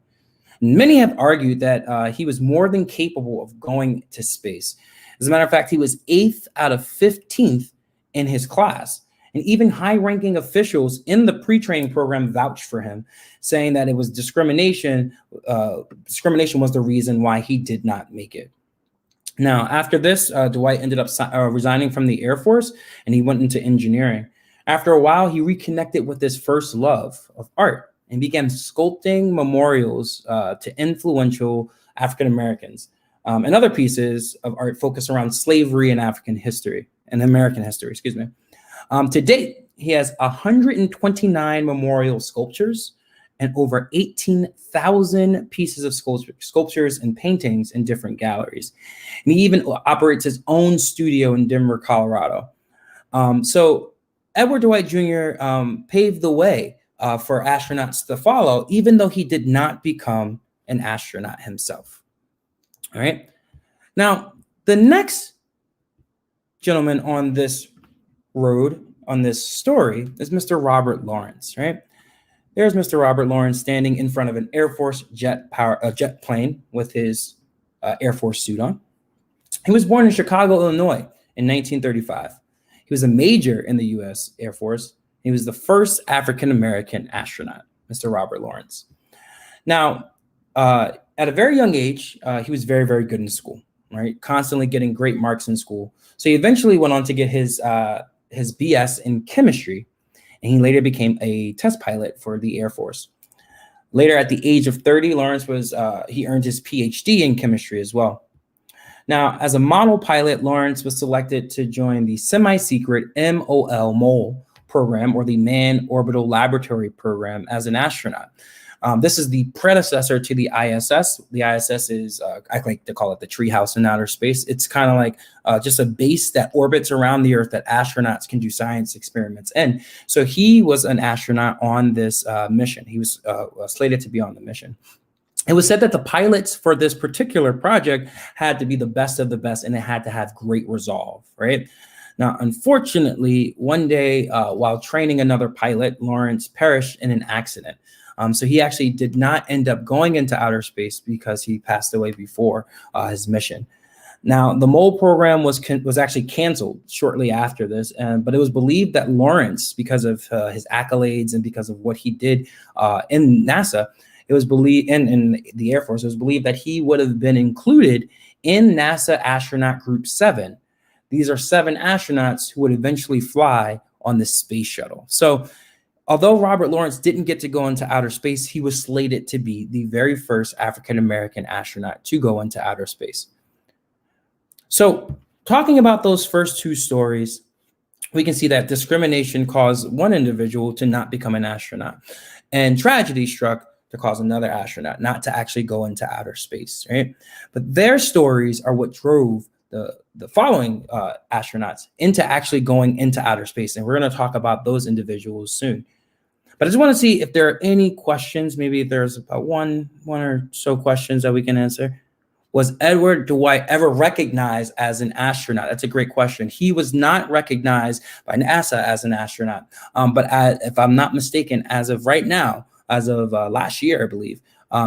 Many have argued that he was more than capable of going to space. As a matter of fact, he was 8th out of 15th in his class. And even high-ranking officials in the pre-training program vouched for him, saying that it was discrimination. Discrimination was the reason why he did not make it. Now, after this, Dwight ended up resigning from the Air Force, and he went into engineering. After a while, he reconnected with his first love of art and began sculpting memorials to influential African Americans and other pieces of art focused around slavery and American history. To date, he has 129 memorial sculptures and over 18,000 pieces of sculptures and paintings in different galleries. And he even operates his own studio in Denver, Colorado. So Edward Dwight Jr. Paved the way for astronauts to follow, even though he did not become an astronaut himself. All right. Now, the next gentleman on this road, on this story, is Mr. Robert Lawrence, right? There's Mr. Robert Lawrence standing in front of an Air Force jet plane with his Air Force suit on. He was born in Chicago, Illinois in 1935. He was a major in the U.S. Air Force. He was the first African-American astronaut, Mr. Robert Lawrence. Now, at a very young age, he was very, very good in school, right? Constantly getting great marks in school. So he eventually went on to get his BS in chemistry, and he later became a test pilot for the Air Force. Later, at the age of 30, Lawrence he earned his PhD in chemistry as well. Now, as a model pilot, Lawrence was selected to join the semi-secret MOL program, or the Manned Orbital Laboratory program, as an astronaut. This is the predecessor to the ISS. The ISS is, I like to call it the treehouse in outer space. It's kind of like just a base that orbits around the Earth that astronauts can do science experiments in. So he was an astronaut on this mission. He was slated to be on the mission. It was said that the pilots for this particular project had to be the best of the best, and it had to have great resolve, right? Now, unfortunately, one day while training another pilot, Lawrence perished in an accident. So he actually did not end up going into outer space because he passed away before his mission. Now, the MOL program was actually canceled shortly after this, but it was believed that Lawrence, because of his accolades and because of what he did in NASA, it was believed in the Air Force, it was believed that he would have been included in NASA Astronaut Group 7. These are 7 astronauts who would eventually fly on the space shuttle. So although Robert Lawrence didn't get to go into outer space, he was slated to be the very first African-American astronaut to go into outer space. So talking about those first 2 stories, we can see that discrimination caused one individual to not become an astronaut, and tragedy struck to cause another astronaut not to actually go into outer space, right? But their stories are what drove the following astronauts into actually going into outer space. And we're going to talk about those individuals soon. But I just want to see if there are any questions. Maybe there's about one or so questions that we can answer. Was Edward Dwight ever recognized as an astronaut? That's a great question. He was not recognized by NASA as an astronaut. But if I'm not mistaken, as of right now, as of last year, I believe,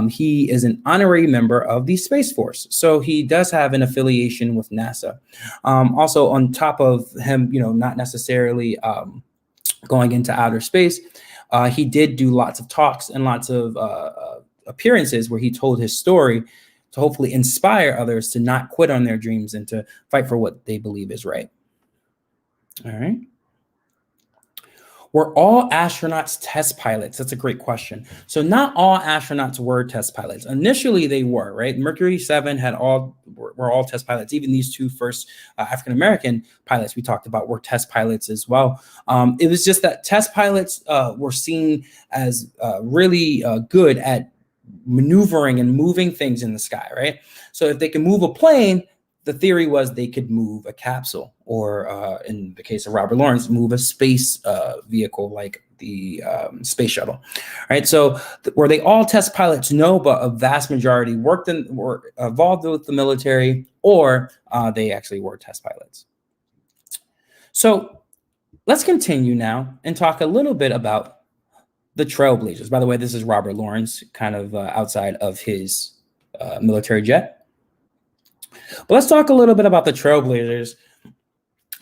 he is an honorary member of the Space Force. So he does have an affiliation with NASA. Also, on top of him, not necessarily going into outer space, he did do lots of talks and lots of appearances where he told his story to hopefully inspire others to not quit on their dreams and to fight for what they believe is right. All right. Were all astronauts test pilots? That's a great question. So not all astronauts were test pilots. Initially, they were, right? Mercury 7 were all test pilots. Even these two first African-American pilots we talked about were test pilots as well. It was just that test pilots were seen as really good at maneuvering and moving things in the sky, right? So if they can move a plane, the theory was they could move a capsule, or in the case of Robert Lawrence, move a space vehicle like the space shuttle, right? So were they all test pilots? No, but a vast majority were involved with the military, or they actually were test pilots. So let's continue now and talk a little bit about the Trailblazers. By the way, this is Robert Lawrence, kind of outside of his military jet. But let's talk a little bit about the Trailblazers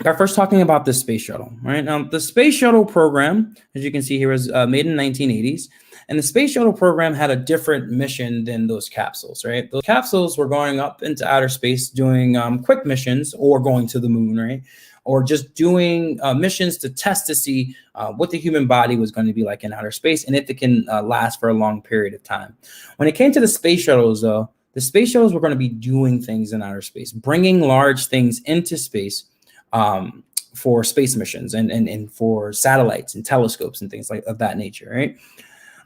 by first talking about the space shuttle. Right now, the space shuttle program, as you can see here, was made in the 1980s, and the space shuttle program had a different mission than those capsules. Right, those capsules were going up into outer space, doing quick missions, or going to the moon, right, or just doing missions to test to see what the human body was going to be like in outer space, and if it can last for a long period of time. When it came to the space shuttles, though, the space shuttles were going to be doing things in outer space, bringing large things into space for space missions and for satellites and telescopes and things of that nature, right?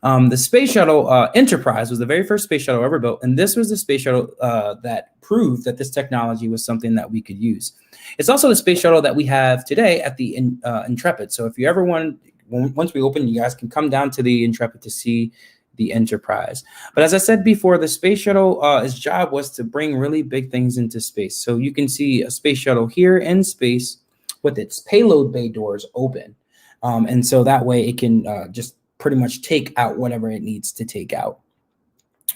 The space shuttle Enterprise was the very first space shuttle ever built, and this was the space shuttle that proved that this technology was something that we could use. It's also the space shuttle that we have today at the Intrepid. So if you ever once we open, you guys can come down to the Intrepid to see the Enterprise. But as I said before, the space shuttle, its job was to bring really big things into space. So you can see a space shuttle here in space with its payload bay doors open. And so that way it can just pretty much take out whatever it needs to take out.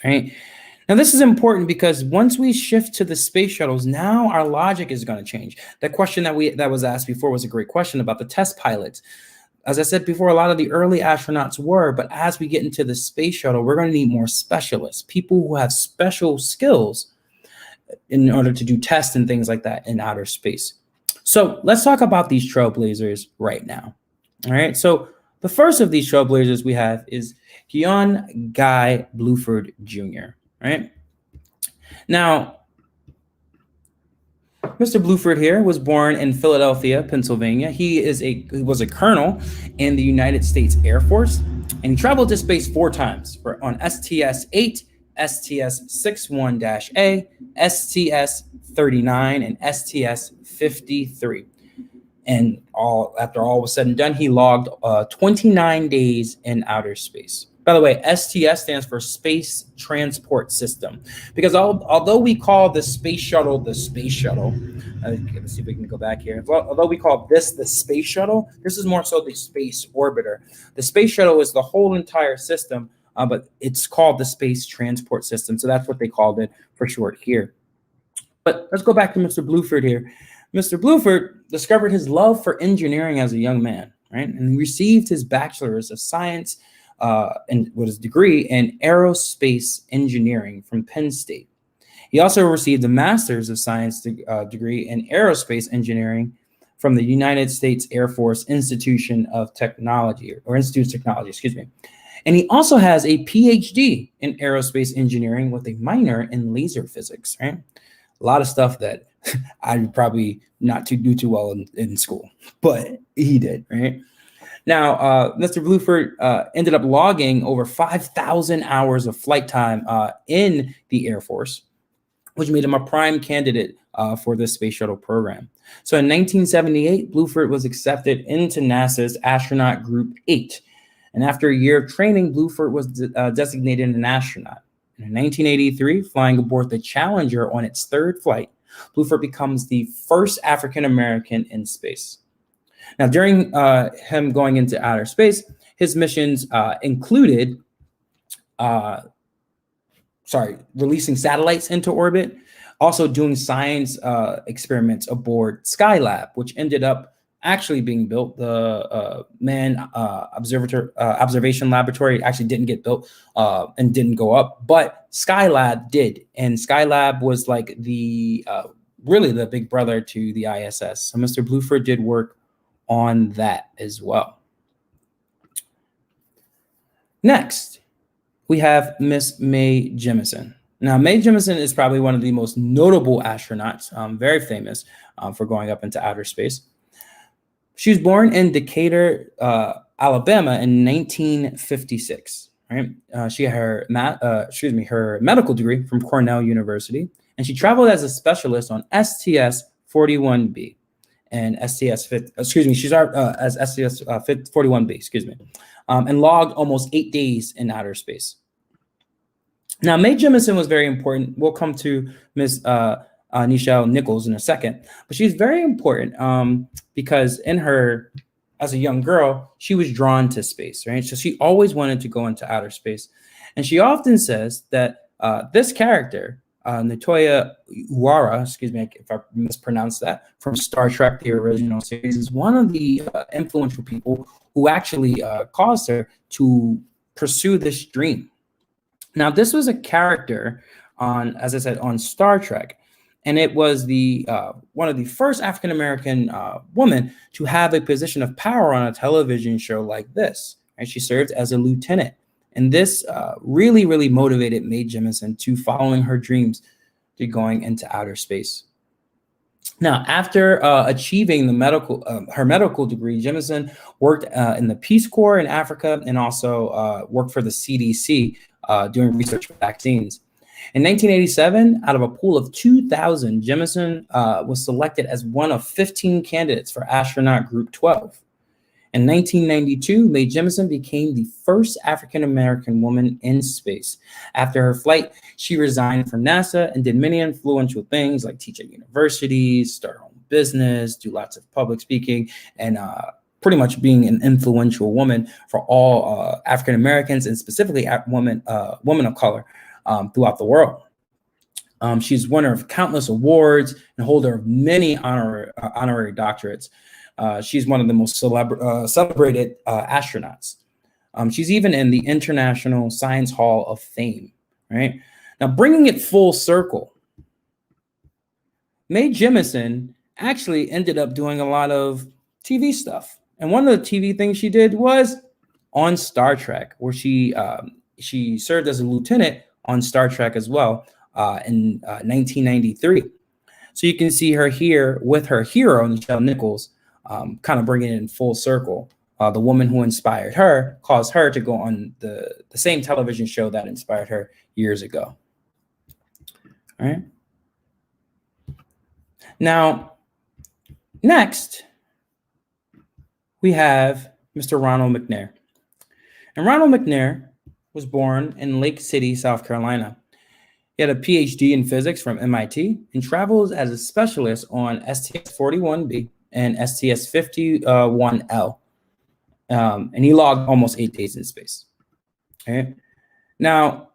Right? Now, this is important because once we shift to the space shuttles, now our logic is going to change. That question that was asked before was a great question about the test pilots. As I said before, a lot of the early astronauts were, but as we get into the space shuttle, we're going to need more specialists, people who have special skills in order to do tests and things like that in outer space. So let's talk about these Trailblazers right now. All right. So the first of these Trailblazers we have is Huon Guy Bluford Jr. Right. Now, Mr. Bluford here was born in Philadelphia, Pennsylvania. He was a colonel in the United States Air Force, and he traveled to space 4 times on STS-8, STS-61-A, STS-39, and STS-53. And after all was said and done, he logged 29 days in outer space. By the way, STS stands for Space Transport System, because although we call the space shuttle the space shuttle, let's see if we can go back here. Although we call this the space shuttle, this is more so the space orbiter. The space shuttle is the whole entire system, but it's called the Space Transport System, so that's what they called it for short here. But let's go back to Mr. Bluford here. Mr. Bluford discovered his love for engineering as a young man, right? And he received his bachelor's of science and with his degree in aerospace engineering from Penn State. He also received a master's of science degree in aerospace engineering from the United States Air Force Institute of Technology, excuse me. And he also has a PhD in aerospace engineering with a minor in laser physics, right? A lot of stuff that I'd probably not do too well in school, but he did, right? Now, Mr. Bluford ended up logging over 5,000 hours of flight time in the Air Force, which made him a prime candidate for the space shuttle program. So in 1978, Bluford was accepted into NASA's Astronaut Group 8. And after a year of training, Bluford was designated an astronaut. In 1983, flying aboard the Challenger on its 3rd flight, Bluford becomes the first African-American in space. Now, during him going into outer space, his missions included releasing satellites into orbit, also doing science experiments aboard Skylab, which ended up actually being built. The Manned Observation Laboratory actually didn't get built and didn't go up, but Skylab did. And Skylab was like the really the big brother to the ISS. So Mr. Bluford did work on that as well. Next, we have Miss Mae Jemison. Now, Mae Jemison is probably one of the most notable astronauts, very famous for going up into outer space. She was born in Decatur, Alabama in 1956. Right? She had her medical degree from Cornell University, and she traveled as a specialist on STS-41B and she's as STS-41B, and logged almost 8 days in outer space. Now, Mae Jemison was very important. We'll come to Miss Nichelle Nichols in a second, but she's very important because as a young girl, she was drawn to space, right? So she always wanted to go into outer space. And she often says that this character, Natoya Uwara, if I mispronounced that, from Star Trek, the original series, is one of the influential people who actually caused her to pursue this dream. Now, this was a character as I said, on Star Trek. And it was one of the first African-American women to have a position of power on a television show like this. And she served as a lieutenant. And this really, really motivated Mae Jemison to following her dreams to going into outer space. Now, after achieving her medical degree, Jemison worked in the Peace Corps in Africa and also worked for the CDC doing research for vaccines. In 1987, out of a pool of 2,000, Jemison was selected as one of 15 candidates for astronaut Group 12. In 1992, Mae Jemison became the first African-American woman in space. After her flight, she resigned from NASA and did many influential things like teach at universities, start her own business, do lots of public speaking, and pretty much being an influential woman for all African-Americans and specifically women of color throughout the world. She's winner of countless awards and holder of many honorary doctorates. She's one of the most celebrated astronauts. She's even in the International Science Hall of Fame, right? Now, bringing it full circle, Mae Jemison actually ended up doing a lot of TV stuff. And one of the TV things she did was on Star Trek, where she served as a lieutenant on Star Trek as well in 1993. So you can see her here with her hero, Nichelle Nichols, kind of bringing it in full circle. The woman who inspired her caused her to go on the same television show that inspired her years ago. All right. Now, next, we have Mr. Ronald McNair. And Ronald McNair was born in Lake City, South Carolina. He had a PhD in physics from MIT and travels as a specialist on STS-41B and STS-51L. And he logged almost 8 days in space. Okay. Now,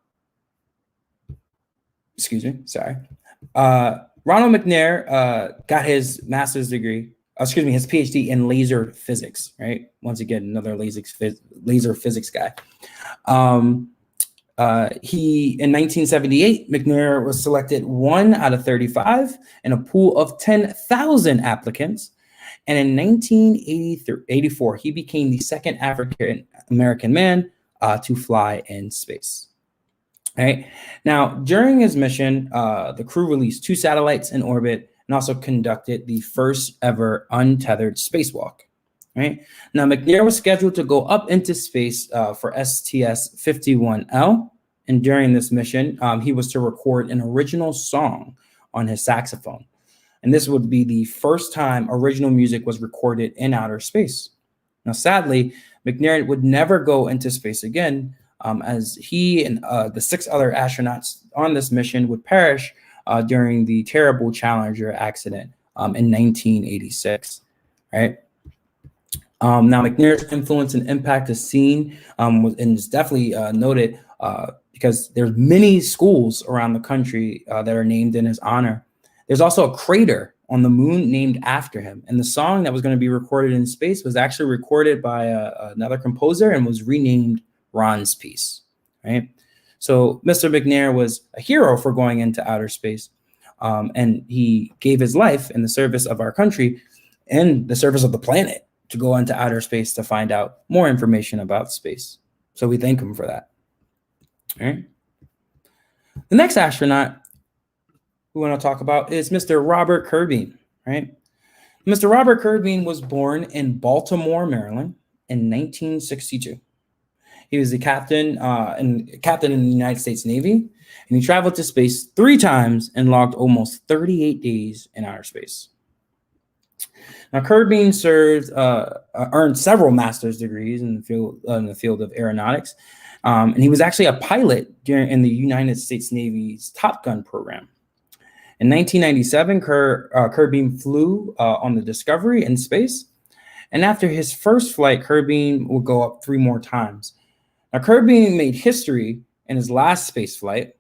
Ronald McNair got his master's degree, his PhD in laser physics, right? Once again, another laser physics guy. In 1978, McNair was selected 1 out of 35 in a pool of 10,000 applicants. And in 1984, he became the second African-American man to fly in space. All right. Now, during his mission, the crew released 2 satellites in orbit and also conducted the first ever untethered spacewalk. Right. Now, McNair was scheduled to go up into space for STS-51L. And during this mission, he was to record an original song on his saxophone. And this would be the first time original music was recorded in outer space. Now, sadly, McNair would never go into space again, as he and the 6 other astronauts on this mission would perish during the terrible Challenger accident in 1986. Right. Now, McNair's influence and impact is seen and is definitely noted because there's many schools around the country that are named in his honor. There's also a crater on the moon named after him. And the song that was going to be recorded in space was actually recorded by another composer and was renamed Ron's Peace, right? So Mr. McNair was a hero for going into outer space. And he gave his life in the service of our country and the service of the planet to go into outer space to find out more information about space. So we thank him for that. All right. The next astronaut we want to talk about is Mr. Robert Curbeam, right? Mr. Robert Curbeam was born in Baltimore, Maryland in 1962. He was the captain in the United States Navy, and he traveled to space 3 times and logged almost 38 days in outer space. Now, Curbeam earned several master's degrees in the field of aeronautics, and he was actually a pilot in the United States Navy's Top Gun program. In 1997, Curbeam flew on the Discovery in space, and after his first flight, Curbeam would go up 3 more times. Now, Curbeam made history in his last space flight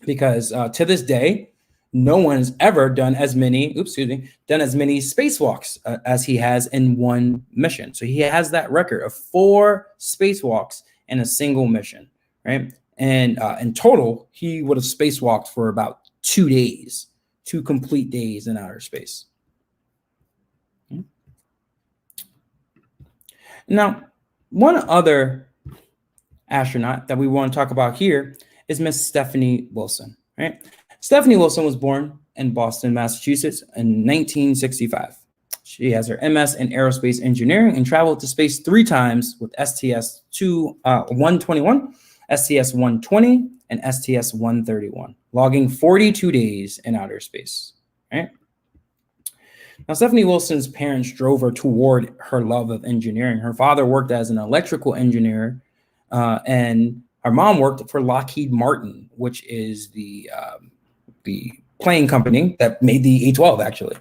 because to this day, no one has ever done as many spacewalks as he has in one mission. So he has that record of 4 spacewalks in a single mission, right? And in total, he would have spacewalked for about 2 days, 2 complete days in outer space. Now, one other astronaut that we want to talk about here is Miss Stephanie Wilson, right? Stephanie Wilson was born in Boston, Massachusetts in 1965. She has her MS in aerospace engineering and traveled to space 3 times with STS-121, STS-120, and STS-131, logging 42 days in outer space, right? Now, Stephanie Wilson's parents drove her toward her love of engineering. Her father worked as an electrical engineer, and her mom worked for Lockheed Martin, which is the plane company that made the A-12, actually,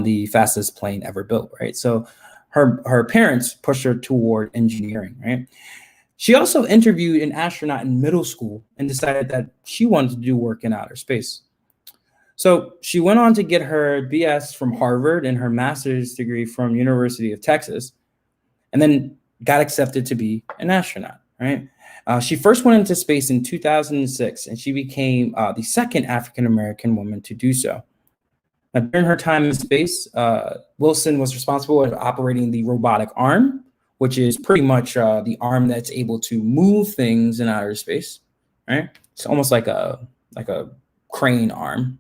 the fastest plane ever built, right? So her parents pushed her toward engineering, right? She also interviewed an astronaut in middle school and decided that she wanted to do work in outer space. So she went on to get her BS from Harvard and her master's degree from University of Texas, and then got accepted to be an astronaut, right? She first went into space in 2006, and she became the second African-American woman to do so. Now, during her time in space, Wilson was responsible for operating the robotic arm, which is pretty much the arm that's able to move things in outer space, right? It's almost like a crane arm.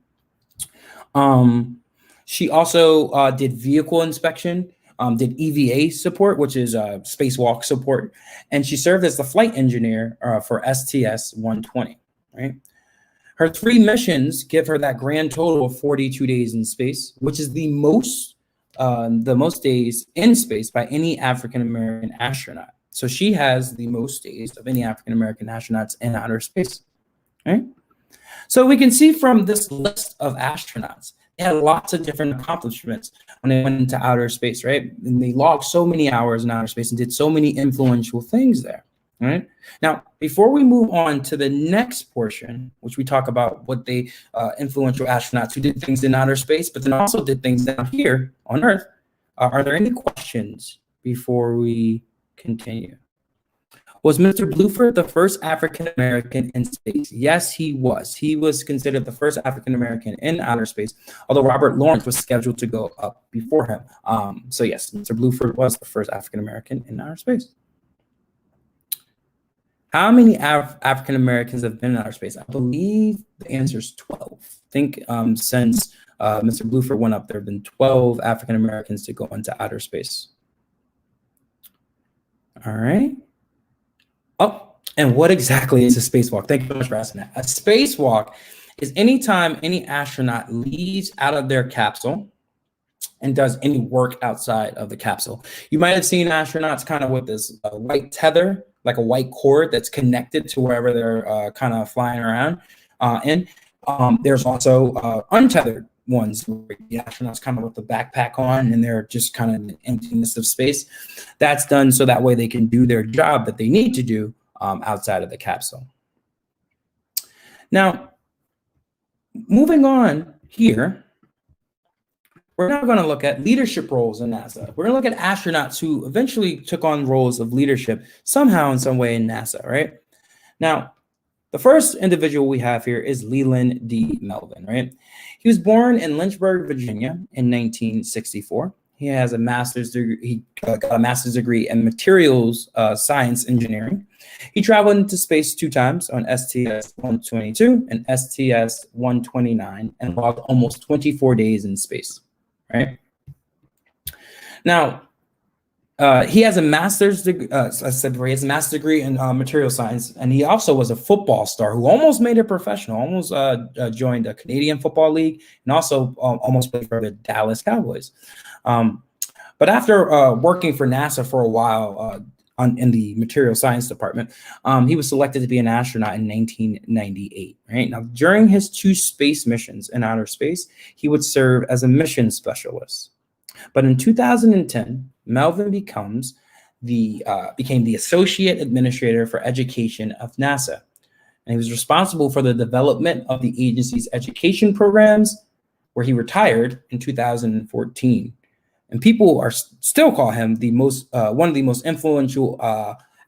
She also did vehicle inspection, did EVA support, which is spacewalk support, and she served as the flight engineer for STS-120, right? Her 3 missions give her that grand total of 42 days in space, which is the most days in space by any African-American astronaut. So she has the most days of any African-American astronauts in outer space, right? So we can see from this list of astronauts, they had lots of different accomplishments when they went into outer space, right? And they logged so many hours in outer space and did so many influential things there, right? Now, before we move on to the next portion, which we talk about what they influential astronauts who did things in outer space, but then also did things down here on Earth, are there any questions before we continue? Was Mr. Bluford the first African-American in space? Yes, he was. He was considered the first African-American in outer space, although Robert Lawrence was scheduled to go up before him. So yes, Mr. Bluford was the first African-American in outer space. How many African-Americans have been in outer space? I believe the answer is 12. I think since Mr. Bluford went up, there have been 12 African-Americans to go into outer space. All right. Oh, and what exactly is a spacewalk? Thank you so much for asking that. A spacewalk is anytime any astronaut leaves out of their capsule and does any work outside of the capsule. You might have seen astronauts kind of with this white tether, like a white cord that's connected to wherever they're kind of flying around. There's also untethered ones where the astronauts kind of with the backpack on and they're just kind of in the emptiness of space. That's done so that way they can do their job that they need to do outside of the capsule. Now, moving on here, we're now going to look at leadership roles in NASA. We're going to look at astronauts who eventually took on roles of leadership somehow in some way in NASA, right? Now, the first individual we have here is Leland D. Melvin, right? He was born in Lynchburg, Virginia in 1964. He has a master's degree. He got a master's degree in materials science engineering. He traveled into space 2 times on STS-122 and STS-129 and logged almost 24 days in space, right? Now, he has a master's degree. He has a master's degree in material science, and he also was a football star who almost made it professional. Almost joined the Canadian Football League, and also almost played for the Dallas Cowboys. But after working for NASA for a while in the material science department, he was selected to be an astronaut in 1998. Right now, during his 2 space missions in outer space, he would serve as a mission specialist. But in 2010, Melvin became the Associate Administrator for Education of NASA. And he was responsible for the development of the agency's education programs, where he retired in 2014. And people still call him one of the most influential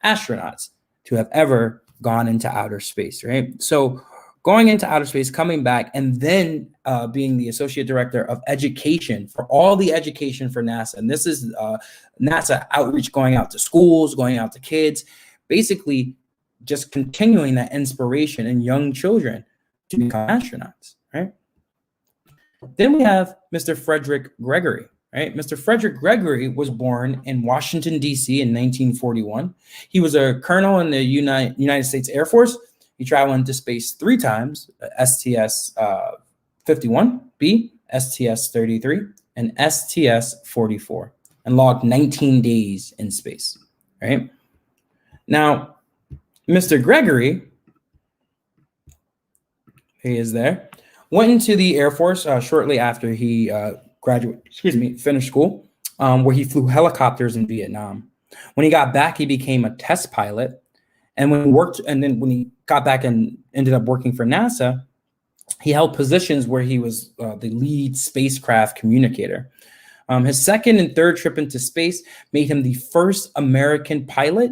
astronauts to have ever gone into outer space, right? So going into outer space, coming back, and then being the Associate Director of Education for all the education for NASA. And this is NASA outreach, going out to schools, going out to kids, basically just continuing that inspiration in young children to become astronauts, right? Then we have Mr. Frederick Gregory, right? Mr. Frederick Gregory was born in Washington, D.C. in 1941. He was a colonel in the United States Air Force. He traveled into space 3 times, STS-51B, STS-33, and STS-44, and logged 19 days in space, right? Now, Mr. Gregory, he is there, went into the Air Force shortly after he finished school, where he flew helicopters in Vietnam. When he got back, he became a test pilot. And when he got back and ended up working for NASA, he held positions where he was the lead spacecraft communicator. His second and third trip into space made him the first American pilot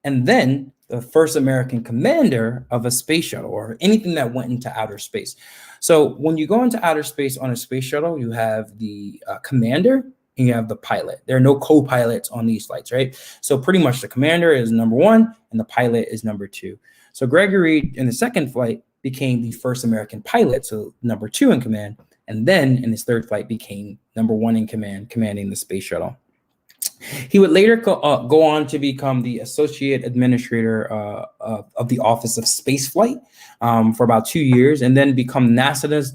and then the first American commander of a space shuttle or anything that went into outer space. So when you go into outer space on a space shuttle, you have the commander and you have the pilot. There are no co-pilots on these flights, right? So pretty much the commander is number 1 and the pilot is number 2. So Gregory in the second flight became the first American pilot, so number 2 in command, and then in his third flight became number 1 in command, commanding the space shuttle. He would later go on to become the Associate Administrator of the Office of Spaceflight for about 2 years, and then become NASA's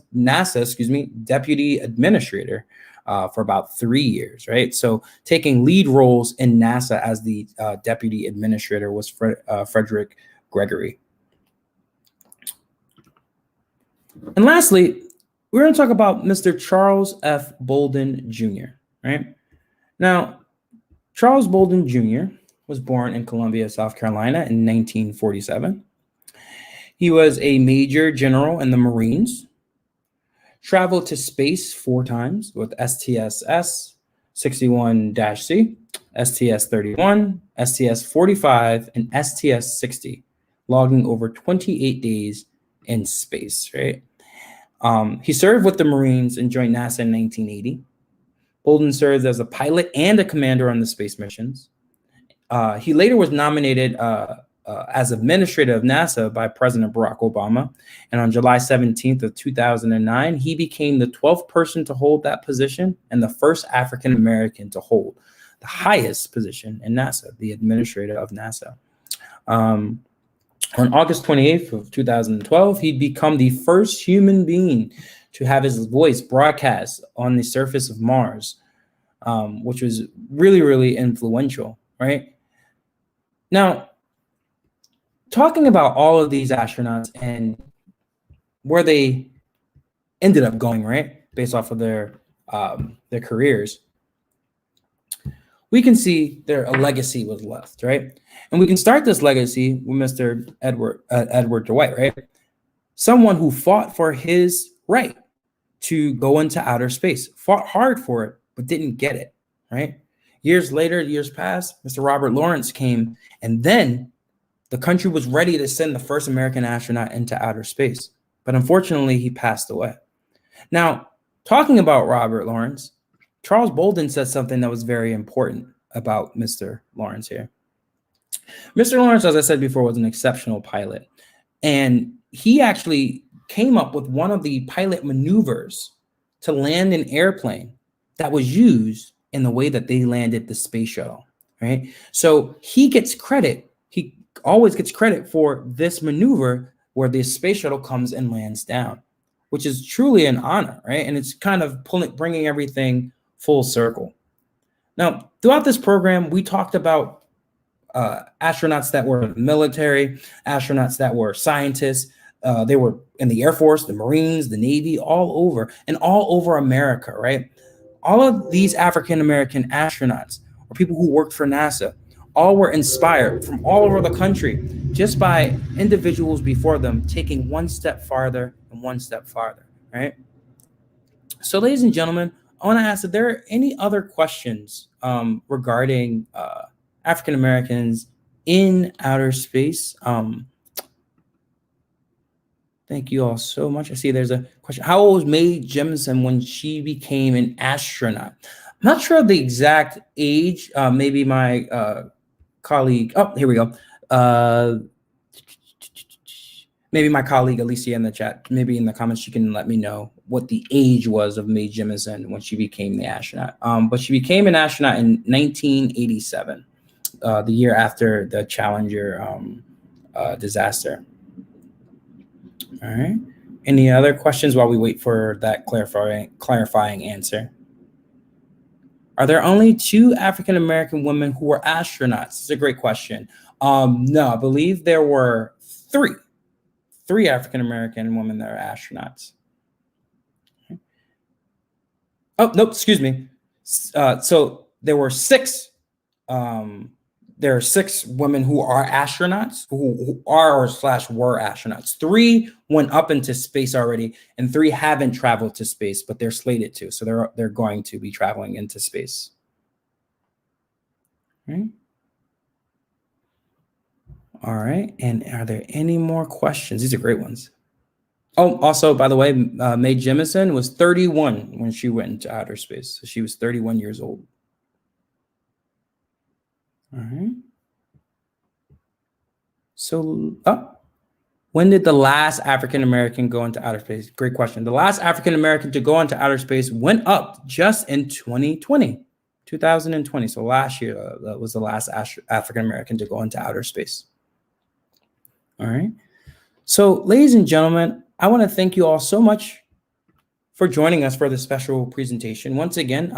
Deputy Administrator for about 3 years, right? So taking lead roles in NASA as the Deputy Administrator was Frederick Gregory. And lastly, we're going to talk about Mr. Charles F. Bolden Jr., right? Now, Charles Bolden Jr. was born in Columbia, South Carolina in 1947. He was a Major General in the Marines, traveled to space 4 times with STS-61-C, STS-31, STS-45, and STS-60, logging over 28 days in space, right? He served with the Marines and joined NASA in 1980. Bolden served as a pilot and a commander on the space missions. He later was nominated as administrator of NASA by President Barack Obama. And on July 17th of 2009, he became the 12th person to hold that position and the first African-American to hold the highest position in NASA, the administrator of NASA. On August 28th of 2012, he'd become the first human being to have his voice broadcast on the surface of Mars, which was really, really influential, right? Now, talking about all of these astronauts and where they ended up going, right, based off of their careers, we can see a legacy was left, right? And we can start this legacy with Mr. Edward Dwight, right? someone who fought for his right to go into outer space, fought hard for it, but didn't get it, right? Years later, years passed, Mr. Robert Lawrence came, and then the country was ready to send the first American astronaut into outer space. But unfortunately, he passed away. Now, talking about Robert Lawrence, Charles Bolden said something that was very important about Mr. Lawrence here. Mr. Lawrence, as I said before, was an exceptional pilot. And he actually came up with one of the pilot maneuvers to land an airplane that was used in the way that they landed the space shuttle, right? So he gets credit. He always gets credit for this maneuver where the space shuttle comes and lands down, which is truly an honor, right? And it's kind of bringing everything full circle. Now, throughout this program, we talked about astronauts that were military, astronauts that were scientists. They were in the Air Force, the Marines, the Navy, all over America, right? All of these African-American astronauts or people who worked for NASA, all were inspired from all over the country just by individuals before them taking one step farther and one step farther, right? So, ladies and gentlemen, I want to ask if there are any other questions regarding African Americans in outer space. Thank you all so much. I see there's a question. How old was Mae Jemison when she became an astronaut? I'm not sure of the exact age. Maybe my colleague. Oh, here we go. Maybe my colleague Alicia in the chat, maybe in the comments, she can let me know what the age was of Mae Jemison when she became the astronaut. But she became an astronaut in 1987, the year after the Challenger disaster. All right. Any other questions while we wait for that clarifying answer? Are there only 2 African-American women who were astronauts? It's a great question. No, I believe there were 3 African-American women that are astronauts. Okay. Oh, nope, excuse me. So there were 6. There are 6 women who are astronauts, who are or / were astronauts. 3 went up into space already, and 3 haven't traveled to space, but they're slated to. So they're going to be traveling into space. Okay. All right. And are there any more questions? These are great ones. Oh, also, by the way, Mae Jemison was 31 when she went into outer space. So she was 31 years old. All right. So, when did the last African-American go into outer space? Great question. The last African-American to go into outer space went up just in 2020. So last year, that was the last African-American to go into outer space. All right. So, ladies and gentlemen, I want to thank you all so much for joining us for this special presentation. Once again,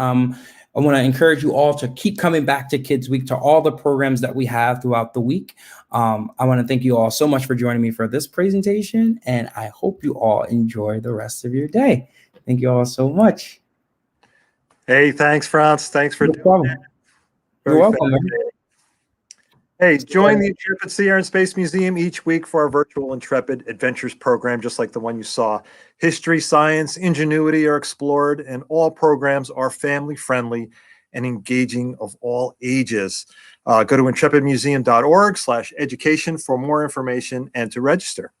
I want to encourage you all to keep coming back to Kids Week, to all the programs that we have throughout the week. I want to thank you all so much for joining me for this presentation, and I hope you all enjoy the rest of your day. Thank you all so much. Hey, thanks, Franz. Thanks for doing it. You're welcome. Hey, join the Intrepid Sea, Air, and Space Museum each week for our virtual Intrepid Adventures program, just like the one you saw. History, science, ingenuity are explored, and all programs are family-friendly and engaging of all ages. Go to intrepidmuseum.org/education for more information and to register.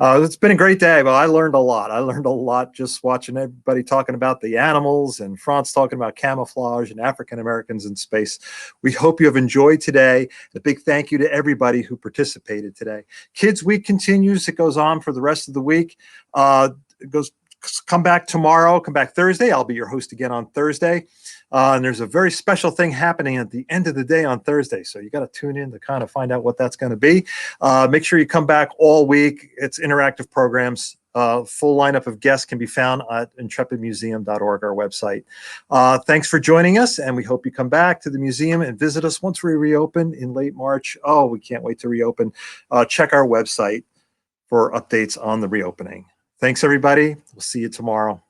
It's been a great day. Well, I learned a lot. I learned a lot just watching everybody talking about the animals and Franz talking about camouflage and African Americans in space. We hope you have enjoyed today. A big thank you to everybody who participated today. Kids Week continues. It goes on for the rest of the week. Come back tomorrow. Come back Thursday. I'll be your host again on Thursday. And there's a very special thing happening at the end of the day on Thursday. So you got to tune in to kind of find out what that's going to be. Make sure you come back all week. It's interactive programs. Full lineup of guests can be found at intrepidmuseum.org, our website. Thanks for joining us, and we hope you come back to the museum and visit us once we reopen in late March. Oh, we can't wait to reopen. Check our website for updates on the reopening. Thanks, everybody. We'll see you tomorrow.